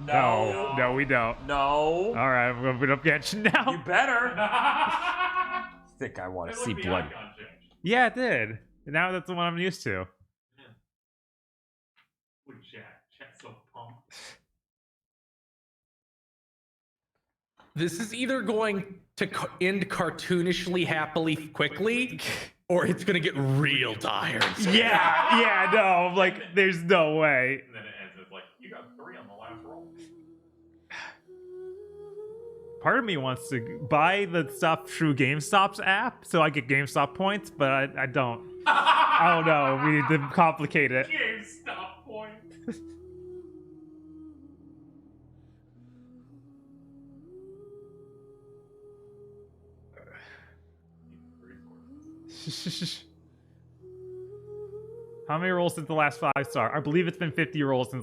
No, we don't. No. Alright, I'm gonna put up Genshin now. You better. I think I want to see blood. Yeah, it did. And now that's the one I'm used to. With Chat's so pumped. This is either going to end cartoonishly happily quickly, or it's gonna get real tired. Yeah, no, like, there's no way. And then it ends with like, you got 3 on the last roll. Part of me wants to buy the stuff through GameStop's app so I get GameStop points, but I don't. I don't know. We need to complicate it. GameStop point. How many rolls since the last 5-star? I believe it's been 50 rolls since